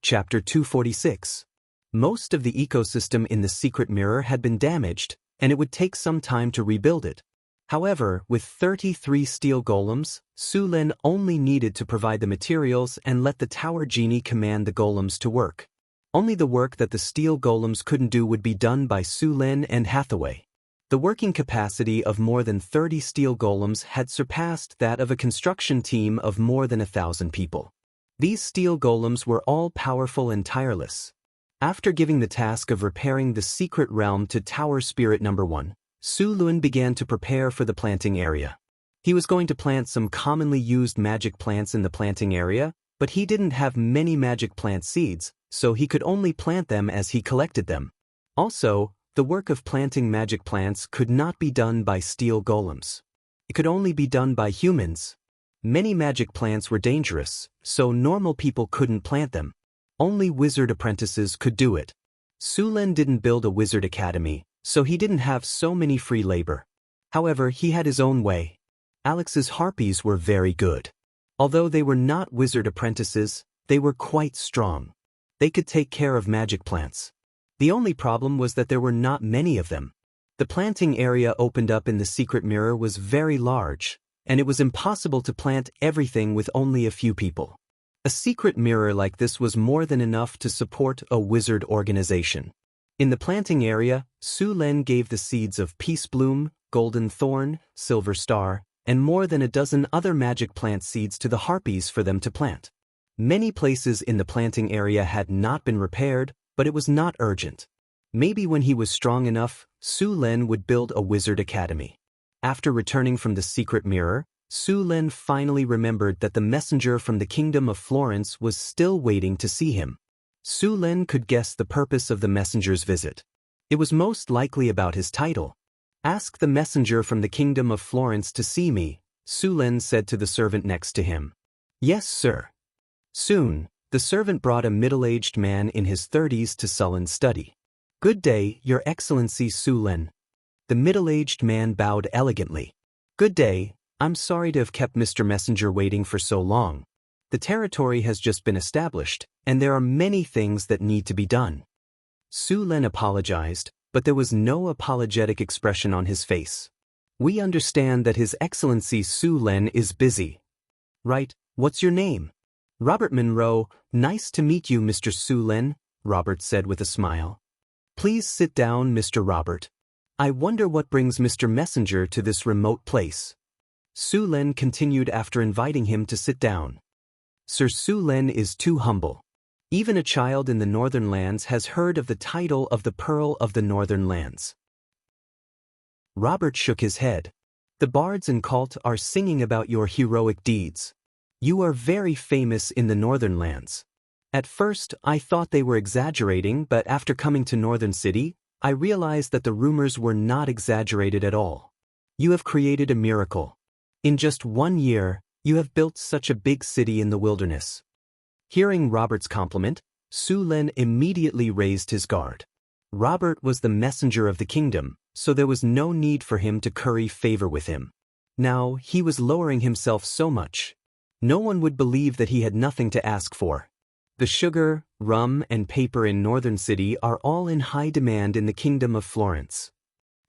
Chapter 246. Most of the ecosystem in the secret mirror had been damaged, and it would take some time to rebuild it. However, with 33 steel golems, Su Lin only needed to provide the materials and let the tower genie command the golems to work. Only the work that the steel golems couldn't do would be done by Su Lin and Hathaway. The working capacity of more than 30 steel golems had surpassed that of a construction team of more than 1,000 people. These steel golems were all powerful and tireless. After giving the task of repairing the secret realm to Tower Spirit No. 1, Su Lin began to prepare for the planting area. He was going to plant some commonly used magic plants in the planting area, but he didn't have many magic plant seeds, so he could only plant them as he collected them. Also, the work of planting magic plants could not be done by steel golems. It could only be done by humans. Many magic plants were dangerous, so normal people couldn't plant them. Only wizard apprentices could do it. Su Lin didn't build a wizard academy, so he didn't have so many free labor. However, he had his own way. Alex's harpies were very good. Although they were not wizard apprentices, they were quite strong. They could take care of magic plants. The only problem was that there were not many of them. The planting area opened up in the secret mirror was very large, and it was impossible to plant everything with only a few people. A secret mirror like this was more than enough to support a wizard organization. In the planting area, Su Lin gave the seeds of Peace Bloom, Golden Thorn, Silver Star, and more than a dozen other magic plant seeds to the harpies for them to plant. Many places in the planting area had not been repaired, but it was not urgent. Maybe when he was strong enough, Su Lin would build a wizard academy. After returning from the secret mirror, Su Lin finally remembered that the messenger from the Kingdom of Florence was still waiting to see him. Su Lin could guess the purpose of the messenger's visit. It was most likely about his title. "Ask the messenger from the Kingdom of Florence to see me," Su Lin said to the servant next to him. "Yes, sir." Soon, the servant brought a middle-aged man in his 30s to Sullen's study. "Good day, Your Excellency Su Lin." The middle-aged man bowed elegantly. "Good day, I'm sorry to have kept Mr. Messenger waiting for so long. The territory has just been established, and there are many things that need to be done." Su Lin apologized, but there was no apologetic expression on his face. "We understand that His Excellency Su Lin is busy." "Right, what's your name?" "Robert Monroe. Nice to meet you, Mr. Su Lin," Robert said with a smile. "Please sit down, Mr. Robert. I wonder what brings Mr. Messenger to this remote place." Su Lin continued after inviting him to sit down. "Sir Su Lin is too humble. Even a child in the Northern Lands has heard of the title of the Pearl of the Northern Lands." Robert shook his head. "The bards in Cult are singing about your heroic deeds. You are very famous in the Northern Lands. At first, I thought they were exaggerating, but after coming to Northern City, I realized that the rumors were not exaggerated at all. You have created a miracle. In just 1 year, you have built such a big city in the wilderness." Hearing Robert's compliment, Su Lin immediately raised his guard. Robert was the messenger of the kingdom, so there was no need for him to curry favor with him. Now, he was lowering himself so much. No one would believe that he had nothing to ask for. The sugar, rum, and paper in Northern City are all in high demand in the Kingdom of Florence.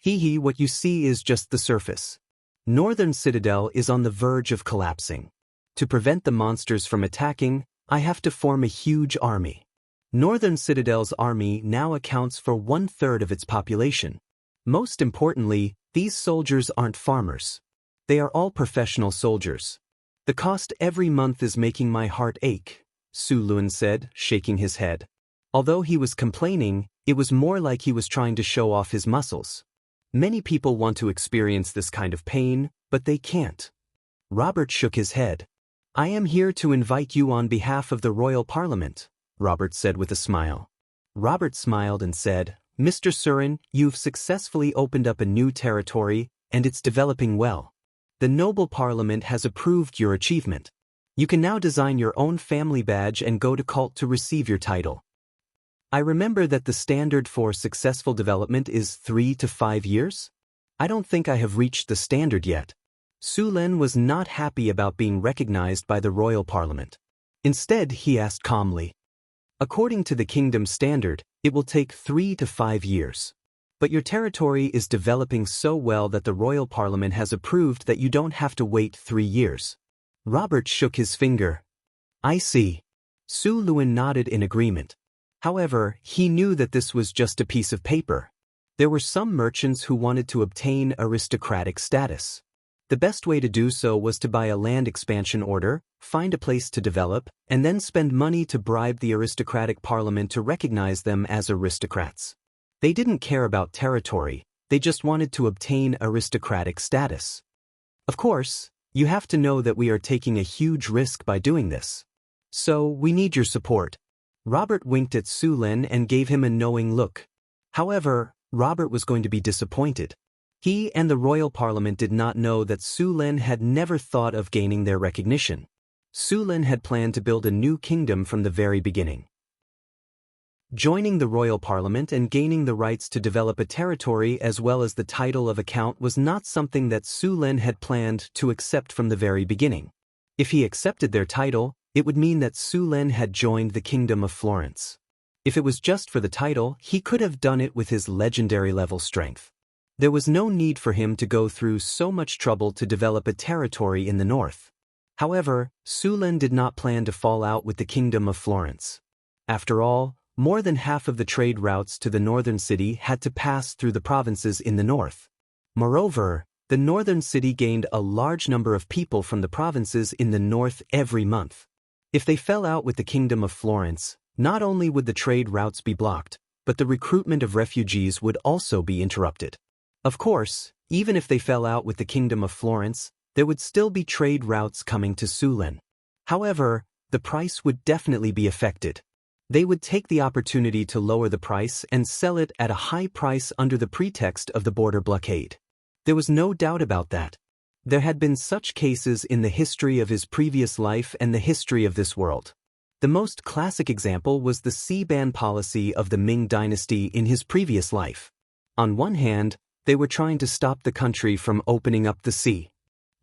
What you see is just the surface. Northern Citadel is on the verge of collapsing. To prevent the monsters from attacking, I have to form a huge army. Northern Citadel's army now accounts for 1/3 of its population. Most importantly, these soldiers aren't farmers. They are all professional soldiers. The cost every month is making my heart ache, Su Lin said, shaking his head. Although he was complaining, it was more like he was trying to show off his muscles. Many people want to experience this kind of pain, but they can't. Robert shook his head. "I am here to invite you on behalf of the Royal Parliament," Robert said with a smile. Robert smiled and said, "Mr. Surin, you've successfully opened up a new territory, and it's developing well. The Noble Parliament has approved your achievement. You can now design your own family badge and go to Cult to receive your title. I remember that the standard for successful development is 3 to 5 years? I don't think I have reached the standard yet." Su Lin was not happy about being recognized by the Royal Parliament. Instead, he asked calmly, According to the kingdom standard, it will take 3 to 5 years. But your territory is developing so well that the royal parliament has approved that you don't have to wait 3 years. Robert shook his finger. I see. Su Luan nodded in agreement. However, he knew that this was just a piece of paper. There were some merchants who wanted to obtain aristocratic status. The best way to do so was to buy a land expansion order, find a place to develop, and then spend money to bribe the aristocratic parliament to recognize them as aristocrats. They didn't care about territory, they just wanted to obtain aristocratic status. Of course, you have to know that we are taking a huge risk by doing this. So, we need your support. Robert winked at Su Lin and gave him a knowing look. However, Robert was going to be disappointed. He and the royal parliament did not know that Su Lin had never thought of gaining their recognition. Su Lin had planned to build a new kingdom from the very beginning. Joining the royal parliament and gaining the rights to develop a territory as well as the title of a count was not something that Su Lin had planned to accept from the very beginning. If he accepted their title, it would mean that Su Lin had joined the kingdom of Florence. If it was just for the title, he could have done it with his legendary level strength. There was no need for him to go through so much trouble to develop a territory in the north. However, Su Lin did not plan to fall out with the kingdom of Florence. After all, more than half of the trade routes to the northern city had to pass through the provinces in the north. Moreover, the northern city gained a large number of people from the provinces in the north every month. If they fell out with the kingdom of Florence, not only would the trade routes be blocked, but the recruitment of refugees would also be interrupted. Of course, even if they fell out with the kingdom of Florence, there would still be trade routes coming to Su Lin. However, the price would definitely be affected. They would take the opportunity to lower the price and sell it at a high price under the pretext of the border blockade. There was no doubt about that. There had been such cases in the history of his previous life and the history of this world. The most classic example was the sea ban policy of the Ming dynasty in his previous life. On one hand, they were trying to stop the country from opening up the sea.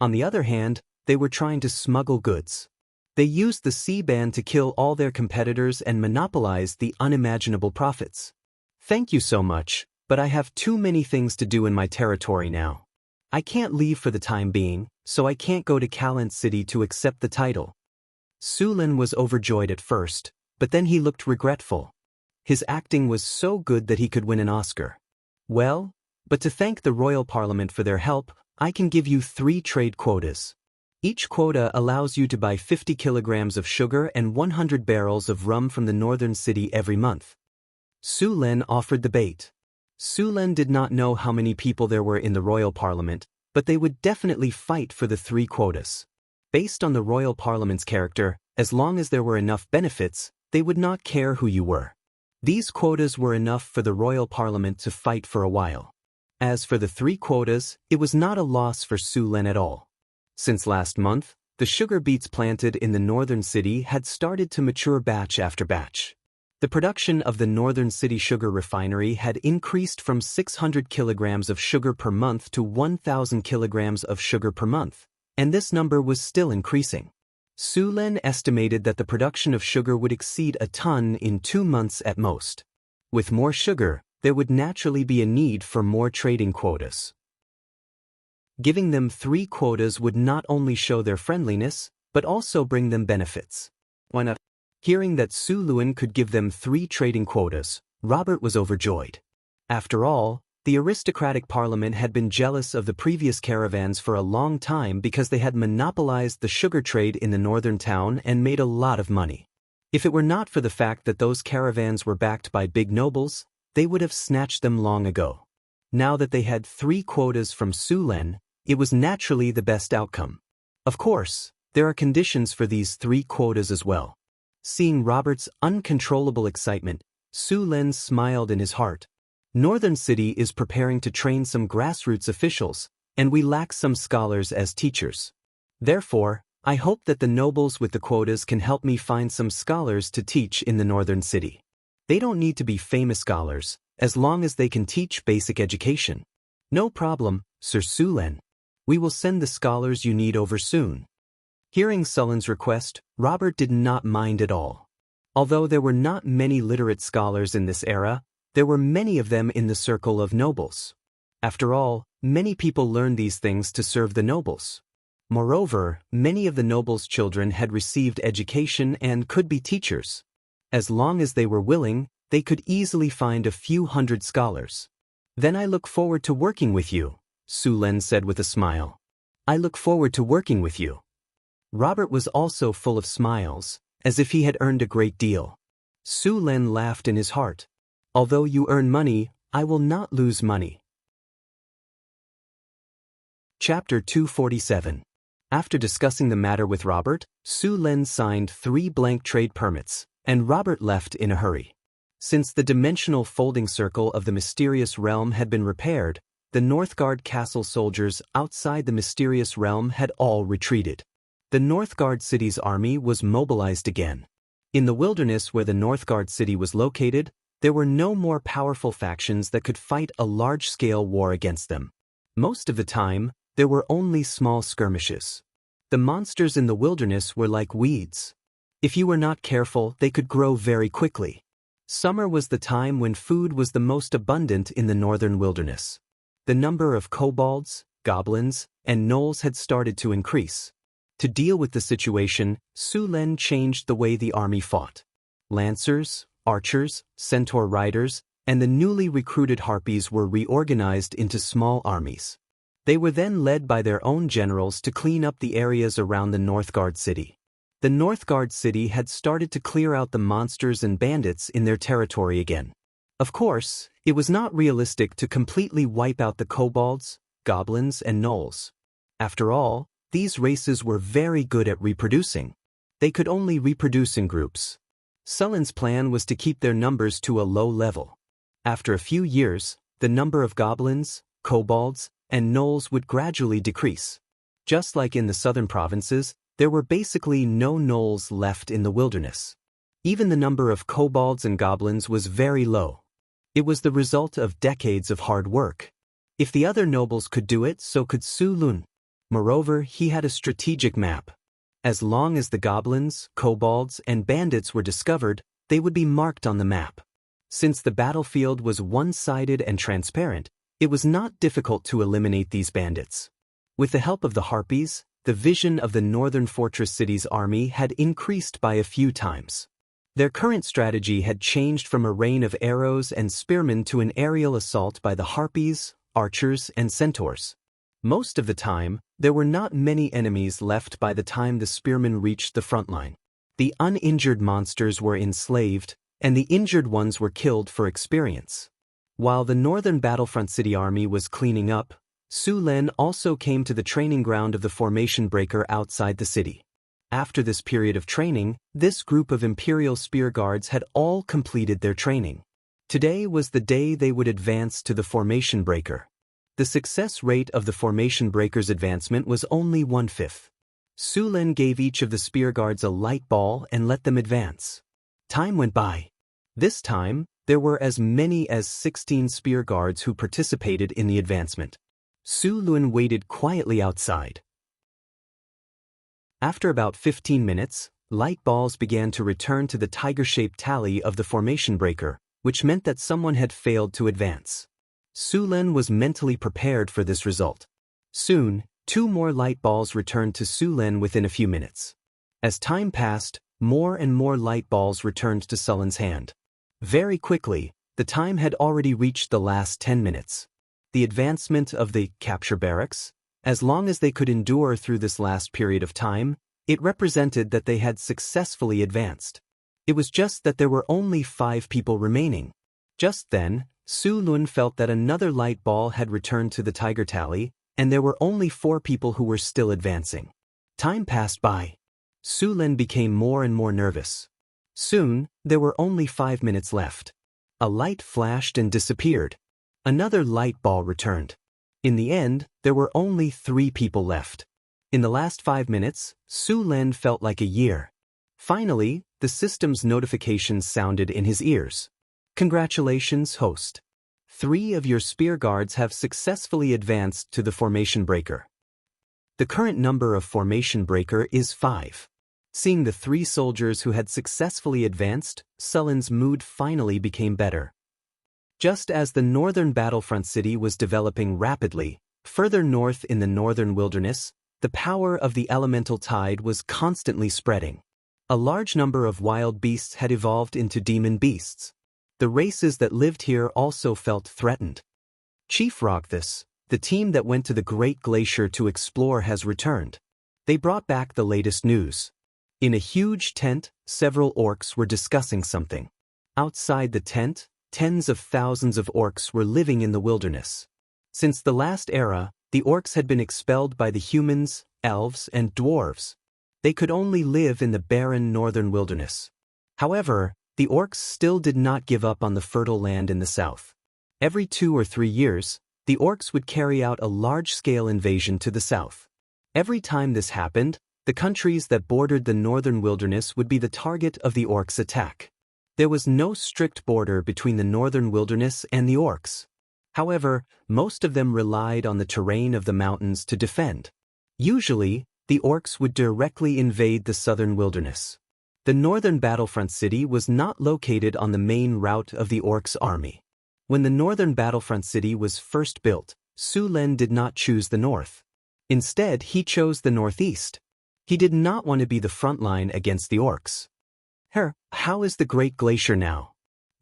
On the other hand, they were trying to smuggle goods. They used the sea ban to kill all their competitors and monopolize the unimaginable profits. Thank you so much, but I have too many things to do in my territory now. I can't leave for the time being, so I can't go to Calent City to accept the title. Su Lin was overjoyed at first, but then he looked regretful. His acting was so good that he could win an Oscar. Well, but to thank the royal parliament for their help, I can give you 3 trade quotas. Each quota allows you to buy 50 kilograms of sugar and 100 barrels of rum from the northern city every month. Su Lin offered the bait. Su Lin did not know how many people there were in the royal parliament, but they would definitely fight for the 3 quotas. Based on the royal parliament's character, as long as there were enough benefits, they would not care who you were. These quotas were enough for the royal parliament to fight for a while. As for the 3 quotas, it was not a loss for Su Lin at all. Since last month, the sugar beets planted in the northern city had started to mature batch after batch. The production of the northern city sugar refinery had increased from 600 kilograms of sugar per month to 1,000 kilograms of sugar per month, and this number was still increasing. Su Lin estimated that the production of sugar would exceed a ton in 2 months at most. With more sugar, there would naturally be a need for more trading quotas. Giving them 3 quotas would not only show their friendliness, but also bring them benefits. Why not? Hearing that Su Luan could give them 3 trading quotas, Robert was overjoyed. After all, the aristocratic parliament had been jealous of the previous caravans for a long time because they had monopolized the sugar trade in the northern town and made a lot of money. If it were not for the fact that those caravans were backed by big nobles, they would have snatched them long ago. Now that they had 3 quotas from Su Lin, it was naturally the best outcome. Of course, there are conditions for these 3 quotas as well. Seeing Robert's uncontrollable excitement, Su Lin smiled in his heart. Northern City is preparing to train some grassroots officials, and we lack some scholars as teachers. Therefore, I hope that the nobles with the quotas can help me find some scholars to teach in the Northern City. They don't need to be famous scholars, as long as they can teach basic education. No problem, Sir Su Lin. We will send the scholars you need over soon. Hearing Su Lin's request, Robert did not mind at all. Although there were not many literate scholars in this era, there were many of them in the circle of nobles. After all, many people learned these things to serve the nobles. Moreover, many of the nobles' children had received education and could be teachers. As long as they were willing, they could easily find a few hundred scholars. "Then I look forward to working with you," Su Lin said with a smile. "I look forward to working with you." Robert was also full of smiles, as if he had earned a great deal. Su Lin laughed in his heart. "Although you earn money, I will not lose money." Chapter 247. After discussing the matter with Robert, Su Lin signed 3 blank trade permits, and Robert left in a hurry. Since the dimensional folding circle of the mysterious realm had been repaired, the Northgard castle soldiers outside the mysterious realm had all retreated. The Northgard city's army was mobilized again. In the wilderness where the Northgard city was located, there were no more powerful factions that could fight a large-scale war against them. Most of the time, there were only small skirmishes. The monsters in the wilderness were like weeds. If you were not careful, they could grow very quickly. Summer was the time when food was the most abundant in the northern wilderness. The number of kobolds, goblins, and gnolls had started to increase. To deal with the situation, Su Lin changed the way the army fought. Lancers, archers, centaur riders, and the newly recruited harpies were reorganized into small armies. They were then led by their own generals to clean up the areas around the Northgard city. The Northgard city had started to clear out the monsters and bandits in their territory again. Of course, it was not realistic to completely wipe out the kobolds, goblins, and gnolls. After all, these races were very good at reproducing. They could only reproduce in groups. Sullen's plan was to keep their numbers to a low level. After a few years, the number of goblins, kobolds, and gnolls would gradually decrease. Just like in the southern provinces, there were basically no gnolls left in the wilderness. Even the number of kobolds and goblins was very low. It was the result of decades of hard work. If the other nobles could do it, so could Su Lin. Moreover, he had a strategic map. As long as the goblins, kobolds, and bandits were discovered, they would be marked on the map. Since the battlefield was one-sided and transparent, it was not difficult to eliminate these bandits. With the help of the harpies, the vision of the northern fortress city's army had increased by a few times. Their current strategy had changed from a rain of arrows and spearmen to an aerial assault by the harpies, archers, and centaurs. Most of the time, there were not many enemies left by the time the spearmen reached the front line. The uninjured monsters were enslaved, and the injured ones were killed for experience. While the northern battlefront city army was cleaning up, Su Lin also came to the training ground of the formation breaker outside the city. After this period of training, this group of Imperial Spear Guards had all completed their training. Today was the day they would advance to the formation breaker. The success rate of the formation breaker's advancement was only 1/5. Su Lin gave each of the spear guards a light ball and let them advance. Time went by. This time, there were as many as 16 spear guards who participated in the advancement. Su Lin waited quietly outside. After about 15 minutes, light balls began to return to the tiger-shaped tally of the formation breaker, which meant that someone had failed to advance. Su Lin was mentally prepared for this result. Soon, 2 more light balls returned to Su Lin within a few minutes. As time passed, more and more light balls returned to Sullen's hand. Very quickly, the time had already reached the last 10 minutes. The advancement of the capture barracks, as long as they could endure through this last period of time, it represented that they had successfully advanced. It was just that there were only 5 people remaining. Just then, Su Lin felt that another light ball had returned to the tiger tally, and there were only 4 people who were still advancing. Time passed by. Su Lin became more and more nervous. Soon, there were only 5 minutes left. A light flashed and disappeared. Another light ball returned. In the end, there were only 3 people left. In the last 5 minutes, Su Lin felt like a year. Finally, the system's notifications sounded in his ears. Congratulations, host. 3 of your spear guards have successfully advanced to the formation breaker. The current number of formation breaker is 5. Seeing the 3 soldiers who had successfully advanced, Sullen's mood finally became better. Just as the northern battlefront city was developing rapidly, further north in the northern wilderness, the power of the elemental tide was constantly spreading. A large number of wild beasts had evolved into demon beasts. The races that lived here also felt threatened. Chief Rogthus, the team that went to the Great Glacier to explore, has returned. They brought back the latest news. In a huge tent, several orcs were discussing something. Outside the tent, tens of thousands of orcs were living in the wilderness. Since the last era, the orcs had been expelled by the humans, elves, and dwarves. They could only live in the barren northern wilderness. However, the orcs still did not give up on the fertile land in the south. Every 2 or 3 years, the orcs would carry out a large-scale invasion to the south. Every time this happened, the countries that bordered the northern wilderness would be the target of the orcs' attack. There was no strict border between the northern wilderness and the orcs. However, most of them relied on the terrain of the mountains to defend. Usually, the orcs would directly invade the southern wilderness. The northern battlefront city was not located on the main route of the orcs' army. When the northern battlefront city was first built, Su Len did not choose the north. Instead, he chose the northeast. He did not want to be the front line against the orcs. How is the Great Glacier now?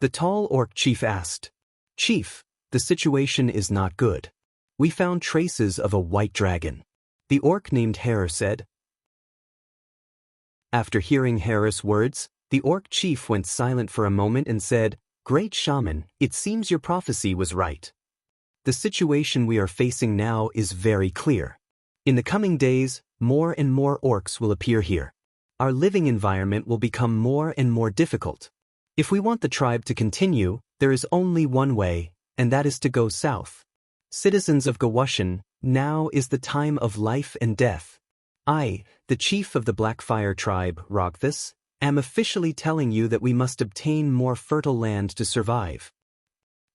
The tall orc chief asked. Chief, the situation is not good. We found traces of a white dragon. The orc named Harer said. After hearing Harer's words, the orc chief went silent for a moment and said, Great Shaman, it seems your prophecy was right. The situation we are facing now is very clear. In the coming days, more and more orcs will appear here. Our living environment will become more and more difficult. If we want the tribe to continue, there is only one way, and that is to go south. Citizens of Gawushan, now is the time of life and death. I, the chief of the Blackfire tribe, Rogthus, am officially telling you that we must obtain more fertile land to survive.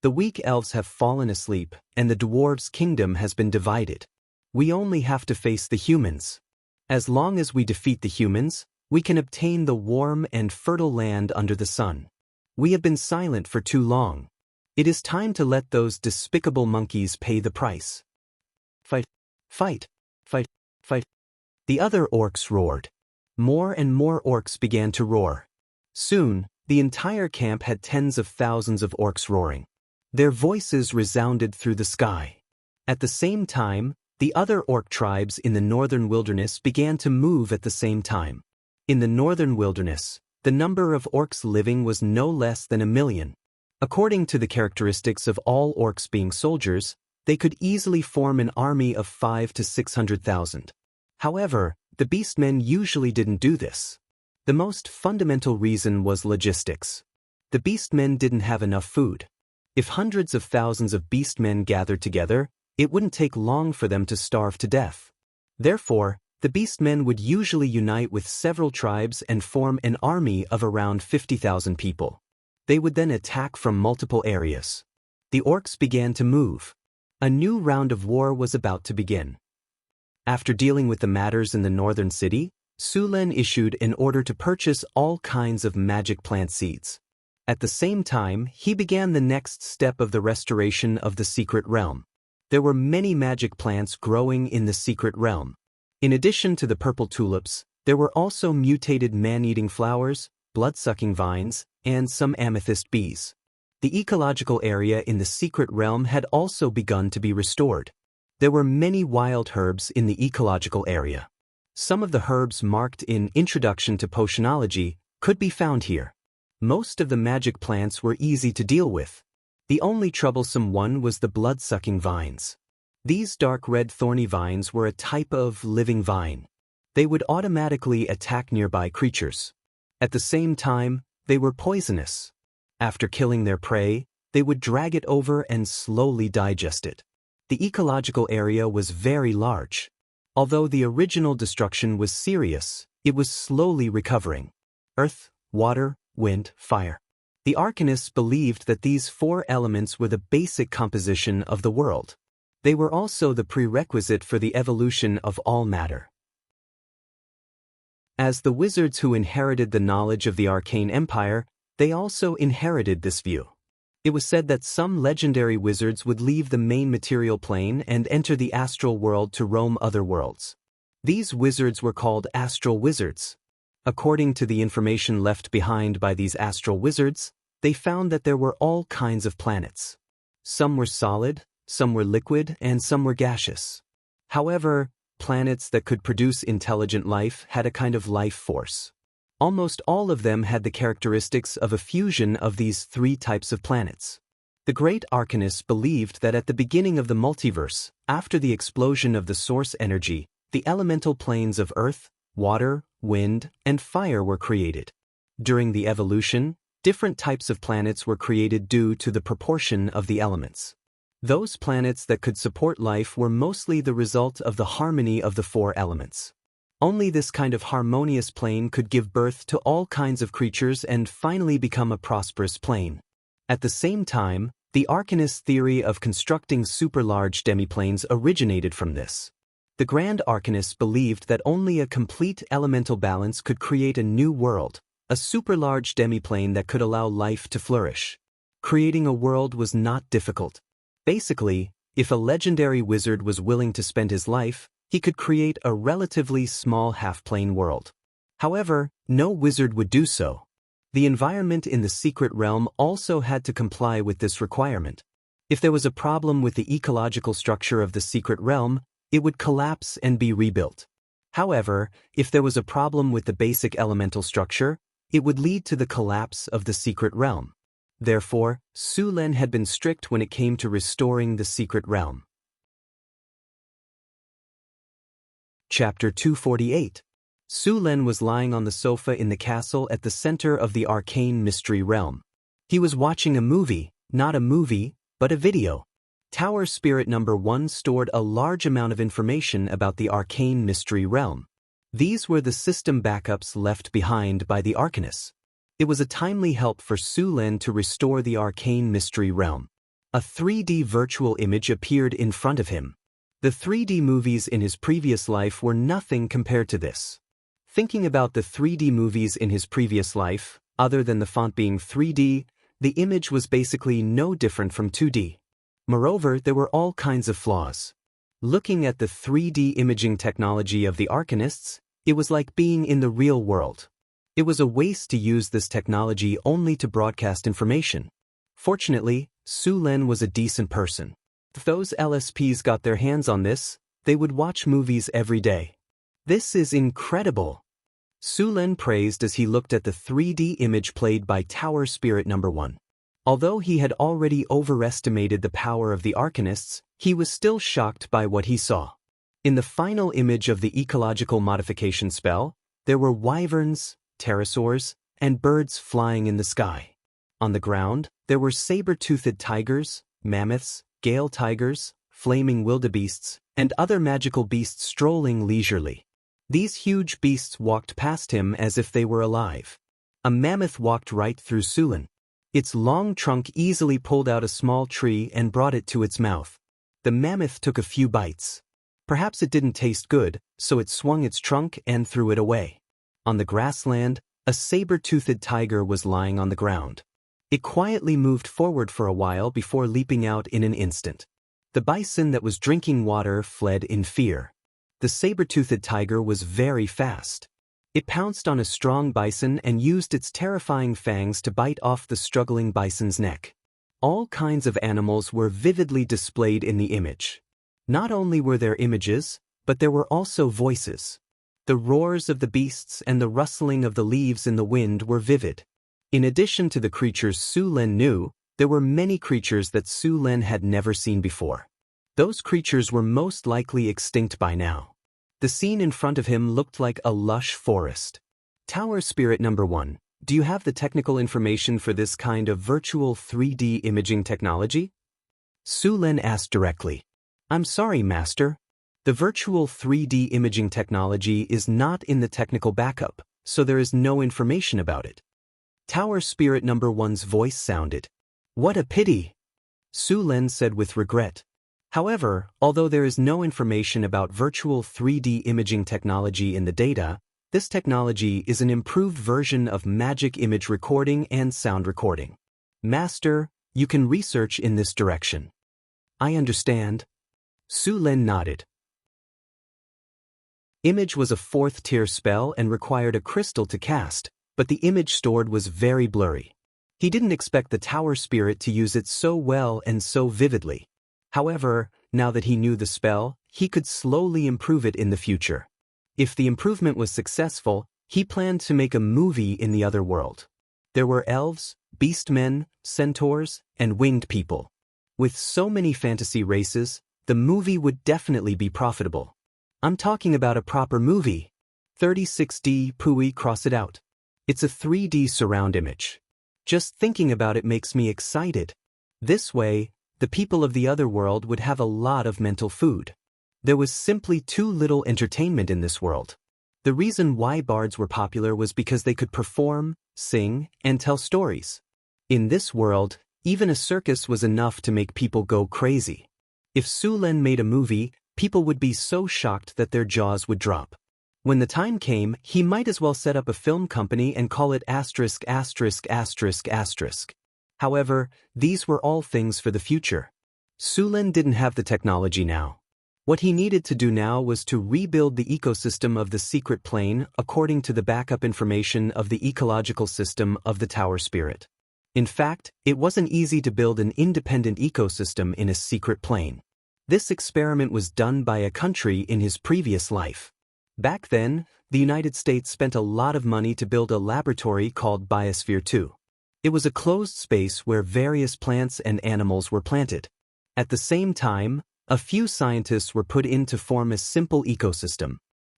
The weak elves have fallen asleep, and the dwarves' kingdom has been divided. We only have to face the humans. As long as we defeat the humans, we can obtain the warm and fertile land under the sun. We have been silent for too long. It is time to let those despicable monkeys pay the price. Fight, fight, fight, fight. The other orcs roared. More and more orcs began to roar. Soon, the entire camp had tens of thousands of orcs roaring. Their voices resounded through the sky. At the same time, the other orc tribes in the northern wilderness began to move at the same time. In the northern wilderness, the number of orcs living was no less than 1 million. According to the characteristics of all orcs being soldiers, they could easily form an army of 500,000 to 600,000. However, the beastmen usually didn't do this. The most fundamental reason was logistics. The beastmen didn't have enough food. If hundreds of thousands of beastmen gathered together, it wouldn't take long for them to starve to death. Therefore, the beastmen would usually unite with several tribes and form an army of around 50,000 people. They would then attack from multiple areas. The orcs began to move. A new round of war was about to begin. After dealing with the matters in the northern city, Su Len issued an order to purchase all kinds of magic plant seeds. At the same time, he began the next step of the restoration of the secret realm. There were many magic plants growing in the secret realm. In addition to the purple tulips, there were also mutated man-eating flowers, blood-sucking vines, and some amethyst bees. The ecological area in the secret realm had also begun to be restored. There were many wild herbs in the ecological area. Some of the herbs marked in Introduction to Potionology could be found here. Most of the magic plants were easy to deal with. The only troublesome one was the blood-sucking vines. These dark red thorny vines were a type of living vine. They would automatically attack nearby creatures. At the same time, they were poisonous. After killing their prey, they would drag it over and slowly digest it. The ecological area was very large. Although the original destruction was serious, it was slowly recovering. Earth, water, wind, fire. The Arcanists believed that these 4 elements were the basic composition of the world. They were also the prerequisite for the evolution of all matter. As the wizards who inherited the knowledge of the arcane empire, they also inherited this view. It was said that some legendary wizards would leave the main material plane and enter the astral world to roam other worlds. These wizards were called astral wizards. According to the information left behind by these astral wizards, they found that there were all kinds of planets. Some were solid, some were liquid, and some were gaseous. However, planets that could produce intelligent life had a kind of life force. Almost all of them had the characteristics of a fusion of these three types of planets. The great arcanists believed that at the beginning of the multiverse, after the explosion of the source energy, the elemental planes of earth, water, wind, and fire were created. During the evolution, different types of planets were created due to the proportion of the elements. Those planets that could support life were mostly the result of the harmony of the four elements. Only this kind of harmonious plane could give birth to all kinds of creatures and finally become a prosperous plane. At the same time, the arcanist theory of constructing super-large demiplanes originated from this. The grand arcanists believed that only a complete elemental balance could create a new world, a super-large demiplane that could allow life to flourish. Creating a world was not difficult. Basically, if a legendary wizard was willing to spend his life, he could create a relatively small half-plane world. However, no wizard would do so. The environment in the secret realm also had to comply with this requirement. If there was a problem with the ecological structure of the secret realm, it would collapse and be rebuilt. However, if there was a problem with the basic elemental structure, it would lead to the collapse of the secret realm. Therefore, Su Lin had been strict when it came to restoring the secret realm. Chapter 248. Su Lin was lying on the sofa in the castle at the center of the arcane mystery realm. He was watching a movie, not a movie, but a video. Tower Spirit Number 1 stored a large amount of information about the arcane mystery realm. These were the system backups left behind by the arcanists. It was a timely help for Su Lin to restore the arcane mystery realm. A 3D virtual image appeared in front of him. The 3D movies in his previous life were nothing compared to this. Thinking about the 3D movies in his previous life, other than the font being 3D, the image was basically no different from 2D. Moreover, there were all kinds of flaws. Looking at the 3D imaging technology of the arcanists, it was like being in the real world. It was a waste to use this technology only to broadcast information. Fortunately, Su Lin was a decent person. If those LSPs got their hands on this, they would watch movies every day. This is incredible. Su Lin praised as he looked at the 3D image played by Tower Spirit Number 1. Although he had already overestimated the power of the arcanists, he was still shocked by what he saw. In the final image of the ecological modification spell, there were wyverns, pterosaurs, and birds flying in the sky. On the ground, there were saber-toothed tigers, mammoths, gale tigers, flaming wildebeests, and other magical beasts strolling leisurely. These huge beasts walked past him as if they were alive. A mammoth walked right through Su Lin. Its long trunk easily pulled out a small tree and brought it to its mouth. The mammoth took a few bites. Perhaps it didn't taste good, so it swung its trunk and threw it away. On the grassland, a saber-toothed tiger was lying on the ground. It quietly moved forward for a while before leaping out in an instant. The bison that was drinking water fled in fear. The saber-toothed tiger was very fast. It pounced on a strong bison and used its terrifying fangs to bite off the struggling bison's neck. All kinds of animals were vividly displayed in the image. Not only were there images, but there were also voices. The roars of the beasts and the rustling of the leaves in the wind were vivid. In addition to the creatures Su Lin knew, there were many creatures that Su Lin had never seen before. Those creatures were most likely extinct by now. The scene in front of him looked like a lush forest. Tower Spirit Number 1, do you have the technical information for this kind of virtual 3D imaging technology? Su Lin asked directly. I'm sorry, Master. The virtual 3D imaging technology is not in the technical backup, so there is no information about it. Tower Spirit Number 1's voice sounded. What a pity! Su Lin said with regret. However, although there is no information about virtual 3D imaging technology in the data, This technology is an improved version of magic image recording and sound recording. Master, you can research in this direction. I understand. Su Lin nodded. Image was a 4th-tier spell and required a crystal to cast, but the image stored was very blurry. He didn't expect the tower spirit to use it so well and so vividly. However, now that he knew the spell, he could slowly improve it in the future. If the improvement was successful, he planned to make a movie in the other world. There were elves, beastmen, centaurs, and winged people. With so many fantasy races, the movie would definitely be profitable. I'm talking about a proper movie. 36D Pui cross it out. It's a 3D surround image. Just thinking about it makes me excited. This way, the people of the other world would have a lot of mental food. There was simply too little entertainment in this world. The reason why bards were popular was because they could perform, sing, and tell stories. In this world, even a circus was enough to make people go crazy. If Su Lin made a movie, people would be so shocked that their jaws would drop. When the time came, he might as well set up a film company and call it ********. However, these were all things for the future. Su Lin didn't have the technology now. What he needed to do now was to rebuild the ecosystem of the secret plane according to the backup information of the ecological system of the tower spirit. In fact, it wasn't easy to build an independent ecosystem in a secret plane. This experiment was done by a country in his previous life. Back then, the United States spent a lot of money to build a laboratory called Biosphere 2. It was a closed space where various plants and animals were planted. At the same time, a few scientists were put in to form a simple ecosystem.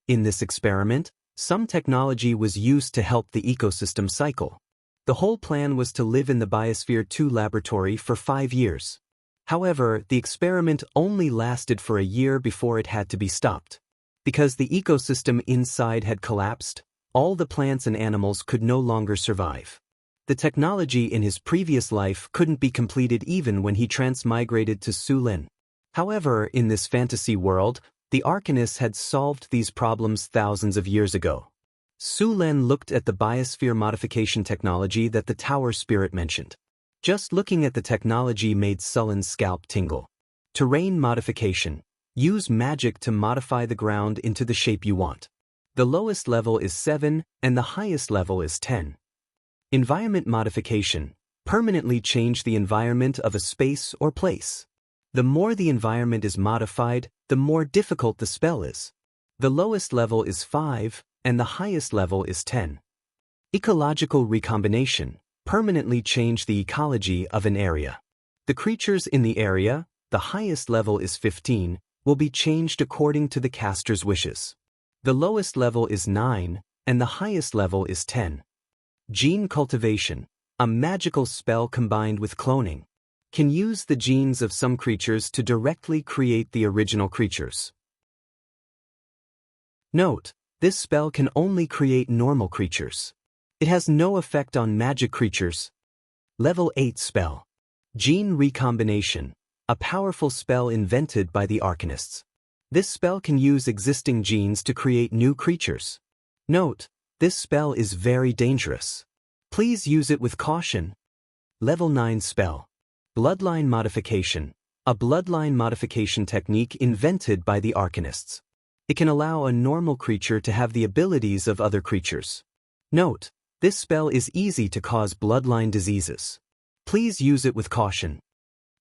In this experiment, some technology was used to help the ecosystem cycle. The whole plan was to live in the Biosphere 2 laboratory for 5 years. However, the experiment only lasted for a year before it had to be stopped. Because the ecosystem inside had collapsed, all the plants and animals could no longer survive. The technology in his previous life couldn't be completed even when he transmigrated to Su Lin. However, in this fantasy world, the Arcanists had solved these problems thousands of years ago. Su Lin looked at the biosphere modification technology that the tower spirit mentioned. Just looking at the technology made Sullen's scalp tingle. Terrain modification. Use magic to modify the ground into the shape you want. The lowest level is 7 and the highest level is 10. Environment modification. Permanently change the environment of a space or place. The more the environment is modified, the more difficult the spell is. The lowest level is 5, and the highest level is 10. Ecological recombination. Permanently change the ecology of an area. The creatures in the area, the highest level is 15, will be changed according to the caster's wishes. The lowest level is 9, and the highest level is 10. Gene cultivation. A magical spell combined with cloning. Can use the genes of some creatures to directly create the original creatures. Note, this spell can only create normal creatures. It has no effect on magic creatures. Level 8 spell. Gene recombination. A powerful spell invented by the Arcanists. This spell can use existing genes to create new creatures. Note, this spell is very dangerous. Please use it with caution. Level 9 spell. Bloodline modification. A bloodline modification technique invented by the Arcanists. It can allow a normal creature to have the abilities of other creatures. Note, this spell is easy to cause bloodline diseases. Please use it with caution.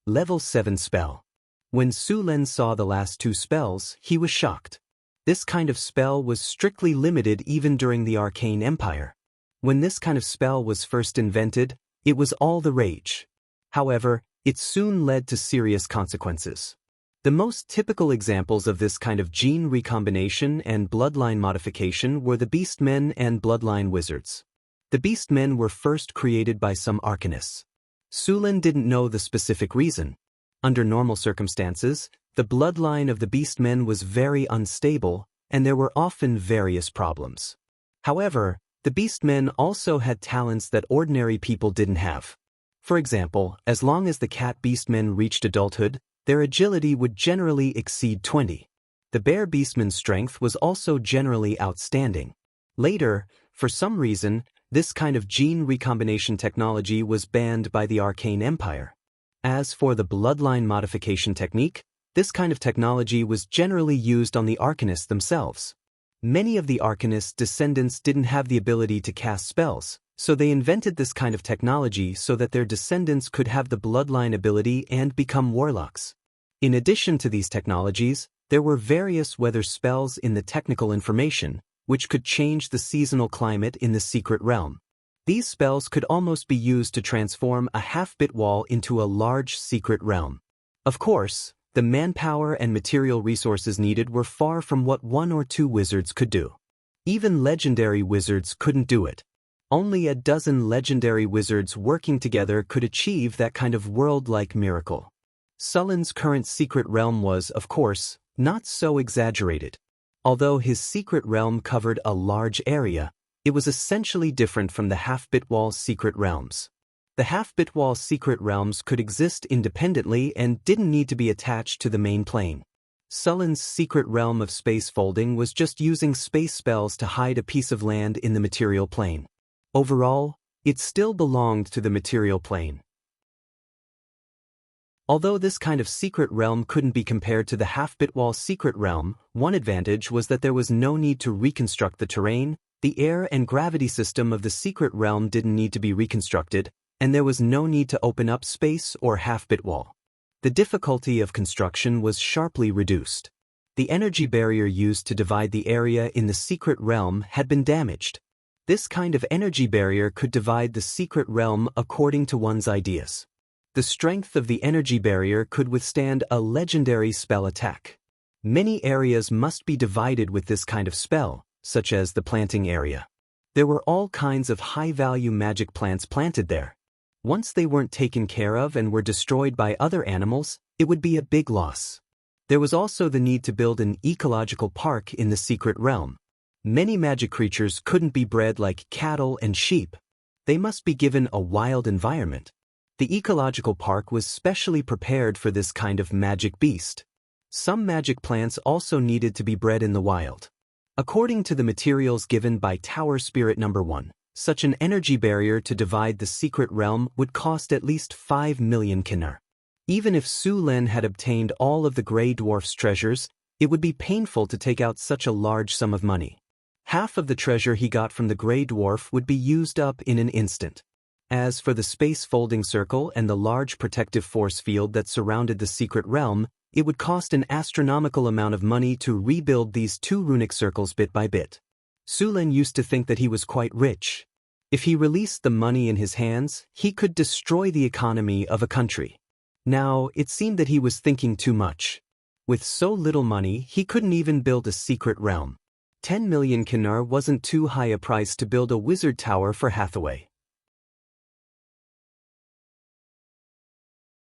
Level 7 spell. When Su Lin saw the last 2 spells, he was shocked. This kind of spell was strictly limited even during the Arcane Empire. When this kind of spell was first invented, it was all the rage. However, it soon led to serious consequences. The most typical examples of this kind of gene recombination and bloodline modification were the beastmen and bloodline wizards. The beastmen were first created by some Arcanists. Su Lin didn't know the specific reason. Under normal circumstances, the bloodline of the beastmen was very unstable, and there were often various problems. However, the beastmen also had talents that ordinary people didn't have. For example, as long as the cat beastmen reached adulthood, their agility would generally exceed 20. The bear beastman's strength was also generally outstanding. Later, for some reason, this kind of gene recombination technology was banned by the Arcane Empire. As for the bloodline modification technique, this kind of technology was generally used on the Arcanists themselves. Many of the Arcanists' descendants didn't have the ability to cast spells, so they invented this kind of technology so that their descendants could have the bloodline ability and become warlocks. In addition to these technologies, there were various weather spells in the technical information, which could change the seasonal climate in the secret realm. These spells could almost be used to transform a half-bit wall into a large secret realm. Of course, the manpower and material resources needed were far from what 1 or 2 wizards could do. Even legendary wizards couldn't do it. Only a dozen legendary wizards working together could achieve that kind of world-like miracle. Sullen's current secret realm was, of course, not so exaggerated. Although his secret realm covered a large area, it was essentially different from the half-bit wall secret realms. The half-bit wall secret realms could exist independently and didn't need to be attached to the main plane. Sullen's secret realm of space folding was just using space spells to hide a piece of land in the material plane. Overall, it still belonged to the material plane. Although this kind of secret realm couldn't be compared to the half-bit wall secret realm, one advantage was that there was no need to reconstruct the terrain, the air and gravity system of the secret realm didn't need to be reconstructed, and there was no need to open up space or half-bit wall. The difficulty of construction was sharply reduced. The energy barrier used to divide the area in the secret realm had been damaged. This kind of energy barrier could divide the secret realm according to one's ideas. The strength of the energy barrier could withstand a legendary spell attack. Many areas must be divided with this kind of spell, such as the planting area. There were all kinds of high-value magic plants planted there. Once they weren't taken care of and were destroyed by other animals, it would be a big loss. There was also the need to build an ecological park in the secret realm. Many magic creatures couldn't be bred like cattle and sheep. They must be given a wild environment. The ecological park was specially prepared for this kind of magic beast. Some magic plants also needed to be bred in the wild. According to the materials given by Tower Spirit No. 1, such an energy barrier to divide the secret realm would cost at least 5 million kinar. Even if Su Lin had obtained all of the Grey Dwarf's treasures, it would be painful to take out such a large sum of money. Half of the treasure he got from the Grey Dwarf would be used up in an instant. As for the space folding circle and the large protective force field that surrounded the secret realm, it would cost an astronomical amount of money to rebuild these 2 runic circles bit by bit. Su Lin used to think that he was quite rich. If he released the money in his hands, he could destroy the economy of a country. Now, it seemed that he was thinking too much. With so little money, he couldn't even build a secret realm. 10 million kinar wasn't too high a price to build a wizard tower for Hathaway.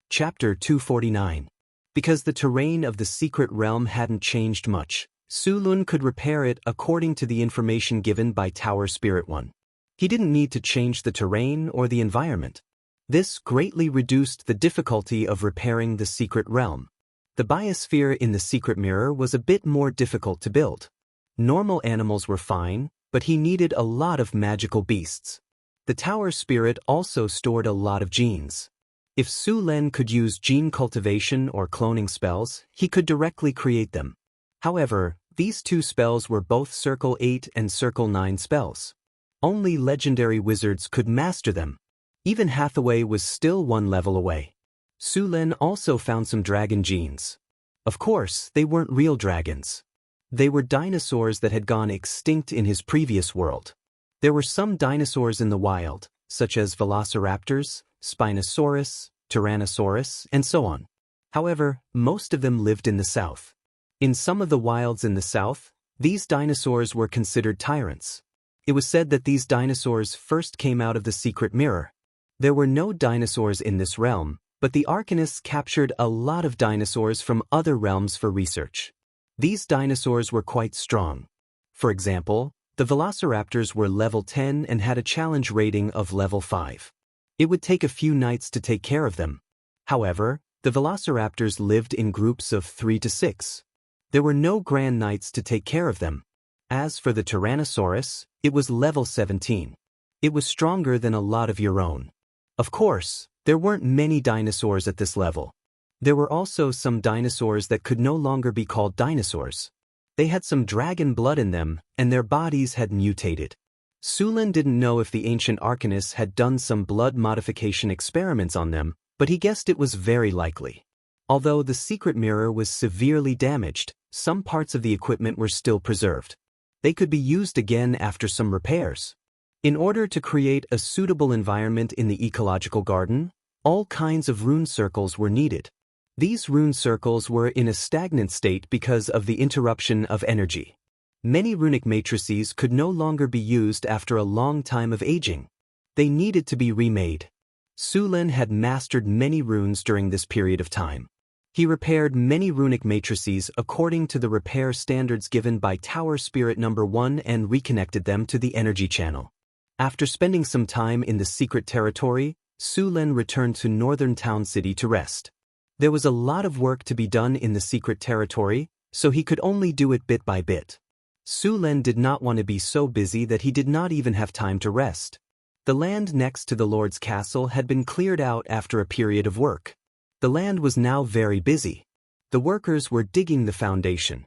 Chapter 249. Because the terrain of the secret realm hadn't changed much, Su Lin could repair it according to the information given by Tower Spirit 1. He didn't need to change the terrain or the environment. This greatly reduced the difficulty of repairing the secret realm. The biosphere in the secret mirror was a bit more difficult to build. Normal animals were fine, but he needed a lot of magical beasts. The Tower Spirit also stored a lot of genes. If Su Lin could use gene cultivation or cloning spells, he could directly create them. However, these 2 spells were both Circle 8 and Circle 9 spells. Only legendary wizards could master them. Even Hathaway was still 1 level away. Su Lin also found some dragon genes. Of course, they weren't real dragons. They were dinosaurs that had gone extinct in his previous world. There were some dinosaurs in the wild, such as velociraptors, Spinosaurus, Tyrannosaurus, and so on. However, most of them lived in the south. In some of the wilds in the south, these dinosaurs were considered tyrants. It was said that these dinosaurs first came out of the secret mirror. There were no dinosaurs in this realm, but the Arcanists captured a lot of dinosaurs from other realms for research. These dinosaurs were quite strong. For example, the velociraptors were level 10 and had a challenge rating of level 5. It would take a few nights to take care of them. However, the velociraptors lived in groups of 3 to 6. There were no grand nights to take care of them. As for the Tyrannosaurus, It was level 17. It was stronger than a lot of your own. Of course, there weren't many dinosaurs at this level. There were also some dinosaurs that could no longer be called dinosaurs. They had some dragon blood in them, and their bodies had mutated. Sulin didn't know if the ancient Arcanist had done some blood modification experiments on them, but he guessed it was very likely. Although the secret mirror was severely damaged, some parts of the equipment were still preserved. They could be used again after some repairs. In order to create a suitable environment in the ecological garden, all kinds of rune circles were needed. These rune circles were in a stagnant state because of the interruption of energy. Many runic matrices could no longer be used after a long time of aging. They needed to be remade. Sulin had mastered many runes during this period of time. He repaired many runic matrices according to the repair standards given by Tower Spirit No. 1 and reconnected them to the energy channel. After spending some time in the secret territory, Sulin returned to Northern Town City to rest. There was a lot of work to be done in the secret territory, so he could only do it bit by bit. Sulin did not want to be so busy that he did not even have time to rest. The land next to the Lord's castle had been cleared out after a period of work. The land was now very busy. The workers were digging the foundation.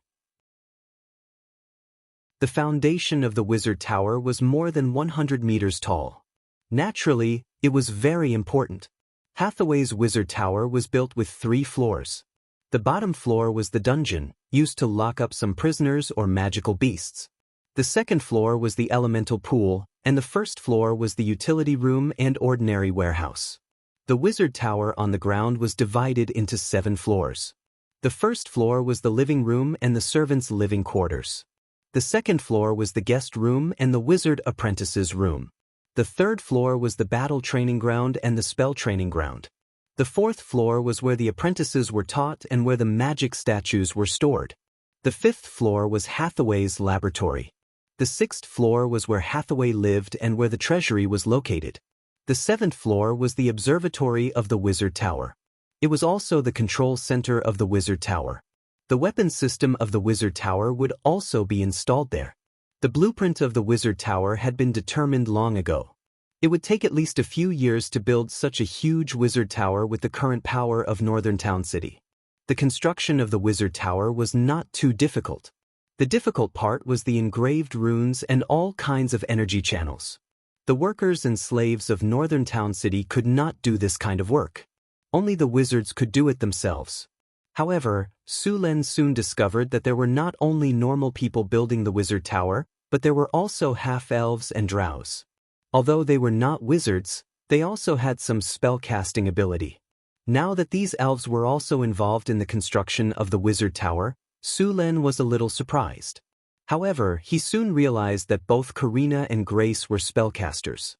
The foundation of the Wizard Tower was more than 100 meters tall. Naturally, it was very important. Hathaway's Wizard Tower was built with 3 floors. The bottom floor was the dungeon, used to lock up some prisoners or magical beasts. The second floor was the elemental pool, and the first floor was the utility room and ordinary warehouse. The Wizard Tower on the ground was divided into 7 floors. The first floor was the living room and the servants' living quarters. The second floor was the guest room and the wizard apprentice's room. The third floor was the battle training ground and the spell training ground. The fourth floor was where the apprentices were taught and where the magic statues were stored. The fifth floor was Hathaway's laboratory. The sixth floor was where Hathaway lived and where the treasury was located. The seventh floor was the observatory of the Wizard Tower. It was also the control center of the Wizard Tower. The weapons system of the Wizard Tower would also be installed there. The blueprint of the Wizard Tower had been determined long ago. It would take at least a few years to build such a huge Wizard Tower with the current power of Northern Town City. The construction of the Wizard Tower was not too difficult. The difficult part was the engraved runes and all kinds of energy channels. The workers and slaves of Northern Town City could not do this kind of work. Only the wizards could do it themselves. However, Sulin soon discovered that there were not only normal people building the Wizard Tower, but there were also half-elves and drows. Although they were not wizards, they also had some spell-casting ability. Now that these elves were also involved in the construction of the Wizard Tower, Sulin was a little surprised. However, he soon realized that both Karina and Grace were spellcasters.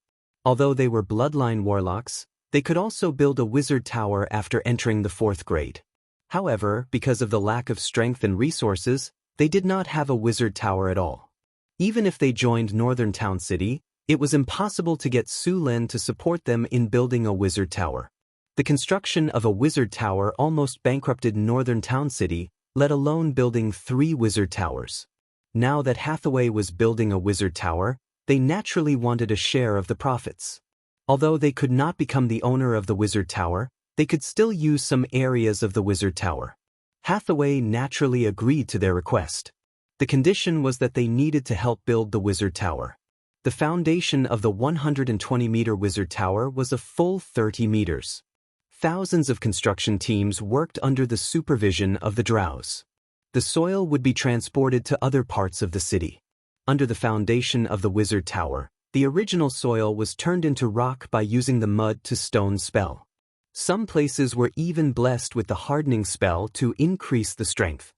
Although they were bloodline warlocks, they could also build a Wizard Tower after entering the 4th grade. However, because of the lack of strength and resources, they did not have a Wizard Tower at all. Even if they joined Northern Town City, it was impossible to get Sulin to support them in building a Wizard Tower. The construction of a Wizard Tower almost bankrupted Northern Town City, let alone building 3 Wizard Towers. Now that Hathaway was building a Wizard Tower, they naturally wanted a share of the profits. Although they could not become the owner of the Wizard Tower, they could still use some areas of the Wizard Tower. Hathaway naturally agreed to their request. The condition was that they needed to help build the Wizard Tower. The foundation of the 120-meter Wizard Tower was a full 30 meters. Thousands of construction teams worked under the supervision of the drows. The soil would be transported to other parts of the city. Under the foundation of the Wizard Tower, the original soil was turned into rock by using the mud to stone spell. Some places were even blessed with the hardening spell to increase the strength.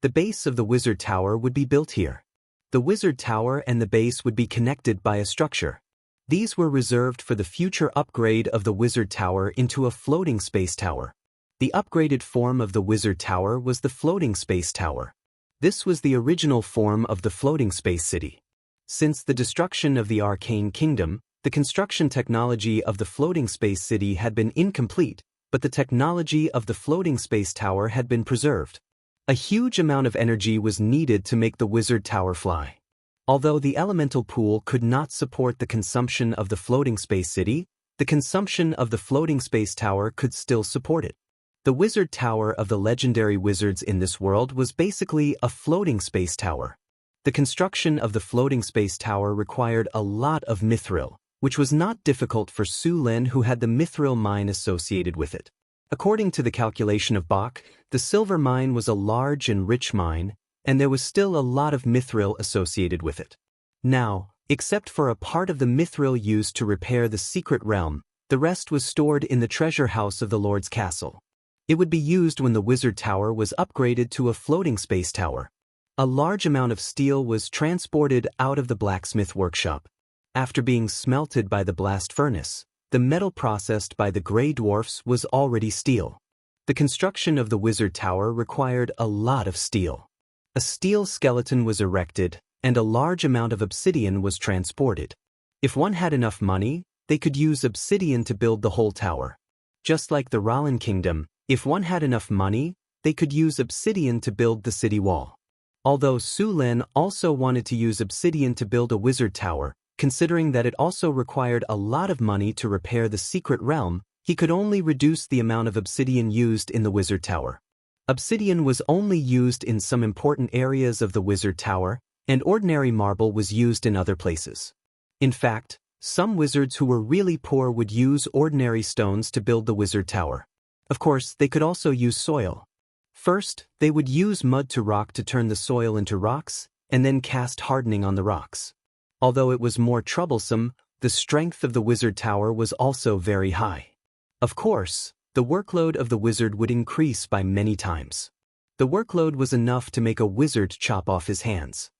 The base of the Wizard Tower would be built here. The Wizard Tower and the base would be connected by a structure. These were reserved for the future upgrade of the Wizard Tower into a floating space tower. The upgraded form of the Wizard Tower was the Floating Space Tower. This was the original form of the Floating Space City. Since the destruction of the Arcane Kingdom, the construction technology of the Floating Space City had been incomplete, but the technology of the Floating Space Tower had been preserved. A huge amount of energy was needed to make the Wizard Tower fly. Although the elemental pool could not support the consumption of the floating space city, the consumption of the floating space tower could still support it. The wizard tower of the legendary wizards in this world was basically a floating space tower. The construction of the floating space tower required a lot of mithril, which was not difficult for Su Lin, who had the mithril mine associated with it. According to the calculation of Bach, the silver mine was a large and rich mine, and there was still a lot of mithril associated with it. Now, except for a part of the mithril used to repair the secret realm, the rest was stored in the treasure house of the Lord's castle. It would be used when the wizard tower was upgraded to a floating space tower. A large amount of steel was transported out of the blacksmith workshop. After being smelted by the blast furnace, the metal processed by the gray dwarfs was already steel. The construction of the wizard tower required a lot of steel. A steel skeleton was erected, and a large amount of obsidian was transported. If one had enough money, they could use obsidian to build the whole tower. Just like the Ralan kingdom, if one had enough money, they could use obsidian to build the city wall. Although Su Lin also wanted to use obsidian to build a wizard tower, considering that it also required a lot of money to repair the secret realm, he could only reduce the amount of obsidian used in the wizard tower. Obsidian was only used in some important areas of the wizard tower, and ordinary marble was used in other places. In fact, some wizards who were really poor would use ordinary stones to build the wizard tower. Of course, they could also use soil. First, they would use mud to rock to turn the soil into rocks, and then cast hardening on the rocks. Although it was more troublesome, the strength of the wizard tower was also very high. Of course, the workload of the wizard would increase by many times. The workload was enough to make a wizard chop off his hands.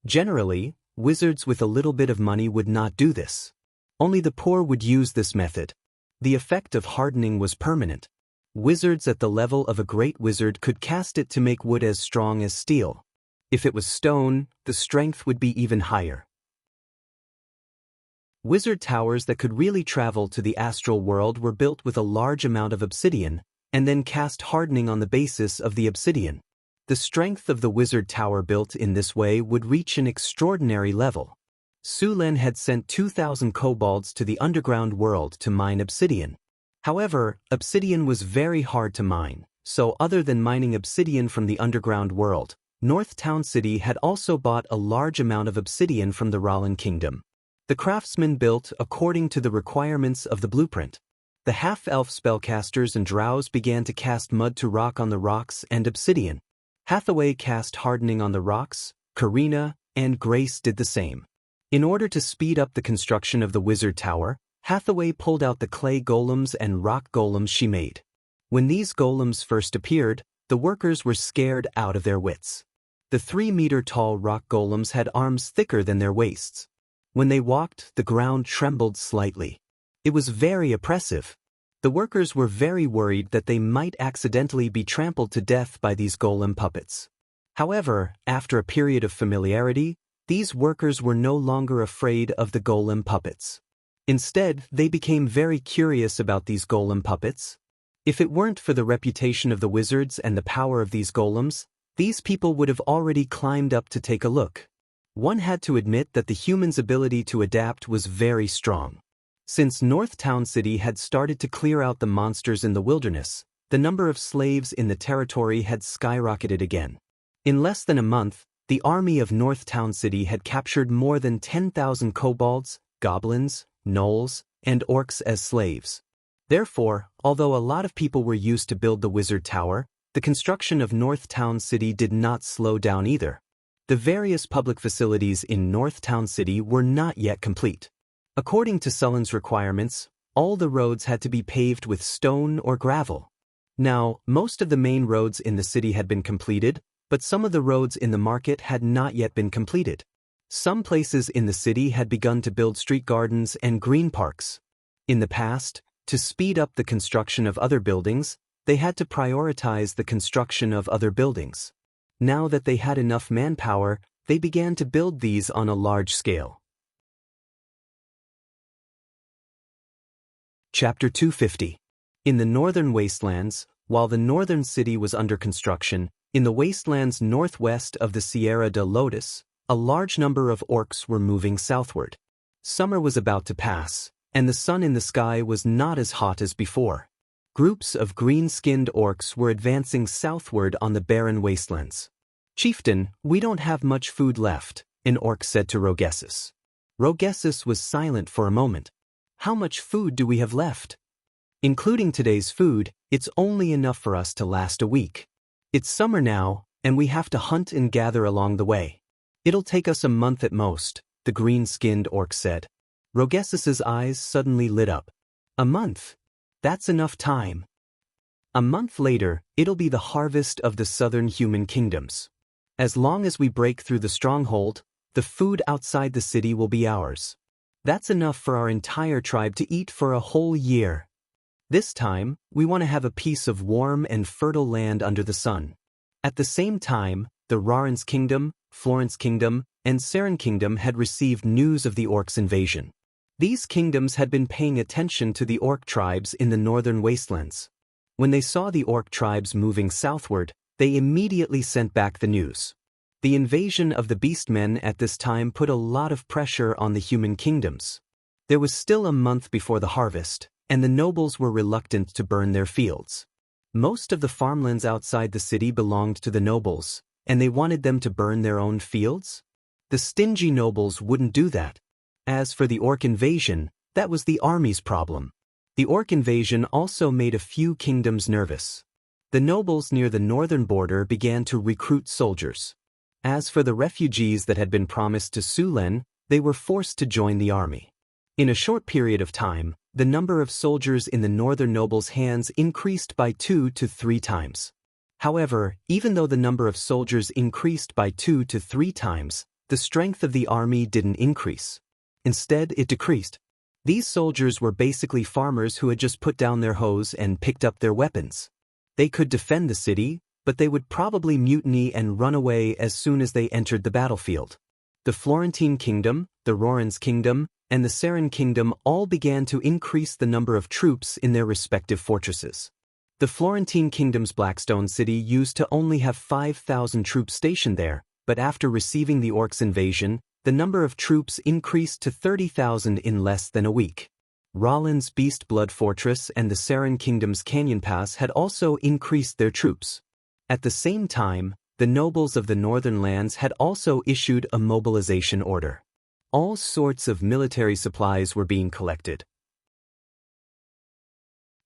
Generally, wizards with a little bit of money would not do this. Only the poor would use this method. The effect of hardening was permanent. Wizards at the level of a great wizard could cast it to make wood as strong as steel. If it was stone, the strength would be even higher. Wizard towers that could really travel to the astral world were built with a large amount of obsidian, and then cast hardening on the basis of the obsidian. The strength of the wizard tower built in this way would reach an extraordinary level. Su Lin had sent 2,000 kobolds to the underground world to mine obsidian. However, obsidian was very hard to mine, so other than mining obsidian from the underground world, North Town City had also bought a large amount of obsidian from the Ralan kingdom. The craftsmen built according to the requirements of the blueprint. The half-elf spellcasters and drows began to cast mud to rock on the rocks and obsidian. Hathaway cast hardening on the rocks, Karina and Grace did the same. In order to speed up the construction of the wizard tower, Hathaway pulled out the clay golems and rock golems she made. When these golems first appeared, the workers were scared out of their wits. The 3-meter-tall rock golems had arms thicker than their waists. When they walked, the ground trembled slightly. It was very oppressive. The workers were very worried that they might accidentally be trampled to death by these golem puppets. However, after a period of familiarity, these workers were no longer afraid of the golem puppets. Instead, they became very curious about these golem puppets. If it weren't for the reputation of the wizards and the power of these golems, these people would have already climbed up to take a look. One had to admit that the humans' ability to adapt was very strong. Since North Town City had started to clear out the monsters in the wilderness, the number of slaves in the territory had skyrocketed again. In less than a month, the army of North Town City had captured more than 10,000 kobolds, goblins, gnolls, and orcs as slaves. Therefore, although a lot of people were used to build the wizard tower, the construction of North Town City did not slow down either. The various public facilities in North Town City were not yet complete. According to Sullen's requirements, all the roads had to be paved with stone or gravel. Now, most of the main roads in the city had been completed, but some of the roads in the market had not yet been completed. Some places in the city had begun to build street gardens and green parks. In the past, to speed up the construction of other buildings, they had to prioritize the construction of other buildings. Now that they had enough manpower, they began to build these on a large scale. Chapter 250. In the northern wastelands, while the northern city was under construction, in the wastelands northwest of the Sierra de Lotus, A large number of orcs were moving southward. Summer was about to pass, and the sun in the sky was not as hot as before. Groups of green-skinned orcs were advancing southward on the barren wastelands. "Chieftain, we don't have much food left," an orc said to Rogessus. Rogessus was silent for a moment. "How much food do we have left?" "Including today's food, it's only enough for us to last a week. It's summer now, and we have to hunt and gather along the way. It'll take us a month at most," the green-skinned orc said. Rogessus's eyes suddenly lit up. "A month? That's enough time. A month later, it'll be the harvest of the southern human kingdoms. As long as we break through the stronghold, the food outside the city will be ours. That's enough for our entire tribe to eat for a whole year. This time, we want to have a piece of warm and fertile land under the sun." At the same time, the Rarans Kingdom, Florence Kingdom, and Saren Kingdom had received news of the orcs' invasion. These kingdoms had been paying attention to the orc tribes in the northern wastelands. When they saw the orc tribes moving southward, they immediately sent back the news. The invasion of the beastmen at this time put a lot of pressure on the human kingdoms. There was still a month before the harvest, and the nobles were reluctant to burn their fields. Most of the farmlands outside the city belonged to the nobles, and they wanted them to burn their own fields? The stingy nobles wouldn't do that. As for the orc invasion, that was the army's problem. The orc invasion also made a few kingdoms nervous. The nobles near the northern border began to recruit soldiers. As for the refugees that had been promised to Sulen, they were forced to join the army. In a short period of time, the number of soldiers in the northern nobles' hands increased by 2 to 3 times. However, even though the number of soldiers increased by 2 to 3 times, the strength of the army didn't increase. Instead, it decreased. These soldiers were basically farmers who had just put down their hoes and picked up their weapons. They could defend the city, but they would probably mutiny and run away as soon as they entered the battlefield. The Florentine Kingdom, the Rorans Kingdom, and the Saren Kingdom all began to increase the number of troops in their respective fortresses. The Florentine Kingdom's Blackstone City used to only have 5,000 troops stationed there, but after receiving the orcs' invasion, the number of troops increased to 30,000 in less than a week. Roland's Beast Blood Fortress and the Saren Kingdom's Canyon Pass had also increased their troops. At the same time, the nobles of the northern lands had also issued a mobilization order. All sorts of military supplies were being collected.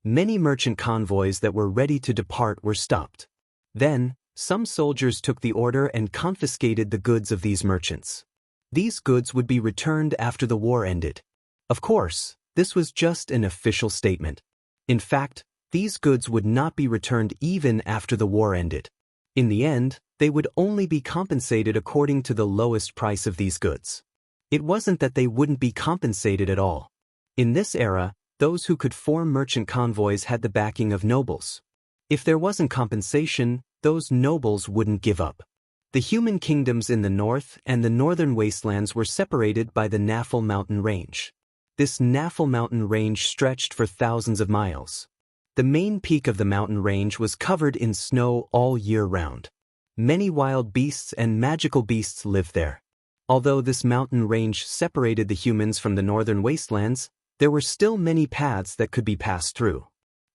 Many merchant convoys that were ready to depart were stopped. Then, some soldiers took the order and confiscated the goods of these merchants. These goods would be returned after the war ended. Of course, this was just an official statement. In fact, these goods would not be returned even after the war ended. In the end, they would only be compensated according to the lowest price of these goods. It wasn't that they wouldn't be compensated at all. In this era, those who could form merchant convoys had the backing of nobles. If there wasn't compensation, those nobles wouldn't give up. The human kingdoms in the north and the northern wastelands were separated by the Nafel mountain range. This Nafel mountain range stretched for thousands of miles. The main peak of the mountain range was covered in snow all year round. Many wild beasts and magical beasts lived there. Although this mountain range separated the humans from the northern wastelands, there were still many paths that could be passed through.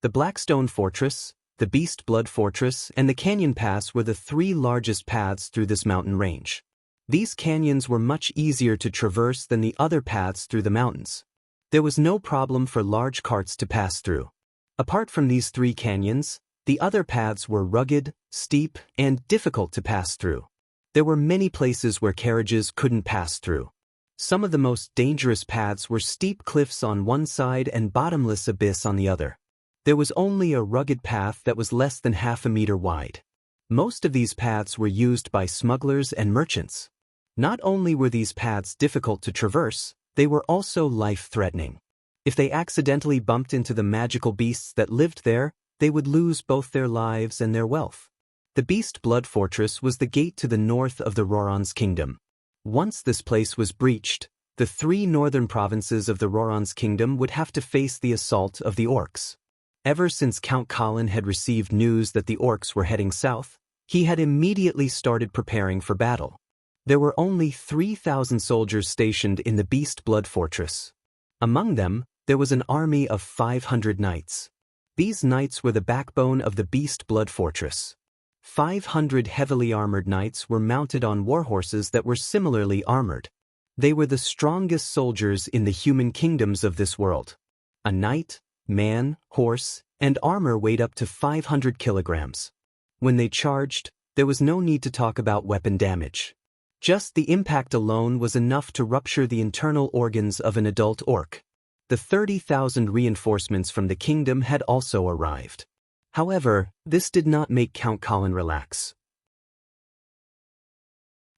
The Blackstone Fortress, the Beast Blood Fortress, and the Canyon Pass were the 3 largest paths through this mountain range. These canyons were much easier to traverse than the other paths through the mountains. There was no problem for large carts to pass through. Apart from these 3 canyons, the other paths were rugged, steep, and difficult to pass through. There were many places where carriages couldn't pass through. Some of the most dangerous paths were steep cliffs on one side and bottomless abyss on the other. There was only a rugged path that was less than half a meter wide. Most of these paths were used by smugglers and merchants. Not only were these paths difficult to traverse, they were also life-threatening. If they accidentally bumped into the magical beasts that lived there, they would lose both their lives and their wealth. The Beast Blood Fortress was the gate to the north of the Rorans Kingdom. Once this place was breached, the 3 northern provinces of the Rorans Kingdom would have to face the assault of the orcs. Ever since Count Colin had received news that the orcs were heading south, he had immediately started preparing for battle. There were only 3,000 soldiers stationed in the Beast Blood Fortress. Among them, there was an army of 500 knights. These knights were the backbone of the Beast Blood Fortress. 500 heavily armored knights were mounted on warhorses that were similarly armored. They were the strongest soldiers in the human kingdoms of this world. A knight, man, horse, and armor weighed up to 500 kilograms. When they charged, there was no need to talk about weapon damage. Just the impact alone was enough to rupture the internal organs of an adult orc. The 30,000 reinforcements from the kingdom had also arrived. However, this did not make Count Colin relax.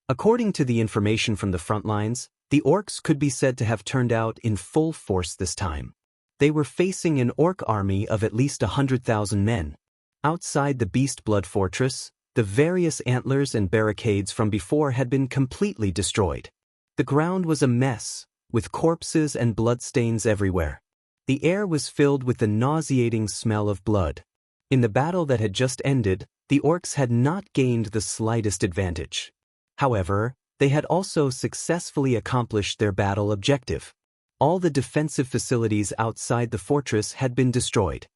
According to the information from the front lines, the orcs could be said to have turned out in full force this time. They were facing an orc army of at least 100,000 men. Outside the Beast Blood Fortress, the various antlers and barricades from before had been completely destroyed. The ground was a mess, with corpses and bloodstains everywhere. The air was filled with the nauseating smell of blood. In the battle that had just ended, the orcs had not gained the slightest advantage. However, they had also successfully accomplished their battle objective. All the defensive facilities outside the fortress had been destroyed.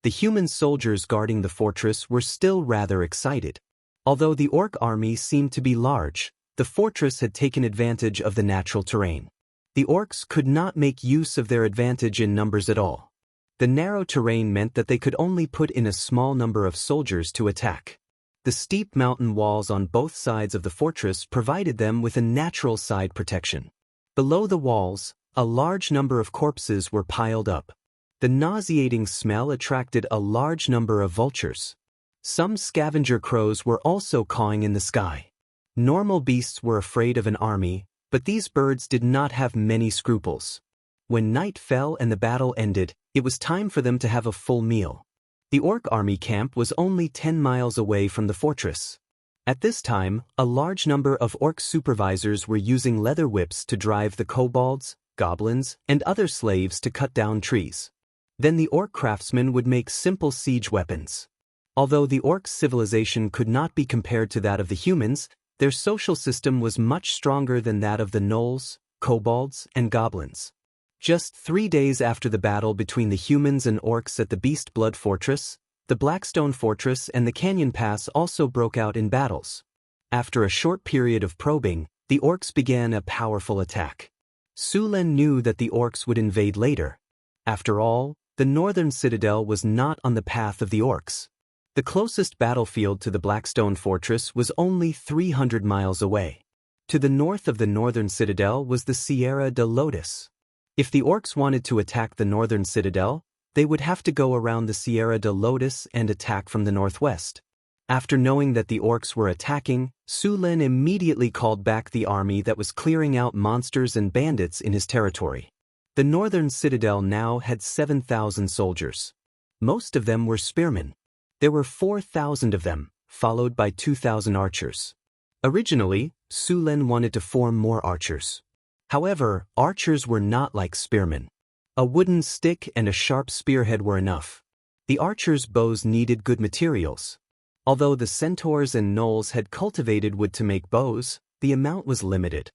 The human soldiers guarding the fortress were still rather excited. Although the orc army seemed to be large, the fortress had taken advantage of the natural terrain. The orcs could not make use of their advantage in numbers at all. The narrow terrain meant that they could only put in a small number of soldiers to attack. The steep mountain walls on both sides of the fortress provided them with a natural side protection. Below the walls, a large number of corpses were piled up. The nauseating smell attracted a large number of vultures. Some scavenger crows were also cawing in the sky. Normal beasts were afraid of an army, but these birds did not have many scruples. When night fell and the battle ended, it was time for them to have a full meal. The orc army camp was only 10 miles away from the fortress. At this time, a large number of orc supervisors were using leather whips to drive the kobolds, goblins, and other slaves to cut down trees. Then the orc craftsmen would make simple siege weapons. Although the orcs' civilization could not be compared to that of the humans, their social system was much stronger than that of the gnolls, kobolds, and goblins. Just 3 days after the battle between the humans and orcs at the Beast Blood Fortress, the Blackstone Fortress and the Canyon Pass also broke out in battles. After a short period of probing, the orcs began a powerful attack. Sulen knew that the orcs would invade later. After all, the northern citadel was not on the path of the orcs. The closest battlefield to the Blackstone Fortress was only 300 miles away. To the north of the northern citadel was the Sierra de Lotus. If the orcs wanted to attack the northern citadel, they would have to go around the Sierra de Lotus and attack from the northwest. After knowing that the orcs were attacking, Sulen immediately called back the army that was clearing out monsters and bandits in his territory. The northern citadel now had 7,000 soldiers. Most of them were spearmen. There were 4,000 of them, followed by 2,000 archers. Originally, Sulen wanted to form more archers. However, archers were not like spearmen. A wooden stick and a sharp spearhead were enough. The archers' bows needed good materials. Although the centaurs and gnolls had cultivated wood to make bows, the amount was limited.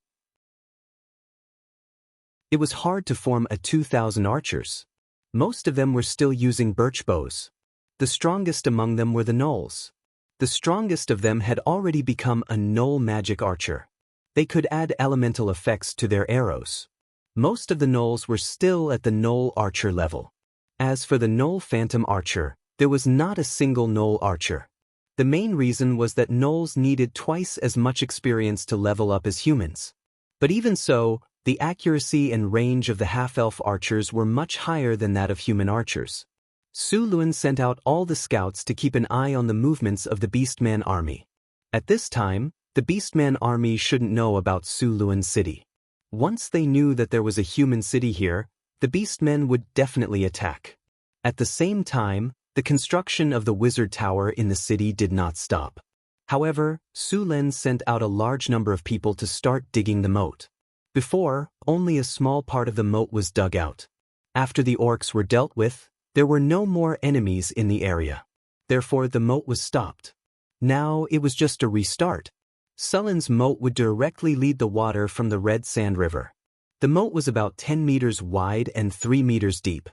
It was hard to form a 2,000 archers. Most of them were still using birch bows. The strongest among them were the gnolls. The strongest of them had already become a gnoll magic archer. They could add elemental effects to their arrows. Most of the gnolls were still at the gnoll archer level. As for the gnoll phantom archer, there was not a single gnoll archer. The main reason was that gnolls needed twice as much experience to level up as humans. But even so, the accuracy and range of the half-elf archers were much higher than that of human archers. Sulen sent out all the scouts to keep an eye on the movements of the Beastman army. At this time, the Beastman army shouldn't know about Suluan city. Once they knew that there was a human city here, the Beastmen would definitely attack. At the same time, the construction of the wizard tower in the city did not stop. However, Sulen sent out a large number of people to start digging the moat. Before, only a small part of the moat was dug out. After the orcs were dealt with, there were no more enemies in the area. Therefore, the moat was stopped. Now it was just a restart. Sullen's moat would directly lead the water from the Red Sand River. The moat was about 10 meters wide and 3 meters deep.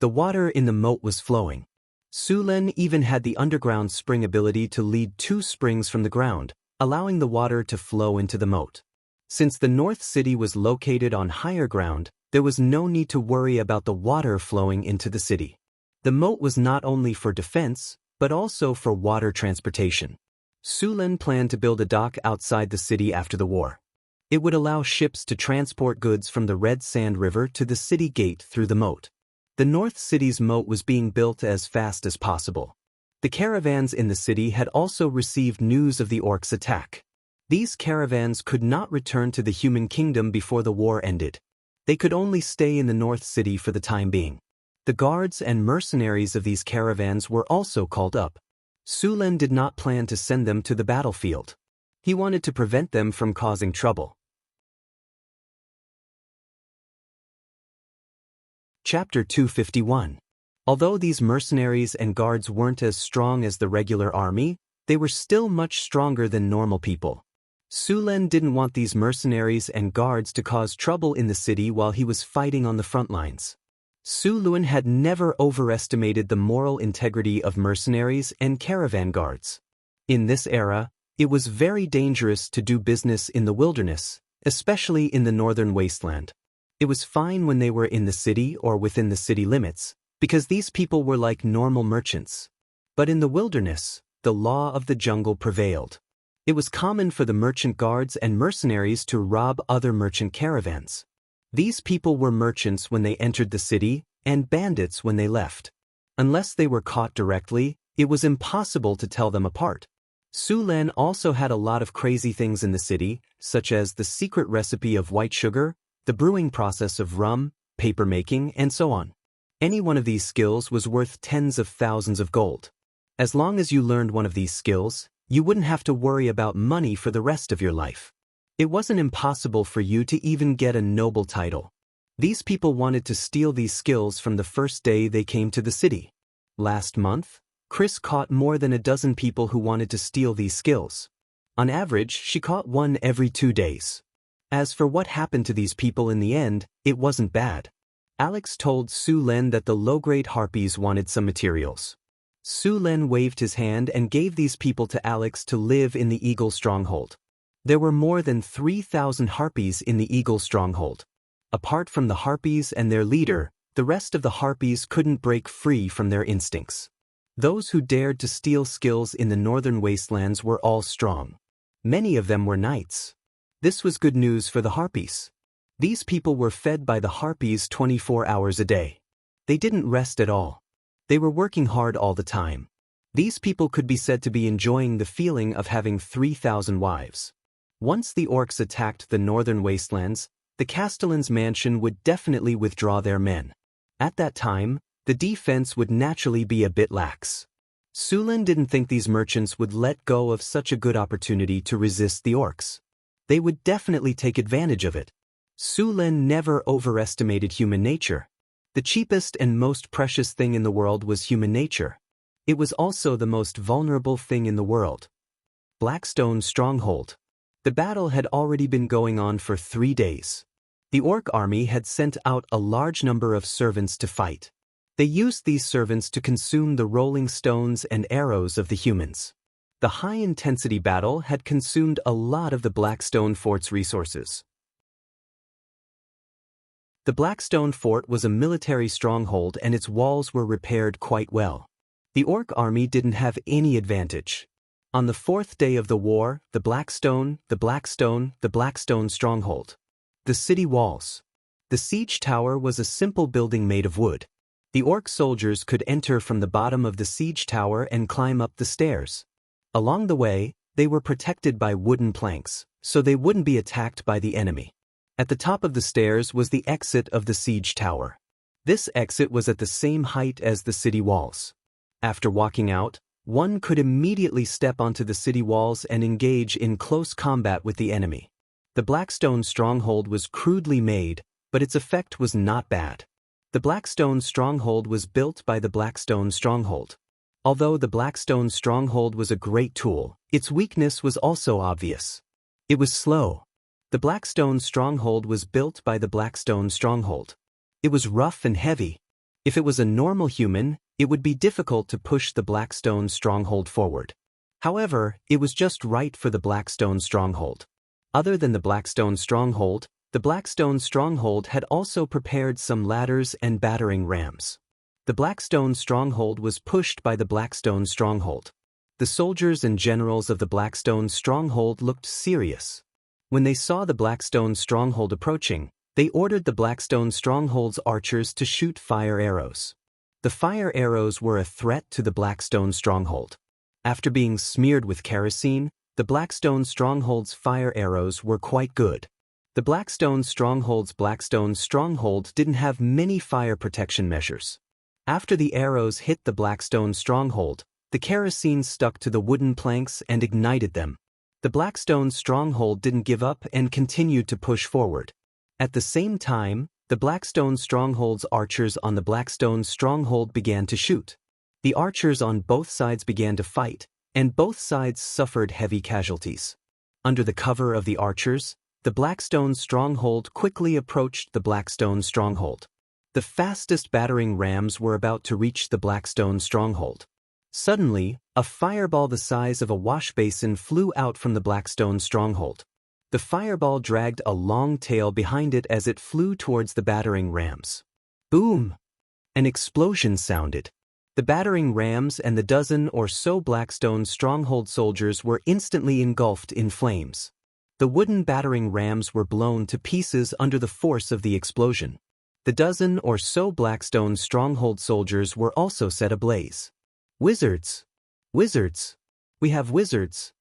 The water in the moat was flowing. Sulen even had the underground spring ability to lead 2 springs from the ground, allowing the water to flow into the moat. Since the North City was located on higher ground, there was no need to worry about the water flowing into the city. The moat was not only for defense, but also for water transportation. Sulen planned to build a dock outside the city after the war. It would allow ships to transport goods from the Red Sand River to the city gate through the moat. The North City's moat was being built as fast as possible. The caravans in the city had also received news of the orcs' attack. These caravans could not return to the human kingdom before the war ended. They could only stay in the North City for the time being. The guards and mercenaries of these caravans were also called up. Sulen did not plan to send them to the battlefield. He wanted to prevent them from causing trouble. Chapter 251. Although these mercenaries and guards weren't as strong as the regular army, they were still much stronger than normal people. Sulen didn't want these mercenaries and guards to cause trouble in the city while he was fighting on the front lines. Sulen had never overestimated the moral integrity of mercenaries and caravan guards. In this era, it was very dangerous to do business in the wilderness, especially in the northern wasteland. It was fine when they were in the city or within the city limits, because these people were like normal merchants. But in the wilderness, the law of the jungle prevailed. It was common for the merchant guards and mercenaries to rob other merchant caravans. These people were merchants when they entered the city, and bandits when they left. Unless they were caught directly, it was impossible to tell them apart. Sulen also had a lot of crazy things in the city, such as the secret recipe of white sugar, the brewing process of rum, paper making, and so on. Any one of these skills was worth tens of thousands of gold. As long as you learned one of these skills, you wouldn't have to worry about money for the rest of your life. It wasn't impossible for you to even get a noble title. These people wanted to steal these skills from the first day they came to the city. Last month, Chris caught more than a dozen people who wanted to steal these skills. On average, she caught one every 2 days. As for what happened to these people in the end, it wasn't bad. Alex told Sulen that the low-grade harpies wanted some materials. Sulen waved his hand and gave these people to Alex to live in the Eagle Stronghold. There were more than 3,000 harpies in the Eagle Stronghold. Apart from the harpies and their leader, the rest of the harpies couldn't break free from their instincts. Those who dared to steal skills in the northern wastelands were all strong. Many of them were knights. This was good news for the harpies. These people were fed by the harpies 24 hours a day. They didn't rest at all. They were working hard all the time. These people could be said to be enjoying the feeling of having 3,000 wives. Once the orcs attacked the northern wastelands, the Castellan's mansion would definitely withdraw their men. At that time, the defense would naturally be a bit lax. Sulen didn't think these merchants would let go of such a good opportunity to resist the orcs. They would definitely take advantage of it. Sulen never overestimated human nature. The cheapest and most precious thing in the world was human nature. It was also the most vulnerable thing in the world. Blackstone Stronghold. The battle had already been going on for 3 days. The orc army had sent out a large number of servants to fight. They used these servants to consume the rolling stones and arrows of the humans. The high-intensity battle had consumed a lot of the Blackstone Fort's resources. The Blackstone Fort was a military stronghold and its walls were repaired quite well. The orc army didn't have any advantage. On the 4th day of the war, the Blackstone Stronghold. The city walls. The siege tower was a simple building made of wood. The orc soldiers could enter from the bottom of the siege tower and climb up the stairs. Along the way, they were protected by wooden planks, so they wouldn't be attacked by the enemy. At the top of the stairs was the exit of the siege tower. This exit was at the same height as the city walls. After walking out, one could immediately step onto the city walls and engage in close combat with the enemy. The Blackstone Stronghold was crudely made, but its effect was not bad. The Blackstone Stronghold was built by the Blackstone Stronghold. Although the Blackstone Stronghold was a great tool, its weakness was also obvious. It was slow. The Blackstone stronghold was built by the Blackstone stronghold. It was rough and heavy. If it was a normal human, it would be difficult to push the Blackstone stronghold forward. However, it was just right for the Blackstone stronghold. Other than the Blackstone stronghold, the Blackstone stronghold had also prepared some ladders and battering rams. The Blackstone stronghold was pushed by the Blackstone stronghold. The soldiers and generals of the Blackstone stronghold looked serious. When they saw the Blackstone stronghold approaching, they ordered the Blackstone stronghold's archers to shoot fire arrows. The fire arrows were a threat to the Blackstone stronghold. After being smeared with kerosene, the Blackstone stronghold's fire arrows were quite good. The Blackstone stronghold didn't have many fire protection measures. After the arrows hit the Blackstone stronghold, the kerosene stuck to the wooden planks and ignited them. The Blackstone stronghold didn't give up and continued to push forward. At the same time, the Blackstone stronghold's archers on the Blackstone stronghold began to shoot. The archers on both sides began to fight, and both sides suffered heavy casualties. Under the cover of the archers, the Blackstone stronghold quickly approached the Blackstone stronghold. The fastest battering rams were about to reach the Blackstone stronghold. Suddenly, a fireball the size of a wash basin flew out from the Blackstone stronghold. The fireball dragged a long tail behind it as it flew towards the battering rams. Boom! An explosion sounded. The battering rams and the dozen or so Blackstone stronghold soldiers were instantly engulfed in flames. The wooden battering rams were blown to pieces under the force of the explosion. The dozen or so Blackstone stronghold soldiers were also set ablaze. Wizards! Wizards! We have wizards!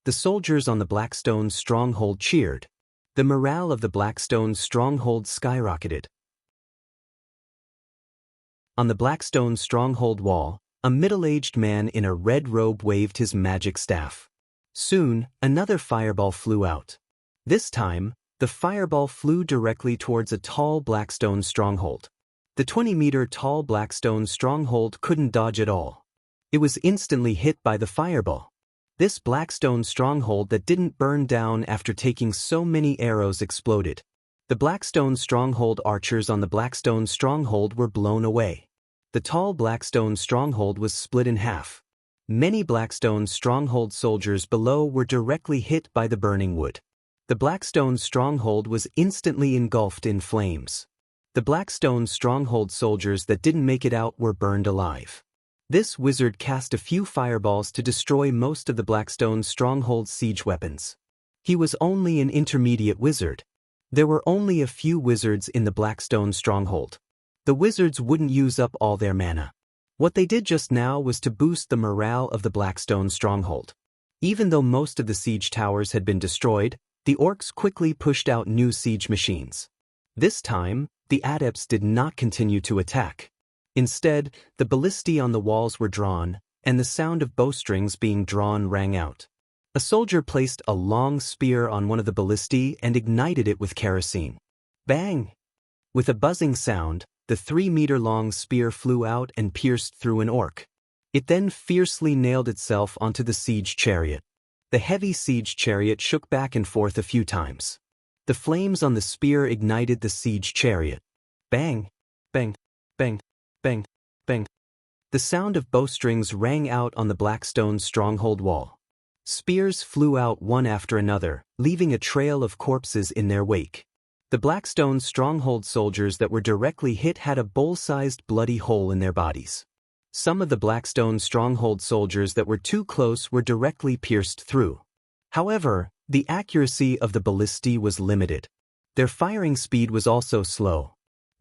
The soldiers on the Blackstone stronghold cheered. The morale of the Blackstone stronghold skyrocketed. On the Blackstone stronghold wall, a middle-aged man in a red robe waved his magic staff. Soon, another fireball flew out. This time, the fireball flew directly towards a tall Blackstone stronghold. The 20-meter-tall Blackstone stronghold couldn't dodge at all. It was instantly hit by the fireball. This Blackstone stronghold that didn't burn down after taking so many arrows exploded. The Blackstone stronghold archers on the Blackstone stronghold were blown away. The tall Blackstone stronghold was split in half. Many Blackstone stronghold soldiers below were directly hit by the burning wood. The Blackstone stronghold was instantly engulfed in flames. The Blackstone stronghold soldiers that didn't make it out were burned alive. This wizard cast a few fireballs to destroy most of the Blackstone stronghold's siege weapons. He was only an intermediate wizard. There were only a few wizards in the Blackstone stronghold. The wizards wouldn't use up all their mana. What they did just now was to boost the morale of the Blackstone stronghold. Even though most of the siege towers had been destroyed, the orcs quickly pushed out new siege machines. This time, the adepts did not continue to attack. Instead, the ballistae on the walls were drawn, and the sound of bowstrings being drawn rang out. A soldier placed a long spear on one of the ballistae and ignited it with kerosene. Bang! With a buzzing sound, the 3-meter-long spear flew out and pierced through an orc. It then fiercely nailed itself onto the siege chariot. The heavy siege chariot shook back and forth a few times. The flames on the spear ignited the siege chariot. Bang! Bang! Bang! Bang! Bang! The sound of bowstrings rang out on the Blackstone stronghold wall. Spears flew out one after another, leaving a trail of corpses in their wake. The Blackstone stronghold soldiers that were directly hit had a bowl-sized bloody hole in their bodies. Some of the Blackstone stronghold soldiers that were too close were directly pierced through. However, the accuracy of the ballistae was limited. Their firing speed was also slow.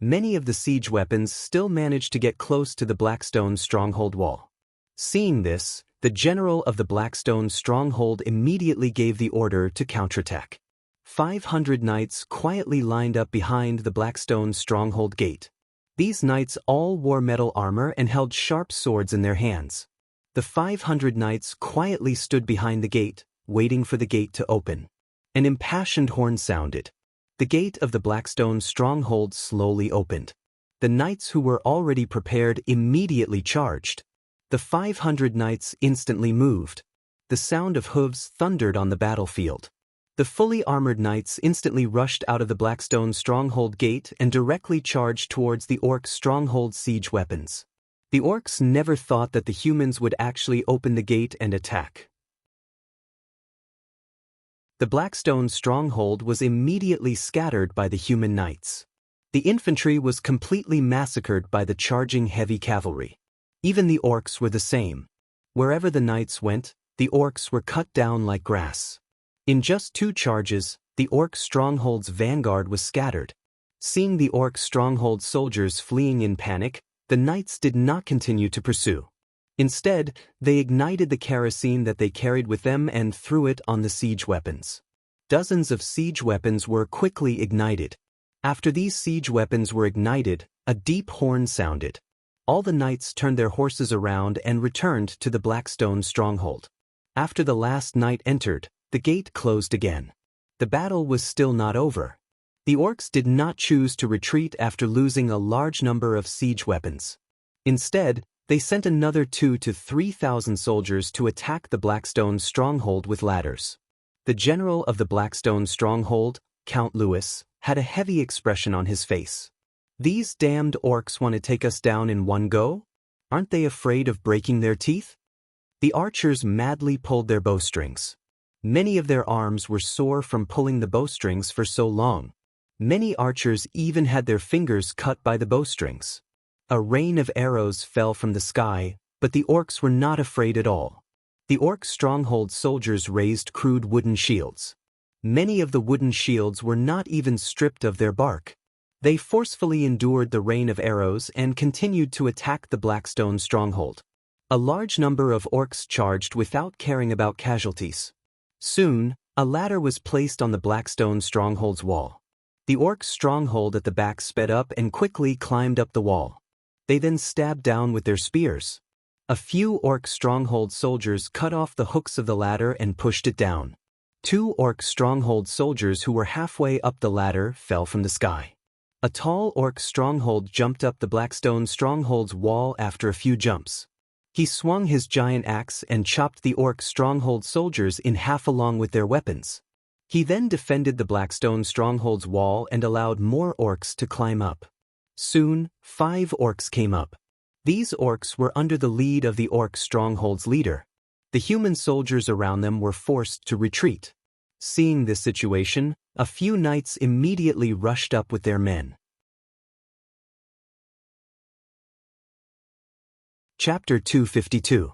Many of the siege weapons still managed to get close to the Blackstone stronghold wall. Seeing this, the general of the Blackstone stronghold immediately gave the order to counterattack. 500 knights quietly lined up behind the Blackstone stronghold gate. These knights all wore metal armor and held sharp swords in their hands. The 500 knights quietly stood behind the gate, waiting for the gate to open. An impassioned horn sounded. The gate of the Blackstone stronghold slowly opened. The knights who were already prepared immediately charged. The 500 knights instantly moved. The sound of hooves thundered on the battlefield. The fully armored knights instantly rushed out of the Blackstone stronghold gate and directly charged towards the orcs' stronghold siege weapons. The orcs never thought that the humans would actually open the gate and attack. The Blackstone stronghold was immediately scattered by the human knights. The infantry was completely massacred by the charging heavy cavalry. Even the orcs were the same. Wherever the knights went, the orcs were cut down like grass. In just 2 charges, the orc stronghold's vanguard was scattered. Seeing the orc stronghold soldiers fleeing in panic, the knights did not continue to pursue. Instead, they ignited the kerosene that they carried with them and threw it on the siege weapons. Dozens of siege weapons were quickly ignited. After these siege weapons were ignited, a deep horn sounded. All the knights turned their horses around and returned to the Blackstone stronghold. After the last knight entered, the gate closed again. The battle was still not over. The orcs did not choose to retreat after losing a large number of siege weapons. Instead, they sent another 2,000 to 3,000 soldiers to attack the Blackstone stronghold with ladders. The general of the Blackstone stronghold, Count Louis, had a heavy expression on his face. These damned orcs want to take us down in one go? Aren't they afraid of breaking their teeth? The archers madly pulled their bowstrings. Many of their arms were sore from pulling the bowstrings for so long. Many archers even had their fingers cut by the bowstrings. A rain of arrows fell from the sky, but the orcs were not afraid at all. The orc stronghold soldiers raised crude wooden shields. Many of the wooden shields were not even stripped of their bark. They forcefully endured the rain of arrows and continued to attack the Blackstone stronghold. A large number of orcs charged without caring about casualties. Soon, a ladder was placed on the Blackstone stronghold's wall. The orcs' stronghold at the back sped up and quickly climbed up the wall. They then stabbed down with their spears. A few orc stronghold soldiers cut off the hooks of the ladder and pushed it down. 2 orc stronghold soldiers who were halfway up the ladder fell from the sky. A tall orc stronghold jumped up the Blackstone stronghold's wall after a few jumps. He swung his giant axe and chopped the orc stronghold soldiers in half along with their weapons. He then defended the Blackstone stronghold's wall and allowed more orcs to climb up. Soon, 5 orcs came up. These orcs were under the lead of the orc stronghold's leader. The human soldiers around them were forced to retreat. Seeing this situation, a few knights immediately rushed up with their men. Chapter 252.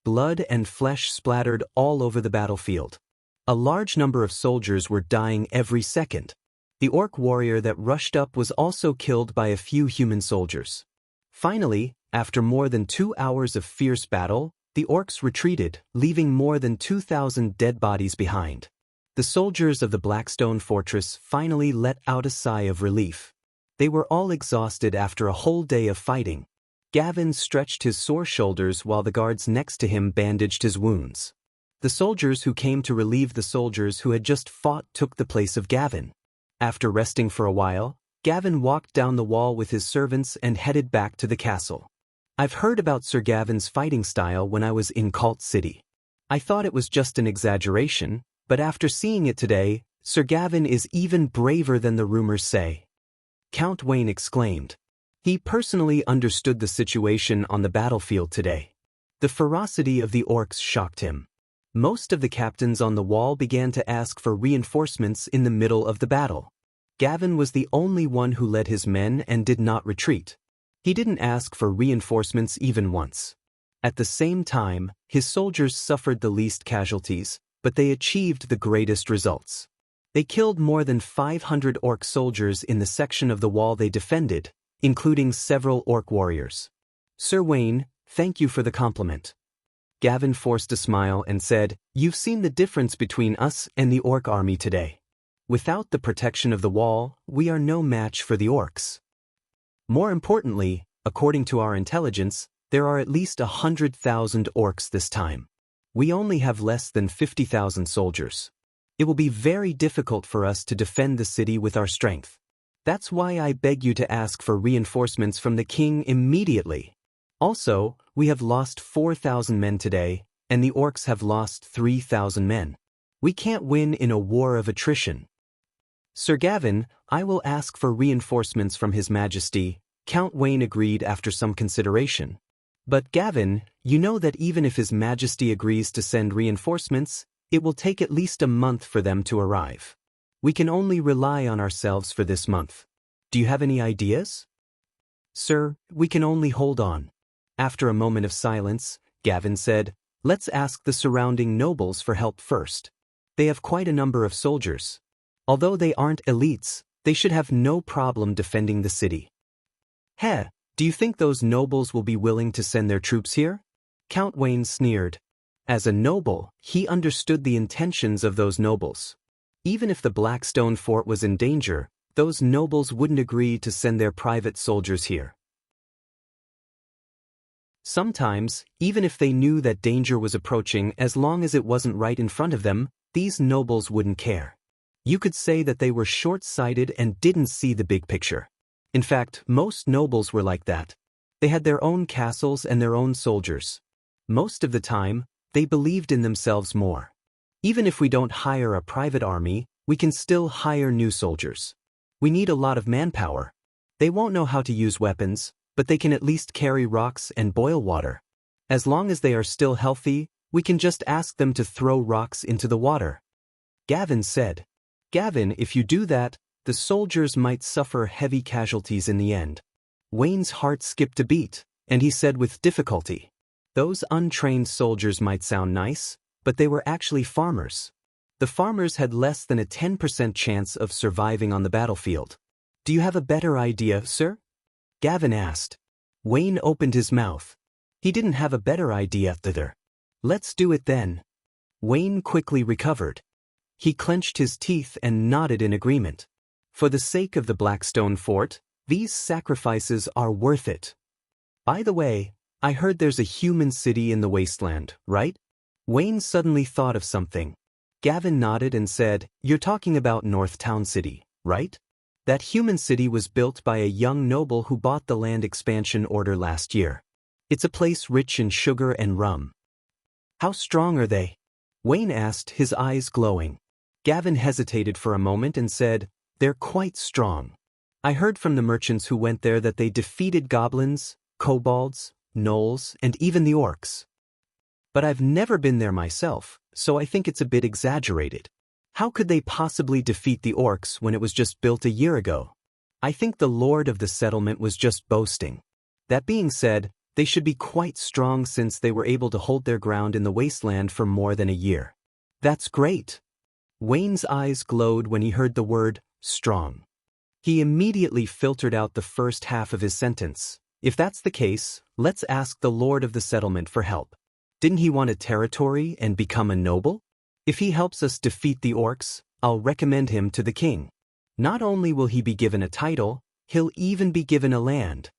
Blood and flesh splattered all over the battlefield. A large number of soldiers were dying every second. The orc warrior that rushed up was also killed by a few human soldiers. Finally, after more than 2 hours of fierce battle, the orcs retreated, leaving more than 2,000 dead bodies behind. The soldiers of the Blackstone fortress finally let out a sigh of relief. They were all exhausted after a whole day of fighting. Gavin stretched his sore shoulders while the guards next to him bandaged his wounds. The soldiers who came to relieve the soldiers who had just fought took the place of Gavin. After resting for a while, Gavin walked down the wall with his servants and headed back to the castle. I've heard about Sir Gavin's fighting style when I was in Cult City. I thought it was just an exaggeration, but after seeing it today, Sir Gavin is even braver than the rumors say. Count Wayne exclaimed. He personally understood the situation on the battlefield today. The ferocity of the orcs shocked him. Most of the captains on the wall began to ask for reinforcements in the middle of the battle. Gavin was the only one who led his men and did not retreat. He didn't ask for reinforcements even once. At the same time, his soldiers suffered the least casualties, but they achieved the greatest results. They killed more than 500 orc soldiers in the section of the wall they defended, including several orc warriors. Sir Wayne, thank you for the compliment. Gavin forced a smile and said, You've seen the difference between us and the orc army today. Without the protection of the wall, we are no match for the orcs. More importantly, according to our intelligence, there are at least 100,000 orcs this time. We only have less than 50,000 soldiers. It will be very difficult for us to defend the city with our strength. That's why I beg you to ask for reinforcements from the king immediately. Also, we have lost 4,000 men today, and the orcs have lost 3,000 men. We can't win in a war of attrition. Sir Gavin, I will ask for reinforcements from His Majesty, Count Wayne agreed after some consideration. But Gavin, you know that even if His Majesty agrees to send reinforcements, it will take at least a month for them to arrive. We can only rely on ourselves for this month. Do you have any ideas? Sir, we can only hold on. After a moment of silence, Gavin said, let's ask the surrounding nobles for help first. They have quite a number of soldiers. Although they aren't elites, they should have no problem defending the city. Heh, do you think those nobles will be willing to send their troops here? Count Wayne sneered. As a noble, he understood the intentions of those nobles. Even if the Blackstone Fort was in danger, those nobles wouldn't agree to send their private soldiers here. Sometimes, even if they knew that danger was approaching, as long as it wasn't right in front of them, these nobles wouldn't care. You could say that they were short-sighted and didn't see the big picture. In fact, most nobles were like that. They had their own castles and their own soldiers. Most of the time, they believed in themselves more. Even if we don't hire a private army, we can still hire new soldiers. We need a lot of manpower. They won't know how to use weapons, but they can at least carry rocks and boil water. As long as they are still healthy, we can just ask them to throw rocks into the water. Gavin said. Gavin, if you do that, the soldiers might suffer heavy casualties in the end. Wayne's heart skipped a beat, and he said with difficulty, those untrained soldiers might sound nice, but they were actually farmers. The farmers had less than a 10% chance of surviving on the battlefield. Do you have a better idea, sir? Gavin asked. Wayne opened his mouth. He didn't have a better idea either. Let's do it then. Wayne quickly recovered. He clenched his teeth and nodded in agreement. For the sake of the Blackstone Fort, these sacrifices are worth it. By the way, I heard there's a human city in the wasteland, right? Wayne suddenly thought of something. Gavin nodded and said, you're talking about North Town City, right? That human city was built by a young noble who bought the land expansion order last year. It's a place rich in sugar and rum. How strong are they? Wayne asked, his eyes glowing. Gavin hesitated for a moment and said, they're quite strong. I heard from the merchants who went there that they defeated goblins, kobolds, gnolls, and even the orcs. But I've never been there myself, so I think it's a bit exaggerated. How could they possibly defeat the orcs when it was just built a year ago? I think the lord of the settlement was just boasting. That being said, they should be quite strong since they were able to hold their ground in the wasteland for more than a year. That's great. Wayne's eyes glowed when he heard the word, strong. He immediately filtered out the first half of his sentence. If that's the case, let's ask the lord of the settlement for help. Didn't he want a territory and become a noble? If he helps us defeat the orcs, I'll recommend him to the king. Not only will he be given a title, he'll even be given a land.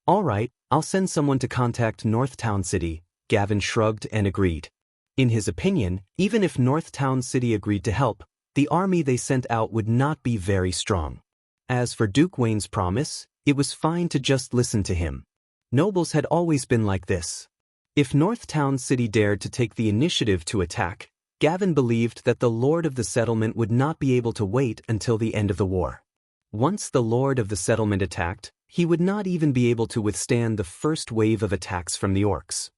All right, I'll send someone to contact North Town City, Gavin shrugged and agreed. In his opinion, even if North Town City agreed to help, the army they sent out would not be very strong. As for Duke Wayne's promise, it was fine to just listen to him. Nobles had always been like this. If North Town City dared to take the initiative to attack, Gavin believed that the lord of the settlement would not be able to wait until the end of the war. Once the lord of the settlement attacked, he would not even be able to withstand the first wave of attacks from the orcs.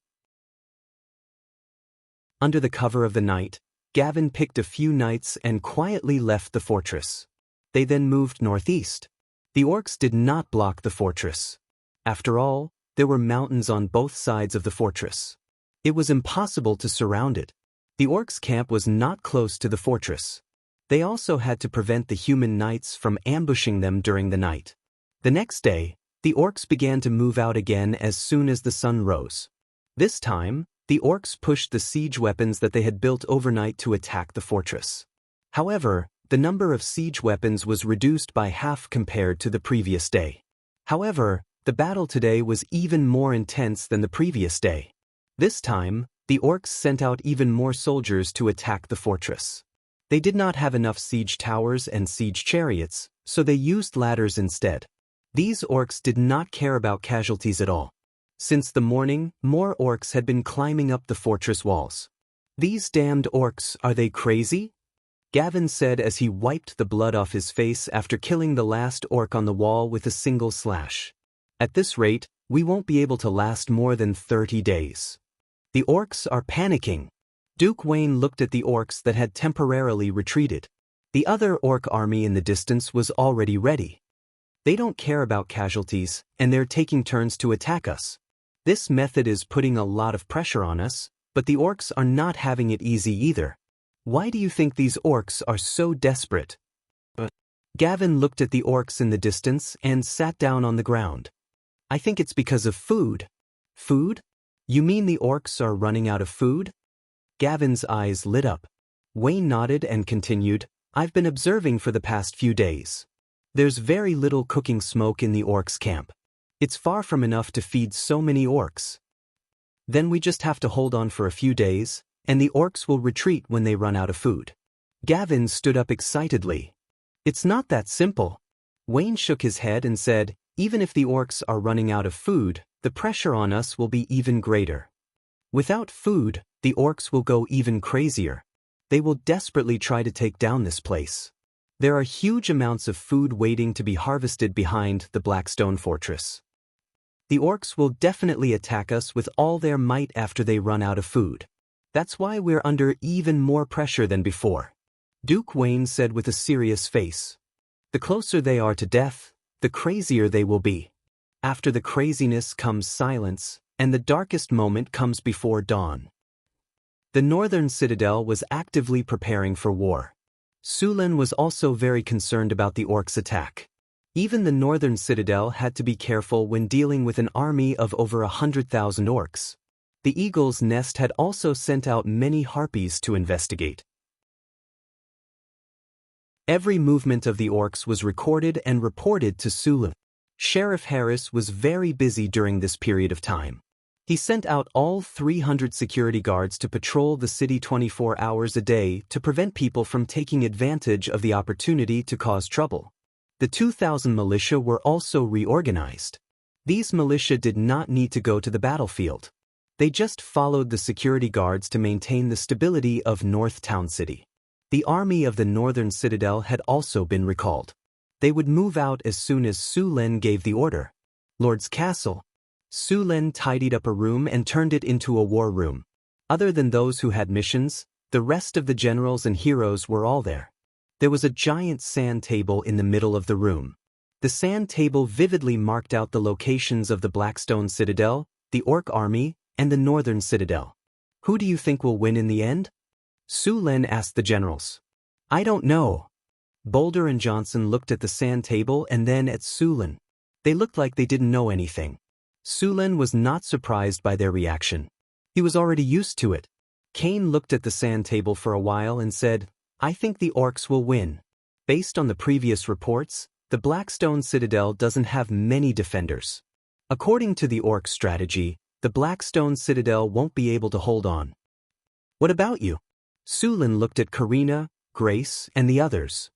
Under the cover of the night, Gavin picked a few knights and quietly left the fortress. They then moved northeast. The orcs did not block the fortress. After all, there were mountains on both sides of the fortress. It was impossible to surround it. The orcs' camp was not close to the fortress. They also had to prevent the human knights from ambushing them during the night. The next day, the orcs began to move out again as soon as the sun rose. This time, the orcs pushed the siege weapons that they had built overnight to attack the fortress. However, the number of siege weapons was reduced by half compared to the previous day. However, the battle today was even more intense than the previous day. This time, the orcs sent out even more soldiers to attack the fortress. They did not have enough siege towers and siege chariots, so they used ladders instead. These orcs did not care about casualties at all. Since the morning, more orcs had been climbing up the fortress walls. These damned orcs, are they crazy? Gavin said as he wiped the blood off his face after killing the last orc on the wall with a single slash. At this rate, we won't be able to last more than 30 days. The orcs are panicking. Duke Wayne looked at the orcs that had temporarily retreated. The other orc army in the distance was already ready. They don't care about casualties, and they're taking turns to attack us. This method is putting a lot of pressure on us, but the orcs are not having it easy either. Why do you think these orcs are so desperate? Gavin looked at the orcs in the distance and sat down on the ground. I think it's because of food. Food? You mean the orcs are running out of food? Gavin's eyes lit up. Wayne nodded and continued, I've been observing for the past few days. There's very little cooking smoke in the orcs' camp. It's far from enough to feed so many orcs. Then we just have to hold on for a few days, and the orcs will retreat when they run out of food. Gavin stood up excitedly. It's not that simple. Wayne shook his head and said, even if the orcs are running out of food, the pressure on us will be even greater. Without food, the orcs will go even crazier. They will desperately try to take down this place. There are huge amounts of food waiting to be harvested behind the Blackstone Fortress. The orcs will definitely attack us with all their might after they run out of food. That's why we're under even more pressure than before. Duke Wayne said with a serious face. The closer they are to death, the crazier they will be. After the craziness comes silence, and the darkest moment comes before dawn. The northern citadel was actively preparing for war. Sulan was also very concerned about the orcs' attack. Even the northern citadel had to be careful when dealing with an army of over 100,000 orcs. The eagle's nest had also sent out many harpies to investigate. Every movement of the orcs was recorded and reported to Sulan. Sheriff Harris was very busy during this period of time. He sent out all 300 security guards to patrol the city 24 hours a day to prevent people from taking advantage of the opportunity to cause trouble. The 2,000 militia were also reorganized. These militia did not need to go to the battlefield. They just followed the security guards to maintain the stability of North Town City. The army of the northern citadel had also been recalled. They would move out as soon as Sulan gave the order. Lord's Castle. Sulan tidied up a room and turned it into a war room. Other than those who had missions, the rest of the generals and heroes were all there. There was a giant sand table in the middle of the room. The sand table vividly marked out the locations of the Blackstone Citadel, the Orc Army, and the Northern Citadel. Who do you think will win in the end? Sulan asked the generals. I don't know. Boulder and Johnson looked at the sand table and then at Sulan. They looked like they didn't know anything. Sulan was not surprised by their reaction. He was already used to it. Kane looked at the sand table for a while and said, I think the orcs will win. Based on the previous reports, the Blackstone Citadel doesn't have many defenders. According to the orc strategy, the Blackstone Citadel won't be able to hold on. What about you? Sulan looked at Karina, Grace, and the others.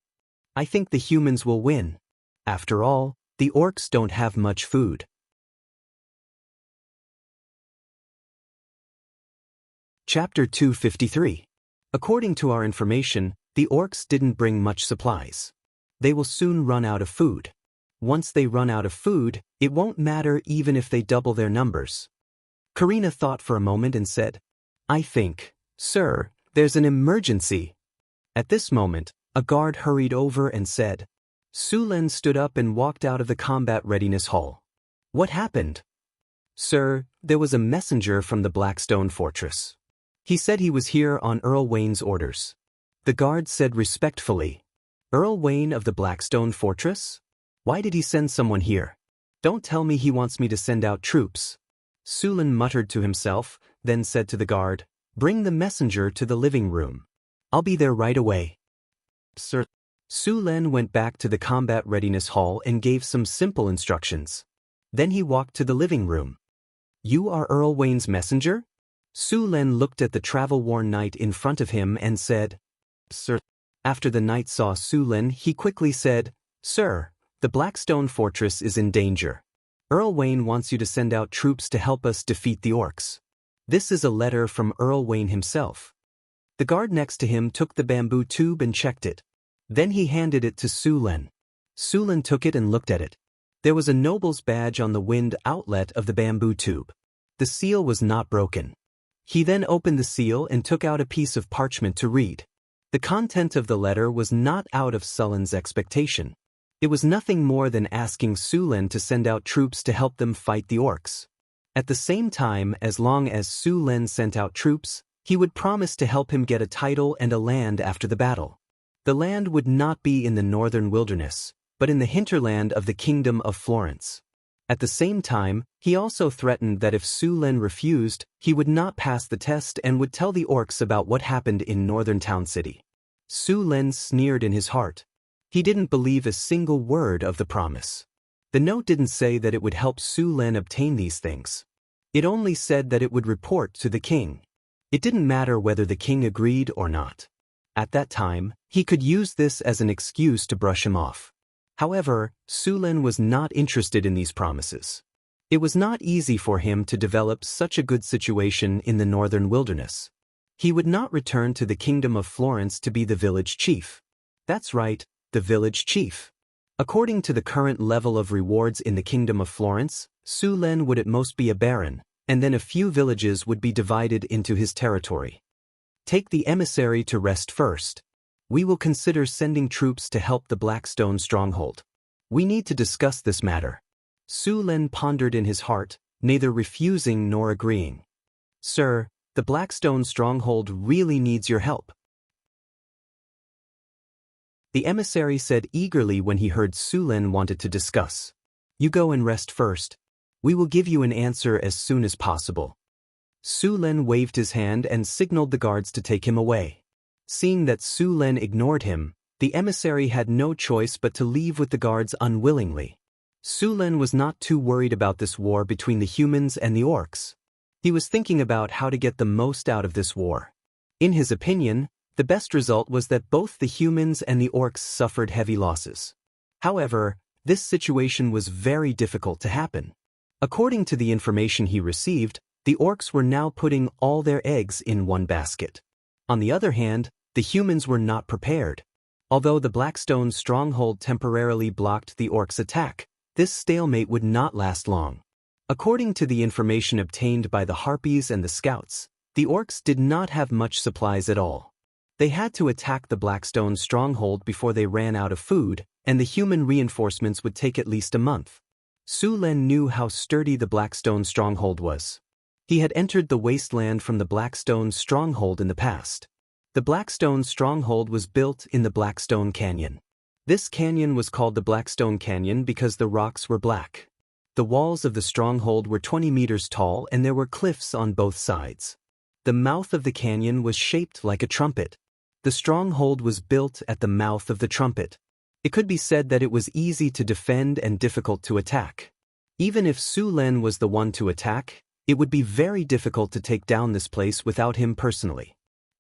I think the humans will win. After all, the orcs don't have much food. Chapter 253. According to our information, the orcs didn't bring much supplies. They will soon run out of food. Once they run out of food, it won't matter even if they double their numbers. Karina thought for a moment and said, I think, sir, there's an emergency. At this moment, a guard hurried over and said, Sulan stood up and walked out of the combat readiness hall. What happened? Sir, there was a messenger from the Blackstone Fortress. He said he was here on Earl Wayne's orders. The guard said respectfully, Earl Wayne of the Blackstone Fortress? Why did he send someone here? Don't tell me he wants me to send out troops. Sulan muttered to himself, then said to the guard, Bring the messenger to the living room. I'll be there right away. Sir. Sulan went back to the combat readiness hall and gave some simple instructions. Then he walked to the living room. You are Earl Wayne's messenger? Sulan looked at the travel-worn knight in front of him and said, Sir. After the knight saw Sulan, he quickly said, Sir, the Blackstone Fortress is in danger. Earl Wayne wants you to send out troops to help us defeat the orcs. This is a letter from Earl Wayne himself. The guard next to him took the bamboo tube and checked it. Then he handed it to Su Len. Su Len took it and looked at it. There was a noble's badge on the wind outlet of the bamboo tube. The seal was not broken. He then opened the seal and took out a piece of parchment to read. The content of the letter was not out of Su Len's expectation. It was nothing more than asking Su Len to send out troops to help them fight the orcs. At the same time, as long as Su Len sent out troops, he would promise to help him get a title and a land after the battle. The land would not be in the northern wilderness, but in the hinterland of the Kingdom of Florence. At the same time, he also threatened that if Su Len refused, he would not pass the test and would tell the orcs about what happened in Northern Town City. Su Len sneered in his heart. He didn't believe a single word of the promise. The note didn't say that it would help Su Len obtain these things. It only said that it would report to the king. It didn't matter whether the king agreed or not. At that time, he could use this as an excuse to brush him off. However, Su Len was not interested in these promises. It was not easy for him to develop such a good situation in the northern wilderness. He would not return to the Kingdom of Florence to be the village chief. That's right, the village chief. According to the current level of rewards in the Kingdom of Florence, Su Len would at most be a baron, and then a few villages would be divided into his territory. Take the emissary to rest first. We will consider sending troops to help the Blackstone stronghold. We need to discuss this matter. Su Len pondered in his heart, neither refusing nor agreeing. Sir, the Blackstone stronghold really needs your help. The emissary said eagerly when he heard Su Len wanted to discuss. You go and rest first. We will give you an answer as soon as possible. Su Len waved his hand and signaled the guards to take him away. Seeing that Su Len ignored him, the emissary had no choice but to leave with the guards unwillingly. Su Len was not too worried about this war between the humans and the orcs. He was thinking about how to get the most out of this war. In his opinion, the best result was that both the humans and the orcs suffered heavy losses. However, this situation was very difficult to happen. According to the information he received, the orcs were now putting all their eggs in one basket. On the other hand, the humans were not prepared. Although the Blackstone stronghold temporarily blocked the orcs' attack, this stalemate would not last long. According to the information obtained by the Harpies and the Scouts, the orcs did not have much supplies at all. They had to attack the Blackstone stronghold before they ran out of food, and the human reinforcements would take at least a month. Su Len knew how sturdy the Blackstone stronghold was. He had entered the wasteland from the Blackstone stronghold in the past. The Blackstone stronghold was built in the Blackstone Canyon. This canyon was called the Blackstone Canyon because the rocks were black. The walls of the stronghold were 20 meters tall and there were cliffs on both sides. The mouth of the canyon was shaped like a trumpet. The stronghold was built at the mouth of the trumpet. It could be said that it was easy to defend and difficult to attack. Even if Su Len was the one to attack, it would be very difficult to take down this place without him personally.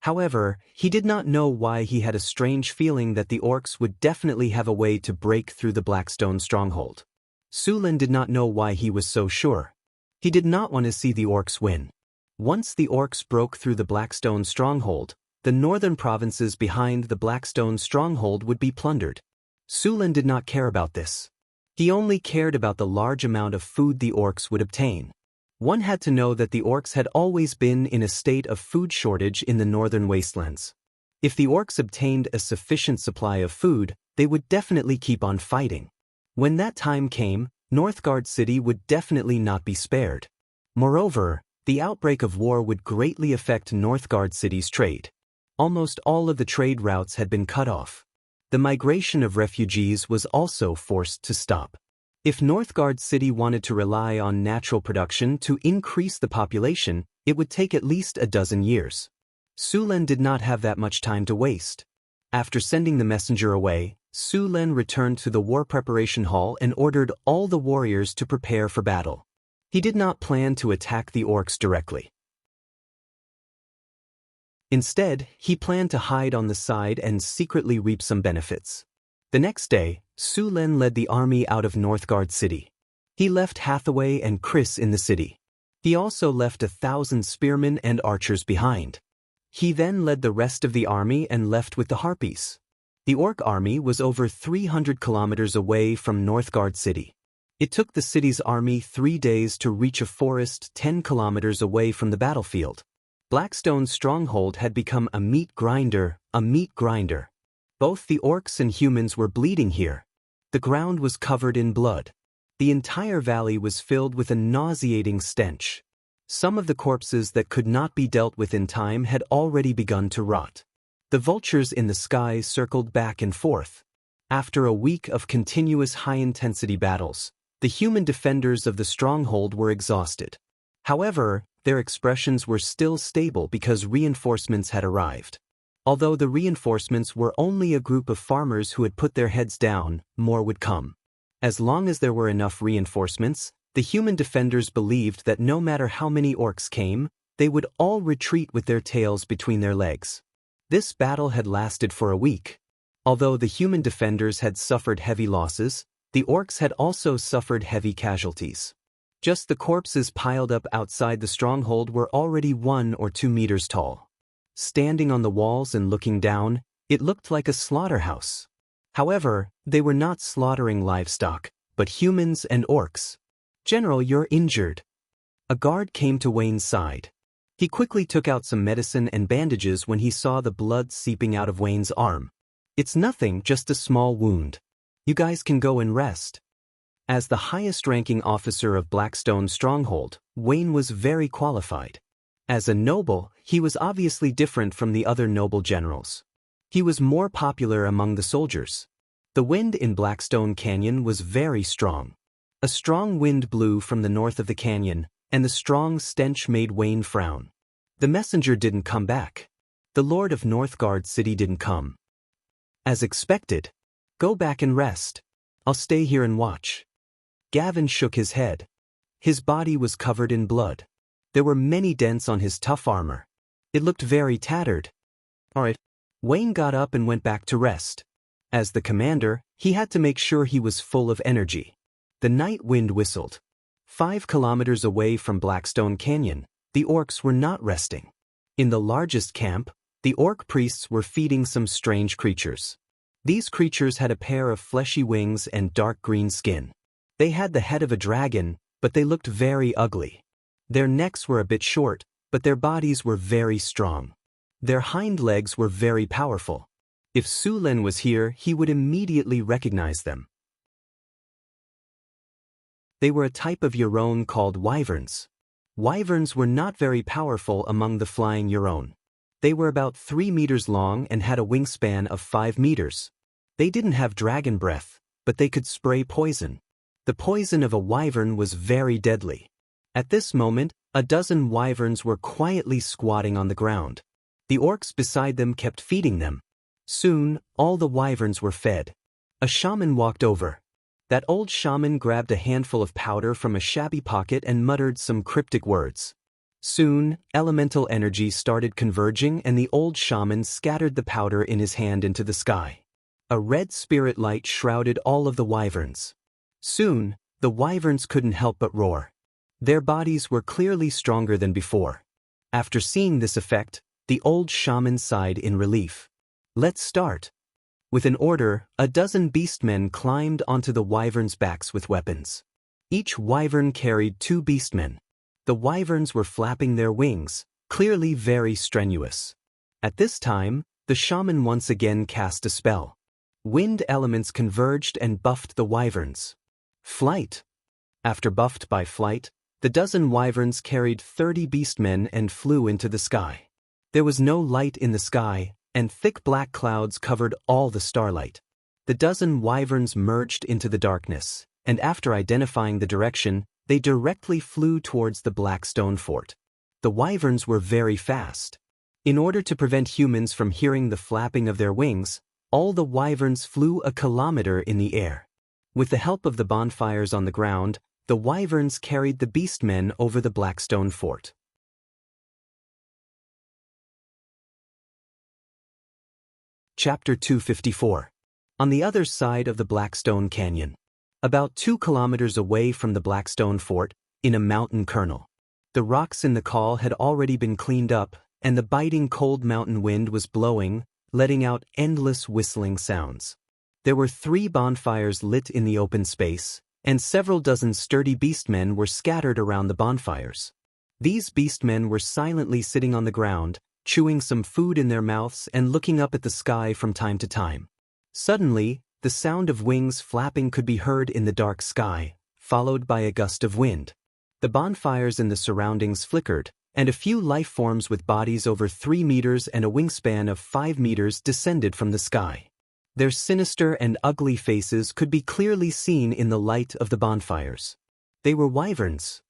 However, he did not know why he had a strange feeling that the orcs would definitely have a way to break through the Blackstone stronghold. Su Len did not know why he was so sure. He did not want to see the orcs win. Once the orcs broke through the Blackstone stronghold, the northern provinces behind the Blackstone stronghold would be plundered. Su Len did not care about this. He only cared about the large amount of food the orcs would obtain. One had to know that the orcs had always been in a state of food shortage in the northern wastelands. If the orcs obtained a sufficient supply of food, they would definitely keep on fighting. When that time came, Northgard City would definitely not be spared. Moreover, the outbreak of war would greatly affect Northgard City's trade. Almost all of the trade routes had been cut off. The migration of refugees was also forced to stop. If Northgard City wanted to rely on natural production to increase the population, it would take at least a dozen years. Su Len did not have that much time to waste. After sending the messenger away, Su Len returned to the war preparation hall and ordered all the warriors to prepare for battle. He did not plan to attack the orcs directly. Instead, he planned to hide on the side and secretly reap some benefits. The next day, Su Len led the army out of Northgard City. He left Hathaway and Chris in the city. He also left 1,000 spearmen and archers behind. He then led the rest of the army and left with the Harpies. The Orc army was over 300 kilometers away from Northgard City. It took the city's army 3 days to reach a forest 10 kilometers away from the battlefield. Blackstone's stronghold had become a meat grinder. Both the orcs and humans were bleeding here. The ground was covered in blood. The entire valley was filled with a nauseating stench. Some of the corpses that could not be dealt with in time had already begun to rot. The vultures in the sky circled back and forth. After a week of continuous high-intensity battles, the human defenders of the stronghold were exhausted. However, their expressions were still stable because reinforcements had arrived. Although the reinforcements were only a group of farmers who had put their heads down, more would come. As long as there were enough reinforcements, the human defenders believed that no matter how many orcs came, they would all retreat with their tails between their legs. This battle had lasted for a week. Although the human defenders had suffered heavy losses, the orcs had also suffered heavy casualties. Just the corpses piled up outside the stronghold were already 1 or 2 meters tall. Standing on the walls and looking down, it looked like a slaughterhouse. However, they were not slaughtering livestock, but humans and orcs. "General, you're injured." A guard came to Wayne's side. He quickly took out some medicine and bandages when he saw the blood seeping out of Wayne's arm. "It's nothing, just a small wound. You guys can go and rest." As the highest-ranking officer of Blackstone's stronghold, Wayne was very qualified. As a noble, he was obviously different from the other noble generals. He was more popular among the soldiers. The wind in Blackstone Canyon was very strong. A strong wind blew from the north of the canyon, and the strong stench made Wayne frown. The messenger didn't come back. The Lord of Northgard City didn't come. As expected. "Go back and rest. I'll stay here and watch." Gavin shook his head. His body was covered in blood. There were many dents on his tough armor. It looked very tattered. "All right." Wayne got up and went back to rest. As the commander, he had to make sure he was full of energy. The night wind whistled. 5 kilometers away from Blackstone Canyon, the orcs were not resting. In the largest camp, the orc priests were feeding some strange creatures. These creatures had a pair of fleshy wings and dark green skin. They had the head of a dragon, but they looked very ugly. Their necks were a bit short, but their bodies were very strong. Their hind legs were very powerful. If Sulen was here, he would immediately recognize them. They were a type of Euron called wyverns. Wyverns were not very powerful among the flying Euron. They were about 3 meters long and had a wingspan of 5 meters. They didn't have dragon breath, but they could spray poison. The poison of a wyvern was very deadly. At this moment, a dozen wyverns were quietly squatting on the ground. The orcs beside them kept feeding them. Soon, all the wyverns were fed. A shaman walked over. That old shaman grabbed a handful of powder from a shabby pocket and muttered some cryptic words. Soon, elemental energy started converging and the old shaman scattered the powder in his hand into the sky. A red spirit light shrouded all of the wyverns. Soon, the wyverns couldn't help but roar. Their bodies were clearly stronger than before. After seeing this effect, the old shaman sighed in relief. "Let's start." With an order, a dozen beastmen climbed onto the wyverns' backs with weapons. Each wyvern carried 2 beastmen. The wyverns were flapping their wings, clearly very strenuous. At this time, the shaman once again cast a spell. Wind elements converged and buffed the wyverns. Flight. After buffed by flight, the dozen wyverns carried 30 beastmen and flew into the sky. There was no light in the sky, and thick black clouds covered all the starlight. The dozen wyverns merged into the darkness, and after identifying the direction, they directly flew towards the Blackstone fort. The wyverns were very fast. In order to prevent humans from hearing the flapping of their wings, all the wyverns flew a kilometer in the air. With the help of the bonfires on the ground, the wyverns carried the beastmen over the Blackstone fort. Chapter 254. On the other side of the Blackstone Canyon. About 2 kilometers away from the Blackstone fort, in a mountain kernel. The rocks in the col had already been cleaned up, and the biting cold mountain wind was blowing, letting out endless whistling sounds. There were 3 bonfires lit in the open space, and several dozen sturdy beastmen were scattered around the bonfires. These beastmen were silently sitting on the ground, chewing some food in their mouths and looking up at the sky from time to time. Suddenly, the sound of wings flapping could be heard in the dark sky, followed by a gust of wind. The bonfires in the surroundings flickered, and a few life forms with bodies over 3 meters and a wingspan of 5 meters descended from the sky. Their sinister and ugly faces could be clearly seen in the light of the bonfires. They were wyverns.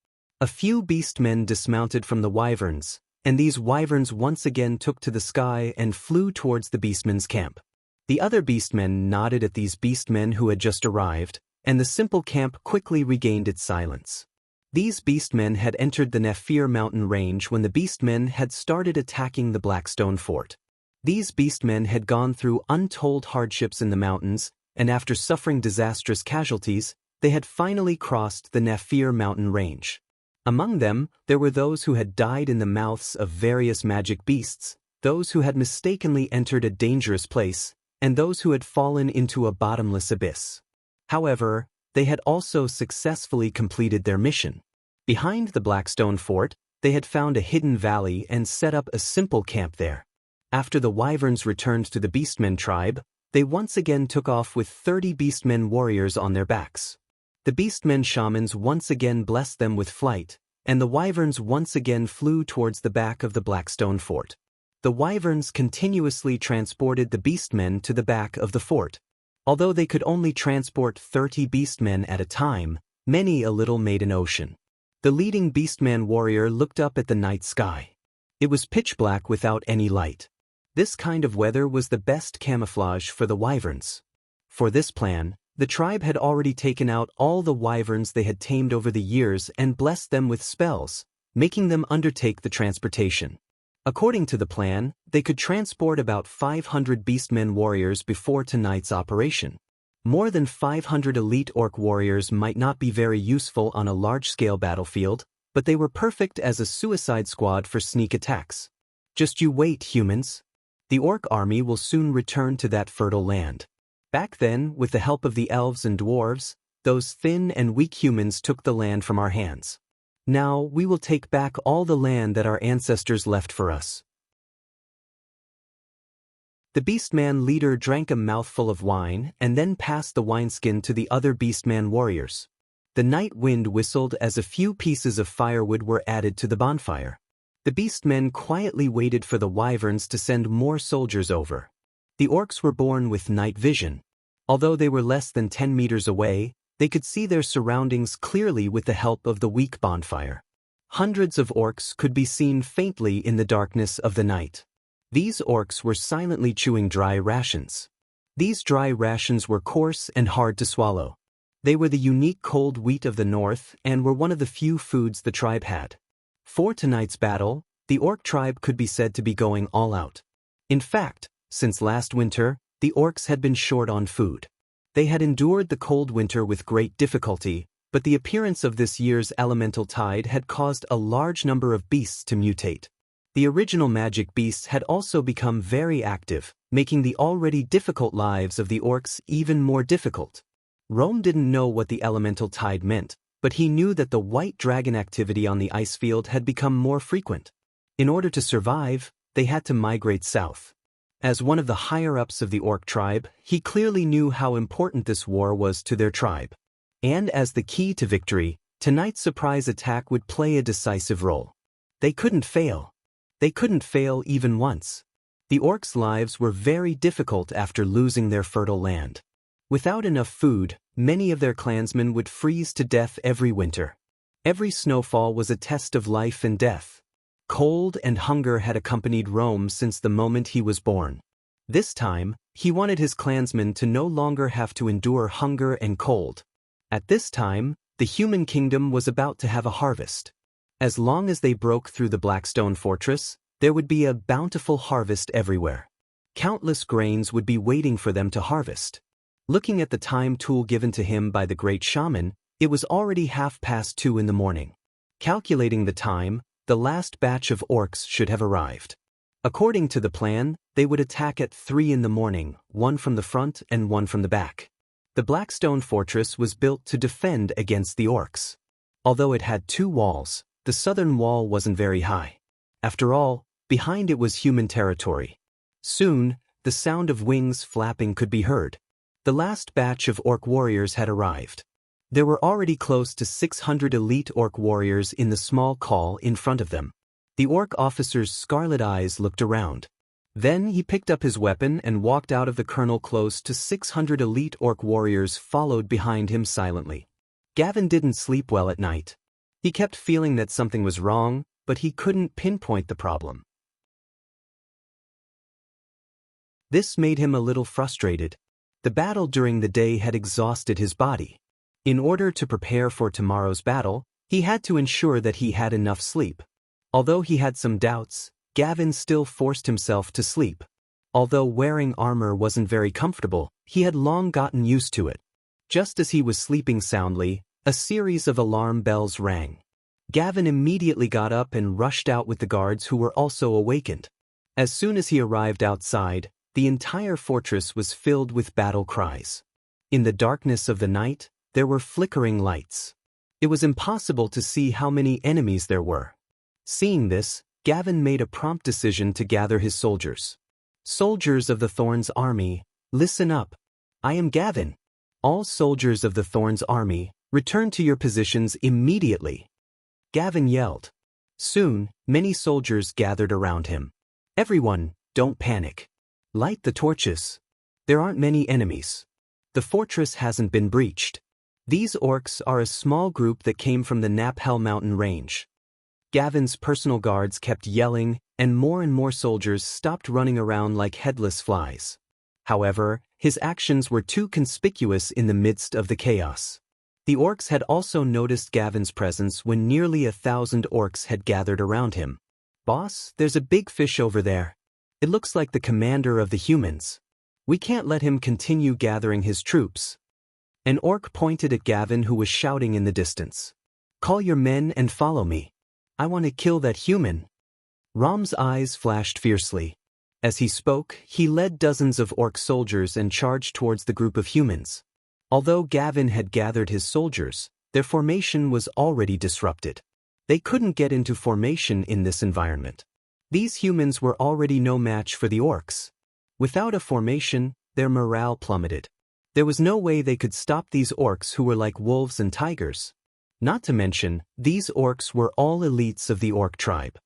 A few beastmen dismounted from the wyverns, and these wyverns once again took to the sky and flew towards the beastmen's camp. The other beastmen nodded at these beastmen who had just arrived, and the simple camp quickly regained its silence. These beastmen had entered the Nephir mountain range when the beastmen had started attacking the Blackstone fort. These beastmen had gone through untold hardships in the mountains, and after suffering disastrous casualties, they had finally crossed the Nephir mountain range. Among them, there were those who had died in the mouths of various magic beasts, those who had mistakenly entered a dangerous place, and those who had fallen into a bottomless abyss. However, they had also successfully completed their mission. Behind the Blackstone fort, they had found a hidden valley and set up a simple camp there. After the wyverns returned to the Beastmen tribe, they once again took off with 30 Beastmen warriors on their backs. The Beastmen shamans once again blessed them with flight, and the wyverns once again flew towards the back of the Blackstone fort. The wyverns continuously transported the beastmen to the back of the fort. Although they could only transport 30 beastmen at a time, many a little made an ocean. The leading beastman warrior looked up at the night sky. It was pitch black without any light. This kind of weather was the best camouflage for the wyverns. For this plan, the tribe had already taken out all the wyverns they had tamed over the years and blessed them with spells, making them undertake the transportation. According to the plan, they could transport about 500 beastmen warriors before tonight's operation. More than 500 elite orc warriors might not be very useful on a large-scale battlefield, but they were perfect as a suicide squad for sneak attacks. Just you wait, humans. The orc army will soon return to that fertile land. Back then, with the help of the elves and dwarves, those thin and weak humans took the land from our hands. Now we will take back all the land that our ancestors left for us. The Beastman leader drank a mouthful of wine and then passed the wineskin to the other Beastman warriors. The night wind whistled as a few pieces of firewood were added to the bonfire. The Beastmen quietly waited for the wyverns to send more soldiers over. The orcs were born with night vision. Although they were less than 10 meters away, they could see their surroundings clearly with the help of the weak bonfire. Hundreds of orcs could be seen faintly in the darkness of the night. These orcs were silently chewing dry rations. These dry rations were coarse and hard to swallow. They were the unique cold wheat of the north and were one of the few foods the tribe had. For tonight's battle, the orc tribe could be said to be going all out. In fact, since last winter, the orcs had been short on food. They had endured the cold winter with great difficulty, but the appearance of this year's elemental tide had caused a large number of beasts to mutate. The original magic beasts had also become very active, making the already difficult lives of the orcs even more difficult. Rome didn't know what the elemental tide meant, but he knew that the white dragon activity on the ice field had become more frequent. In order to survive, they had to migrate south. As one of the higher-ups of the orc tribe, he clearly knew how important this war was to their tribe. And as the key to victory, tonight's surprise attack would play a decisive role. They couldn't fail. They couldn't fail even once. The orcs' lives were very difficult after losing their fertile land. Without enough food, many of their clansmen would freeze to death every winter. Every snowfall was a test of life and death. Cold and hunger had accompanied Rome since the moment he was born. This time, he wanted his clansmen to no longer have to endure hunger and cold. At this time, the human kingdom was about to have a harvest. As long as they broke through the Blackstone fortress, there would be a bountiful harvest everywhere. Countless grains would be waiting for them to harvest. Looking at the time tool given to him by the great shaman, it was already 2:30 in the morning. Calculating the time, the last batch of orcs should have arrived. According to the plan, they would attack at 3 in the morning, one from the front and one from the back. The Blackstone fortress was built to defend against the orcs. Although it had 2 walls, the southern wall wasn't very high. After all, behind it was human territory. Soon, the sound of wings flapping could be heard. The last batch of orc warriors had arrived. There were already close to 600 elite orc warriors in the small call in front of them. The orc officer's scarlet eyes looked around. Then he picked up his weapon and walked out of the colonel. Close to 600 elite orc warriors followed behind him silently. Gavin didn't sleep well at night. He kept feeling that something was wrong, but he couldn't pinpoint the problem. This made him a little frustrated. The battle during the day had exhausted his body. In order to prepare for tomorrow's battle, he had to ensure that he had enough sleep. Although he had some doubts, Gavin still forced himself to sleep. Although wearing armor wasn't very comfortable, he had long gotten used to it. Just as he was sleeping soundly, a series of alarm bells rang. Gavin immediately got up and rushed out with the guards who were also awakened. As soon as he arrived outside, the entire fortress was filled with battle cries. In the darkness of the night, there were flickering lights. It was impossible to see how many enemies there were. Seeing this, Gavin made a prompt decision to gather his soldiers. Soldiers of the Thorn's army, listen up. I am Gavin. All soldiers of the Thorn's army, return to your positions immediately. Gavin yelled. Soon, many soldiers gathered around him. Everyone, don't panic. Light the torches. There aren't many enemies. The fortress hasn't been breached. These orcs are a small group that came from the Naphel mountain range. Gavin's personal guards kept yelling, and more soldiers stopped running around like headless flies. However, his actions were too conspicuous in the midst of the chaos. The orcs had also noticed Gavin's presence when nearly 1,000 orcs had gathered around him. Boss, there's a big fish over there. It looks like the commander of the humans. We can't let him continue gathering his troops. An orc pointed at Gavin, who was shouting in the distance. Call your men and follow me. I want to kill that human. Rom's eyes flashed fiercely. As he spoke, he led dozens of orc soldiers and charged towards the group of humans. Although Gavin had gathered his soldiers, their formation was already disrupted. They couldn't get into formation in this environment. These humans were already no match for the orcs. Without a formation, their morale plummeted. There was no way they could stop these orcs who were like wolves and tigers. Not to mention, these orcs were all elites of the orc tribe.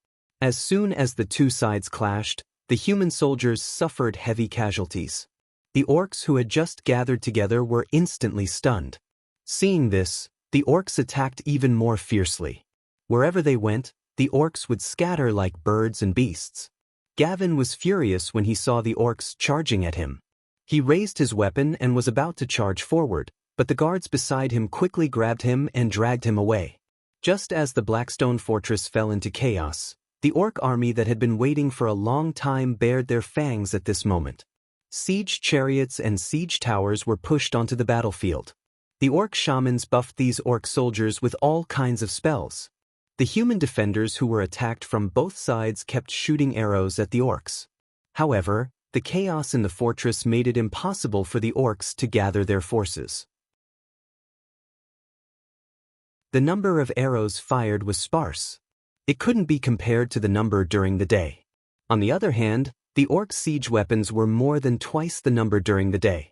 As soon as the two sides clashed, the human soldiers suffered heavy casualties. The orcs who had just gathered together were instantly stunned. Seeing this, the orcs attacked even more fiercely. Wherever they went, the orcs would scatter like birds and beasts. Gavin was furious when he saw the orcs charging at him. He raised his weapon and was about to charge forward, but the guards beside him quickly grabbed him and dragged him away. Just as the Blackstone fortress fell into chaos, the orc army that had been waiting for a long time bared their fangs at this moment. Siege chariots and siege towers were pushed onto the battlefield. The orc shamans buffed these orc soldiers with all kinds of spells. The human defenders who were attacked from both sides kept shooting arrows at the orcs. However, the chaos in the fortress made it impossible for the orcs to gather their forces. The number of arrows fired was sparse. It couldn't be compared to the number during the day. On the other hand, the orc siege weapons were more than twice the number during the day.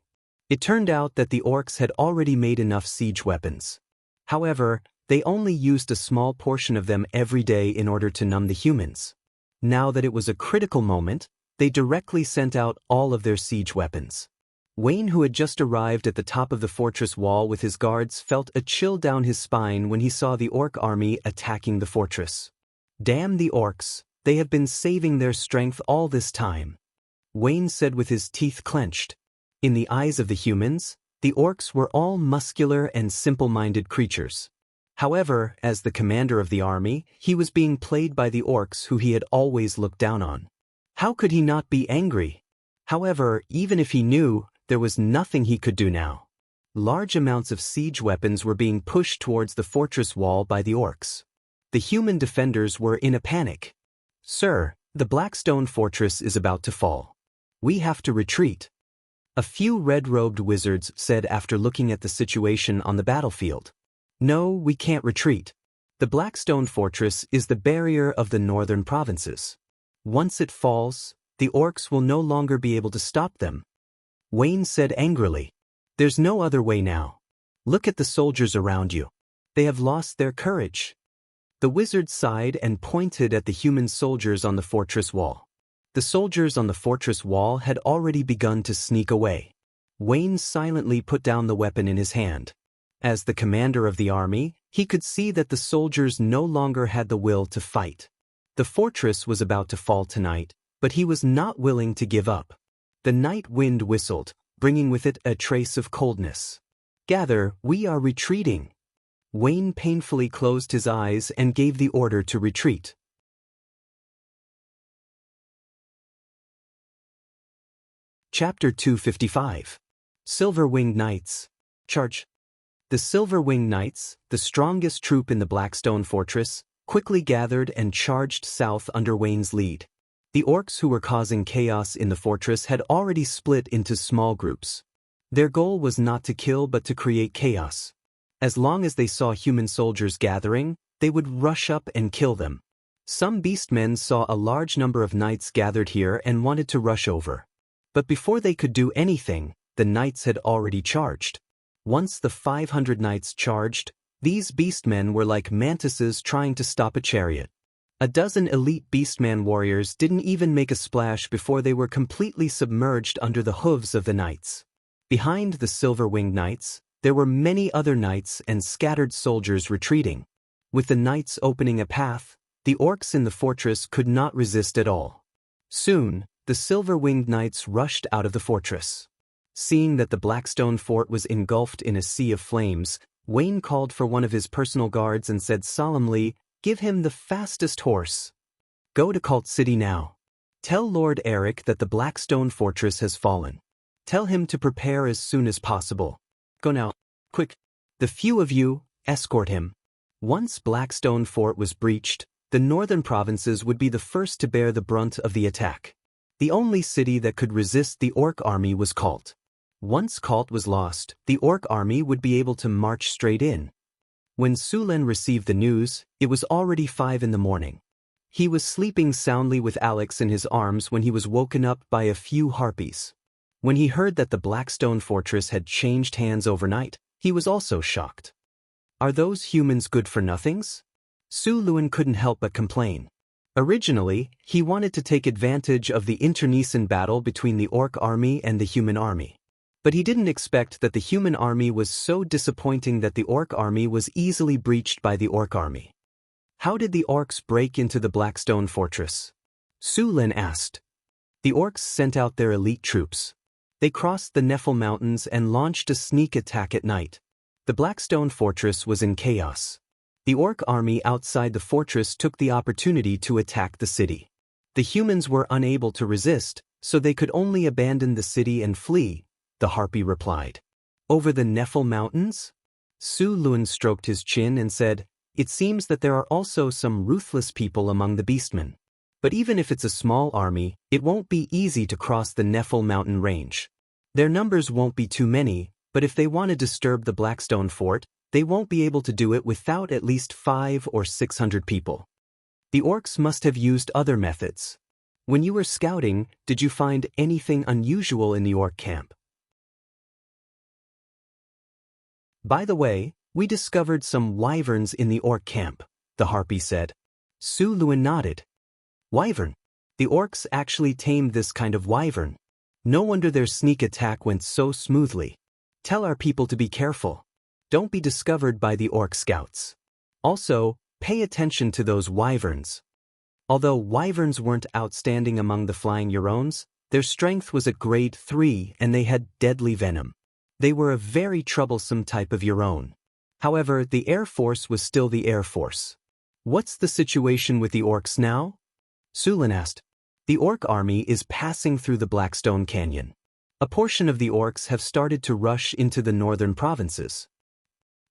It turned out that the orcs had already made enough siege weapons. However, they only used a small portion of them every day in order to numb the humans. Now that it was a critical moment, they directly sent out all of their siege weapons. Wayne, who had just arrived at the top of the fortress wall with his guards, felt a chill down his spine when he saw the orc army attacking the fortress. Damn the orcs, they have been saving their strength all this time, Wayne said with his teeth clenched. In the eyes of the humans, the orcs were all muscular and simple-minded creatures. However, as the commander of the army, he was being played by the orcs who he had always looked down on. How could he not be angry? However, even if he knew, there was nothing he could do now. Large amounts of siege weapons were being pushed towards the fortress wall by the orcs. The human defenders were in a panic. Sir, The Blackstone Fortress is about to fall. We have to retreat. A few red-robed wizards said after looking at the situation on the battlefield. No, we can't retreat. The Blackstone Fortress is the barrier of the northern provinces. Once it falls, the orcs will no longer be able to stop them. Wayne said angrily. There's no other way now. Look at the soldiers around you. They have lost their courage. The wizard sighed and pointed at the human soldiers on the fortress wall. The soldiers on the fortress wall had already begun to sneak away. Wayne silently put down the weapon in his hand. As the commander of the army, he could see that the soldiers no longer had the will to fight. The fortress was about to fall tonight, but he was not willing to give up. The night wind whistled, bringing with it a trace of coldness. Gather, we are retreating. Wayne painfully closed his eyes and gave the order to retreat. Chapter 255. Silver-Winged Knights. Charge. The Silver-Winged Knights, the strongest troop in the Blackstone Fortress, quickly gathered and charged south under Wayne's lead. The orcs who were causing chaos in the fortress had already split into small groups. Their goal was not to kill but to create chaos. As long as they saw human soldiers gathering, they would rush up and kill them. Some beastmen saw a large number of knights gathered here and wanted to rush over. But before they could do anything, the knights had already charged. Once the 500 knights charged, these beastmen were like mantises trying to stop a chariot. A dozen elite beastman warriors didn't even make a splash before they were completely submerged under the hooves of the knights. Behind the Silver-Winged Knights, there were many other knights and scattered soldiers retreating. With the knights opening a path, the orcs in the fortress could not resist at all. Soon, the Silver-Winged Knights rushed out of the fortress. Seeing that the Blackstone Fort was engulfed in a sea of flames, Wayne called for one of his personal guards and said solemnly, "Give him the fastest horse. Go to Cult City now. Tell Lord Eric that the Blackstone Fortress has fallen. Tell him to prepare as soon as possible. Go now. Quick. The few of you, escort him." Once Blackstone Fort was breached, the northern provinces would be the first to bear the brunt of the attack. The only city that could resist the orc army was Cult. Once Cult was lost, the orc army would be able to march straight in. When Sulen received the news, it was already 5 in the morning. He was sleeping soundly with Alex in his arms when he was woken up by a few harpies. When he heard that the Blackstone Fortress had changed hands overnight, he was also shocked. Are those humans good-for-nothings? Su Luan couldn't help but complain. Originally, he wanted to take advantage of the internecine battle between the orc army and the human army. But he didn't expect that the human army was so disappointing that the orc army was easily breached by the orc army. How did the orcs break into the Blackstone Fortress? Su Lin asked. The orcs sent out their elite troops. They crossed the Nephil Mountains and launched a sneak attack at night. The Blackstone Fortress was in chaos. The orc army outside the fortress took the opportunity to attack the city. The humans were unable to resist, so they could only abandon the city and flee, the harpy replied. Over the Nephil Mountains? Su Lun stroked his chin and said, "It seems that there are also some ruthless people among the beastmen. But even if it's a small army, it won't be easy to cross the Nephil mountain range. Their numbers won't be too many, but if they want to disturb the Blackstone Fort, they won't be able to do it without at least 500 or 600 people. The orcs must have used other methods. When you were scouting, did you find anything unusual in the orc camp?" "By the way, we discovered some wyverns in the orc camp," the harpy said. Su Luan nodded. "Wyvern? The orcs actually tamed this kind of wyvern. No wonder their sneak attack went so smoothly. Tell our people to be careful. Don't be discovered by the orc scouts. Also, pay attention to those wyverns." Although wyverns weren't outstanding among the flying Euros, their strength was at grade 3 and they had deadly venom. They were a very troublesome type of Euron. However, the Air Force was still the Air Force. "What's the situation with the orcs now?" Sulan asked. "The orc army is passing through the Blackstone Canyon. A portion of the orcs have started to rush into the northern provinces.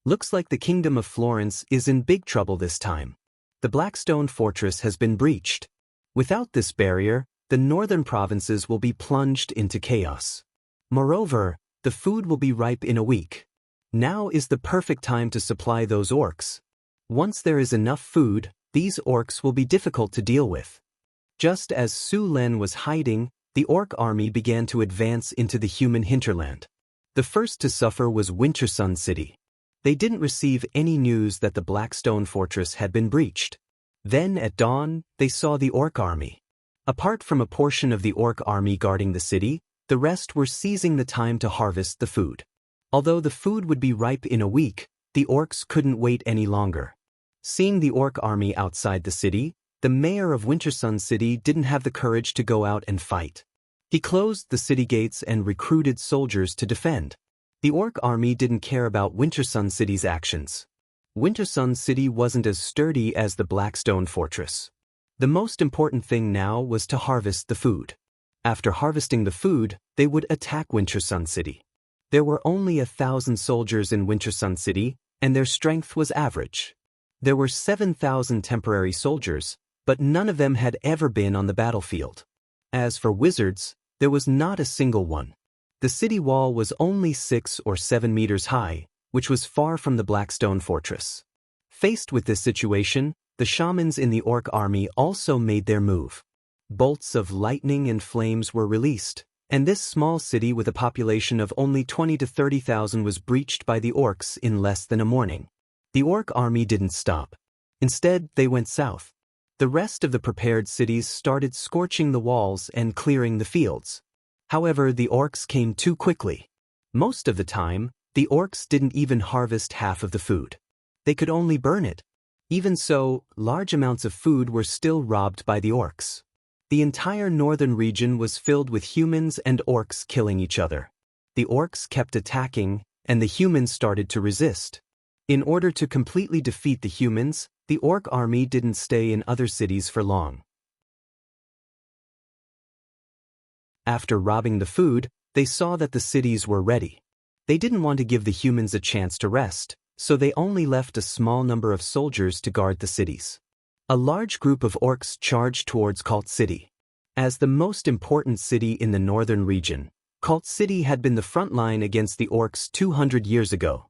Looks like the Kingdom of Florence is in big trouble this time. The Blackstone Fortress has been breached. Without this barrier, the northern provinces will be plunged into chaos. Moreover, the food will be ripe in a week. Now is the perfect time to supply those orcs. Once there is enough food, these orcs will be difficult to deal with. Just as Su Len was hiding, the orc army began to advance into the human hinterland. The first to suffer was Wintersun City. They didn't receive any news that the Blackstone Fortress had been breached. Then at dawn, they saw the orc army. Apart from a portion of the orc army guarding the city, the rest were seizing the time to harvest the food. Although the food would be ripe in a week, the orcs couldn't wait any longer. Seeing the orc army outside the city, the mayor of Wintersun City didn't have the courage to go out and fight. He closed the city gates and recruited soldiers to defend. The orc army didn't care about Wintersun City's actions. Wintersun City wasn't as sturdy as the Blackstone Fortress. The most important thing now was to harvest the food. After harvesting the food, they would attack Wintersun City. There were only 1,000 soldiers in Wintersun City, and their strength was average. There were 7,000 temporary soldiers, but none of them had ever been on the battlefield. As for wizards, there was not a single one. The city wall was only 6 or 7 meters high, which was far from the Blackstone Fortress. Faced with this situation, the shamans in the orc army also made their move. Bolts of lightning and flames were released, and this small city with a population of only 20 to 30,000 was breached by the orcs in less than a morning. The orc army didn't stop. Instead, they went south. The rest of the prepared cities started scorching the walls and clearing the fields. However, the orcs came too quickly. Most of the time, the orcs didn't even harvest half of the food. They could only burn it. Even so, large amounts of food were still robbed by the orcs. The entire northern region was filled with humans and orcs killing each other. The orcs kept attacking, and the humans started to resist. In order to completely defeat the humans, the orc army didn't stay in other cities for long. After robbing the food, they saw that the cities were ready. They didn't want to give the humans a chance to rest, so they only left a small number of soldiers to guard the cities. A large group of orcs charged towards Cult City. As the most important city in the northern region, Cult City had been the front line against the orcs 200 years ago,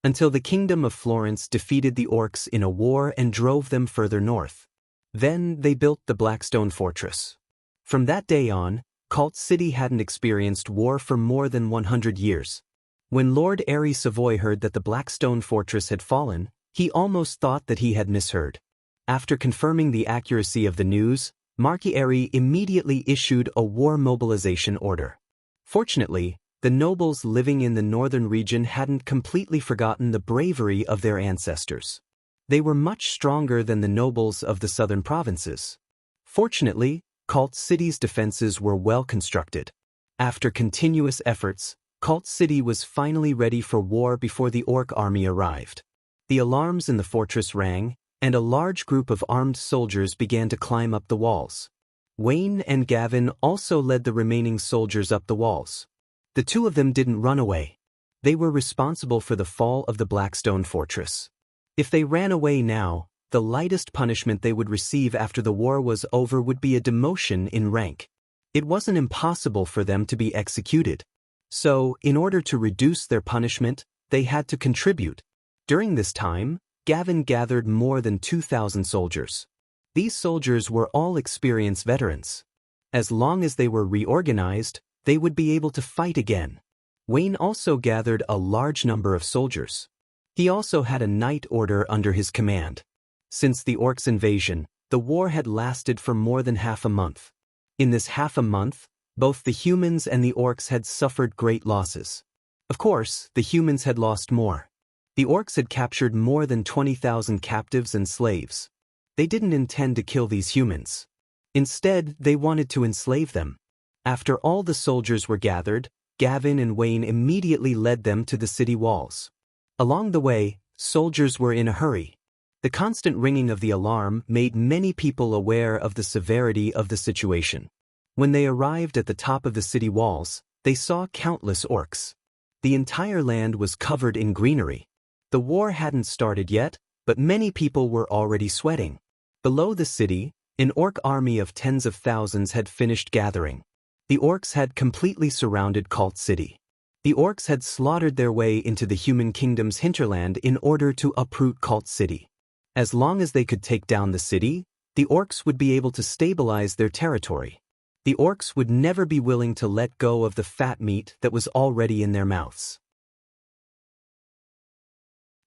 until the Kingdom of Florence defeated the orcs in a war and drove them further north. Then they built the Blackstone Fortress. From that day on, Cult City hadn't experienced war for more than 100 years. When Lord Airy Savoy heard that the Blackstone Fortress had fallen, he almost thought that he had misheard. After confirming the accuracy of the news, Marquis Airy immediately issued a war mobilization order. Fortunately, the nobles living in the northern region hadn't completely forgotten the bravery of their ancestors. They were much stronger than the nobles of the southern provinces. Fortunately, Cult City's defenses were well constructed. After continuous efforts, Cult City was finally ready for war before the orc army arrived. The alarms in the fortress rang, and a large group of armed soldiers began to climb up the walls. Wayne and Gavin also led the remaining soldiers up the walls. The two of them didn't run away. They were responsible for the fall of the Blackstone Fortress. If they ran away now, the lightest punishment they would receive after the war was over would be a demotion in rank. It wasn't impossible for them to be executed. So, in order to reduce their punishment, they had to contribute. During this time, Gavin gathered more than 2,000 soldiers. These soldiers were all experienced veterans. As long as they were reorganized, they would be able to fight again. Wayne also gathered a large number of soldiers. He also had a knight order under his command. Since the orcs' invasion, the war had lasted for more than half a month. In this half a month, both the humans and the orcs had suffered great losses. Of course, the humans had lost more. The orcs had captured more than 20,000 captives and slaves. They didn't intend to kill these humans. Instead, they wanted to enslave them. After all the soldiers were gathered, Gavin and Wayne immediately led them to the city walls. Along the way, soldiers were in a hurry. The constant ringing of the alarm made many people aware of the severity of the situation. When they arrived at the top of the city walls, they saw countless orcs. The entire land was covered in greenery. The war hadn't started yet, but many people were already sweating. Below the city, An orc army of tens of thousands had finished gathering. The orcs had completely surrounded Cult City. The orcs had slaughtered their way into the human kingdom's hinterland in order to uproot Cult City. As long as they could take down the city, the orcs would be able to stabilize their territory. The orcs would never be willing to let go of the fat meat that was already in their mouths.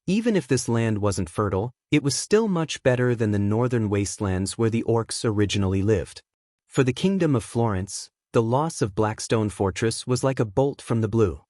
Even if this land wasn't fertile, it was still much better than the northern wastelands where the orcs originally lived. For the Kingdom of Florence, the loss of Blackstone Fortress was like a bolt from the blue.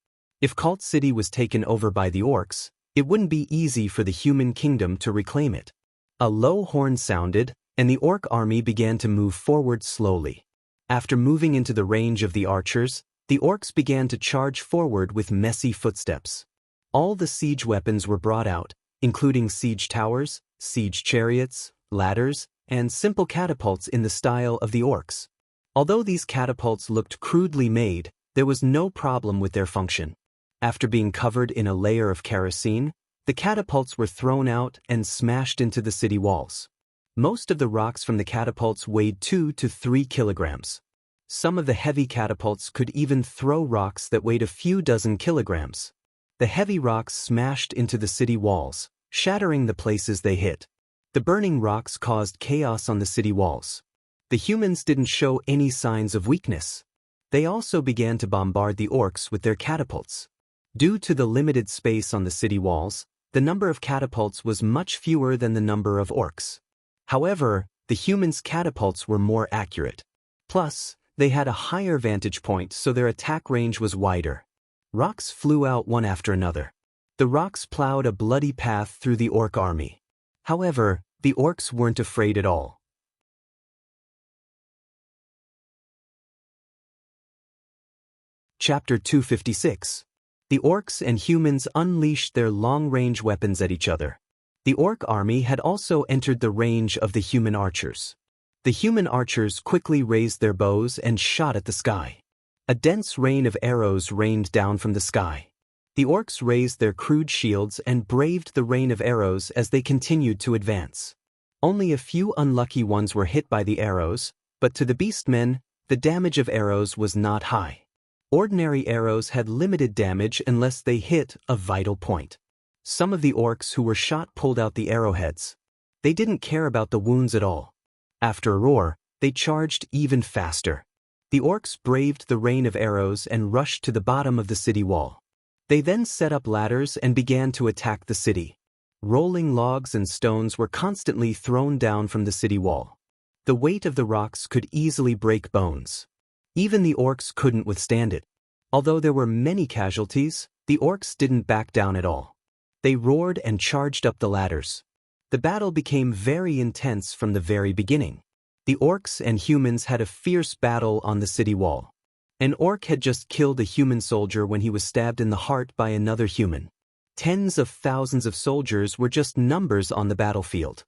If Cult City was taken over by the orcs, it wouldn't be easy for the human kingdom to reclaim it. A low horn sounded, and the orc army began to move forward slowly. After moving into the range of the archers, the orcs began to charge forward with messy footsteps. All the siege weapons were brought out, including siege towers, siege chariots, ladders, and simple catapults in the style of the orcs. Although these catapults looked crudely made, there was no problem with their function. After being covered in a layer of kerosene, the catapults were thrown out and smashed into the city walls. Most of the rocks from the catapults weighed 2 to 3 kilograms. Some of the heavy catapults could even throw rocks that weighed a few dozen kilograms. The heavy rocks smashed into the city walls, shattering the places they hit. The burning rocks caused chaos on the city walls. The humans didn't show any signs of weakness. They also began to bombard the orcs with their catapults. Due to the limited space on the city walls, the number of catapults was much fewer than the number of orcs. However, the humans' catapults were more accurate. Plus, they had a higher vantage point, so their attack range was wider. Rocks flew out one after another. The rocks plowed a bloody path through the orc army. However, the orcs weren't afraid at all. Chapter 256. The orcs and humans unleashed their long-range weapons at each other. The orc army had also entered the range of the human archers. The human archers quickly raised their bows and shot at the sky. A dense rain of arrows rained down from the sky. The orcs raised their crude shields and braved the rain of arrows as they continued to advance. Only a few unlucky ones were hit by the arrows, but to the beastmen, the damage of arrows was not high. Ordinary arrows had limited damage unless they hit a vital point. Some of the orcs who were shot pulled out the arrowheads. They didn't care about the wounds at all. After a roar, they charged even faster. The orcs braved the rain of arrows and rushed to the bottom of the city wall. They then set up ladders and began to attack the city. Rolling logs and stones were constantly thrown down from the city wall. The weight of the rocks could easily break bones. Even the orcs couldn't withstand it. Although there were many casualties, the orcs didn't back down at all. They roared and charged up the ladders. The battle became very intense from the very beginning. The orcs and humans had a fierce battle on the city wall. An orc had just killed a human soldier when he was stabbed in the heart by another human. Tens of thousands of soldiers were just numbers on the battlefield.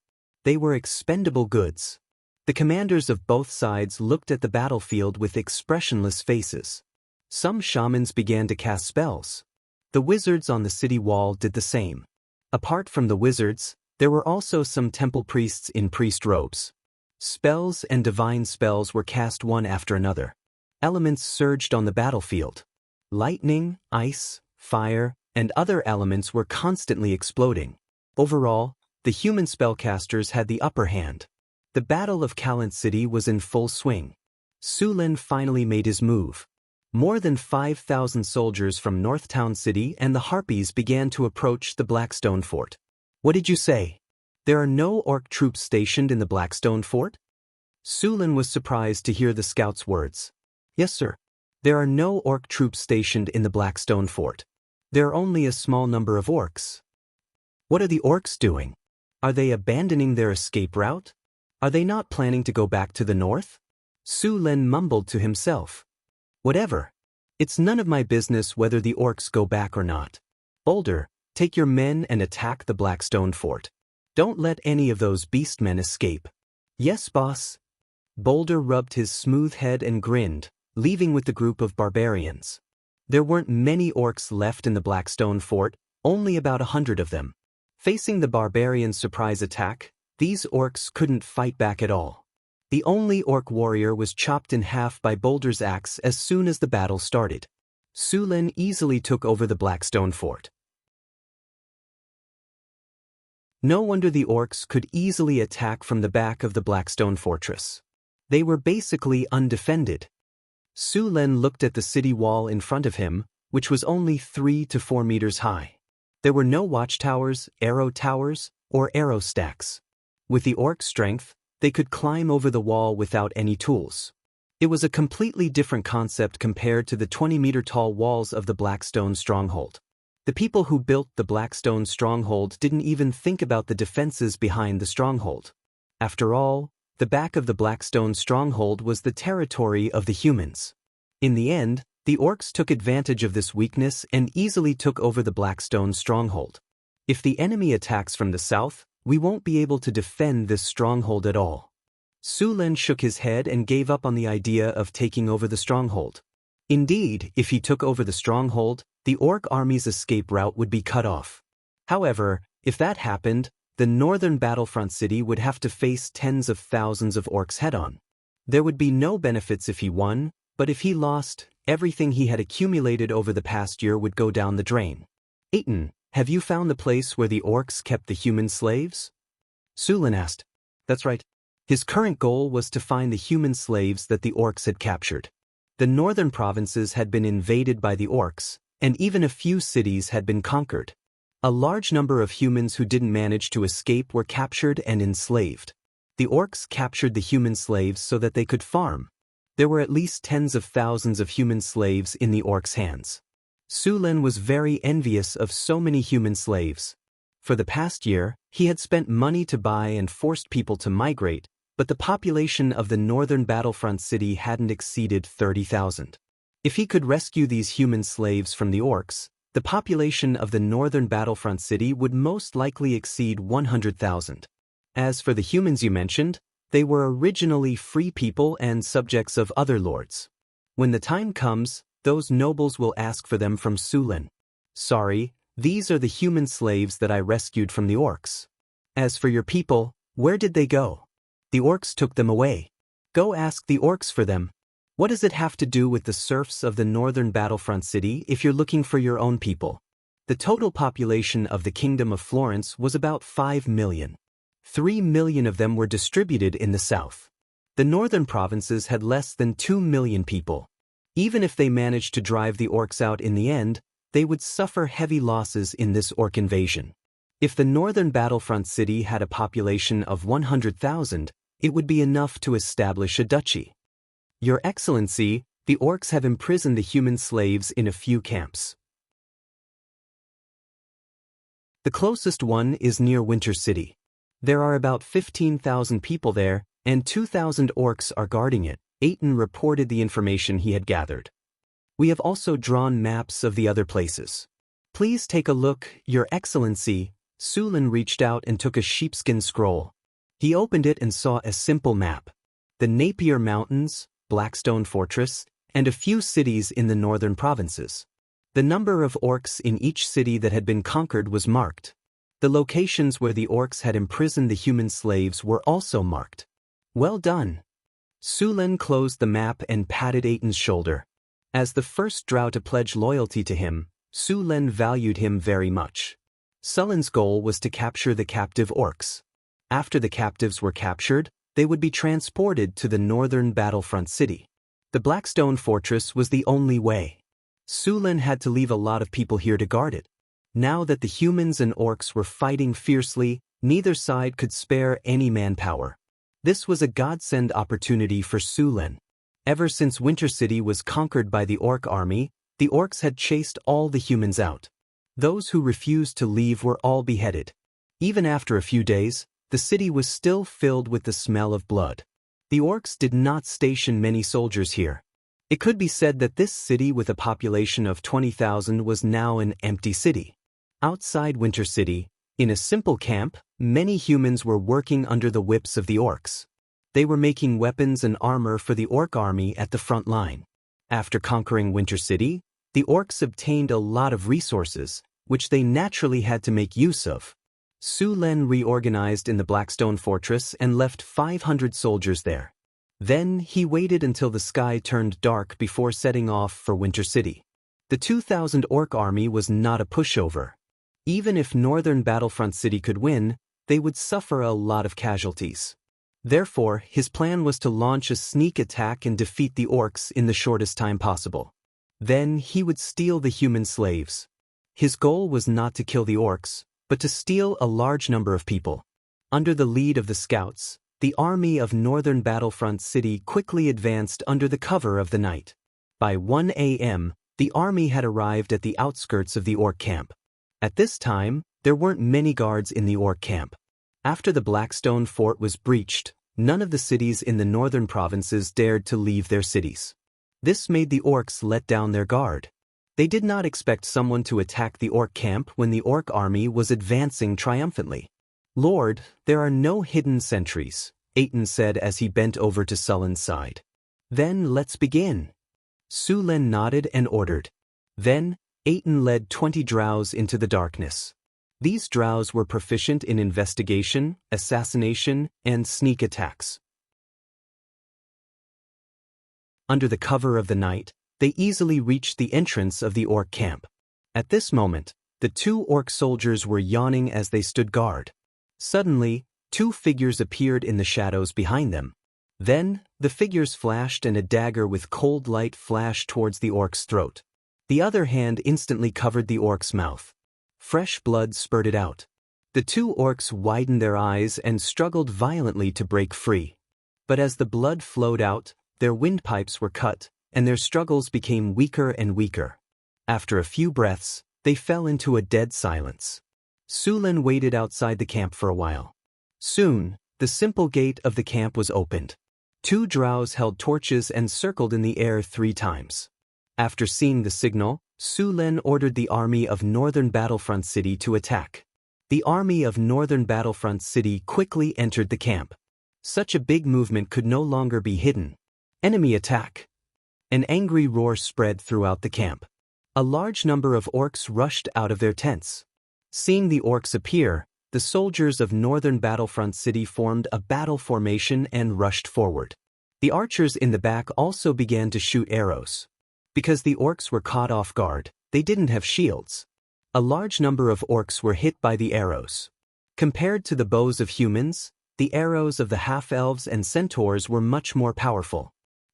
They were expendable goods. The commanders of both sides looked at the battlefield with expressionless faces. Some shamans began to cast spells. The wizards on the city wall did the same. Apart from the wizards, there were also some temple priests in priest robes. Spells and divine spells were cast one after another. Elements surged on the battlefield. Lightning, ice, fire, and other elements were constantly exploding. Overall, the human spellcasters had the upper hand. The Battle of Calent City was in full swing. Sulin finally made his move. More than 5,000 soldiers from Northtown City and the Harpies began to approach the Blackstone Fort. What did you say? There are no orc troops stationed in the Blackstone Fort? Sulin was surprised to hear the scout's words. Yes, sir. There are no orc troops stationed in the Blackstone Fort. There are only a small number of orcs. What are the orcs doing? Are they abandoning their escape route? Are they not planning to go back to the north? Sulin mumbled to himself. Whatever. It's none of my business whether the orcs go back or not. Boulder, take your men and attack the Blackstone Fort. Don't let any of those beastmen escape. Yes, boss. Boulder rubbed his smooth head and grinned, leaving with the group of barbarians. There weren't many orcs left in the Blackstone Fort, only about 100 of them. Facing the barbarians' surprise attack, these orcs couldn't fight back at all. The only orc warrior was chopped in half by Boulder's axe as soon as the battle started. Su Lin easily took over the Blackstone fort. No wonder the orcs could easily attack from the back of the Blackstone fortress. They were basically undefended. Su Lin looked at the city wall in front of him, which was only 3 to 4 meters high. There were no watchtowers, arrow towers, or arrow stacks. With the orc strength, they could climb over the wall without any tools. It was a completely different concept compared to the 20-meter-tall walls of the Blackstone stronghold. The people who built the Blackstone stronghold didn't even think about the defenses behind the stronghold. After all, the back of the Blackstone stronghold was the territory of the humans. In the end, the orcs took advantage of this weakness and easily took over the Blackstone stronghold. If the enemy attacks from the south, we won't be able to defend this stronghold at all. Su Lin shook his head and gave up on the idea of taking over the stronghold. Indeed, if he took over the stronghold, the orc army's escape route would be cut off. However, if that happened, the northern battlefront city would have to face tens of thousands of orcs head-on. There would be no benefits if he won, but if he lost, everything he had accumulated over the past year would go down the drain. Aiton, have you found the place where the orcs kept the human slaves? Su Lin asked. That's right. His current goal was to find the human slaves that the orcs had captured. The northern provinces had been invaded by the orcs, and even a few cities had been conquered. A large number of humans who didn't manage to escape were captured and enslaved. The orcs captured the human slaves so that they could farm. There were at least tens of thousands of human slaves in the orcs' hands. Su Lin was very envious of so many human slaves. For the past year, he had spent money to buy and forced people to migrate, but the population of the northern battlefront city hadn't exceeded 30,000. If he could rescue these human slaves from the orcs, the population of the northern battlefront city would most likely exceed 100,000. As for the humans you mentioned, they were originally free people and subjects of other lords. When the time comes, those nobles will ask for them from Su Lin. Sorry, these are the human slaves that I rescued from the orcs. As for your people, where did they go? The orcs took them away. Go ask the orcs for them. What does it have to do with the serfs of the northern battlefront city if you're looking for your own people? The total population of the Kingdom of Florence was about 5 million. 3 million of them were distributed in the south. The northern provinces had less than 2 million people. Even if they managed to drive the orcs out in the end, they would suffer heavy losses in this orc invasion. If the northern battlefront city had a population of 100,000, it would be enough to establish a duchy. Your Excellency, the orcs have imprisoned the human slaves in a few camps. The closest one is near Winter City. There are about 15,000 people there, and 2,000 orcs are guarding it. Aiton reported the information he had gathered. We have also drawn maps of the other places. Please take a look, Your Excellency. Su Lin reached out and took a sheepskin scroll. He opened it and saw a simple map. The Napier Mountains, Blackstone Fortress, and a few cities in the northern provinces. The number of orcs in each city that had been conquered was marked. The locations where the orcs had imprisoned the human slaves were also marked. Well done. Su Lin closed the map and patted Aiton's shoulder. As the first drow to pledge loyalty to him, Su Lin valued him very much. Sullen's goal was to capture the captive orcs. After the captives were captured, they would be transported to the northern battlefront city. The Blackstone Fortress was the only way. Su Lin had to leave a lot of people here to guard it. Now that the humans and orcs were fighting fiercely, neither side could spare any manpower. This was a godsend opportunity for Su Lin. Ever since Winter City was conquered by the orc army, the orcs had chased all the humans out. Those who refused to leave were all beheaded. Even after a few days, the city was still filled with the smell of blood. The orcs did not station many soldiers here. It could be said that this city with a population of 20,000 was now an empty city. Outside Winter City, in a simple camp, many humans were working under the whips of the orcs. They were making weapons and armor for the orc army at the front line. After conquering Winter City, the orcs obtained a lot of resources, which they naturally had to make use of. Su Lin reorganized in the Blackstone Fortress and left 500 soldiers there. Then he waited until the sky turned dark before setting off for Winter City. The 2,000 orc army was not a pushover. Even if Northern Battlefront City could win, they would suffer a lot of casualties. Therefore, his plan was to launch a sneak attack and defeat the orcs in the shortest time possible. Then he would steal the human slaves. His goal was not to kill the orcs, but to steal a large number of people. Under the lead of the scouts, the army of Northern Battlefront City quickly advanced under the cover of the night. By 1 a.m., the army had arrived at the outskirts of the orc camp. At this time, there weren't many guards in the orc camp. After the Blackstone Fort was breached, none of the cities in the northern provinces dared to leave their cities. This made the orcs let down their guard. They did not expect someone to attack the orc camp when the orc army was advancing triumphantly. "Lord, there are no hidden sentries," Aten said as he bent over to Sullen's side. "Then let's begin." Sulen nodded and ordered. Then, Aten led 20 drows into the darkness. These drows were proficient in investigation, assassination, and sneak attacks. Under the cover of the night, they easily reached the entrance of the orc camp. At this moment, the 2 orc soldiers were yawning as they stood guard. Suddenly, 2 figures appeared in the shadows behind them. Then, the figures flashed and a dagger with cold light flashed towards the orc's throat. The other hand instantly covered the orc's mouth. Fresh blood spurted out. The 2 orcs widened their eyes and struggled violently to break free. But as the blood flowed out, their windpipes were cut, and their struggles became weaker and weaker. After a few breaths, they fell into a dead silence. Sulen waited outside the camp for a while. Soon, the simple gate of the camp was opened. 2 drows held torches and circled in the air 3 times. After seeing the signal, Sulen ordered the army of Northern Battlefront City to attack. The army of Northern Battlefront City quickly entered the camp. Such a big movement could no longer be hidden. Enemy attack! An angry roar spread throughout the camp. A large number of orcs rushed out of their tents. Seeing the orcs appear, the soldiers of Northern Battlefront City formed a battle formation and rushed forward. The archers in the back also began to shoot arrows. Because the orcs were caught off guard, they didn't have shields. A large number of orcs were hit by the arrows. Compared to the bows of humans, the arrows of the half-elves and centaurs were much more powerful.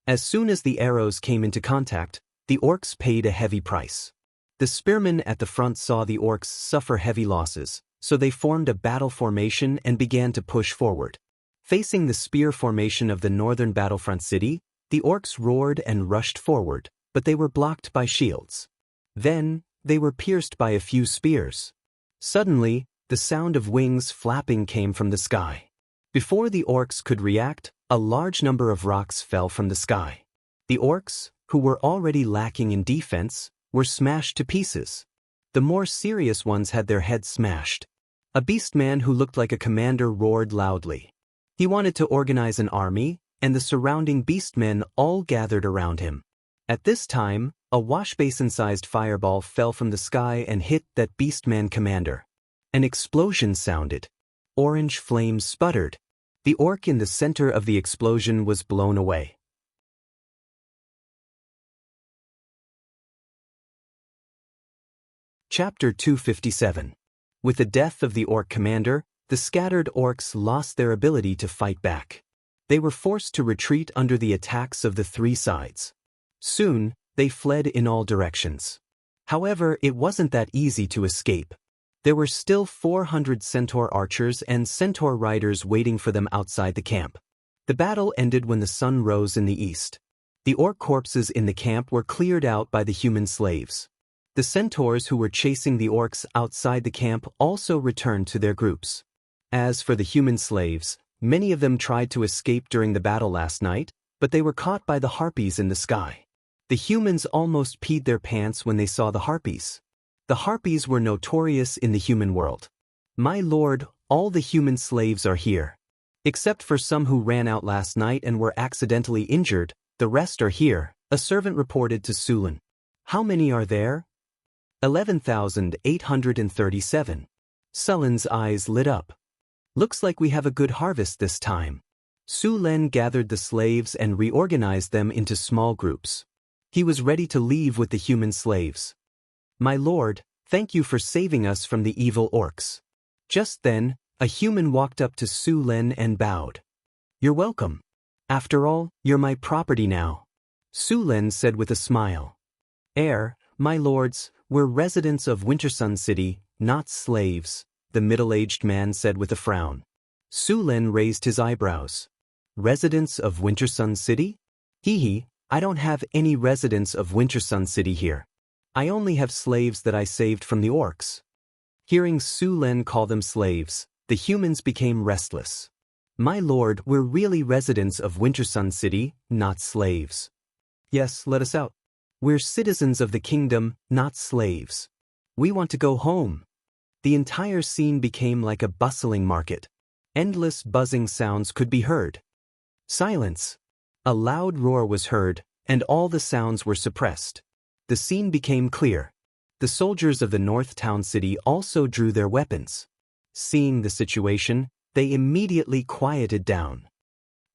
As soon as the arrows came into contact, the orcs paid a heavy price. The spearmen at the front saw the orcs suffer heavy losses, so they formed a battle formation and began to push forward. Facing the spear formation of the Northern Battlefront City, the orcs roared and rushed forward, but they were blocked by shields. Then, they were pierced by a few spears. Suddenly, the sound of wings flapping came from the sky. Before the orcs could react, a large number of rocks fell from the sky. The orcs, who were already lacking in defense, were smashed to pieces. The more serious ones had their heads smashed. A beastman who looked like a commander roared loudly. He wanted to organize an army, and the surrounding beastmen all gathered around him. At this time, a washbasin-sized fireball fell from the sky and hit that beastman commander. An explosion sounded. Orange flames sputtered. The orc in the center of the explosion was blown away. Chapter 257. With the death of the orc commander, the scattered orcs lost their ability to fight back. They were forced to retreat under the attacks of the 3 sides. Soon, they fled in all directions. However, it wasn't that easy to escape. There were still 400 centaur archers and centaur riders waiting for them outside the camp. The battle ended when the sun rose in the east. The orc corpses in the camp were cleared out by the human slaves. The centaurs who were chasing the orcs outside the camp also returned to their groups. As for the human slaves, many of them tried to escape during the battle last night, but they were caught by the harpies in the sky. The humans almost peed their pants when they saw the harpies. The harpies were notorious in the human world. "My lord, all the human slaves are here. Except for some who ran out last night and were accidentally injured, the rest are here," a servant reported to Sulen. "How many are there?" 11,837. Sullen's eyes lit up. "Looks like we have a good harvest this time." Su Len gathered the slaves and reorganized them into small groups. He was ready to leave with the human slaves. "My lord, thank you for saving us from the evil orcs." Just then, a human walked up to Su Len and bowed. "You're welcome. After all, you're my property now," Su Len said with a smile. My lords, we're residents of Wintersun City, not slaves," the middle-aged man said with a frown. Su Len raised his eyebrows. "Residents of Wintersun City? I don't have any residents of Wintersun City here. I only have slaves that I saved from the orcs." Hearing Su Len call them slaves, the humans became restless. "My lord, we're really residents of Wintersun City, not slaves." "Yes, let us out. We're citizens of the kingdom, not slaves. We want to go home." The entire scene became like a bustling market. Endless buzzing sounds could be heard. Silence. A loud roar was heard, and all the sounds were suppressed. The scene became clear. The soldiers of the North Town City also drew their weapons. Seeing the situation, they immediately quieted down.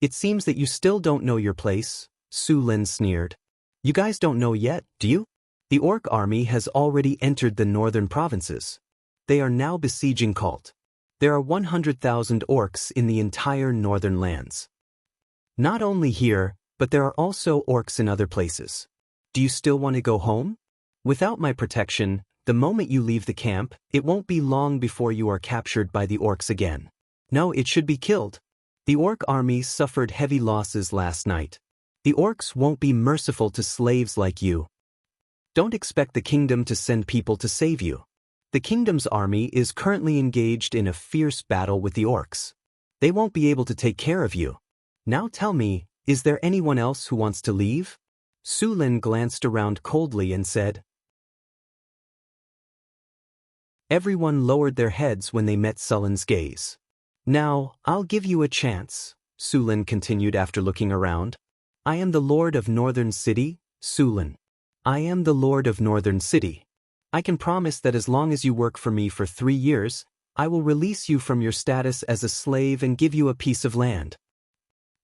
"It seems that you still don't know your place," Su Len sneered. "You guys don't know yet, do you? The orc army has already entered the northern provinces. They are now besieging Cult. There are 100,000 orcs in the entire northern lands. Not only here, but there are also orcs in other places. Do you still want to go home? Without my protection, the moment you leave the camp, it won't be long before you are captured by the orcs again. No, it should be killed. The orc army suffered heavy losses last night. The orcs won't be merciful to slaves like you. Don't expect the kingdom to send people to save you. The kingdom's army is currently engaged in a fierce battle with the orcs. They won't be able to take care of you. Now tell me, is there anyone else who wants to leave?" Su Len glanced around coldly and said. Everyone lowered their heads when they met Sullen's gaze. "Now, I'll give you a chance," Su Len continued after looking around. "I am the Lord of Northern City, Su Len. I am the Lord of Northern City. I can promise that as long as you work for me for 3 years, I will release you from your status as a slave and give you a piece of land.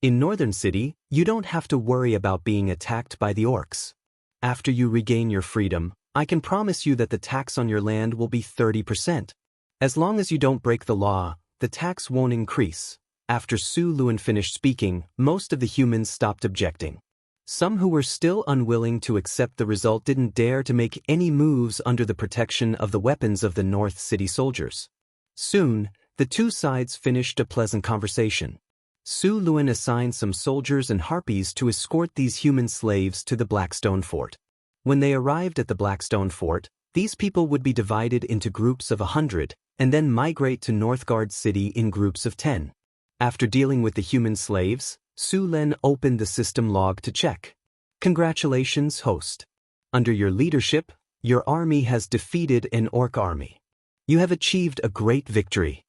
In Northern City, you don't have to worry about being attacked by the orcs. After you regain your freedom, I can promise you that the tax on your land will be 30%. As long as you don't break the law, the tax won't increase." After Su Len finished speaking, most of the humans stopped objecting. Some who were still unwilling to accept the result didn't dare to make any moves under the protection of the weapons of the North City soldiers. Soon, the two sides finished a pleasant conversation. Su Len assigned some soldiers and harpies to escort these human slaves to the Blackstone Fort. When they arrived at the Blackstone Fort, these people would be divided into groups of 100, and then migrate to Northgard City in groups of 10. After dealing with the human slaves, Su Len opened the system log to check. "Congratulations, host. Under your leadership, your army has defeated an orc army. You have achieved a great victory.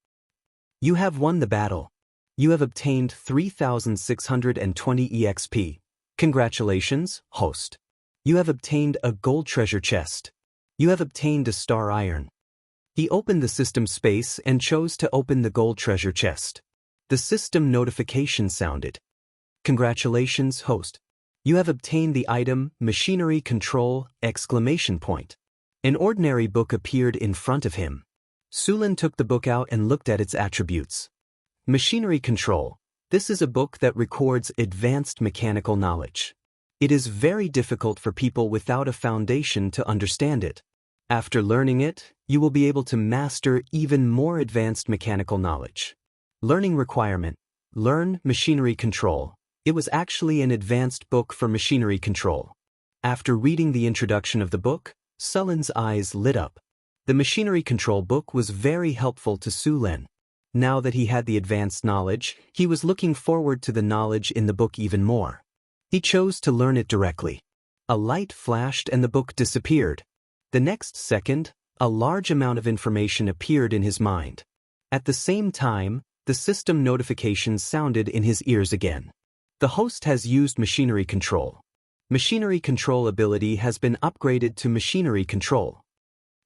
You have won the battle. You have obtained 3,620 EXP. Congratulations, host. You have obtained a gold treasure chest. You have obtained a star iron." He opened the system space and chose to open the gold treasure chest. The system notification sounded. "Congratulations, host. You have obtained the item Machinery Control! An ordinary book appeared in front of him. Su Len took the book out and looked at its attributes. Machinery Control. This is a book that records advanced mechanical knowledge. It is very difficult for people without a foundation to understand it. After learning it, you will be able to master even more advanced mechanical knowledge. Learning requirement. Learn Machinery Control. It was actually an advanced book for machinery control. After reading the introduction of the book, Sullen's eyes lit up. The Machinery Control book was very helpful to Su Len. Now that he had the advanced knowledge, he was looking forward to the knowledge in the book even more. He chose to learn it directly. A light flashed and the book disappeared. The next second, a large amount of information appeared in his mind. At the same time, the system notifications sounded in his ears again. The host has used Machinery Control. Machinery Control ability has been upgraded to Machinery Control.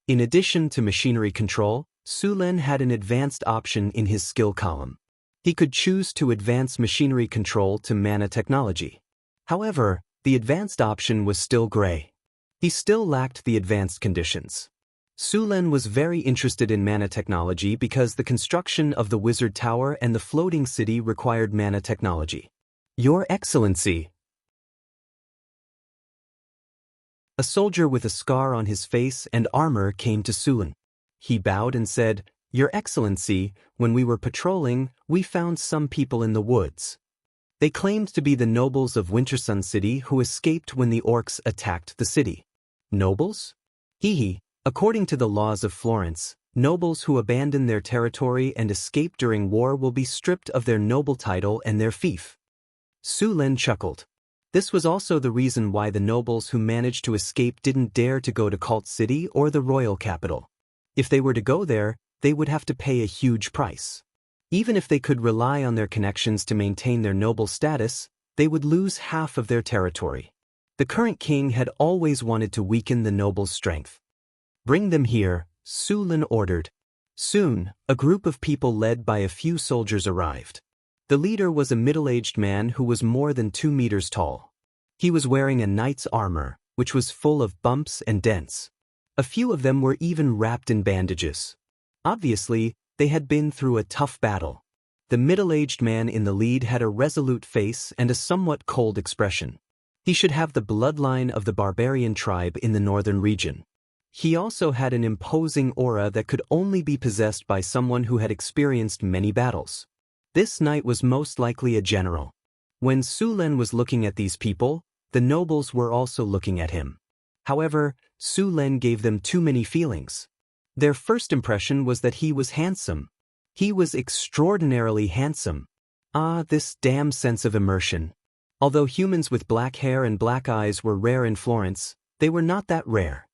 In addition to Machinery Control, Su Len had an advanced option in his skill column. He could choose to advance machinery control to mana technology. However, the advanced option was still gray. He still lacked the advanced conditions. Sulen was very interested in mana technology because the construction of the wizard tower and the floating city required mana technology. Your Excellency. A soldier with a scar on his face and armor came to Sulen. He bowed and said, "Your Excellency, when we were patrolling, we found some people in the woods. They claimed to be the nobles of Wintersun City who escaped when the orcs attacked the city." Nobles? Hee. According to the laws of Florence, nobles who abandon their territory and escape during war will be stripped of their noble title and their fief. Sulen chuckled. This was also the reason why the nobles who managed to escape didn't dare to go to Cult City or the royal capital. If they were to go there, they would have to pay a huge price. Even if they could rely on their connections to maintain their noble status, they would lose half of their territory. The current king had always wanted to weaken the nobles' strength. "Bring them here," Sulen ordered. Soon, a group of people led by a few soldiers arrived. The leader was a middle-aged man who was more than 2 meters tall. He was wearing a knight's armor, which was full of bumps and dents. A few of them were even wrapped in bandages. Obviously, they had been through a tough battle. The middle-aged man in the lead had a resolute face and a somewhat cold expression. He should have the bloodline of the barbarian tribe in the northern region. He also had an imposing aura that could only be possessed by someone who had experienced many battles. This knight was most likely a general. When Sulen was looking at these people, the nobles were also looking at him. However, Sulen gave them too many feelings. Their first impression was that he was handsome. He was extraordinarily handsome. Ah, this damn sense of immersion. Although humans with black hair and black eyes were rare in Florence, they were not that rare.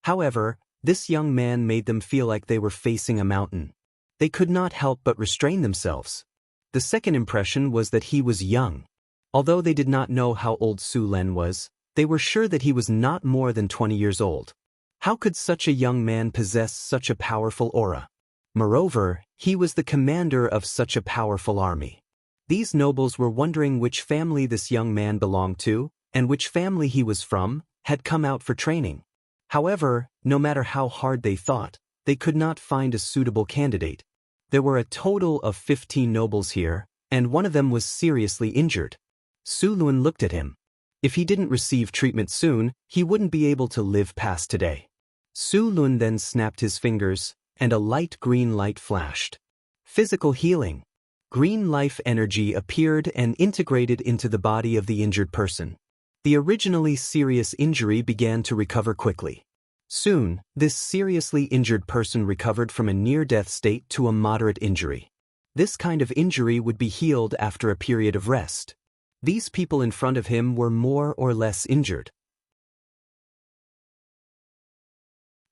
However, this young man made them feel like they were facing a mountain. They could not help but restrain themselves. The second impression was that he was young. Although they did not know how old Sulen was, they were sure that he was not more than 20 years old. How could such a young man possess such a powerful aura? Moreover, he was the commander of such a powerful army. These nobles were wondering which family this young man belonged to, and which family he was from, had come out for training. However, no matter how hard they thought, they could not find a suitable candidate. There were a total of 15 nobles here, and one of them was seriously injured. Sulen looked at him. If he didn't receive treatment soon, he wouldn't be able to live past today. Sulen then snapped his fingers, and a light green light flashed. Physical healing. Green life energy appeared and integrated into the body of the injured person. The originally serious injury began to recover quickly. Soon, this seriously injured person recovered from a near-death state to a moderate injury. This kind of injury would be healed after a period of rest. These people in front of him were more or less injured.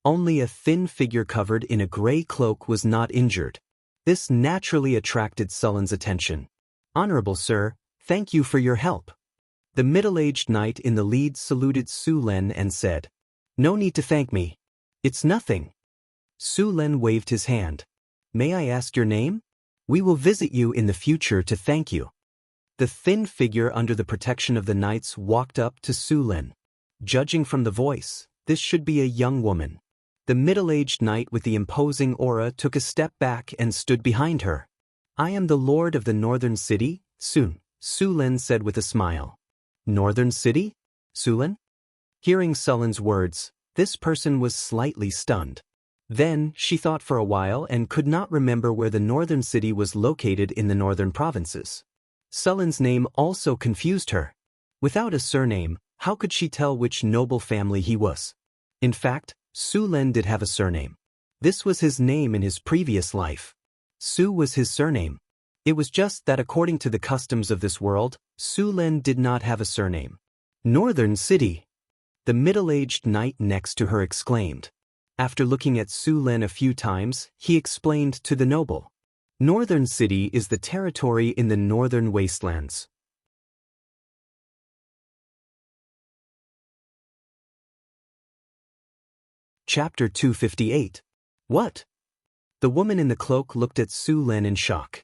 Only a thin figure covered in a gray cloak was not injured. This naturally attracted Sulen's attention. "Honorable sir, thank you for your help." The middle-aged knight in the lead saluted Sulen and said, "No need to thank me. It's nothing." Sulen waved his hand. "May I ask your name? We will visit you in the future to thank you." The thin figure under the protection of the knights walked up to Sulen. Judging from the voice, this should be a young woman. The middle-aged knight with the imposing aura took a step back and stood behind her. "I am the lord of the northern city, Sulen said with a smile. "Northern city? Sulen?" Hearing Sulen's words, this person was slightly stunned. Then, she thought for a while and could not remember where the northern city was located in the northern provinces. Sulen's name also confused her. Without a surname, how could she tell which noble family he was? In fact, Sulen did have a surname. This was his name in his previous life. Su was his surname. It was just that according to the customs of this world, Sulen did not have a surname. "Northern city," the middle-aged knight next to her exclaimed. After looking at Sulen a few times, he explained to the noble. "Northern city is the territory in the northern wastelands." Chapter 258. What? The woman in the cloak looked at Sulen in shock.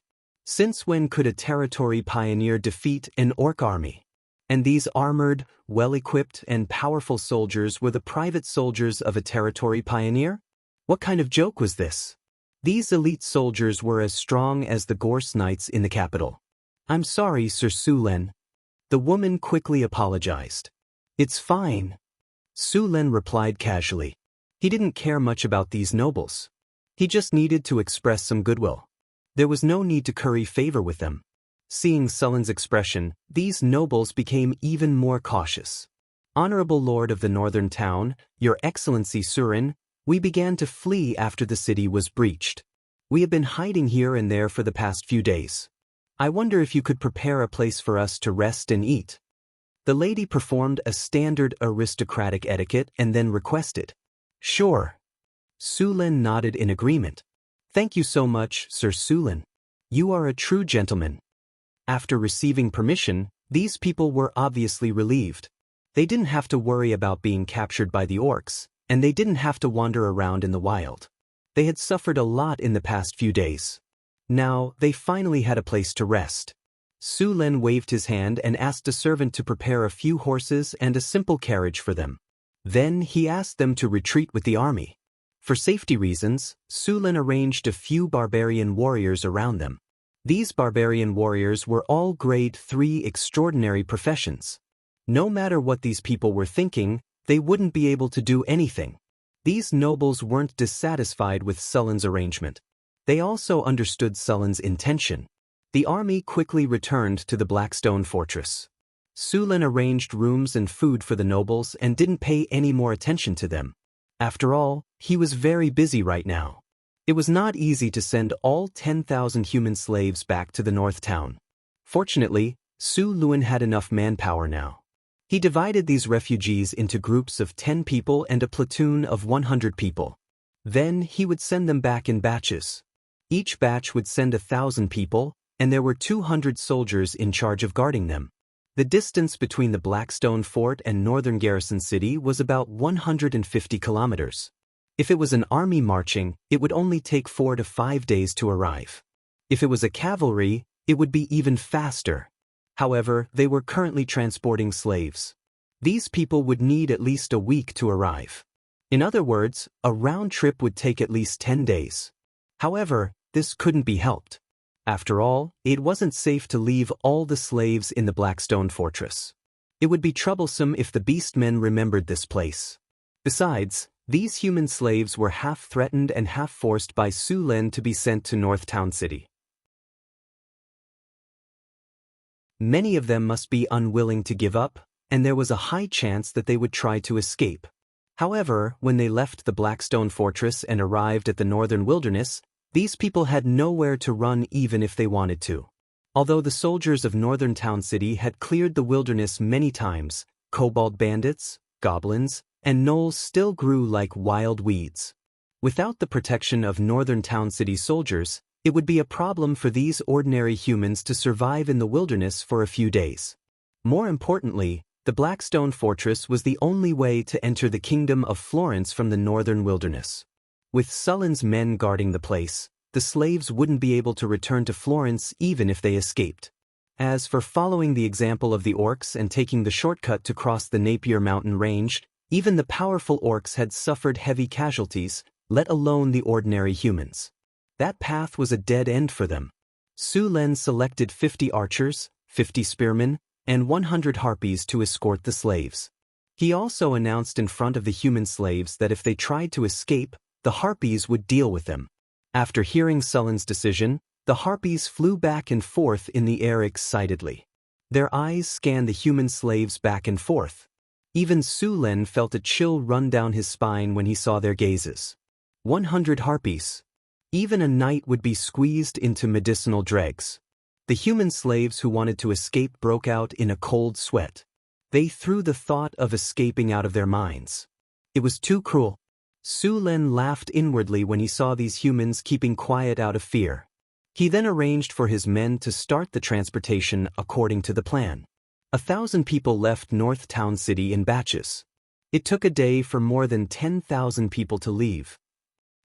Since when could a territory pioneer defeat an orc army? And these armored, well-equipped, and powerful soldiers were the private soldiers of a territory pioneer? What kind of joke was this? These elite soldiers were as strong as the Gorse Knights in the capital. I'm sorry, Sir Su-Len. The woman quickly apologized. It's fine. Su-Len replied casually. He didn't care much about these nobles. He just needed to express some goodwill. There was no need to curry favor with them. Seeing Sullen's expression, these nobles became even more cautious. Honorable Lord of the Northern Town, Your Excellency Surin, we began to flee after the city was breached. We have been hiding here and there for the past few days. I wonder if you could prepare a place for us to rest and eat. The lady performed a standard aristocratic etiquette and then requested. Sure. Su-Len nodded in agreement. Thank you so much, Sir Su-Len. You are a true gentleman. After receiving permission, these people were obviously relieved. They didn't have to worry about being captured by the orcs, and they didn't have to wander around in the wild. They had suffered a lot in the past few days. Now, they finally had a place to rest. Su-Len waved his hand and asked a servant to prepare a few horses and a simple carriage for them. Then he asked them to retreat with the army. For safety reasons, Su-Len arranged a few barbarian warriors around them. These barbarian warriors were all grade 3 extraordinary professions. No matter what these people were thinking, they wouldn't be able to do anything. These nobles weren't dissatisfied with Sullen's arrangement. They also understood Sullen's intention. The army quickly returned to the Blackstone Fortress. Su-Len arranged rooms and food for the nobles and didn't pay any more attention to them. After all, he was very busy right now. It was not easy to send all 10,000 human slaves back to the North Town. Fortunately, Su-Len had enough manpower now. He divided these refugees into groups of 10 people and a platoon of 100 people. Then he would send them back in batches. Each batch would send 1,000 people, and there were 200 soldiers in charge of guarding them. The distance between the Blackstone Fort and northern Garrison City was about 150 kilometers. If it was an army marching, it would only take 4 to 5 days to arrive. If it was a cavalry, it would be even faster. However, they were currently transporting slaves. These people would need at least a week to arrive. In other words, a round trip would take at least 10 days. However, this couldn't be helped. After all, it wasn't safe to leave all the slaves in the Blackstone Fortress. It would be troublesome if the beastmen remembered this place. Besides, these human slaves were half threatened and half forced by Su-Len to be sent to North Town City. Many of them must be unwilling to give up, and there was a high chance that they would try to escape. However, when they left the Blackstone Fortress and arrived at the northern wilderness, these people had nowhere to run even if they wanted to. Although the soldiers of Northern Town City had cleared the wilderness many times, kobold bandits, goblins, and gnolls still grew like wild weeds. Without the protection of Northern Town City soldiers, it would be a problem for these ordinary humans to survive in the wilderness for a few days. More importantly, the Blackstone Fortress was the only way to enter the Kingdom of Florence from the northern wilderness. With Sullen's men guarding the place, the slaves wouldn't be able to return to Florence even if they escaped. As for following the example of the orcs and taking the shortcut to cross the Napier Mountain Range, even the powerful orcs had suffered heavy casualties, let alone the ordinary humans. That path was a dead end for them. Su-Len selected 50 archers, 50 spearmen, and 100 harpies to escort the slaves. He also announced in front of the human slaves that if they tried to escape, the harpies would deal with them. After hearing Sullen's decision, the harpies flew back and forth in the air excitedly. Their eyes scanned the human slaves back and forth. Even Su-Len felt a chill run down his spine when he saw their gazes. 100 harpies. Even a knight would be squeezed into medicinal dregs. The human slaves who wanted to escape broke out in a cold sweat. They threw the thought of escaping out of their minds. It was too cruel. Su-Len laughed inwardly when he saw these humans keeping quiet out of fear. He then arranged for his men to start the transportation according to the plan. 1,000 people left North Town City in batches. It took a day for more than 10,000 people to leave.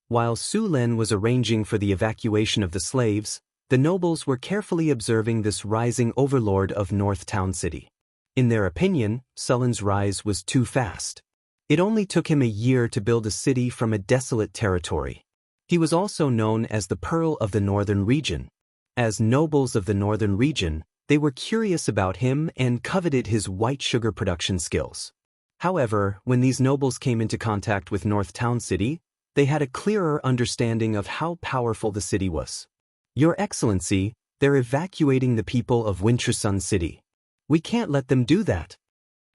While Su-Len was arranging for the evacuation of the slaves, The nobles were carefully observing this rising overlord of North Town City. In their opinion, Sullen's rise was too fast. It only took him a year to build a city from a desolate territory. He was also known as the Pearl of the Northern Region. As nobles of the Northern Region, they were curious about him and coveted his white sugar production skills. However, when these nobles came into contact with North Town City, they had a clearer understanding of how powerful the city was. Your Excellency, they're evacuating the people of Winter Sun City. We can't let them do that.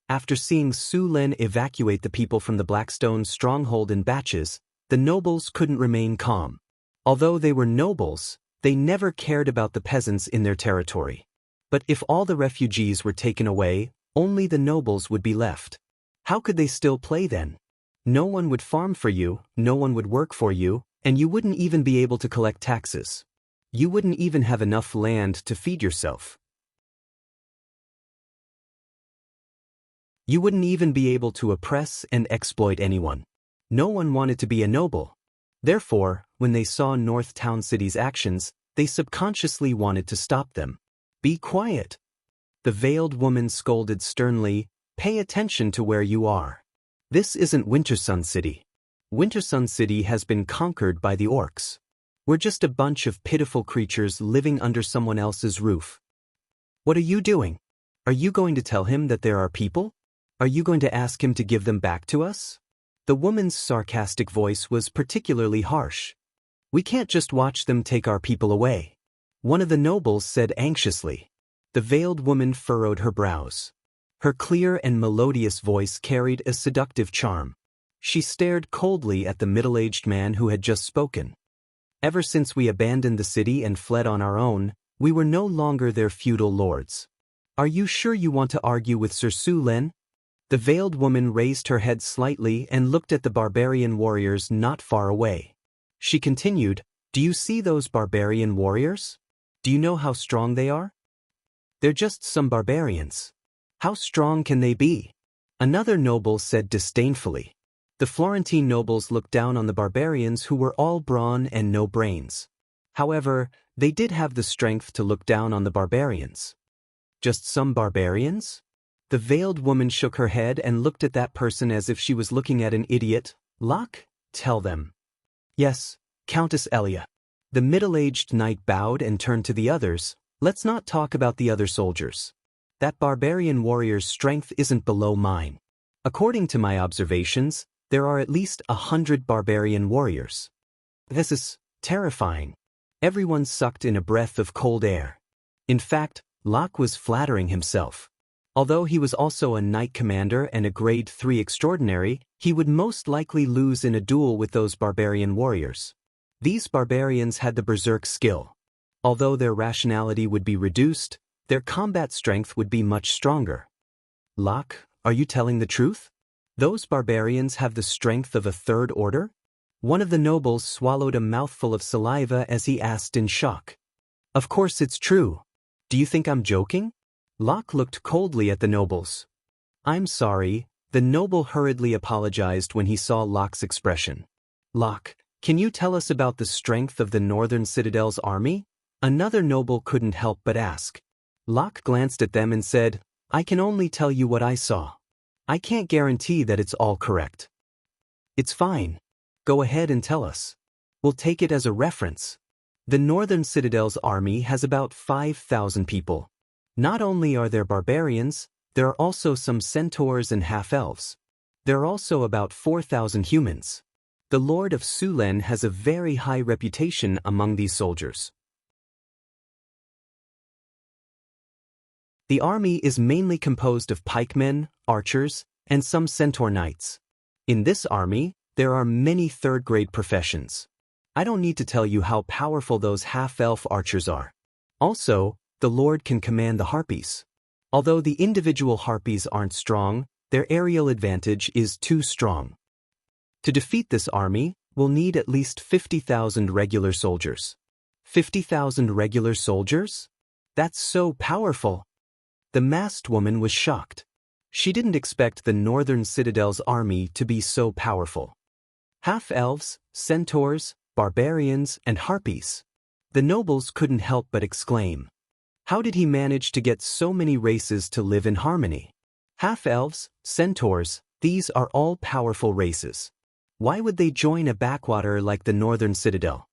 After seeing Su Lin evacuate the people from the Blackstone stronghold in batches, the nobles couldn't remain calm. Although they were nobles, they never cared about the peasants in their territory. But if all the refugees were taken away, only the nobles would be left. How could they still play then? No one would farm for you, no one would work for you, and you wouldn't even be able to collect taxes. You wouldn't even have enough land to feed yourself. You wouldn't even be able to oppress and exploit anyone. No one wanted to be a noble. Therefore, when they saw North Town City's actions, they subconsciously wanted to stop them. Be quiet. The veiled woman scolded sternly, pay attention to where you are. This isn't Winter Sun City. Winter Sun City has been conquered by the orcs. We're just a bunch of pitiful creatures living under someone else's roof. What are you doing? Are you going to tell him that there are people? Are you going to ask him to give them back to us? The woman's sarcastic voice was particularly harsh. We can't just watch them take our people away. One of the nobles said anxiously. The veiled woman furrowed her brows. Her clear and melodious voice carried a seductive charm. She stared coldly at the middle-aged man who had just spoken. Ever since we abandoned the city and fled on our own, we were no longer their feudal lords. Are you sure you want to argue with Sir Su Lin? The veiled woman raised her head slightly and looked at the barbarian warriors not far away. She continued, do you see those barbarian warriors? Do you know how strong they are? They're just some barbarians. How strong can they be? Another noble said disdainfully. The Florentine nobles looked down on the barbarians who were all brawn and no brains. However, they did have the strength to look down on the barbarians. Just some barbarians? The veiled woman shook her head and looked at that person as if she was looking at an idiot. Locke, tell them. Yes, Countess Elia. The middle-aged knight bowed and turned to the others. Let's not talk about the other soldiers. That barbarian warrior's strength isn't below mine. According to my observations, there are at least 100 barbarian warriors. This is terrifying. Everyone sucked in a breath of cold air. In fact, Locke was flattering himself. Although he was also a knight commander and a grade 3 extraordinary, he would most likely lose in a duel with those barbarian warriors. These barbarians had the berserk skill. Although their rationality would be reduced, their combat strength would be much stronger. Locke, are you telling the truth? Those barbarians have the strength of a third order? One of the nobles swallowed a mouthful of saliva as he asked in shock. Of course it's true. Do you think I'm joking? Locke looked coldly at the nobles. I'm sorry, the noble hurriedly apologized when he saw Locke's expression. Locke, can you tell us about the strength of the Northern Citadel's army? Another noble couldn't help but ask. Locke glanced at them and said, I can only tell you what I saw. I can't guarantee that it's all correct. It's fine. Go ahead and tell us. We'll take it as a reference. The Northern Citadel's army has about 5,000 people. Not only are there barbarians, there are also some centaurs and half-elves. There are also about 4,000 humans. The Lord of Sulen has a very high reputation among these soldiers. The army is mainly composed of pikemen, archers, and some centaur knights. In this army, there are many third-grade professions. I don't need to tell you how powerful those half-elf archers are. Also, the Lord can command the harpies. Although the individual harpies aren't strong, their aerial advantage is too strong. To defeat this army, we'll need at least 50,000 regular soldiers. 50,000 regular soldiers? That's so powerful. The masked woman was shocked. She didn't expect the Northern Citadel's army to be so powerful. Half-elves, centaurs, barbarians, and harpies. The nobles couldn't help but exclaim. How did he manage to get so many races to live in harmony? Half-elves, centaurs, these are all powerful races. Why would they join a backwater like the Northern Citadel?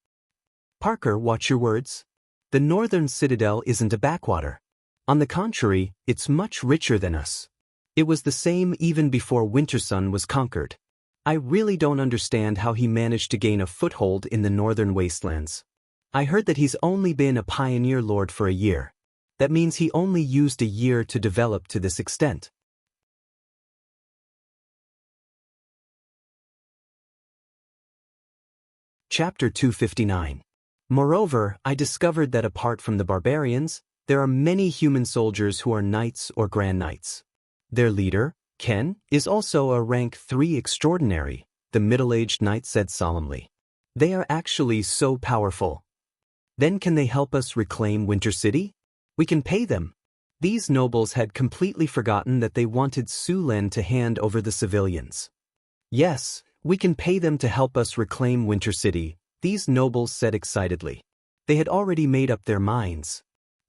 Parker, watch your words. The Northern Citadel isn't a backwater. On the contrary, it's much richer than us. It was the same even before Wintersun was conquered. I really don't understand how he managed to gain a foothold in the northern wastelands. I heard that he's only been a pioneer lord for a year. That means he only used a year to develop to this extent. Chapter 259. Moreover, I discovered that apart from the barbarians, there are many human soldiers who are knights or grand knights. Their leader, Ken, is also a rank 3 extraordinary, the middle-aged knight said solemnly. They are actually so powerful. Then can they help us reclaim Winter City? We can pay them. These nobles had completely forgotten that they wanted Sulen to hand over the civilians. Yes, we can pay them to help us reclaim Winter City, these nobles said excitedly. They had already made up their minds.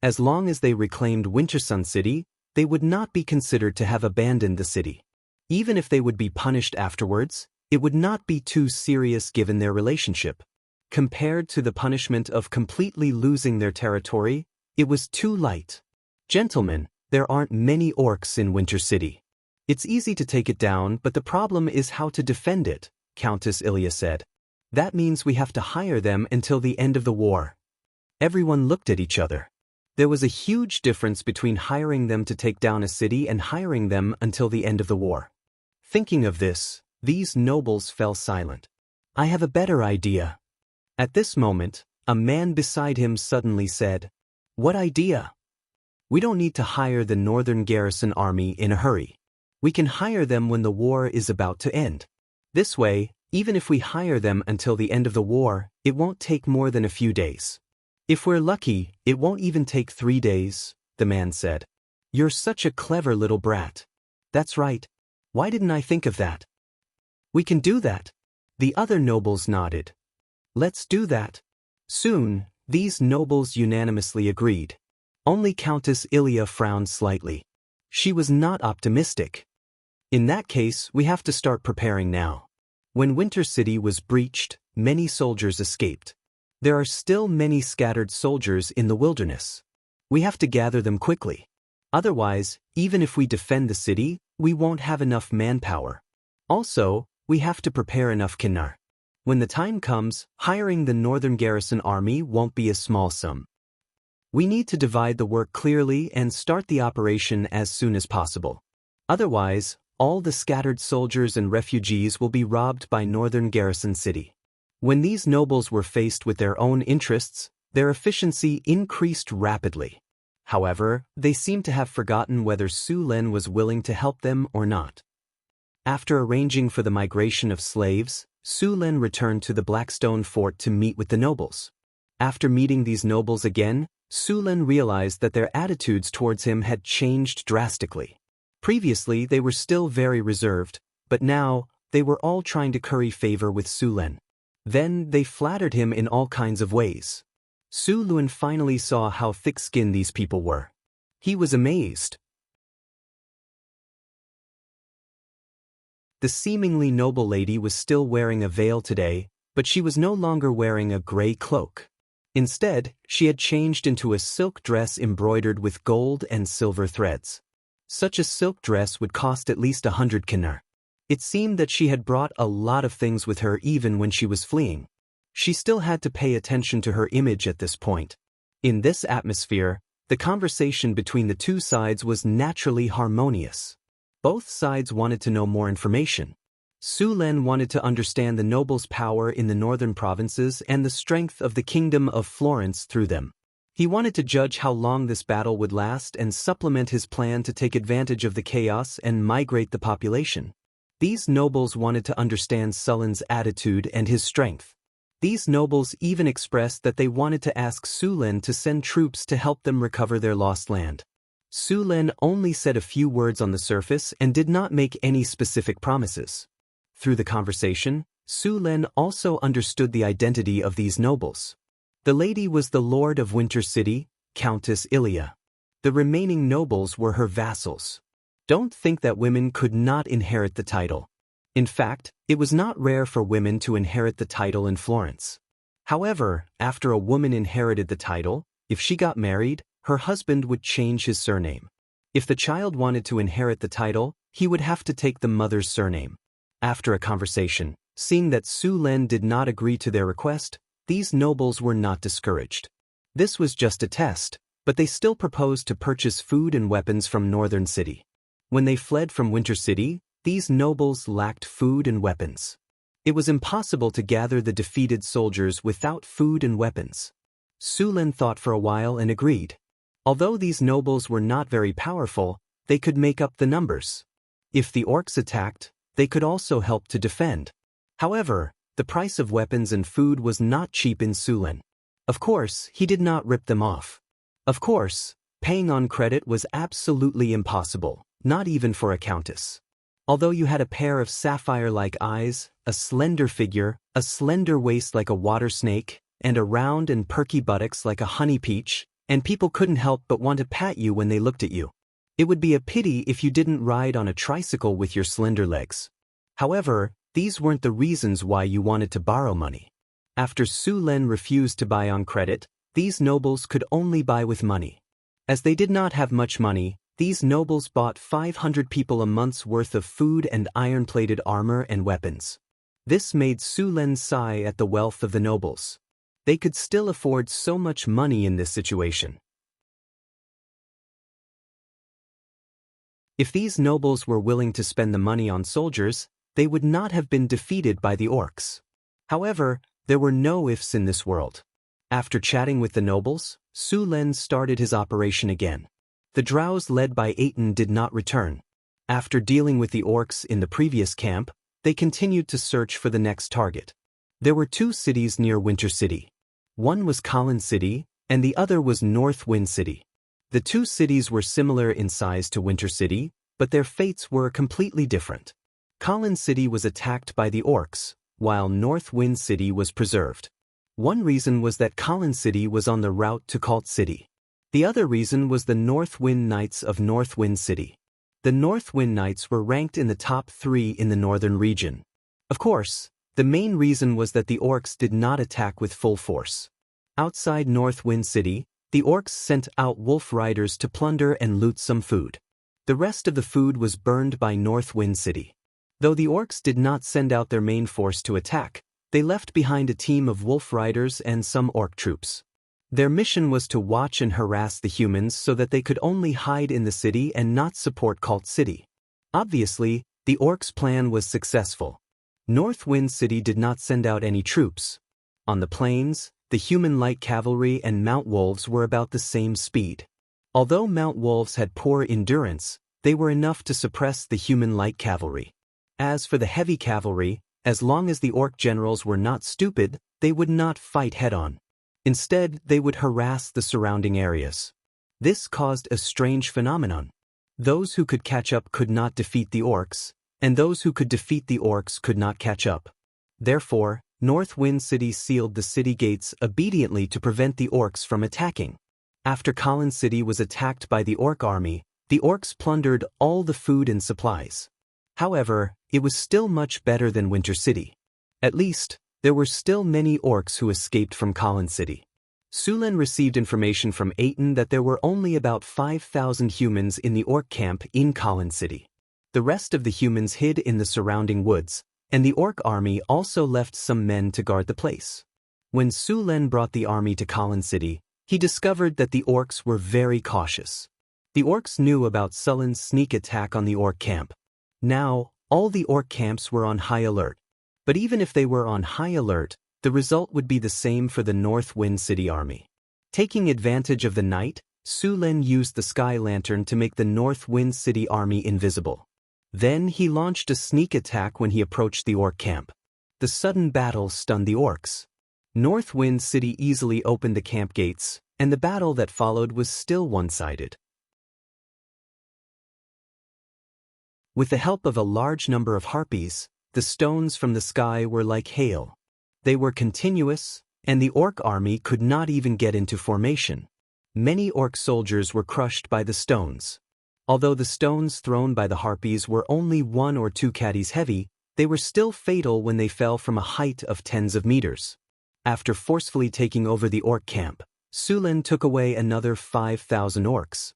As long as they reclaimed Wintersun City, they would not be considered to have abandoned the city. Even if they would be punished afterwards, it would not be too serious given their relationship. Compared to the punishment of completely losing their territory, it was too light. Gentlemen, there aren't many orcs in Winter City. It's easy to take it down, but the problem is how to defend it, Countess Ilya said. That means we have to hire them until the end of the war. Everyone looked at each other. There was a huge difference between hiring them to take down a city and hiring them until the end of the war. Thinking of this, these nobles fell silent. I have a better idea. At this moment, a man beside him suddenly said, What idea? We don't need to hire the Northern Garrison Army in a hurry. We can hire them when the war is about to end. This way, even if we hire them until the end of the war, it won't take more than a few days. If we're lucky, it won't even take 3 days, the man said. You're such a clever little brat. That's right. Why didn't I think of that? We can do that. The other nobles nodded. Let's do that. Soon, these nobles unanimously agreed. Only Countess Ilya frowned slightly. She was not optimistic. In that case, we have to start preparing now. When Winter City was breached, many soldiers escaped. There are still many scattered soldiers in the wilderness. We have to gather them quickly. Otherwise, even if we defend the city, we won't have enough manpower. Also, we have to prepare enough kinnar. When the time comes, hiring the Northern Garrison Army won't be a small sum. We need to divide the work clearly and start the operation as soon as possible. Otherwise, all the scattered soldiers and refugees will be robbed by Northern Garrison City. When these nobles were faced with their own interests, their efficiency increased rapidly. However, they seemed to have forgotten whether Sulen was willing to help them or not. After arranging for the migration of slaves, Sulen returned to the Blackstone Fort to meet with the nobles. After meeting these nobles again, Sulen realized that their attitudes towards him had changed drastically. Previously, they were still very reserved, but now, they were all trying to curry favor with Sulen. Then, they flattered him in all kinds of ways. Sulen finally saw how thick-skinned these people were. He was amazed. The seemingly noble lady was still wearing a veil today, but she was no longer wearing a gray cloak. Instead, she had changed into a silk dress embroidered with gold and silver threads. Such a silk dress would cost at least 100 kinnar. It seemed that she had brought a lot of things with her even when she was fleeing. She still had to pay attention to her image at this point. In this atmosphere, the conversation between the two sides was naturally harmonious. Both sides wanted to know more information. Sulen wanted to understand the nobles' power in the northern provinces and the strength of the kingdom of Florence through them. He wanted to judge how long this battle would last and supplement his plan to take advantage of the chaos and migrate the population. These nobles wanted to understand Sulen's attitude and his strength. These nobles even expressed that they wanted to ask Sulen to send troops to help them recover their lost land. Sulen only said a few words on the surface and did not make any specific promises. Through the conversation, Sulen also understood the identity of these nobles. The lady was the lord of Winter City, Countess Ilia. The remaining nobles were her vassals. Don't think that women could not inherit the title. In fact, it was not rare for women to inherit the title in Florence. However, after a woman inherited the title, if she got married, her husband would change his surname. If the child wanted to inherit the title, he would have to take the mother's surname. After a conversation, seeing that Su Len did not agree to their request, these nobles were not discouraged. This was just a test, but they still proposed to purchase food and weapons from Northern City. When they fled from Winter City, these nobles lacked food and weapons. It was impossible to gather the defeated soldiers without food and weapons. Su Len thought for a while and agreed. Although these nobles were not very powerful, they could make up the numbers. If the orcs attacked, they could also help to defend. However, the price of weapons and food was not cheap in Su Len. Of course, he did not rip them off. Of course, paying on credit was absolutely impossible, not even for a countess. Although you had a pair of sapphire-like eyes, a slender figure, a slender waist like a water snake, and a round and perky buttocks like a honey peach, and people couldn't help but want to pat you when they looked at you. It would be a pity if you didn't ride on a tricycle with your slender legs. However, these weren't the reasons why you wanted to borrow money. After Su Len refused to buy on credit, these nobles could only buy with money. As they did not have much money, these nobles bought 500 people a month's worth of food and iron-plated armor and weapons. This made Su Len sigh at the wealth of the nobles. They could still afford so much money in this situation. If these nobles were willing to spend the money on soldiers, they would not have been defeated by the orcs. However, there were no ifs in this world. After chatting with the nobles, Su Len started his operation again. The drows led by Aten did not return. After dealing with the orcs in the previous camp, they continued to search for the next target. There were two cities near Winter City. One was Colin City, and the other was North Wind City. The two cities were similar in size to Winter City, but their fates were completely different. Colin City was attacked by the orcs, while North Wind City was preserved. One reason was that Colin City was on the route to Cult City. The other reason was the North Wind Knights of North Wind City. The North Wind Knights were ranked in the top 3 in the northern region. Of course, the main reason was that the orcs did not attack with full force. Outside North Wind City, the orcs sent out wolf riders to plunder and loot some food. The rest of the food was burned by North Wind City. Though the orcs did not send out their main force to attack, they left behind a team of wolf riders and some orc troops. Their mission was to watch and harass the humans so that they could only hide in the city and not support Cult City. Obviously, the orcs' plan was successful. North Wind City did not send out any troops. On the plains, the human light cavalry and mount wolves were about the same speed. Although mount wolves had poor endurance, they were enough to suppress the human light cavalry. As for the heavy cavalry, as long as the orc generals were not stupid, they would not fight head-on. Instead, they would harass the surrounding areas. This caused a strange phenomenon. Those who could catch up could not defeat the orcs, and those who could defeat the orcs could not catch up. Therefore, North Wind City sealed the city gates obediently to prevent the orcs from attacking. After Colin City was attacked by the orc army, the orcs plundered all the food and supplies. However, it was still much better than Winter City. At least, there were still many orcs who escaped from Colin City. Su Len received information from Aten that there were only about 5,000 humans in the orc camp in Colin City. The rest of the humans hid in the surrounding woods, and the orc army also left some men to guard the place. When Su Len brought the army to Colin City, he discovered that the orcs were very cautious. The orcs knew about Sullen's sneak attack on the orc camp. Now, all the orc camps were on high alert. But even if they were on high alert, the result would be the same for the North Wind City army. Taking advantage of the night, Su Len used the sky lantern to make the North Wind City army invisible. Then he launched a sneak attack when he approached the orc camp. The sudden battle stunned the orcs. North Wind City easily opened the camp gates, and the battle that followed was still one-sided. With the help of a large number of harpies, the stones from the sky were like hail. They were continuous, and the orc army could not even get into formation. Many orc soldiers were crushed by the stones. Although the stones thrown by the harpies were only 1 or 2 caddies heavy, they were still fatal when they fell from a height of tens of meters. After forcefully taking over the orc camp, Sulen took away another 5,000 orcs.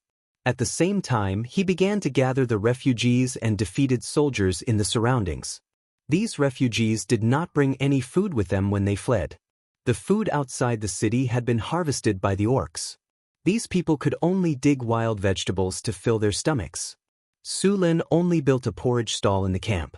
At the same time, he began to gather the refugees and defeated soldiers in the surroundings. These refugees did not bring any food with them when they fled. The food outside the city had been harvested by the orcs. These people could only dig wild vegetables to fill their stomachs. Sulen only built a porridge stall in the camp.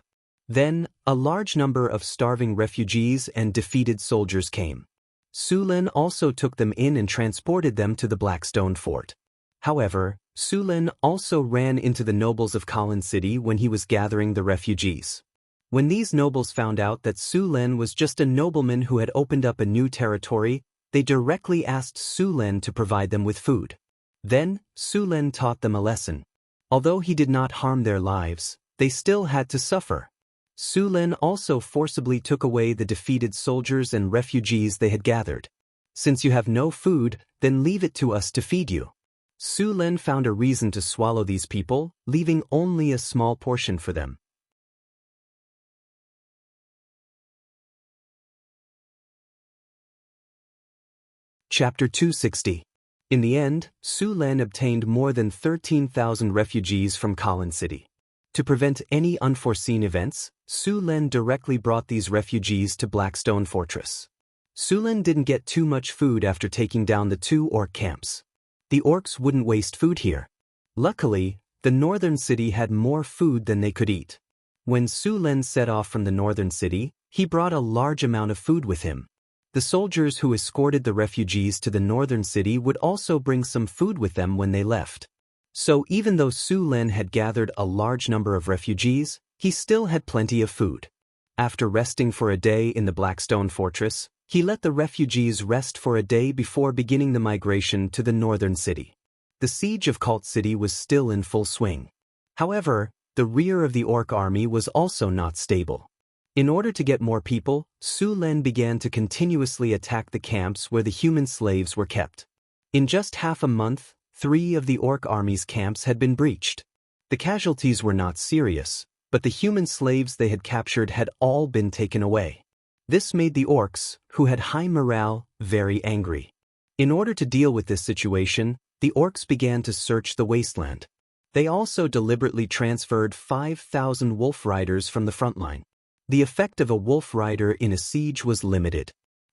Then, a large number of starving refugees and defeated soldiers came. Sulen also took them in and transported them to the Blackstone Fort. However, Sulen also ran into the nobles of Kalin City when he was gathering the refugees. When these nobles found out that Sulen was just a nobleman who had opened up a new territory, they directly asked Sulen to provide them with food. Then, Sulen taught them a lesson. Although he did not harm their lives, they still had to suffer. Sulen also forcibly took away the defeated soldiers and refugees they had gathered. Since you have no food, then leave it to us to feed you. Sulen found a reason to swallow these people, leaving only a small portion for them. Chapter 260. In the end, Sulen obtained more than 13,000 refugees from Kalin City. To prevent any unforeseen events, Sulen directly brought these refugees to Blackstone Fortress. Sulen didn't get too much food after taking down the 2 orc camps. The orcs wouldn't waste food here. Luckily, the northern city had more food than they could eat. When Sulen set off from the northern city, he brought a large amount of food with him. The soldiers who escorted the refugees to the northern city would also bring some food with them when they left. So even though Sulen had gathered a large number of refugees, he still had plenty of food. After resting for a day in the Blackstone Fortress, he let the refugees rest for a day before beginning the migration to the northern city. The siege of Cult City was still in full swing. However, the rear of the orc army was also not stable. In order to get more people, Sulen began to continuously attack the camps where the human slaves were kept. In just half a month, 3 of the orc army's camps had been breached. The casualties were not serious, but the human slaves they had captured had all been taken away. This made the orcs, who had high morale, very angry. In order to deal with this situation, the orcs began to search the wasteland. They also deliberately transferred 5,000 wolf riders from the front line. The effect of a wolf rider in a siege was limited.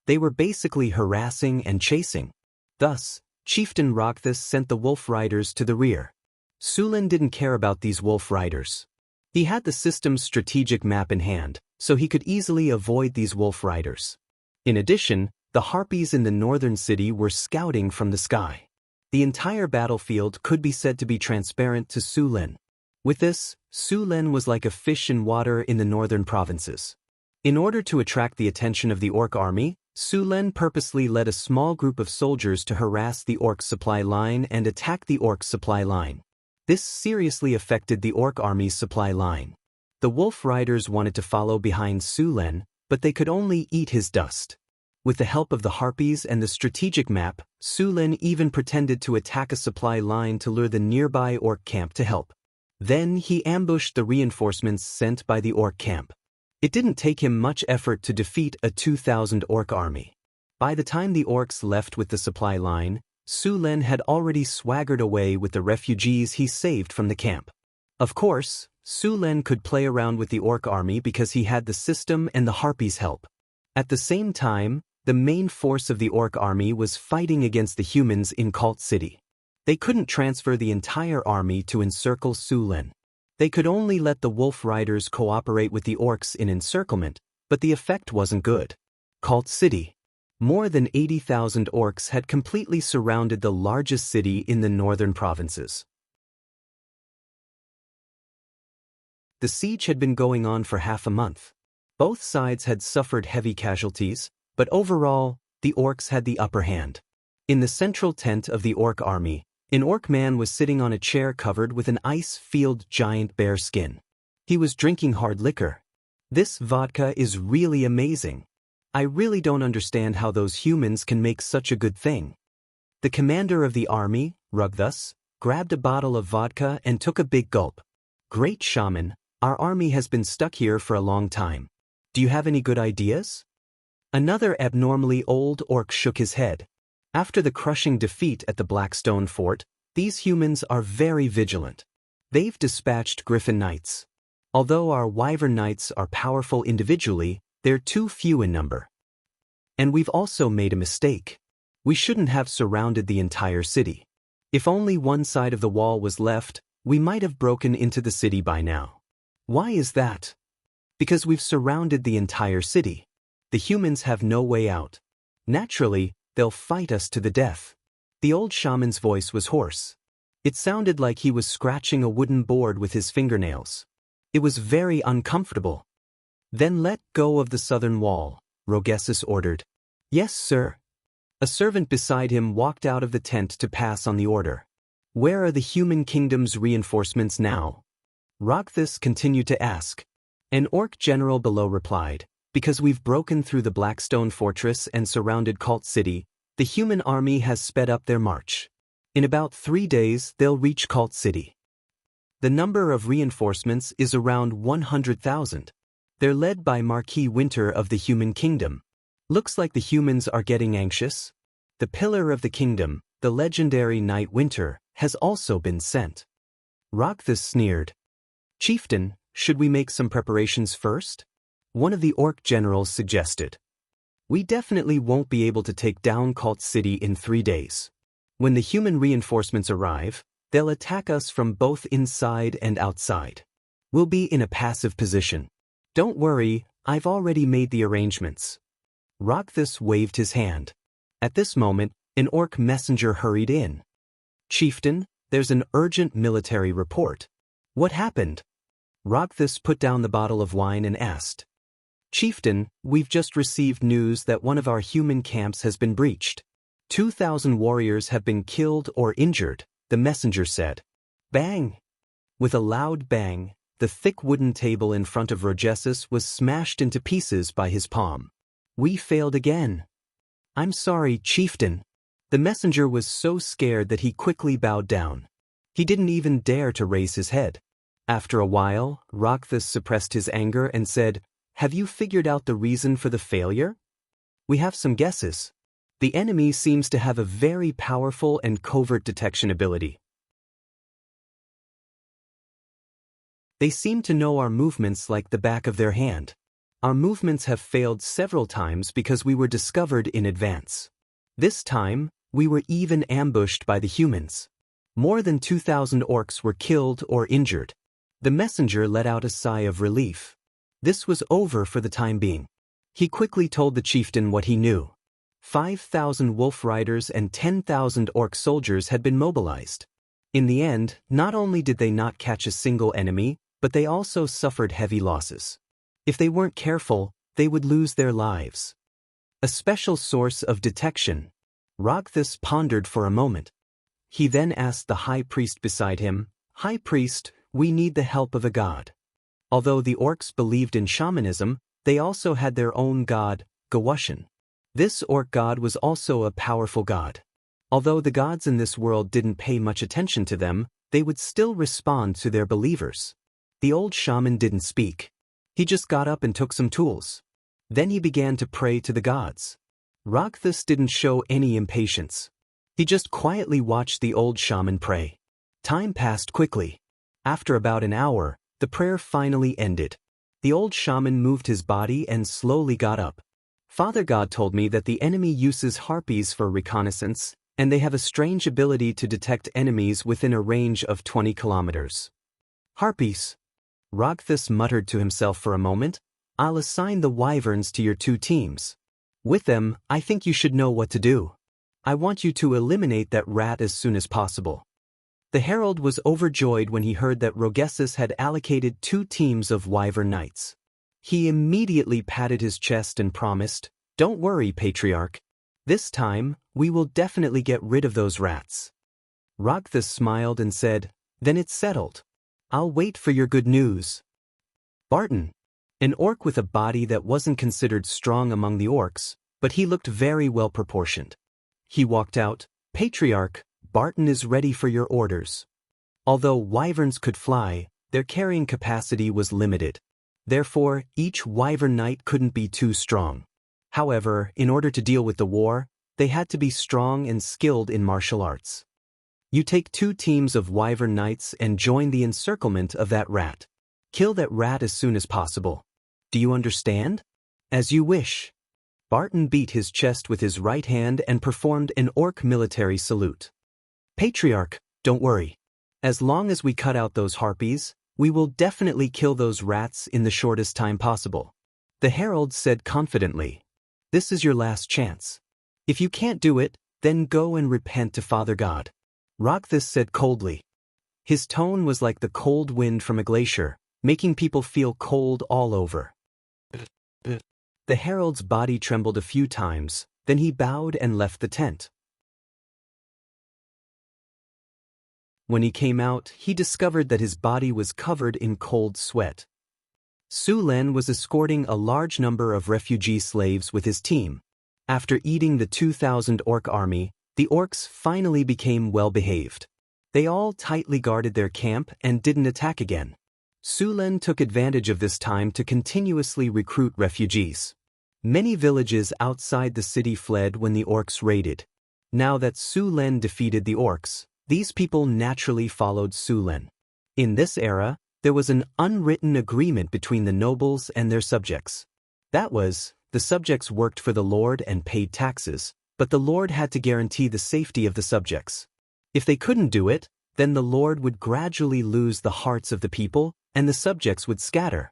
They were basically harassing and chasing. Thus, Chieftain Rockthus sent the wolf riders to the rear. Sulen didn't care about these wolf riders. He had the system's strategic map in hand, so he could easily avoid these wolf riders. In addition, the harpies in the northern city were scouting from the sky. The entire battlefield could be said to be transparent to Sulen. With this, Sulen was like a fish in water in the northern provinces. In order to attract the attention of the orc army, Sulen purposely led a small group of soldiers to harass the orc supply line and attack the orc supply line. This seriously affected the orc army's supply line. The wolf riders wanted to follow behind Sulen, but they could only eat his dust. With the help of the harpies and the strategic map, Sulen even pretended to attack a supply line to lure the nearby orc camp to help. Then he ambushed the reinforcements sent by the orc camp. It didn't take him much effort to defeat a 2,000 orc army. By the time the orcs left with the supply line, Sulen had already swaggered away with the refugees he saved from the camp. Of course, Sulen could play around with the orc army because he had the system and the harpies' help. At the same time, the main force of the orc army was fighting against the humans in Cult City. They couldn't transfer the entire army to encircle Sulen. They could only let the wolf riders cooperate with the orcs in encirclement, but the effect wasn't good. Cult City. More than 80,000 orcs had completely surrounded the largest city in the northern provinces. The siege had been going on for half a month. Both sides had suffered heavy casualties, but overall, the orcs had the upper hand. In the central tent of the orc army, an orc man was sitting on a chair covered with an ice-filled giant bear skin. He was drinking hard liquor. This vodka is really amazing. I really don't understand how those humans can make such a good thing. The commander of the army, Rugthus, grabbed a bottle of vodka and took a big gulp. Great shaman, our army has been stuck here for a long time. Do you have any good ideas? Another abnormally old orc shook his head. After the crushing defeat at the Blackstone Fort, these humans are very vigilant. They've dispatched Griffin Knights. Although our Wyvern Knights are powerful individually, they're too few in number. And we've also made a mistake. We shouldn't have surrounded the entire city. If only one side of the wall was left, we might have broken into the city by now. Why is that? Because we've surrounded the entire city. The humans have no way out. Naturally, they'll fight us to the death. The old shaman's voice was hoarse. It sounded like he was scratching a wooden board with his fingernails. It was very uncomfortable. Then let go of the southern wall, Rogessus ordered. Yes, sir. A servant beside him walked out of the tent to pass on the order. Where are the human kingdom's reinforcements now? Rogthus continued to ask. An orc general below replied, because we've broken through the Blackstone Fortress and surrounded Cult City, the human army has sped up their march. In about 3 days, they'll reach Cult City. The number of reinforcements is around 100,000. They're led by Marquis Winter of the Human Kingdom. Looks like the humans are getting anxious. The Pillar of the Kingdom, the legendary Knight Winter, has also been sent. Rogthus sneered. Chieftain, should we make some preparations first? One of the orc generals suggested. We definitely won't be able to take down Cult City in 3 days. When the human reinforcements arrive, they'll attack us from both inside and outside. We'll be in a passive position. Don't worry, I've already made the arrangements. Rogthus waved his hand. At this moment, an orc messenger hurried in. Chieftain, there's an urgent military report. What happened? Rogthus put down the bottle of wine and asked. Chieftain, we've just received news that one of our human camps has been breached. 2,000 warriors have been killed or injured, the messenger said. Bang! With a loud bang, the thick wooden table in front of Rogessus was smashed into pieces by his palm. We failed again. I'm sorry, Chieftain. The messenger was so scared that he quickly bowed down. He didn't even dare to raise his head. After a while, Rogthus suppressed his anger and said, Have you figured out the reason for the failure? We have some guesses. The enemy seems to have a very powerful and covert detection ability. They seem to know our movements like the back of their hand. Our movements have failed several times because we were discovered in advance. This time, we were even ambushed by the humans. More than 2,000 orcs were killed or injured. The messenger let out a sigh of relief. This was over for the time being. He quickly told the chieftain what he knew. 5,000 wolf riders and 10,000 orc soldiers had been mobilized. In the end, not only did they not catch a single enemy, but they also suffered heavy losses. If they weren't careful, they would lose their lives. A special source of detection. Rogthus pondered for a moment. He then asked the high priest beside him, High priest, we need the help of a god. Although the orcs believed in shamanism, they also had their own god, Gawushan. This orc god was also a powerful god. Although the gods in this world didn't pay much attention to them, they would still respond to their believers. The old shaman didn't speak. He just got up and took some tools. Then he began to pray to the gods. Rogthus didn't show any impatience. He just quietly watched the old shaman pray. Time passed quickly. After about an hour, the prayer finally ended. The old shaman moved his body and slowly got up. Father God told me that the enemy uses harpies for reconnaissance, and they have a strange ability to detect enemies within a range of 20 kilometers. Harpies. Rogthus muttered to himself for a moment. I'll assign the wyverns to your 2 teams. With them, I think you should know what to do. I want you to eliminate that rat as soon as possible. The herald was overjoyed when he heard that Rogessus had allocated 2 teams of wyvern knights. He immediately patted his chest and promised, Don't worry, Patriarch. This time, we will definitely get rid of those rats. Rogthus smiled and said, Then it's settled. I'll wait for your good news. Barton. An orc with a body that wasn't considered strong among the orcs, but he looked very well proportioned. He walked out, "Patriarch, Barton is ready for your orders." Although wyverns could fly, their carrying capacity was limited. Therefore, each wyvern knight couldn't be too strong. However, in order to deal with the war, they had to be strong and skilled in martial arts. You take 2 teams of wyvern knights and join the encirclement of that rat. Kill that rat as soon as possible. Do you understand? As you wish. Barton beat his chest with his right hand and performed an orc military salute. "Patriarch, don't worry. As long as we cut out those harpies, we will definitely kill those rats in the shortest time possible." The herald said confidently, "This is your last chance. If you can't do it, then go and repent to Father God." Rogthus said coldly. His tone was like the cold wind from a glacier, making people feel cold all over. The herald's body trembled a few times, then he bowed and left the tent. When he came out, he discovered that his body was covered in cold sweat. Su Len was escorting a large number of refugee slaves with his team. After eating the 2,000 orc army, the orcs finally became well-behaved. They all tightly guarded their camp and didn't attack again. Su Len took advantage of this time to continuously recruit refugees. Many villages outside the city fled when the orcs raided. Now that Su Len defeated the orcs, these people naturally followed Su Len. In this era, there was an unwritten agreement between the nobles and their subjects. That was, the subjects worked for the lord and paid taxes, but the lord had to guarantee the safety of the subjects. If they couldn't do it, then the lord would gradually lose the hearts of the people, and the subjects would scatter.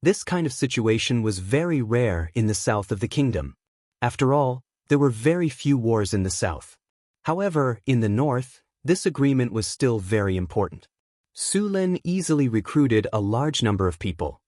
This kind of situation was very rare in the south of the kingdom. After all, there were very few wars in the south. However, in the north, this agreement was still very important. Su Len easily recruited a large number of people.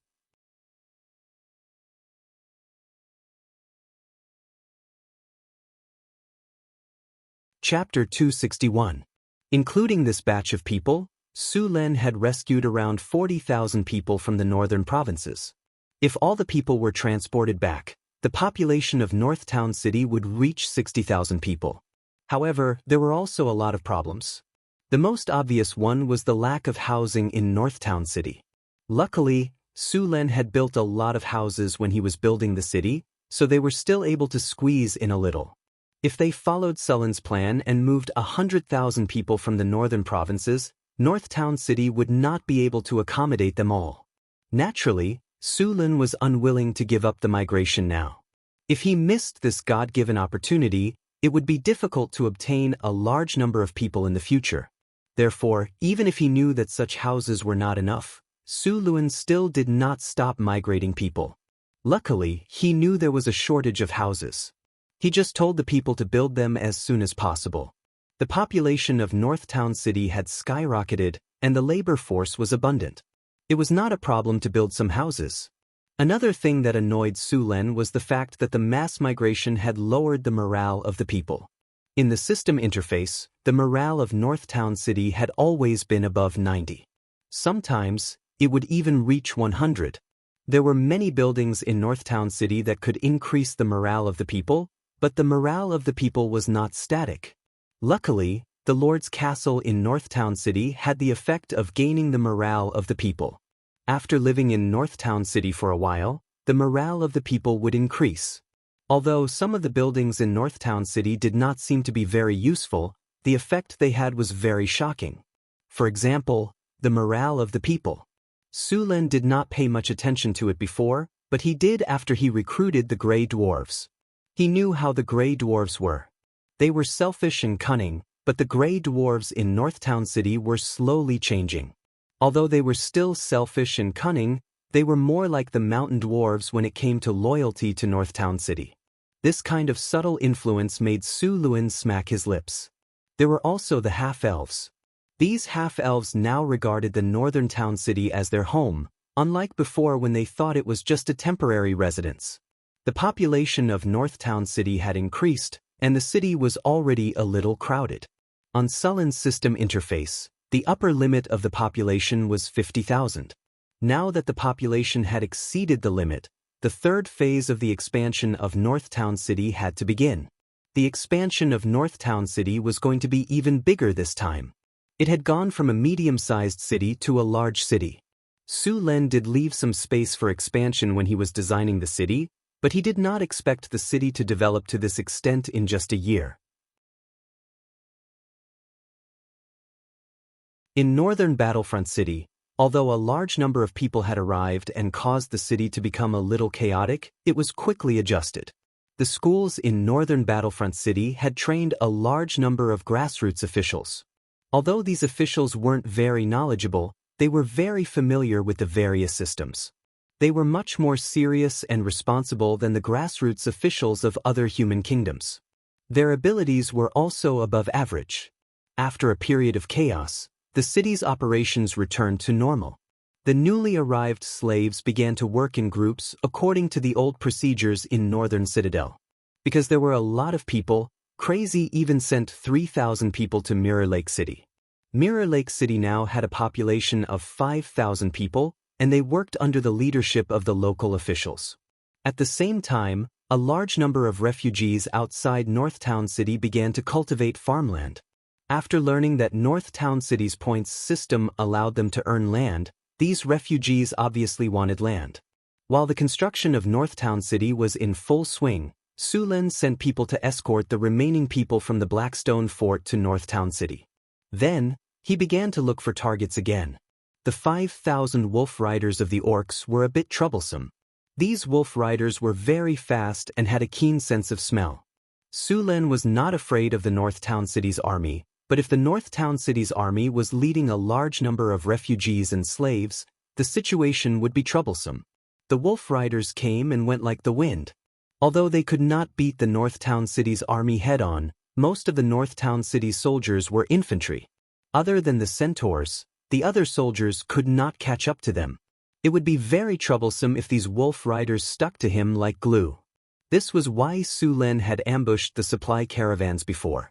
Chapter 261. Including this batch of people, Su Len had rescued around 40,000 people from the northern provinces. If all the people were transported back, the population of North Town City would reach 60,000 people. However, there were also a lot of problems. The most obvious one was the lack of housing in North Town City. Luckily, Su Len had built a lot of houses when he was building the city, so they were still able to squeeze in a little. If they followed Sullen's plan and moved 100,000 people from the northern provinces, North Town City would not be able to accommodate them all. Naturally, Su Len was unwilling to give up the migration now. If he missed this God-given opportunity, it would be difficult to obtain a large number of people in the future. Therefore, even if he knew that such houses were not enough, Su Len still did not stop migrating people. Luckily, he knew there was a shortage of houses. He just told the people to build them as soon as possible. The population of North Town City had skyrocketed, and the labor force was abundant. It was not a problem to build some houses. Another thing that annoyed Su Len was the fact that the mass migration had lowered the morale of the people. In the system interface, the morale of North Town City had always been above 90. Sometimes, it would even reach 100. There were many buildings in North Town City that could increase the morale of the people, but the morale of the people was not static. Luckily, the Lord's castle in North Town City had the effect of gaining the morale of the people. After living in North Town City for a while, the morale of the people would increase. Although some of the buildings in North Town City did not seem to be very useful, the effect they had was very shocking. For example, the morale of the people. Su Len did not pay much attention to it before, but he did after he recruited the Grey Dwarves. He knew how the Grey Dwarves were. They were selfish and cunning, but the Grey Dwarves in North Town City were slowly changing. Although they were still selfish and cunning, they were more like the Mountain Dwarves when it came to loyalty to North Town City. This kind of subtle influence made Su Len smack his lips. There were also the half-elves. These half-elves now regarded the Northern Town City as their home, unlike before when they thought it was just a temporary residence. The population of North Town City had increased, and the city was already a little crowded. On Sullen's system interface, the upper limit of the population was 50,000. Now that the population had exceeded the limit, the third phase of the expansion of North Town City had to begin. The expansion of North Town City was going to be even bigger this time. It had gone from a medium-sized city to a large city. Su Lin did leave some space for expansion when he was designing the city, but he did not expect the city to develop to this extent in just a year. In northern Battlefront City, although a large number of people had arrived and caused the city to become a little chaotic, it was quickly adjusted. The schools in northern Battlefront City had trained a large number of grassroots officials. Although these officials weren't very knowledgeable, they were very familiar with the various systems. They were much more serious and responsible than the grassroots officials of other human kingdoms. Their abilities were also above average. After a period of chaos, the city's operations returned to normal. The newly arrived slaves began to work in groups according to the old procedures in Northern Citadel. Because there were a lot of people, Crazy even sent 3,000 people to Mirror Lake City. Mirror Lake City now had a population of 5,000 people, and they worked under the leadership of the local officials. At the same time, a large number of refugees outside North Town City began to cultivate farmland. After learning that North Town City's points system allowed them to earn land, these refugees obviously wanted land. While the construction of North Town City was in full swing, Su Lin sent people to escort the remaining people from the Blackstone Fort to North Town City. Then, he began to look for targets again. The 5,000 wolf riders of the orcs were a bit troublesome. These wolf riders were very fast and had a keen sense of smell. Su Lin was not afraid of the North Town City's army, but if the North Town City's army was leading a large number of refugees and slaves, the situation would be troublesome. The wolf riders came and went like the wind. Although they could not beat the North Town City's army head-on, most of the North Town City's soldiers were infantry. Other than the centaurs, the other soldiers could not catch up to them. It would be very troublesome if these wolf riders stuck to him like glue. This was why Su Lin had ambushed the supply caravans before.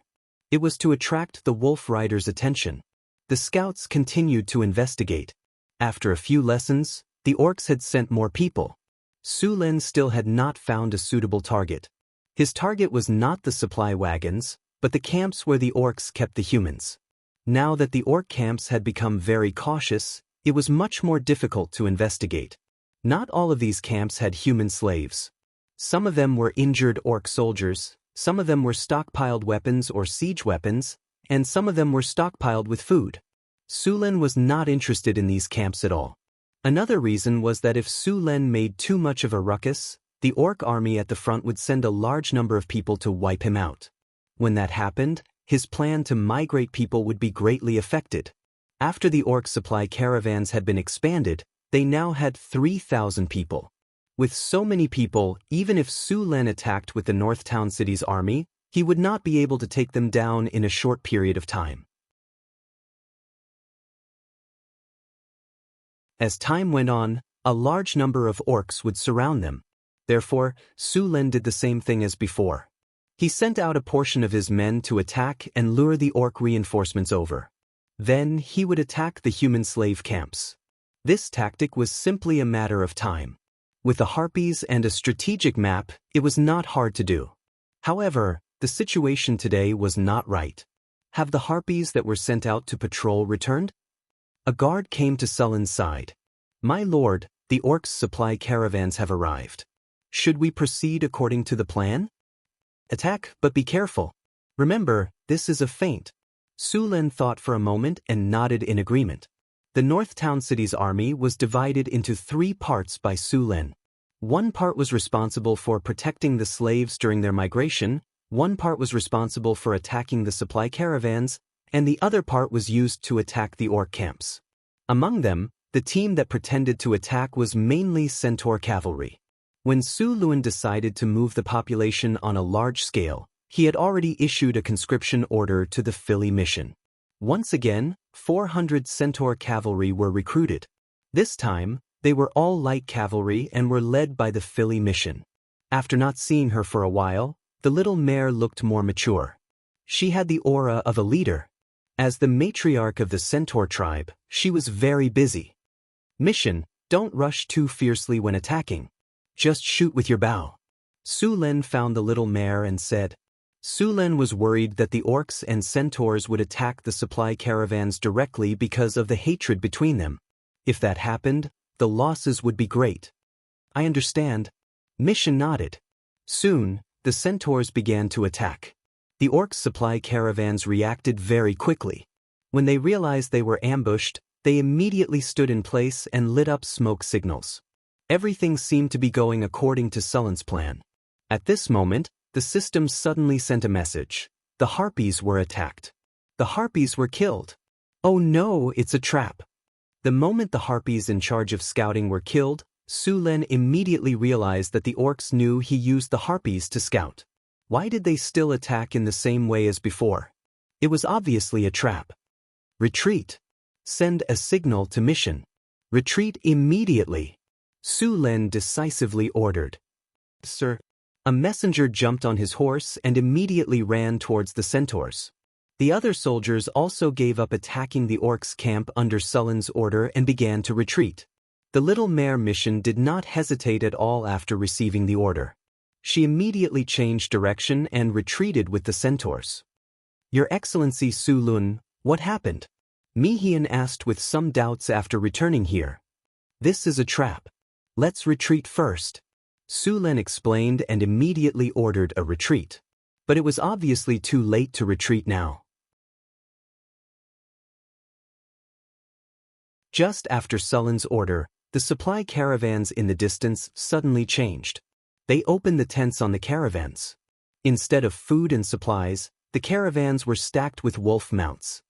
It was to attract the wolf riders' attention. The scouts continued to investigate. After a few lessons, the orcs had sent more people. Su Lin still had not found a suitable target. His target was not the supply wagons, but the camps where the orcs kept the humans. Now that the orc camps had become very cautious, it was much more difficult to investigate. Not all of these camps had human slaves. Some of them were injured orc soldiers, some of them were stockpiled weapons or siege weapons, and some of them were stockpiled with food. Su Lin was not interested in these camps at all. Another reason was that if Su Lin made too much of a ruckus, the orc army at the front would send a large number of people to wipe him out. When that happened, his plan to migrate people would be greatly affected. After the orc supply caravans had been expanded, they now had 3,000 people. With so many people, even if Su Lin attacked with the North Town City's army, he would not be able to take them down in a short period of time. As time went on, a large number of orcs would surround them. Therefore, Su Lin did the same thing as before. He sent out a portion of his men to attack and lure the orc reinforcements over. Then he would attack the human slave camps. This tactic was simply a matter of time. With the harpies and a strategic map, it was not hard to do. However, the situation today was not right. Have the harpies that were sent out to patrol returned? A guard came to Sulin's side. "My lord, the orcs' supply caravans have arrived. Should we proceed according to the plan?" "Attack, but be careful. Remember, this is a feint." Su Lin thought for a moment and nodded in agreement. The North Town City's army was divided into 3 parts by Su Lin. One part was responsible for protecting the slaves during their migration, one part was responsible for attacking the supply caravans, and the other part was used to attack the orc camps. Among them, the team that pretended to attack was mainly centaur cavalry. When Su Lin decided to move the population on a large scale, he had already issued a conscription order to the Philly mission. Once again, 400 centaur cavalry were recruited. This time, they were all light cavalry and were led by the Philly mission. After not seeing her for a while, the little mare looked more mature. She had the aura of a leader. As the matriarch of the centaur tribe, she was very busy. Mission: Don't rush too fiercely when attacking. Just shoot with your bow. Su Len found the little mare and said. Su Len was worried that the orcs and centaurs would attack the supply caravans directly because of the hatred between them. If that happened, the losses would be great. I understand. Mission nodded. Soon, the centaurs began to attack. The orcs' supply caravans reacted very quickly. When they realized they were ambushed, they immediately stood in place and lit up smoke signals. Everything seemed to be going according to Sullen's plan. At this moment, the system suddenly sent a message. The harpies were attacked. The harpies were killed. Oh no, it's a trap. The moment the harpies in charge of scouting were killed, Su Len immediately realized that the orcs knew he used the harpies to scout. Why did they still attack in the same way as before? It was obviously a trap. Retreat. Send a signal to mission. Retreat immediately. Su Len decisively ordered. Sir. A messenger jumped on his horse and immediately ran towards the centaurs. The other soldiers also gave up attacking the orcs' camp under Sullen's order and began to retreat. The little mare mission did not hesitate at all after receiving the order. She immediately changed direction and retreated with the centaurs. Your Excellency Su Lun, what happened? Mi Hian asked with some doubts after returning here. This is a trap. Let's retreat first. Su Len explained and immediately ordered a retreat. But it was obviously too late to retreat now. Just after Sullen's order, the supply caravans in the distance suddenly changed. They opened the tents on the caravans. Instead of food and supplies, the caravans were stacked with wolf mounts.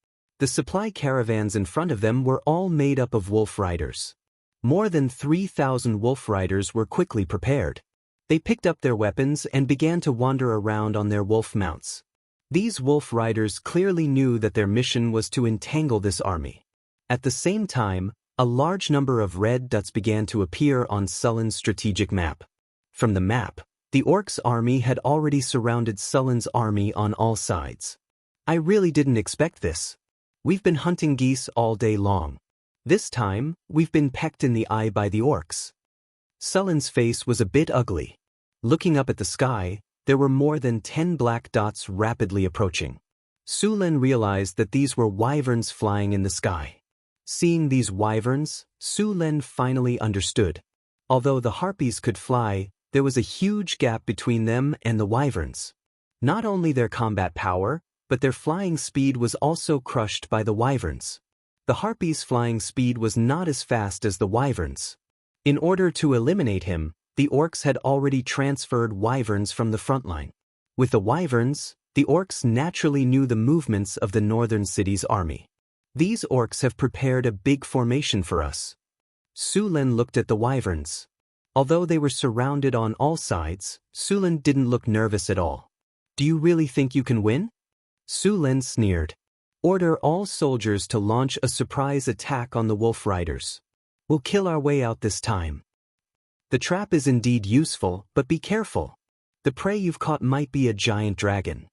The supply caravans in front of them were all made up of wolf riders. More than 3,000 wolf riders were quickly prepared. They picked up their weapons and began to wander around on their wolf mounts. These wolf riders clearly knew that their mission was to entangle this army. At the same time, a large number of red dots began to appear on Sullen's strategic map. From the map, the orcs' army had already surrounded Sullen's army on all sides. I really didn't expect this. We've been hunting geese all day long. This time, we've been pecked in the eye by the orcs. Sullen's face was a bit ugly. Looking up at the sky, there were more than 10 black dots rapidly approaching. Su Len realized that these were wyverns flying in the sky. Seeing these wyverns, Su Len finally understood. Although the harpies could fly, there was a huge gap between them and the wyverns. Not only their combat power, but their flying speed was also crushed by the wyverns. The harpies' flying speed was not as fast as the wyverns. In order to eliminate him, the orcs had already transferred wyverns from the front line. With the wyverns, the orcs naturally knew the movements of the northern city's army. These orcs have prepared a big formation for us. Su Len looked at the wyverns. Although they were surrounded on all sides, Su Len didn't look nervous at all. Do you really think you can win? Su Len sneered. Order all soldiers to launch a surprise attack on the wolf riders. We'll kill our way out this time. The trap is indeed useful, but be careful. The prey you've caught might be a giant dragon.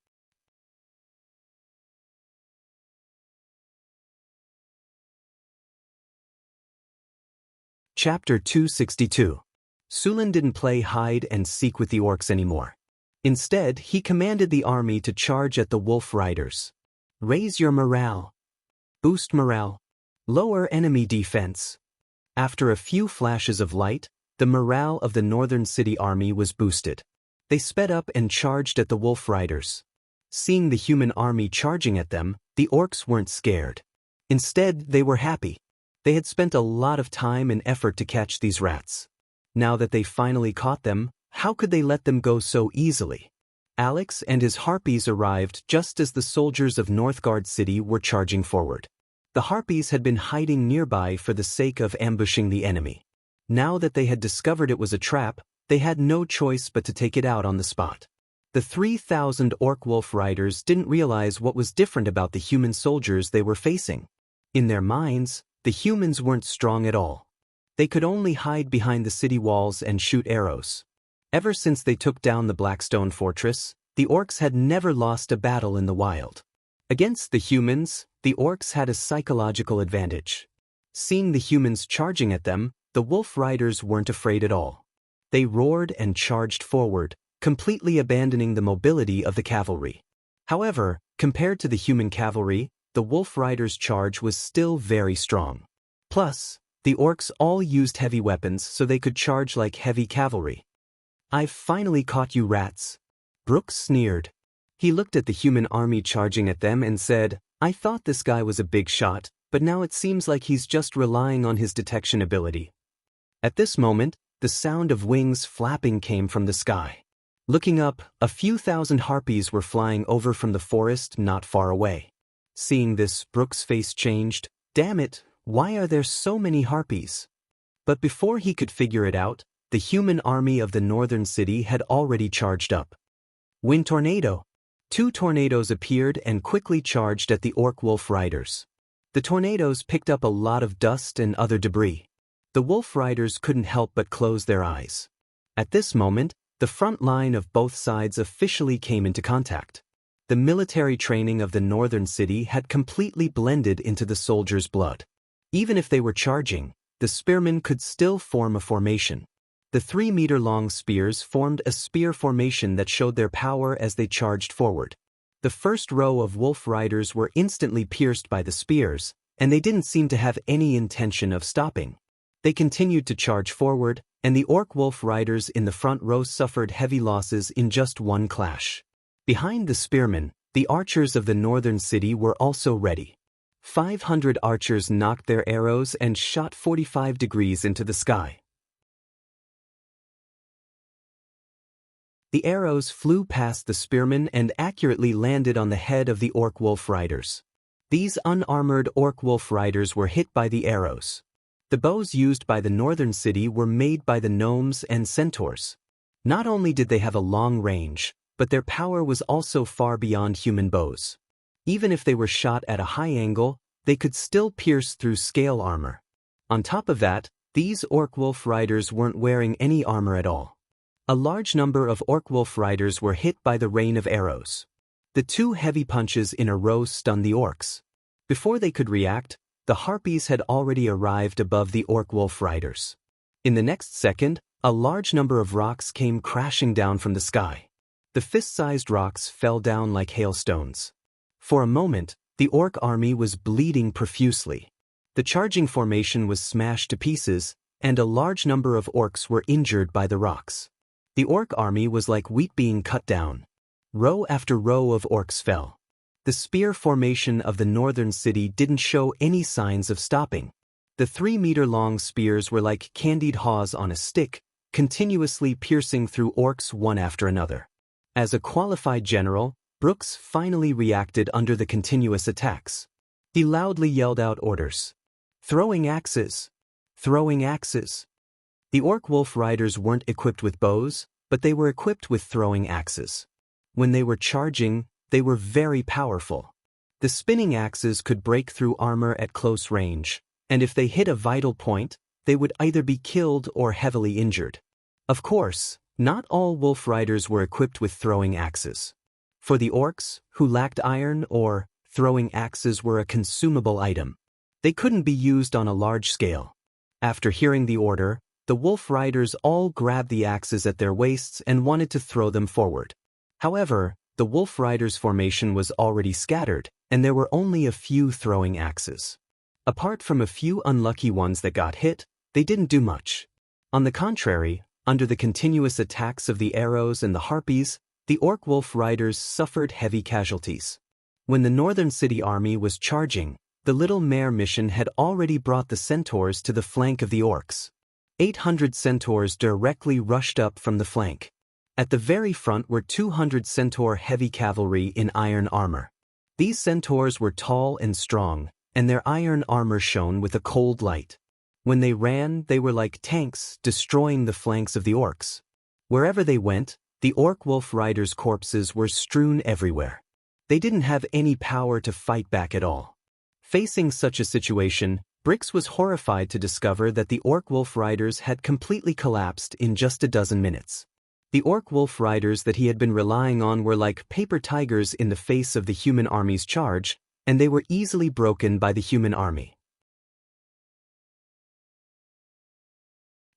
Chapter 262. Su Len didn't play hide and seek with the orcs anymore. Instead, he commanded the army to charge at the wolf riders. Raise your morale. Boost morale. Lower enemy defense. After a few flashes of light, the morale of the northern city army was boosted. They sped up and charged at the wolf riders. Seeing the human army charging at them, the orcs weren't scared. Instead, they were happy. They had spent a lot of time and effort to catch these rats. Now that they finally caught them, how could they let them go so easily? Alex and his harpies arrived just as the soldiers of Northgard City were charging forward. The harpies had been hiding nearby for the sake of ambushing the enemy. Now that they had discovered it was a trap, they had no choice but to take it out on the spot. The 3,000 orc wolf riders didn't realize what was different about the human soldiers they were facing. In their minds, the humans weren't strong at all. They could only hide behind the city walls and shoot arrows. Ever since they took down the Blackstone Fortress, the orcs had never lost a battle in the wild. Against the humans, the orcs had a psychological advantage. Seeing the humans charging at them, the wolf riders weren't afraid at all. They roared and charged forward, completely abandoning the mobility of the cavalry. However, compared to the human cavalry, the wolf riders' charge was still very strong. Plus, the orcs all used heavy weapons so they could charge like heavy cavalry. "I've finally caught you rats." Brooks sneered. He looked at the human army charging at them and said, "I thought this guy was a big shot, but now it seems like he's just relying on his detection ability." At this moment, the sound of wings flapping came from the sky. Looking up, a few thousand harpies were flying over from the forest not far away. Seeing this, Brooks' face changed. Damn it, why are there so many harpies? But before he could figure it out, the human army of the northern city had already charged up. Wind tornado. 2 tornadoes appeared and quickly charged at the orc wolf riders. The tornadoes picked up a lot of dust and other debris. The wolf riders couldn't help but close their eyes. At this moment, the front line of both sides officially came into contact. The military training of the northern city had completely blended into the soldiers' blood. Even if they were charging, the spearmen could still form a formation. The 3-meter-long spears formed a spear formation that showed their power as they charged forward. The first row of wolf riders were instantly pierced by the spears, and they didn't seem to have any intention of stopping. They continued to charge forward, and the orc wolf riders in the front row suffered heavy losses in just one clash. Behind the spearmen, the archers of the northern city were also ready. 500 archers knocked their arrows and shot 45 degrees into the sky. The arrows flew past the spearmen and accurately landed on the head of the orc wolf riders. These unarmored orc wolf riders were hit by the arrows. The bows used by the northern city were made by the gnomes and centaurs. Not only did they have a long range, but their power was also far beyond human bows. Even if they were shot at a high angle, they could still pierce through scale armor. On top of that, these orc wolf riders weren't wearing any armor at all. A large number of orc wolf riders were hit by the rain of arrows. The 2 heavy punches in a row stunned the orcs. Before they could react, the harpies had already arrived above the orc wolf riders. In the next second, a large number of rocks came crashing down from the sky. The fist-sized rocks fell down like hailstones. For a moment, the orc army was bleeding profusely. The charging formation was smashed to pieces, and a large number of orcs were injured by the rocks. The orc army was like wheat being cut down. Row after row of orcs fell. The spear formation of the northern city didn't show any signs of stopping. The 3-meter-long spears were like candied haws on a stick, continuously piercing through orcs one after another. As a qualified general, Brooks finally reacted under the continuous attacks. He loudly yelled out orders. "Throwing axes! Throwing axes!" The orc wolf riders weren't equipped with bows, but they were equipped with throwing axes. When they were charging, they were very powerful. The spinning axes could break through armor at close range, and if they hit a vital point, they would either be killed or heavily injured. Of course, not all wolf riders were equipped with throwing axes. For the orcs, who lacked iron or throwing axes were a consumable item. They couldn't be used on a large scale. After hearing the order, the wolf riders all grabbed the axes at their waists and wanted to throw them forward. However, the wolf riders' formation was already scattered, and there were only a few throwing axes. Apart from a few unlucky ones that got hit, they didn't do much. On the contrary, under the continuous attacks of the arrows and the harpies, the orc wolf riders suffered heavy casualties. When the northern city army was charging, the Little Mare mission had already brought the centaurs to the flank of the orcs. 800 centaurs directly rushed up from the flank. At the very front were 200 centaur heavy cavalry in iron armor. These centaurs were tall and strong, and their iron armor shone with a cold light. When they ran, they were like tanks, destroying the flanks of the orcs. Wherever they went, the orc wolf riders' corpses were strewn everywhere. They didn't have any power to fight back at all. Facing such a situation, Brix was horrified to discover that the orc wolf riders had completely collapsed in just a dozen minutes. The orc wolf riders that he had been relying on were like paper tigers in the face of the human army's charge, and they were easily broken by the human army.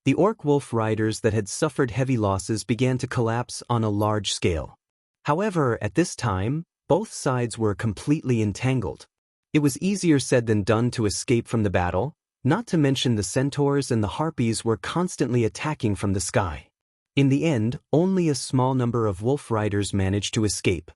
The orc wolf riders that had suffered heavy losses began to collapse on a large scale. However, at this time, both sides were completely entangled. It was easier said than done to escape from the battle, not to mention the centaurs and the harpies were constantly attacking from the sky. In the end, only a small number of wolf riders managed to escape.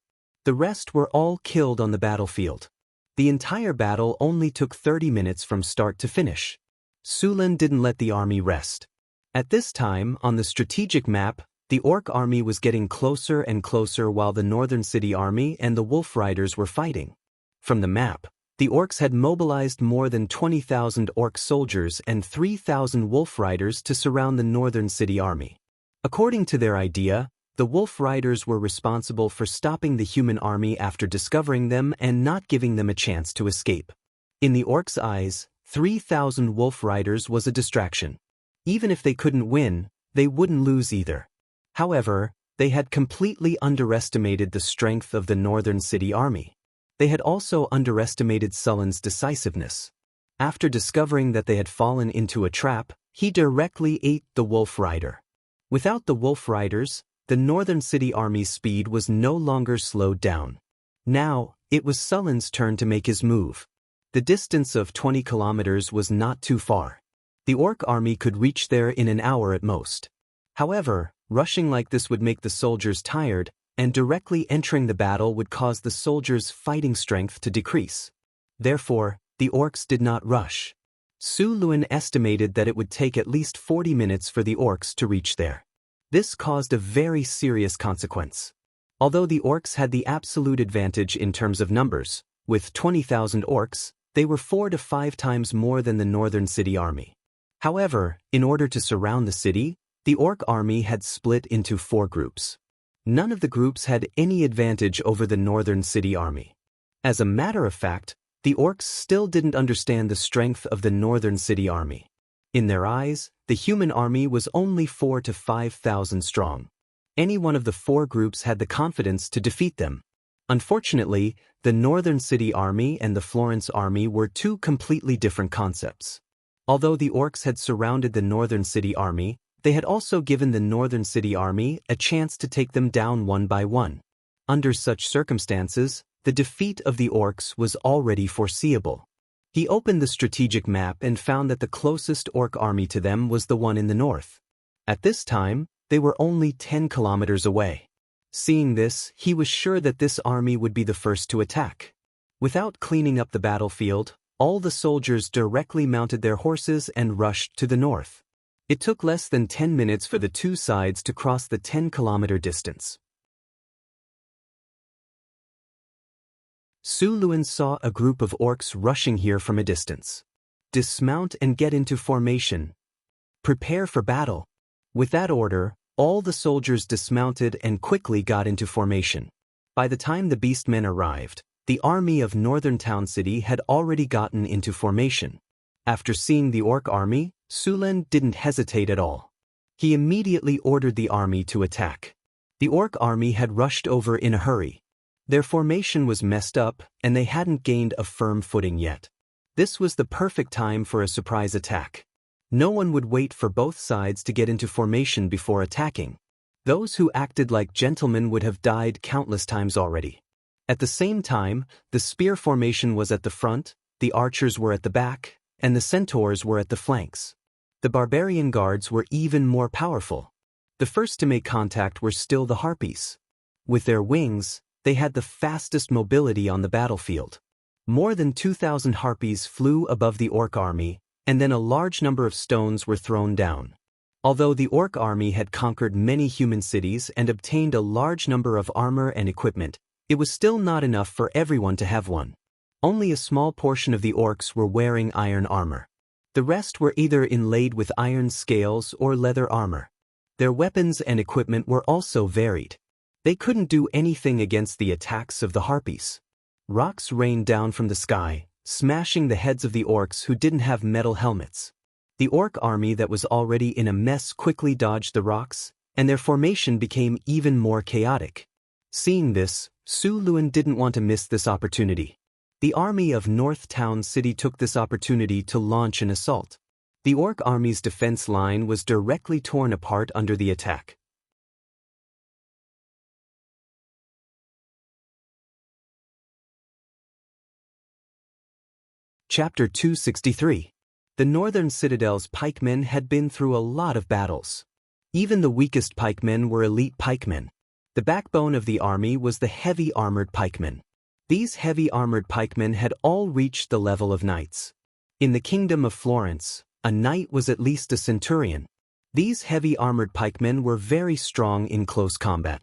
The rest were all killed on the battlefield. The entire battle only took 30 minutes from start to finish. Sulan didn't let the army rest. At this time, on the strategic map, the orc army was getting closer and closer while the northern city army and the wolf riders were fighting. From the map, the orcs had mobilized more than 20,000 orc soldiers and 3,000 wolf riders to surround the northern city army. According to their idea, the wolf riders were responsible for stopping the human army after discovering them and not giving them a chance to escape. In the orcs' eyes, 3,000 wolf riders was a distraction. Even if they couldn't win, they wouldn't lose either. However, they had completely underestimated the strength of the northern city army. They had also underestimated Sullen's decisiveness. After discovering that they had fallen into a trap, he directly ate the wolf rider. Without the wolf riders, the northern city army's speed was no longer slowed down. Now, it was Sullen's turn to make his move. The distance of 20 kilometers was not too far. The orc army could reach there in an hour at most. However, rushing like this would make the soldiers tired, and directly entering the battle would cause the soldiers' fighting strength to decrease. Therefore, the orcs did not rush. Su Luan estimated that it would take at least 40 minutes for the orcs to reach there. This caused a very serious consequence. Although the orcs had the absolute advantage in terms of numbers, with 20,000 orcs, they were 4 to 5 times more than the northern city army. However, in order to surround the city, the orc army had split into 4 groups. None of the groups had any advantage over the northern city army. As a matter of fact, the orcs still didn't understand the strength of the northern city army. In their eyes, the human army was only 4 to 5,000 strong. Any one of the 4 groups had the confidence to defeat them. Unfortunately, the northern city army and the Florence army were 2 completely different concepts. Although the orcs had surrounded the northern city army, they had also given the northern city army a chance to take them down one by one. Under such circumstances, the defeat of the orcs was already foreseeable. He opened the strategic map and found that the closest orc army to them was the one in the north. At this time, they were only 10 kilometers away. Seeing this, he was sure that this army would be the first to attack. Without cleaning up the battlefield, all the soldiers directly mounted their horses and rushed to the north. It took less than 10 minutes for the 2 sides to cross the 10-kilometer distance. Su Luan saw a group of orcs rushing here from a distance. Dismount and get into formation. Prepare for battle. With that order, all the soldiers dismounted and quickly got into formation. By the time the beastmen arrived, the army of Northern Town City had already gotten into formation. After seeing the orc army, Sulan didn't hesitate at all. He immediately ordered the army to attack. The orc army had rushed over in a hurry. Their formation was messed up, and they hadn't gained a firm footing yet. This was the perfect time for a surprise attack. No one would wait for both sides to get into formation before attacking. Those who acted like gentlemen would have died countless times already. At the same time, the spear formation was at the front, the archers were at the back, and the centaurs were at the flanks. The barbarian guards were even more powerful. The first to make contact were still the harpies. With their wings, they had the fastest mobility on the battlefield. More than 2,000 harpies flew above the orc army, and then a large number of stones were thrown down. Although the orc army had conquered many human cities and obtained a large number of armor and equipment, it was still not enough for everyone to have one. Only a small portion of the orcs were wearing iron armor. The rest were either inlaid with iron scales or leather armor. Their weapons and equipment were also varied. They couldn't do anything against the attacks of the harpies. Rocks rained down from the sky, smashing the heads of the orcs who didn't have metal helmets. The orc army that was already in a mess quickly dodged the rocks, and their formation became even more chaotic. Seeing this, Su Luan didn't want to miss this opportunity. The army of North Town City took this opportunity to launch an assault. The orc army's defense line was directly torn apart under the attack. Chapter 263. The northern citadel's pikemen had been through a lot of battles. Even the weakest pikemen were elite pikemen. The backbone of the army was the heavy armored pikemen. These heavy armored pikemen had all reached the level of knights. In the kingdom of Florence, a knight was at least a centurion. These heavy armored pikemen were very strong in close combat.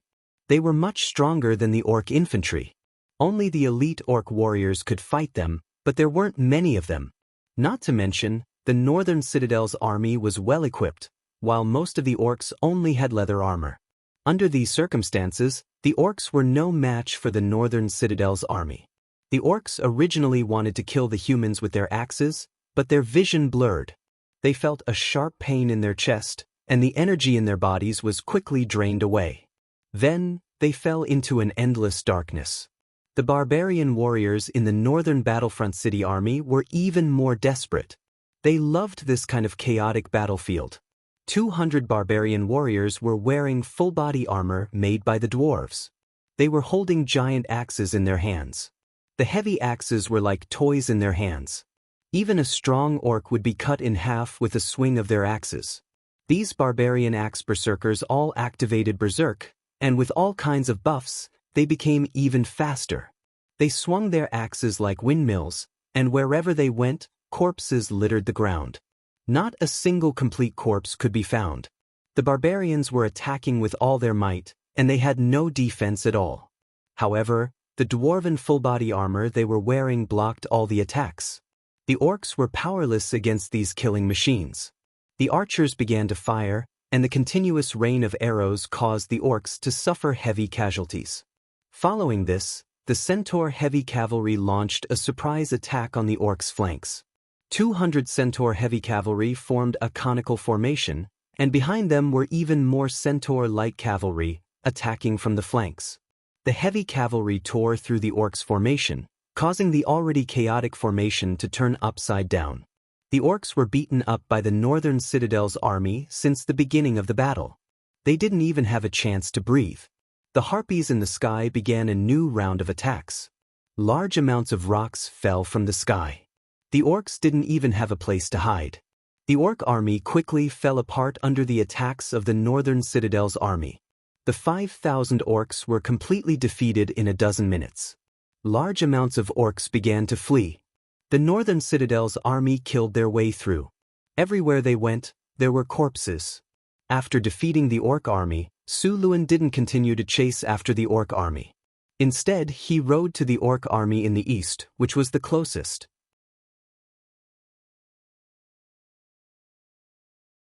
They were much stronger than the orc infantry. Only the elite orc warriors could fight them, but there weren't many of them. Not to mention, the northern citadel's army was well equipped, while most of the orcs only had leather armor. Under these circumstances, the orcs were no match for the northern citadel's army. The orcs originally wanted to kill the humans with their axes, but their vision blurred. They felt a sharp pain in their chest, and the energy in their bodies was quickly drained away. Then, they fell into an endless darkness. The barbarian warriors in the northern battlefront city army were even more desperate. They loved this kind of chaotic battlefield. 200 barbarian warriors were wearing full-body armor made by the dwarves. They were holding giant axes in their hands. The heavy axes were like toys in their hands. Even a strong orc would be cut in half with a swing of their axes. These barbarian axe berserkers all activated berserk, and with all kinds of buffs, they became even faster. They swung their axes like windmills, and wherever they went, corpses littered the ground. Not a single complete corpse could be found. The barbarians were attacking with all their might, and they had no defense at all. However, the dwarven full-body armor they were wearing blocked all the attacks. The orcs were powerless against these killing machines. The archers began to fire, and the continuous rain of arrows caused the orcs to suffer heavy casualties. Following this, the Centaur heavy cavalry launched a surprise attack on the orcs' flanks. 200 Centaur heavy cavalry formed a conical formation, and behind them were even more Centaur light cavalry, attacking from the flanks. The heavy cavalry tore through the orcs' formation, causing the already chaotic formation to turn upside down. The orcs were beaten up by the northern citadel's army since the beginning of the battle. They didn't even have a chance to breathe. The harpies in the sky began a new round of attacks. Large amounts of rocks fell from the sky. The orcs didn't even have a place to hide. The orc army quickly fell apart under the attacks of the northern citadel's army. The 5,000 orcs were completely defeated in a dozen minutes. Large amounts of orcs began to flee. The northern citadel's army killed their way through. Everywhere they went, there were corpses. After defeating the orc army, Suluan didn't continue to chase after the orc army. Instead, he rode to the orc army in the east, which was the closest.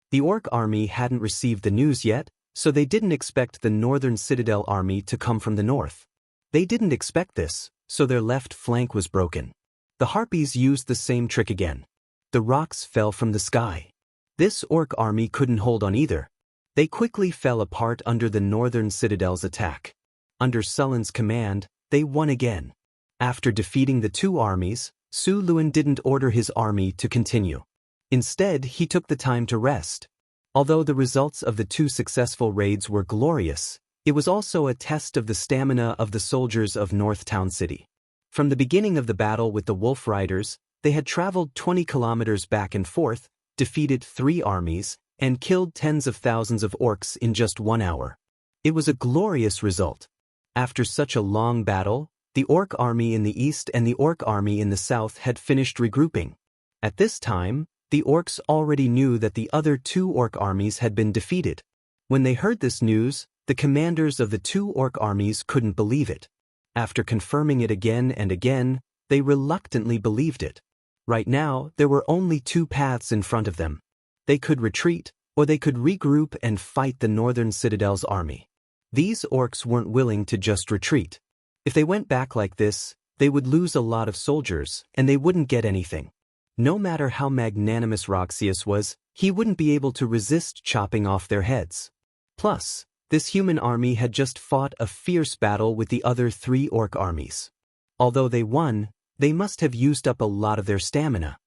The orc army hadn't received the news yet, so they didn't expect the northern citadel army to come from the north. They didn't expect this, so their left flank was broken. The harpies used the same trick again. The rocks fell from the sky. This orc army couldn't hold on either. They quickly fell apart under the northern citadel's attack. Under Sullen's command, they won again. After defeating the two armies, Suluan didn't order his army to continue. Instead, he took the time to rest. Although the results of the two successful raids were glorious, it was also a test of the stamina of the soldiers of North Town City. From the beginning of the battle with the Wolf Riders, they had traveled 20 kilometers back and forth, defeated 3 armies, and killed tens of thousands of orcs in just 1 hour. It was a glorious result. After such a long battle, the orc army in the east and the orc army in the south had finished regrouping. At this time, the orcs already knew that the other 2 orc armies had been defeated. When they heard this news, the commanders of the 2 orc armies couldn't believe it. After confirming it again and again, they reluctantly believed it. Right now, there were only 2 paths in front of them. They could retreat, or they could regroup and fight the northern citadel's army. These orcs weren't willing to just retreat. If they went back like this, they would lose a lot of soldiers, and they wouldn't get anything. No matter how magnanimous Wuxia was, he wouldn't be able to resist chopping off their heads. Plus, this human army had just fought a fierce battle with the other 3 orc armies. Although they won, they must have used up a lot of their stamina.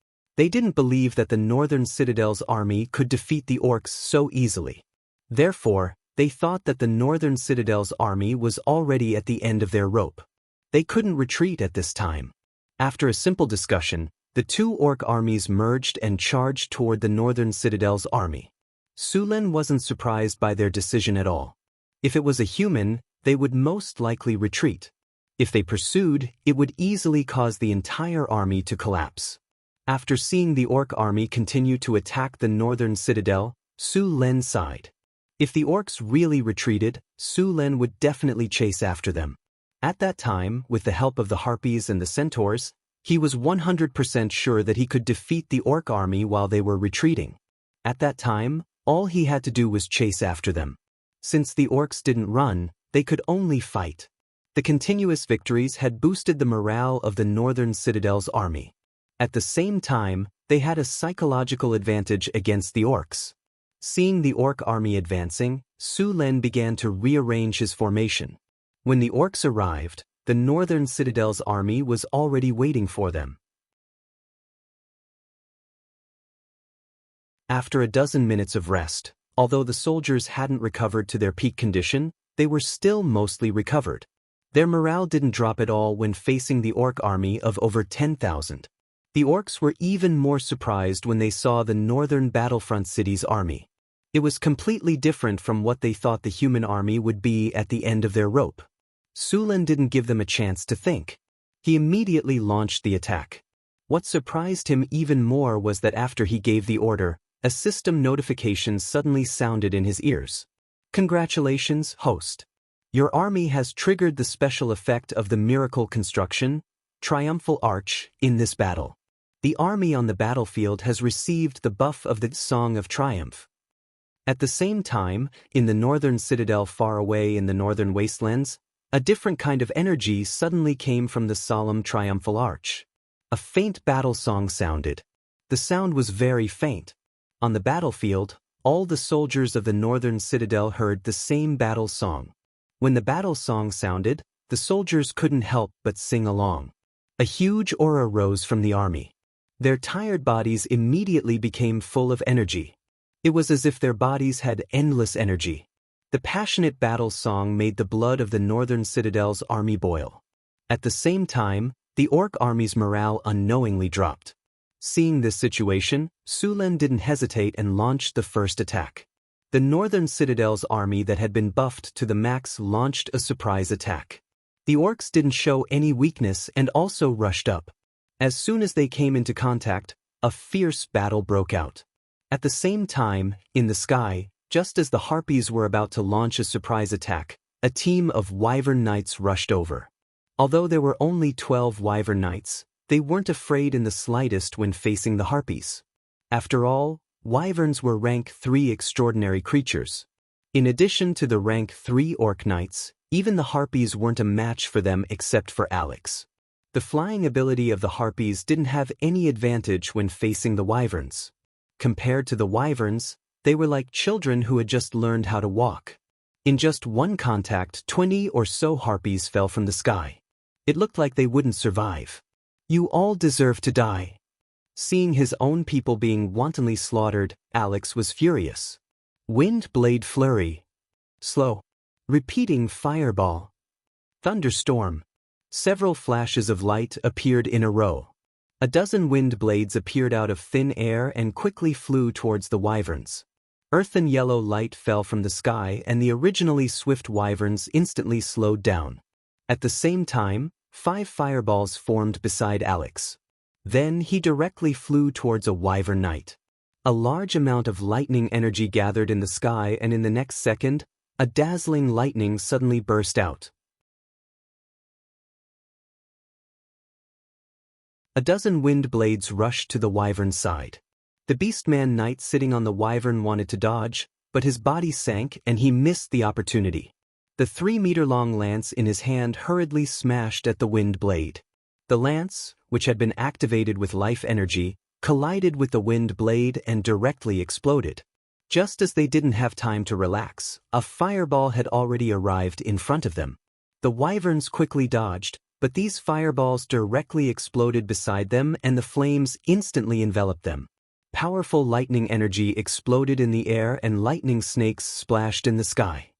They didn't believe that the northern citadel's army could defeat the orcs so easily. Therefore, they thought that the northern citadel's army was already at the end of their rope. They couldn't retreat at this time. After a simple discussion, the two orc armies merged and charged toward the northern citadel's army. Sulen wasn't surprised by their decision at all. If it was a human, they would most likely retreat. If they pursued, it would easily cause the entire army to collapse. After seeing the orc army continue to attack the northern citadel, Sulen sighed. If the orcs really retreated, Sulen would definitely chase after them. At that time, with the help of the harpies and the centaurs, he was 100% sure that he could defeat the orc army while they were retreating. At that time, all he had to do was chase after them. Since the orcs didn't run, they could only fight. The continuous victories had boosted the morale of the northern citadel's army. At the same time, they had a psychological advantage against the orcs. Seeing the orc army advancing, Sulen began to rearrange his formation. When the orcs arrived, the northern citadel's army was already waiting for them. After a dozen minutes of rest, although the soldiers hadn't recovered to their peak condition, they were still mostly recovered. Their morale didn't drop at all when facing the orc army of over 10,000. The orcs were even more surprised when they saw the northern battlefront city's army. It was completely different from what they thought the human army would be at the end of their rope. Sulen didn't give them a chance to think. He immediately launched the attack. What surprised him even more was that after he gave the order, a system notification suddenly sounded in his ears. Congratulations, host. Your army has triggered the special effect of the miracle construction, Triumphal Arch, in this battle. The army on the battlefield has received the buff of the Song of Triumph. At the same time, in the northern citadel far away in the northern wastelands, a different kind of energy suddenly came from the solemn triumphal arch. A faint battle song sounded. The sound was very faint. On the battlefield, all the soldiers of the northern citadel heard the same battle song. When the battle song sounded, the soldiers couldn't help but sing along. A huge aura rose from the army. Their tired bodies immediately became full of energy. It was as if their bodies had endless energy. The passionate battle song made the blood of the northern citadel's army boil. At the same time, the orc army's morale unknowingly dropped. Seeing this situation, Sulen didn't hesitate and launched the first attack. The northern citadel's army that had been buffed to the max launched a surprise attack. The orcs didn't show any weakness and also rushed up. As soon as they came into contact, a fierce battle broke out. At the same time, in the sky, just as the harpies were about to launch a surprise attack, a team of wyvern knights rushed over. Although there were only 12 wyvern knights, they weren't afraid in the slightest when facing the harpies. After all, wyverns were rank 3 extraordinary creatures. In addition to the rank 3 orc knights, even the harpies weren't a match for them except for Alex. The flying ability of the harpies didn't have any advantage when facing the wyverns. Compared to the wyverns, they were like children who had just learned how to walk. In just one contact, 20 or so harpies fell from the sky. It looked like they wouldn't survive. You all deserve to die. Seeing his own people being wantonly slaughtered, Alex was furious. Wind blade flurry. Slow. Repeating fireball. Thunderstorm. Several flashes of light appeared in a row. A dozen wind blades appeared out of thin air and quickly flew towards the wyverns. Earthen yellow light fell from the sky and the originally swift wyverns instantly slowed down. At the same time, 5 fireballs formed beside Alex. Then he directly flew towards a wyvern knight. A large amount of lightning energy gathered in the sky, and in the next second, a dazzling lightning suddenly burst out. A dozen wind blades rushed to the wyvern's side. The beastman knight sitting on the wyvern wanted to dodge, but his body sank and he missed the opportunity. The 3-meter-long lance in his hand hurriedly smashed at the wind blade. The lance, which had been activated with life energy, collided with the wind blade and directly exploded. Just as they didn't have time to relax, a fireball had already arrived in front of them. The wyverns quickly dodged, but these fireballs directly exploded beside them and the flames instantly enveloped them. Powerful lightning energy exploded in the air and lightning snakes splashed in the sky.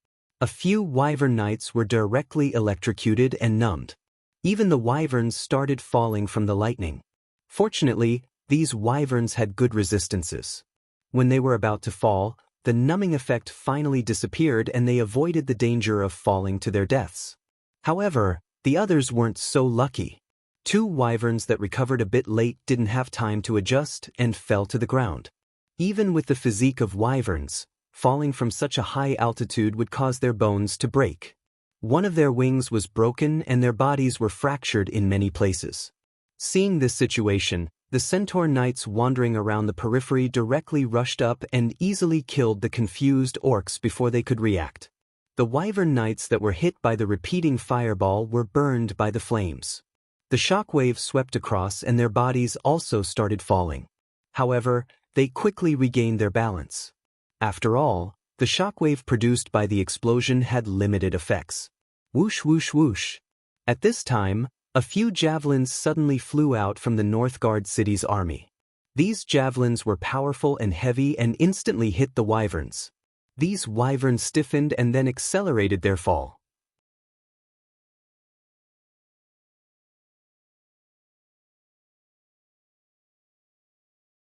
A few wyvern knights were directly electrocuted and numbed. Even the wyverns started falling from the lightning. Fortunately, these wyverns had good resistances. When they were about to fall, the numbing effect finally disappeared and they avoided the danger of falling to their deaths. However, the others weren't so lucky. 2 wyverns that recovered a bit late didn't have time to adjust and fell to the ground. Even with the physique of wyverns, falling from such a high altitude would cause their bones to break. One of their wings was broken and their bodies were fractured in many places. Seeing this situation, the centaur knights wandering around the periphery directly rushed up and easily killed the confused orcs before they could react. The wyvern knights that were hit by the repeating fireball were burned by the flames. The shockwave swept across and their bodies also started falling. However, they quickly regained their balance. After all, the shockwave produced by the explosion had limited effects. Whoosh whoosh whoosh. At this time, a few javelins suddenly flew out from the Northgard city's army. These javelins were powerful and heavy and instantly hit the wyverns. These wyverns stiffened and then accelerated their fall.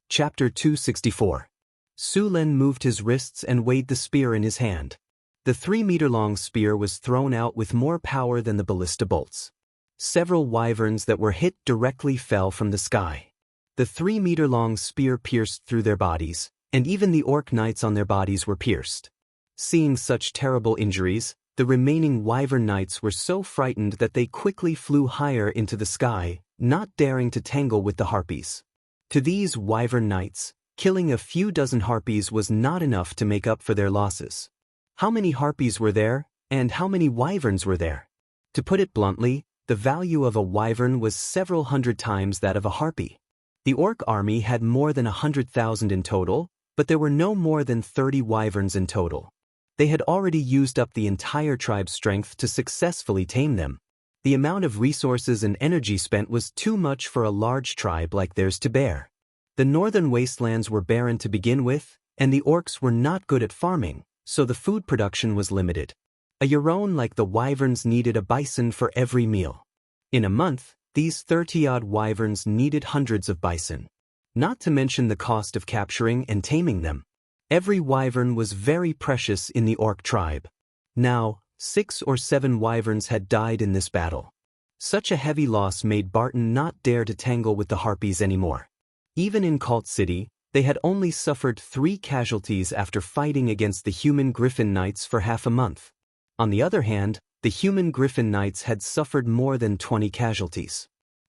Chapter 264. Su Len moved his wrists and weighed the spear in his hand. The 3-meter-long spear was thrown out with more power than the ballista bolts. Several wyverns that were hit directly fell from the sky. The 3-meter-long spear pierced through their bodies, and even the orc knights on their bodies were pierced. Seeing such terrible injuries, the remaining wyvern knights were so frightened that they quickly flew higher into the sky, not daring to tangle with the harpies. To these wyvern knights, killing a few dozen harpies was not enough to make up for their losses. How many harpies were there, and how many wyverns were there? To put it bluntly, the value of a wyvern was several hundred times that of a harpy. The orc army had more than 100,000 in total, but there were no more than 30 wyverns in total. They had already used up the entire tribe's strength to successfully tame them. The amount of resources and energy spent was too much for a large tribe like theirs to bear. The northern wastelands were barren to begin with, and the orcs were not good at farming, so the food production was limited. A Euron like the wyverns needed a bison for every meal. In a month, these 30-odd wyverns needed hundreds of bison. Not to mention the cost of capturing and taming them. Every wyvern was very precious in the orc tribe. Now, 6 or 7 wyverns had died in this battle. Such a heavy loss made Barton not dare to tangle with the harpies anymore. Even in Cult City, they had only suffered 3 casualties after fighting against the human griffin knights for half a month. On the other hand, the human griffin knights had suffered more than 20 casualties.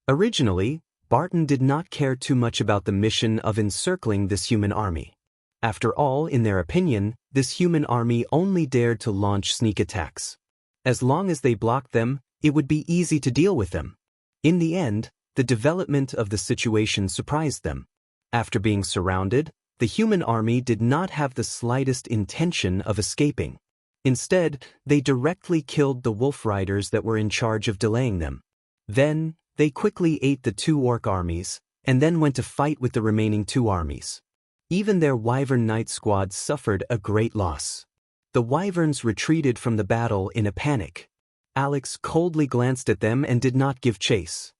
Originally, Barton did not care too much about the mission of encircling this human army. After all, in their opinion, this human army only dared to launch sneak attacks. As long as they blocked them, it would be easy to deal with them. In the end, the development of the situation surprised them. After being surrounded, the human army did not have the slightest intention of escaping. Instead, they directly killed the wolf riders that were in charge of delaying them. Then, they quickly ate the 2 orc armies, and then went to fight with the remaining 2 armies. Even their wyvern knight squad suffered a great loss. The wyverns retreated from the battle in a panic. Alex coldly glanced at them and did not give chase.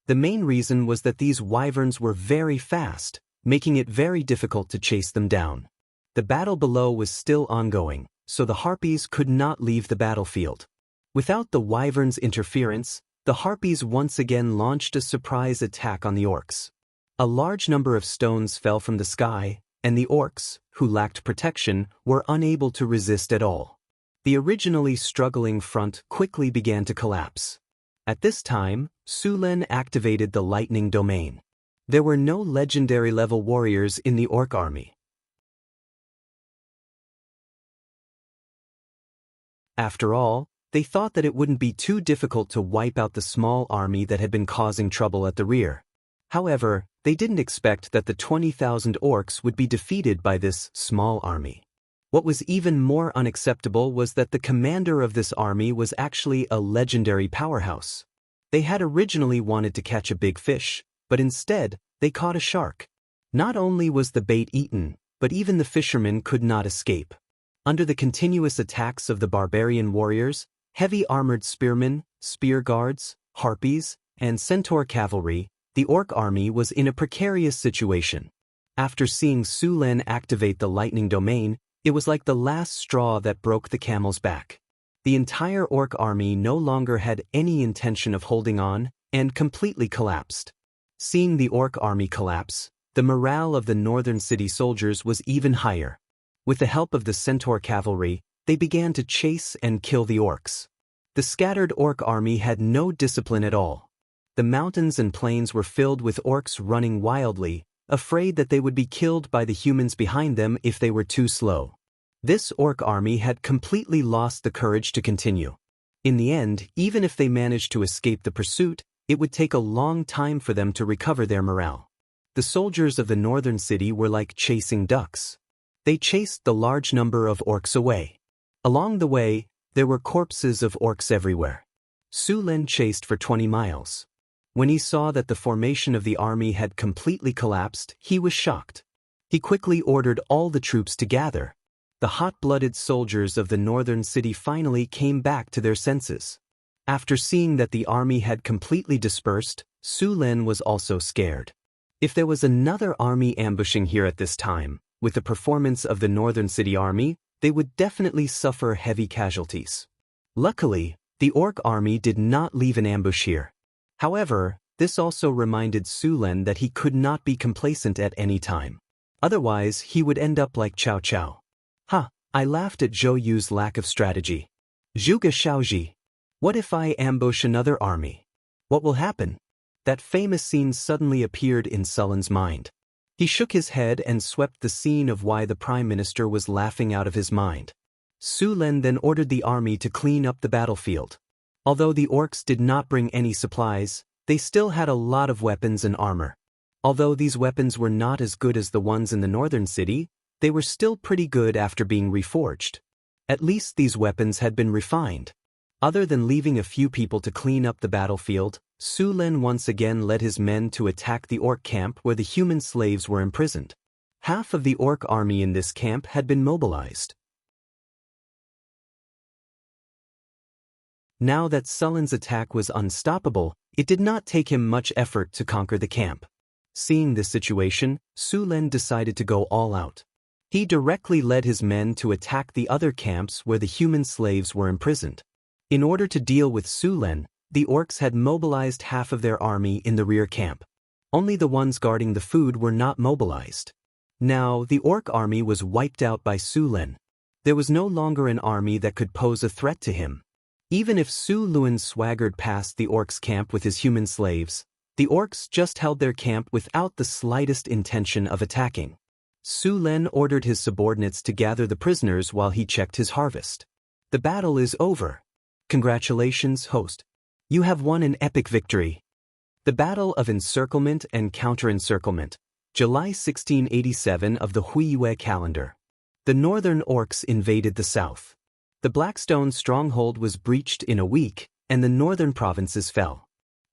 The main reason was that these wyverns were very fast, making it very difficult to chase them down. The battle below was still ongoing, so the harpies could not leave the battlefield. Without the wyverns' interference, the harpies once again launched a surprise attack on the orcs. A large number of stones fell from the sky, and the orcs, who lacked protection, were unable to resist at all. The originally struggling front quickly began to collapse. At this time, Su Len activated the lightning domain. There were no legendary-level warriors in the orc army. After all, they thought that it wouldn't be too difficult to wipe out the small army that had been causing trouble at the rear. However, they didn't expect that the 20,000 orcs would be defeated by this small army. What was even more unacceptable was that the commander of this army was actually a legendary powerhouse. They had originally wanted to catch a big fish, but instead, they caught a shark. Not only was the bait eaten, but even the fishermen could not escape. Under the continuous attacks of the barbarian warriors, heavy armored spearmen, spear guards, harpies, and centaur cavalry, the orc army was in a precarious situation. After seeing Su Lin activate the lightning domain, it was like the last straw that broke the camel's back. The entire orc army no longer had any intention of holding on, and completely collapsed. Seeing the orc army collapse, the morale of the northern city soldiers was even higher. With the help of the centaur cavalry, they began to chase and kill the orcs. The scattered orc army had no discipline at all. The mountains and plains were filled with orcs running wildly, afraid that they would be killed by the humans behind them if they were too slow. This orc army had completely lost the courage to continue. In the end, even if they managed to escape the pursuit, it would take a long time for them to recover their morale. The soldiers of the northern city were like chasing ducks. They chased the large number of orcs away. Along the way, there were corpses of orcs everywhere. Su Lin chased for 20 miles. When he saw that the formation of the army had completely collapsed, he was shocked. He quickly ordered all the troops to gather. The hot-blooded soldiers of the northern city finally came back to their senses. After seeing that the army had completely dispersed, Su Lin was also scared. If there was another army ambushing here at this time, with the performance of the northern city army, they would definitely suffer heavy casualties. Luckily, the orc army did not leave an ambush here. However, this also reminded Su Lin that he could not be complacent at any time. Otherwise, he would end up like Cao Cao. I laughed at Zhou Yu's lack of strategy. Zhuge Shaoji. What if I ambush another army? What will happen? That famous scene suddenly appeared in Sulin's mind. He shook his head and swept the scene of why the Prime Minister was laughing out of his mind. Su Lin then ordered the army to clean up the battlefield. Although the orcs did not bring any supplies, they still had a lot of weapons and armor. Although these weapons were not as good as the ones in the northern city, they were still pretty good after being reforged. At least these weapons had been refined. Other than leaving a few people to clean up the battlefield, Su Lin once again led his men to attack the orc camp where the human slaves were imprisoned. Half of the orc army in this camp had been mobilized. Now that Sulin's attack was unstoppable, it did not take him much effort to conquer the camp. Seeing this situation, Su Lin decided to go all out. He directly led his men to attack the other camps where the human slaves were imprisoned. In order to deal with Su Lin, the orcs had mobilized half of their army in the rear camp. Only the ones guarding the food were not mobilized. Now, the orc army was wiped out by Su Lin. There was no longer an army that could pose a threat to him. Even if Su Lin swaggered past the orcs' camp with his human slaves, the orcs just held their camp without the slightest intention of attacking. Su Lin ordered his subordinates to gather the prisoners while he checked his harvest. The battle is over. Congratulations, host. You have won an epic victory. The Battle of Encirclement and Counter-Encirclement, July 1687 of the Huiyue calendar. The northern orcs invaded the south. The Blackstone stronghold was breached in a week, and the northern provinces fell.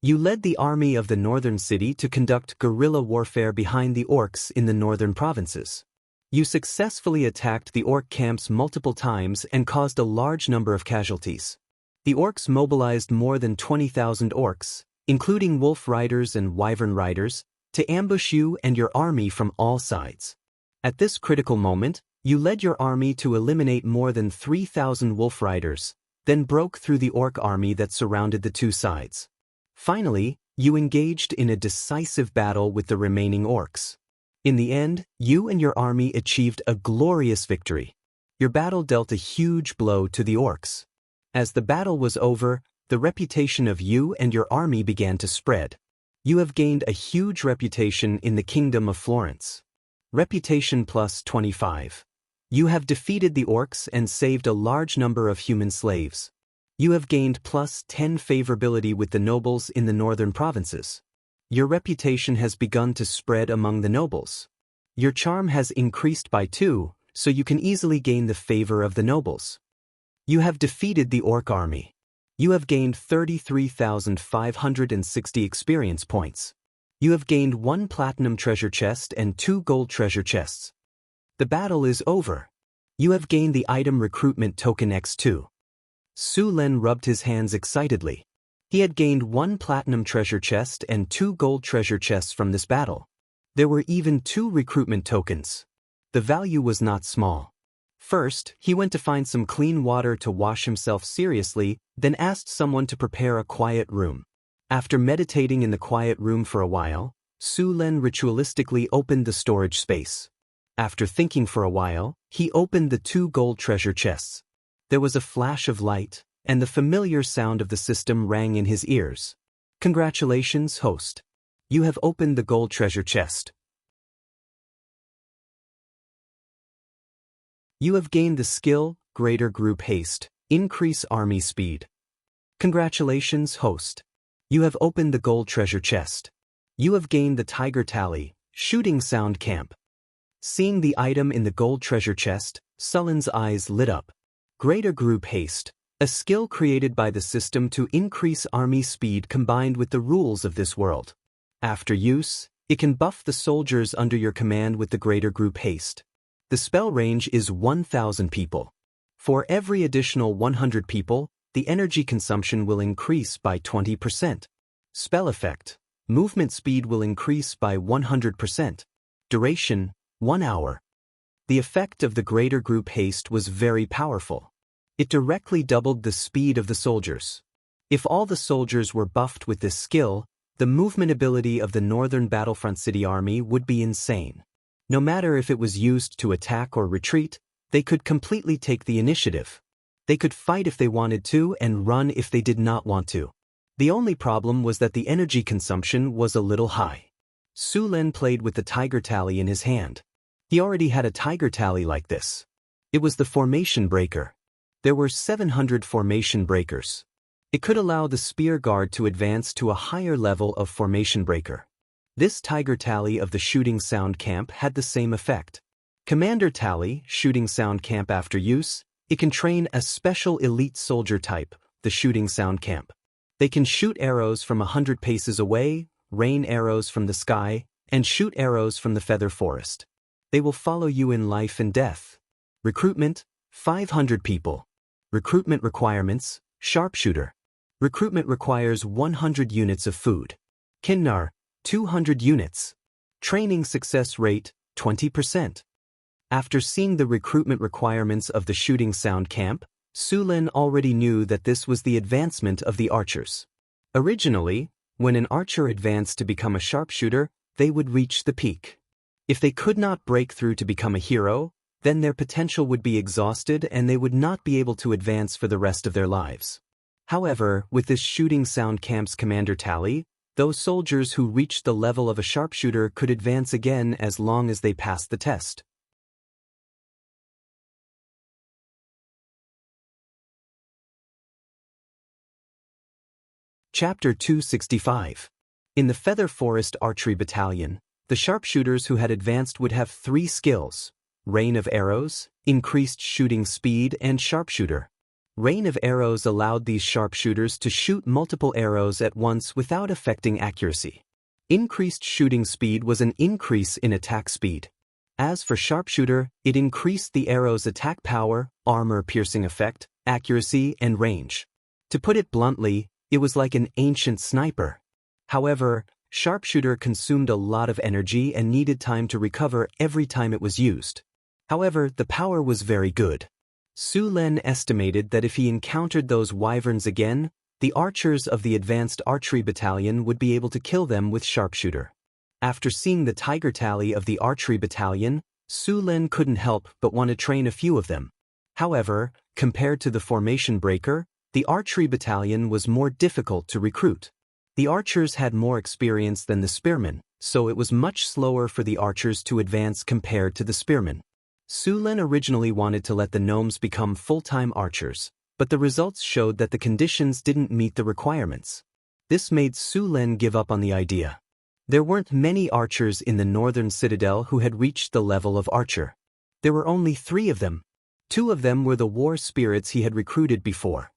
You led the army of the northern city to conduct guerrilla warfare behind the orcs in the northern provinces. You successfully attacked the orc camps multiple times and caused a large number of casualties. The orcs mobilized more than 20,000 orcs, including wolf riders and wyvern riders, to ambush you and your army from all sides. At this critical moment, you led your army to eliminate more than 3,000 wolf riders, then broke through the orc army that surrounded the two sides. Finally, you engaged in a decisive battle with the remaining orcs. In the end, you and your army achieved a glorious victory. Your battle dealt a huge blow to the orcs. As the battle was over, the reputation of you and your army began to spread. You have gained a huge reputation in the Kingdom of Florence. Reputation plus 25. You have defeated the orcs and saved a large number of human slaves. You have gained plus 10 favorability with the nobles in the northern provinces. Your reputation has begun to spread among the nobles. Your charm has increased by 2, so you can easily gain the favor of the nobles. You have defeated the orc army. You have gained 33,560 experience points. You have gained 1 platinum treasure chest and 2 gold treasure chests. The battle is over. You have gained the item recruitment token X2. Su Lin rubbed his hands excitedly. He had gained 1 platinum treasure chest and 2 gold treasure chests from this battle. There were even 2 recruitment tokens. The value was not small. First, he went to find some clean water to wash himself seriously, then asked someone to prepare a quiet room. After meditating in the quiet room for a while, Su Lin ritualistically opened the storage space. After thinking for a while, he opened the 2 gold treasure chests. There was a flash of light, and the familiar sound of the system rang in his ears. Congratulations, host. You have opened the gold treasure chest. You have gained the skill, Greater Group Haste, Increase Army Speed. Congratulations, host. You have opened the gold treasure chest. You have gained the Tiger Tally, Shooting Sound Camp. Seeing the item in the gold treasure chest, Sullen's eyes lit up. Greater Group Haste, a skill created by the system to increase army speed combined with the rules of this world. After use, it can buff the soldiers under your command with the Greater Group Haste. The spell range is 1,000 people. For every additional 100 people, the energy consumption will increase by 20%. Spell effect: movement speed will increase by 100%. Duration: 1 hour. The effect of the Greater Group Haste was very powerful. It directly doubled the speed of the soldiers. If all the soldiers were buffed with this skill, the movement ability of the Northern Battlefront City Army would be insane. No matter if it was used to attack or retreat, they could completely take the initiative. They could fight if they wanted to and run if they did not want to. The only problem was that the energy consumption was a little high. Su Lin played with the Tiger Tally in his hand. He already had a Tiger Tally like this. It was the Formation Breaker. There were 700 Formation Breakers. It could allow the Spear Guard to advance to a higher level of Formation Breaker. This Tiger Tally of the Shooting Sound Camp had the same effect. Commander Tally, Shooting Sound Camp. After use, it can train a special elite soldier type, the Shooting Sound Camp. They can shoot arrows from 100 paces away, rain arrows from the sky, and shoot arrows from the feather forest. They will follow you in life and death. Recruitment: 500 people. Recruitment requirements: Sharpshooter. Recruitment requires 100 units of food. Kinnar: 200 units. Training success rate: 20%. After seeing the recruitment requirements of the Shooting Sound Camp, Su Lin already knew that this was the advancement of the archers. Originally, when an archer advanced to become a sharpshooter, they would reach the peak. If they could not break through to become a hero, then their potential would be exhausted and they would not be able to advance for the rest of their lives. However, with this Shooting Sound Camp's Commander Tally, those soldiers who reached the level of a sharpshooter could advance again as long as they passed the test. Chapter 265. In the Feather Forest Archery Battalion, the sharpshooters who had advanced would have 3 skills: Rain of Arrows, Increased Shooting Speed, and Sharpshooter. Rain of Arrows allowed these sharpshooters to shoot multiple arrows at once without affecting accuracy. Increased Shooting Speed was an increase in attack speed. As for Sharpshooter, it increased the arrow's attack power, armor-piercing effect, accuracy, and range. To put it bluntly, it was like an ancient sniper. However, Sharpshooter consumed a lot of energy and needed time to recover every time it was used. However, the power was very good. Su Lin estimated that if he encountered those wyverns again, the archers of the Advanced Archery Battalion would be able to kill them with Sharpshooter. After seeing the Tiger Tally of the Archery Battalion, Su Lin couldn't help but want to train a few of them. However, compared to the Formation Breaker, the Archery Battalion was more difficult to recruit. The archers had more experience than the spearmen, so it was much slower for the archers to advance compared to the spearmen. Su Lin originally wanted to let the gnomes become full-time archers, but the results showed that the conditions didn't meet the requirements. This made Su Lin give up on the idea. There weren't many archers in the Northern Citadel who had reached the level of archer. There were only 3 of them. 2 of them were the war spirits he had recruited before.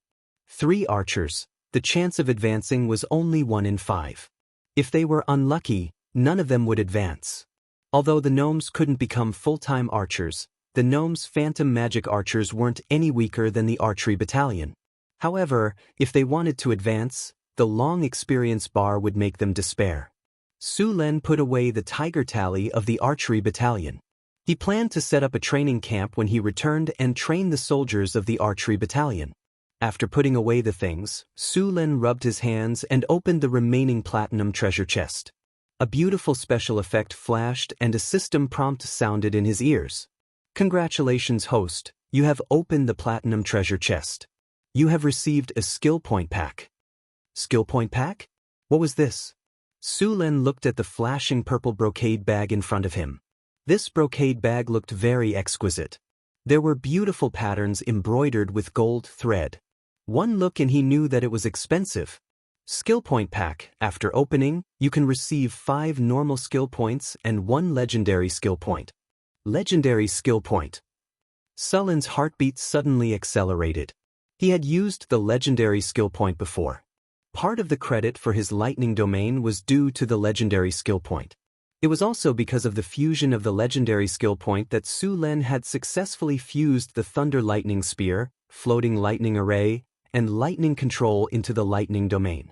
3 archers, the chance of advancing was only 1 in 5. If they were unlucky, none of them would advance. Although the gnomes couldn't become full-time archers, the gnomes' phantom magic archers weren't any weaker than the archery battalion. However, if they wanted to advance, the long experience bar would make them despair. Su Len put away the tiger tally of the archery battalion. He planned to set up a training camp when he returned and train the soldiers of the archery battalion. After putting away the things, Su Len rubbed his hands and opened the remaining platinum treasure chest. A beautiful special effect flashed and a system prompt sounded in his ears. Congratulations, host, you have opened the platinum treasure chest. You have received a skill point pack. Skill point pack? What was this? Su Len looked at the flashing purple brocade bag in front of him. This brocade bag looked very exquisite. There were beautiful patterns embroidered with gold thread. One look and he knew that it was expensive. Skill point pack. After opening, you can receive 5 normal skill points and 1 legendary skill point. Legendary skill point. Sullen's heartbeat suddenly accelerated. He had used the legendary skill point before. Part of the credit for his lightning domain was due to the legendary skill point. It was also because of the fusion of the legendary skill point that Su Len had successfully fused the thunder lightning spear, floating lightning array, and lightning control into the lightning domain.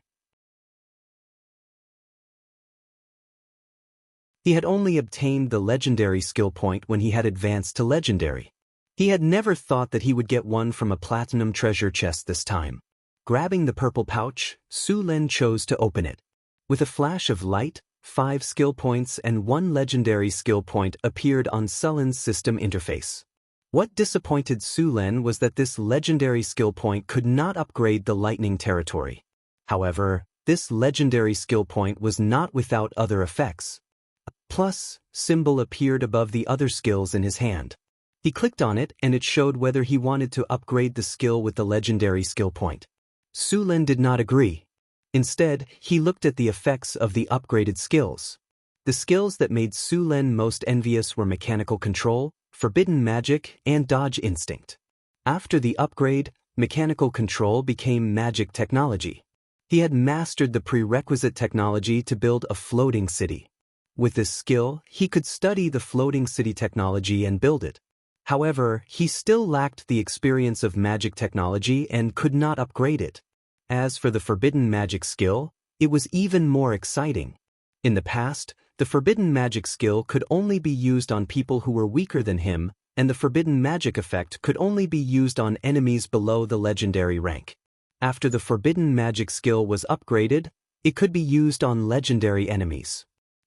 He had only obtained the legendary skill point when he had advanced to legendary. He had never thought that he would get one from a platinum treasure chest this time. Grabbing the purple pouch, Su Len chose to open it. With a flash of light, 5 skill points and 1 legendary skill point appeared on Sullen's system interface. What disappointed Su Len was that this legendary skill point could not upgrade the lightning territory. However, this legendary skill point was not without other effects. A plus symbol appeared above the other skills in his hand. He clicked on it and it showed whether he wanted to upgrade the skill with the legendary skill point. Su Len did not agree. Instead, he looked at the effects of the upgraded skills. The skills that made Su Len most envious were mechanical control, forbidden magic, and dodge instinct. After the upgrade, mechanical control became magic technology. He had mastered the prerequisite technology to build a floating city. With this skill, he could study the floating city technology and build it. However, he still lacked the experience of magic technology and could not upgrade it. As for the forbidden magic skill, it was even more exciting. In the past, the forbidden magic skill could only be used on people who were weaker than him, and the forbidden magic effect could only be used on enemies below the legendary rank. After the forbidden magic skill was upgraded, it could be used on legendary enemies.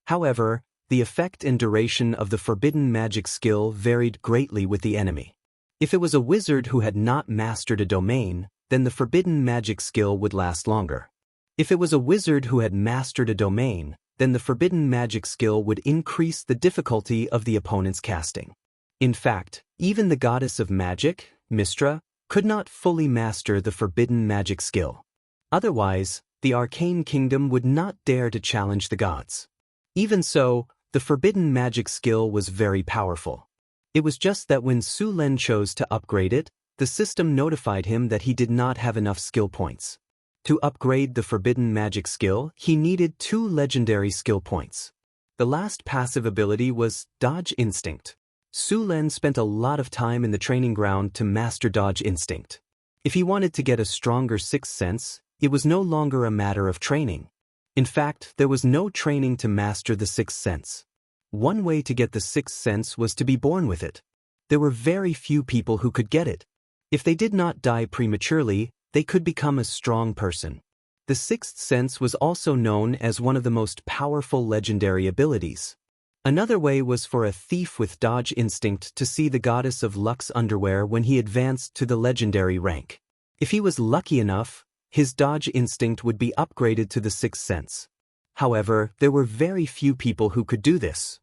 However, the effect and duration of the forbidden magic skill varied greatly with the enemy. If it was a wizard who had not mastered a domain, then the forbidden magic skill would last longer. If it was a wizard who had mastered a domain, then the forbidden magic skill would increase the difficulty of the opponent's casting. In fact, even the goddess of magic, Mistra, could not fully master the forbidden magic skill. Otherwise, the arcane kingdom would not dare to challenge the gods. Even so, the forbidden magic skill was very powerful. It was just that when Su Len chose to upgrade it, the system notified him that he did not have enough skill points. To upgrade the forbidden magic skill, he needed 2 legendary skill points. The last passive ability was Dodge Instinct. Su Len spent a lot of time in the training ground to master Dodge Instinct. If he wanted to get a stronger sixth sense, it was no longer a matter of training. In fact, there was no training to master the sixth sense. One way to get the sixth sense was to be born with it. There were very few people who could get it. If they did not die prematurely, they could become a strong person. The sixth sense was also known as one of the most powerful legendary abilities. Another way was for a thief with Dodge Instinct to see the goddess of Luck's underwear when he advanced to the legendary rank. If he was lucky enough, his Dodge Instinct would be upgraded to the sixth sense. However, there were very few people who could do this.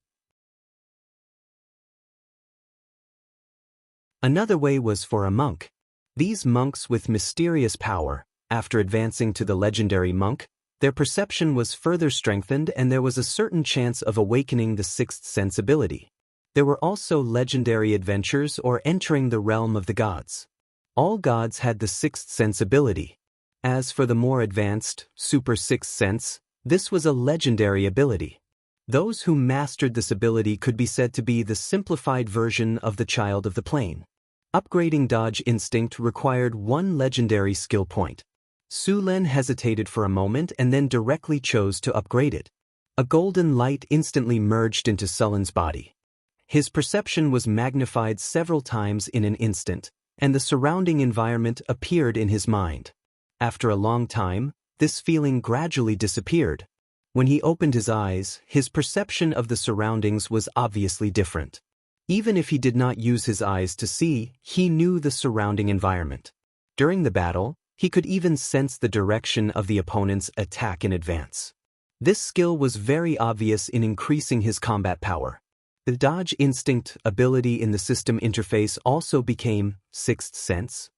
Another way was for a monk. These monks with mysterious power, after advancing to the legendary monk, their perception was further strengthened and there was a certain chance of awakening the sixth sense ability. There were also legendary adventures or entering the realm of the gods. All gods had the sixth sense ability. As for the more advanced, super sixth sense, this was a legendary ability. Those who mastered this ability could be said to be the simplified version of the child of the plane. Upgrading dodge instinct required one legendary skill point. Su Lin hesitated for a moment and then directly chose to upgrade it. A golden light instantly merged into Sullen's body. His perception was magnified several times in an instant, and the surrounding environment appeared in his mind. After a long time, this feeling gradually disappeared. When he opened his eyes, his perception of the surroundings was obviously different. Even if he did not use his eyes to see, he knew the surrounding environment. During the battle, he could even sense the direction of the opponent's attack in advance. This skill was very obvious in increasing his combat power. The dodge instinct ability in the system interface also became sixth sense.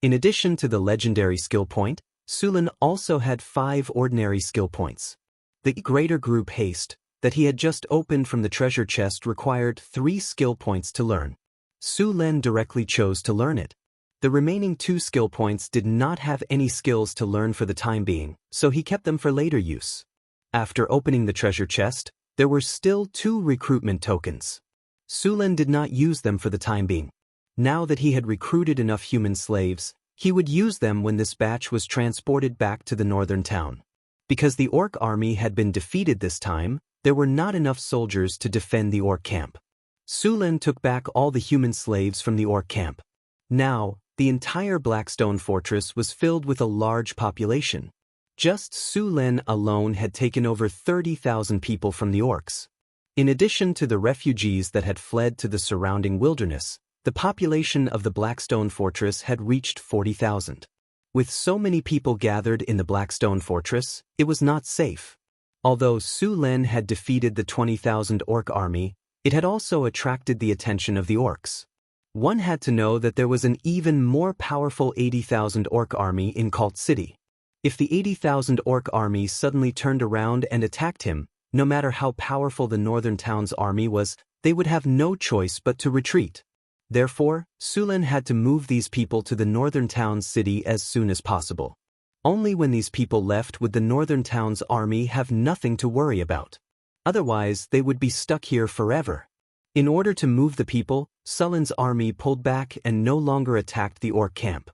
In addition to the legendary skill point, Su Lin also had 5 ordinary skill points. The greater group haste that he had just opened from the treasure chest required 3 skill points to learn. Su Lin directly chose to learn it. The remaining 2 skill points did not have any skills to learn for the time being, so he kept them for later use. After opening the treasure chest, there were still 2 recruitment tokens. Su Lin did not use them for the time being. Now that he had recruited enough human slaves, he would use them when this batch was transported back to the northern town. Because the orc army had been defeated this time, there were not enough soldiers to defend the orc camp. Su Lin took back all the human slaves from the orc camp. Now, the entire Blackstone fortress was filled with a large population. Just Su Lin alone had taken over 30,000 people from the orcs. In addition to the refugees that had fled to the surrounding wilderness, the population of the Blackstone fortress had reached 40,000. With so many people gathered in the Blackstone fortress, it was not safe. Although Su Lin had defeated the 20,000 orc army, it had also attracted the attention of the orcs. One had to know that there was an even more powerful 80,000 orc army in Cult City. If the 80,000 orc army suddenly turned around and attacked him, no matter how powerful the northern town's army was, they would have no choice but to retreat. Therefore, Su Lin had to move these people to the northern town's city as soon as possible. Only when these people left would the northern town's army have nothing to worry about. Otherwise, they would be stuck here forever. In order to move the people, Su Lin's army pulled back and no longer attacked the orc camp.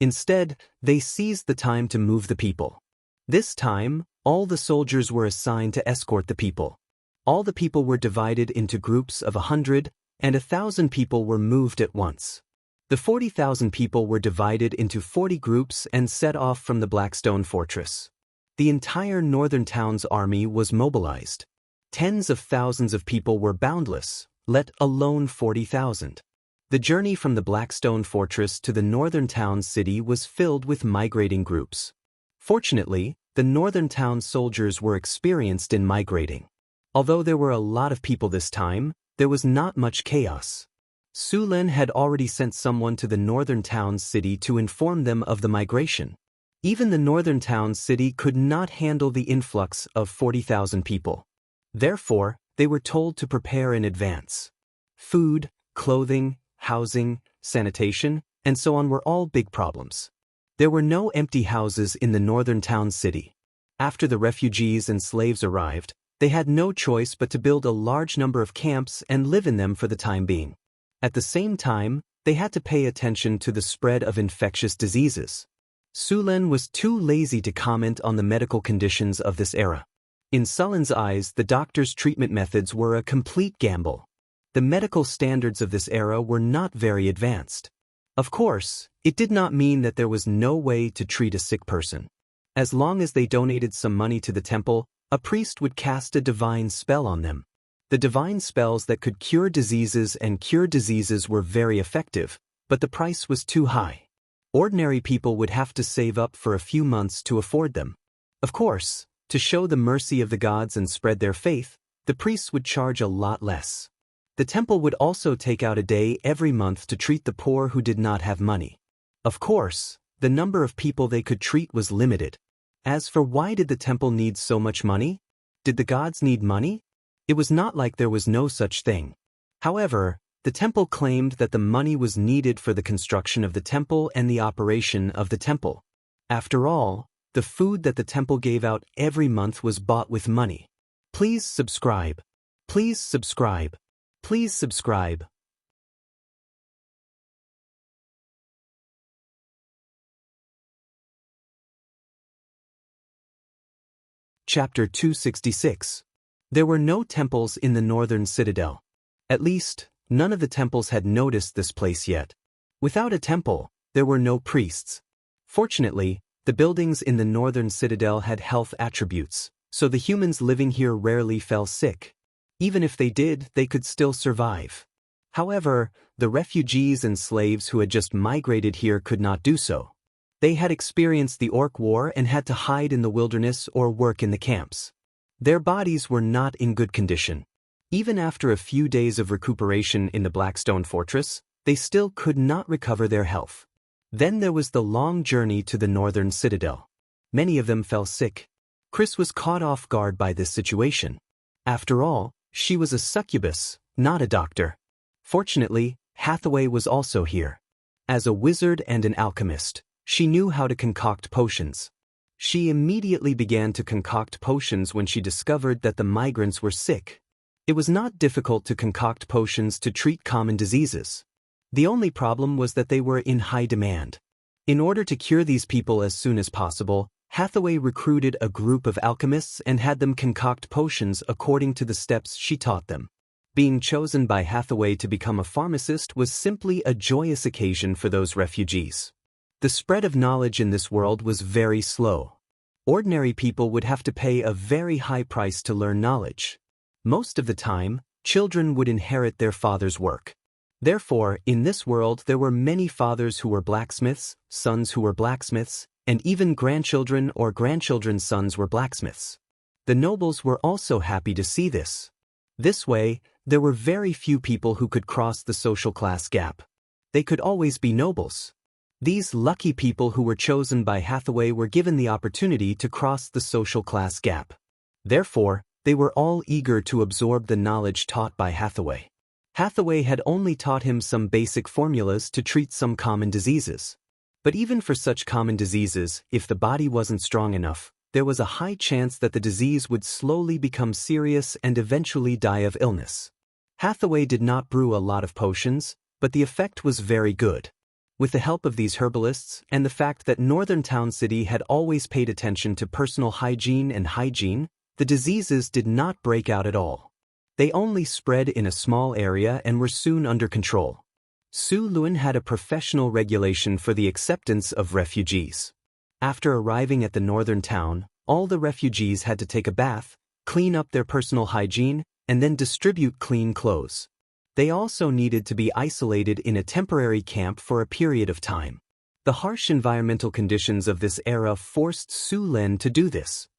Instead, they seized the time to move the people. This time, all the soldiers were assigned to escort the people. All the people were divided into groups of 100, and 1,000 people were moved at once. The 40,000 people were divided into 40 groups and set off from the Blackstone fortress. The entire northern town's army was mobilized. Tens of thousands of people were boundless, let alone 40,000. The journey from the Blackstone fortress to the northern town's city was filled with migrating groups. Fortunately, the northern town soldiers were experienced in migrating. Although there were a lot of people this time, there was not much chaos. Su Lin had already sent someone to the northern town's city to inform them of the migration. Even the northern town's city could not handle the influx of 40,000 people. Therefore, they were told to prepare in advance. Food, clothing, housing, sanitation, and so on were all big problems. There were no empty houses in the northern town city. After the refugees and slaves arrived, they had no choice but to build a large number of camps and live in them for the time being. At the same time, they had to pay attention to the spread of infectious diseases. Su Lin was too lazy to comment on the medical conditions of this era. In Su Lin's eyes, the doctor's treatment methods were a complete gamble. The medical standards of this era were not very advanced. Of course, it did not mean that there was no way to treat a sick person. As long as they donated some money to the temple, a priest would cast a divine spell on them. The divine spells that could cure diseases were very effective, but the price was too high. Ordinary people would have to save up for a few months to afford them. Of course, to show the mercy of the gods and spread their faith, the priests would charge a lot less. The temple would also take out a day every month to treat the poor who did not have money. Of course, the number of people they could treat was limited. As for why did the temple need so much money? Did the gods need money? It was not like there was no such thing. However, The temple claimed that the money was needed for the construction of the temple and the operation of the temple. After all, the food that the temple gave out every month was bought with money. Please subscribe. Please subscribe. Please subscribe. Chapter 266. There were no temples in the northern citadel. At least, none of the temples had noticed this place yet. Without a temple, there were no priests. Fortunately, the buildings in the northern citadel had health attributes, so the humans living here rarely fell sick. Even if they did, they could still survive. However, the refugees and slaves who had just migrated here could not do so. They had experienced the Orc War and had to hide in the wilderness or work in the camps. Their bodies were not in good condition. Even after a few days of recuperation in the Blackstone Fortress, they still could not recover their health. Then there was the long journey to the northern citadel. Many of them fell sick. Chris was caught off guard by this situation. After all, she was a succubus, not a doctor. Fortunately, Hathaway was also here. As a wizard and an alchemist, she knew how to concoct potions. She immediately began to concoct potions when she discovered that the migrants were sick. It was not difficult to concoct potions to treat common diseases. The only problem was that they were in high demand. In order to cure these people as soon as possible, Hathaway recruited a group of alchemists and had them concoct potions according to the steps she taught them. Being chosen by Hathaway to become a pharmacist was simply a joyous occasion for those refugees. The spread of knowledge in this world was very slow. Ordinary people would have to pay a very high price to learn knowledge. Most of the time, children would inherit their father's work. Therefore, in this world there were many fathers who were blacksmiths, sons who were blacksmiths, and even grandchildren or grandchildren's sons were blacksmiths. The nobles were also happy to see this. This way, there were very few people who could cross the social class gap. They could always be nobles. These lucky people who were chosen by Hathaway were given the opportunity to cross the social class gap. Therefore, they were all eager to absorb the knowledge taught by Hathaway. Hathaway had only taught him some basic formulas to treat some common diseases. But even for such common diseases, if the body wasn't strong enough, there was a high chance that the disease would slowly become serious and eventually die of illness. Hathaway did not brew a lot of potions, but the effect was very good. With the help of these herbalists and the fact that Northern Town City had always paid attention to personal hygiene and hygiene, the diseases did not break out at all. They only spread in a small area and were soon under control. Su Lun had a professional regulation for the acceptance of refugees. After arriving at the northern town, all the refugees had to take a bath, clean up their personal hygiene, and then distribute clean clothes. They also needed to be isolated in a temporary camp for a period of time. The harsh environmental conditions of this era forced Su Lun to do this.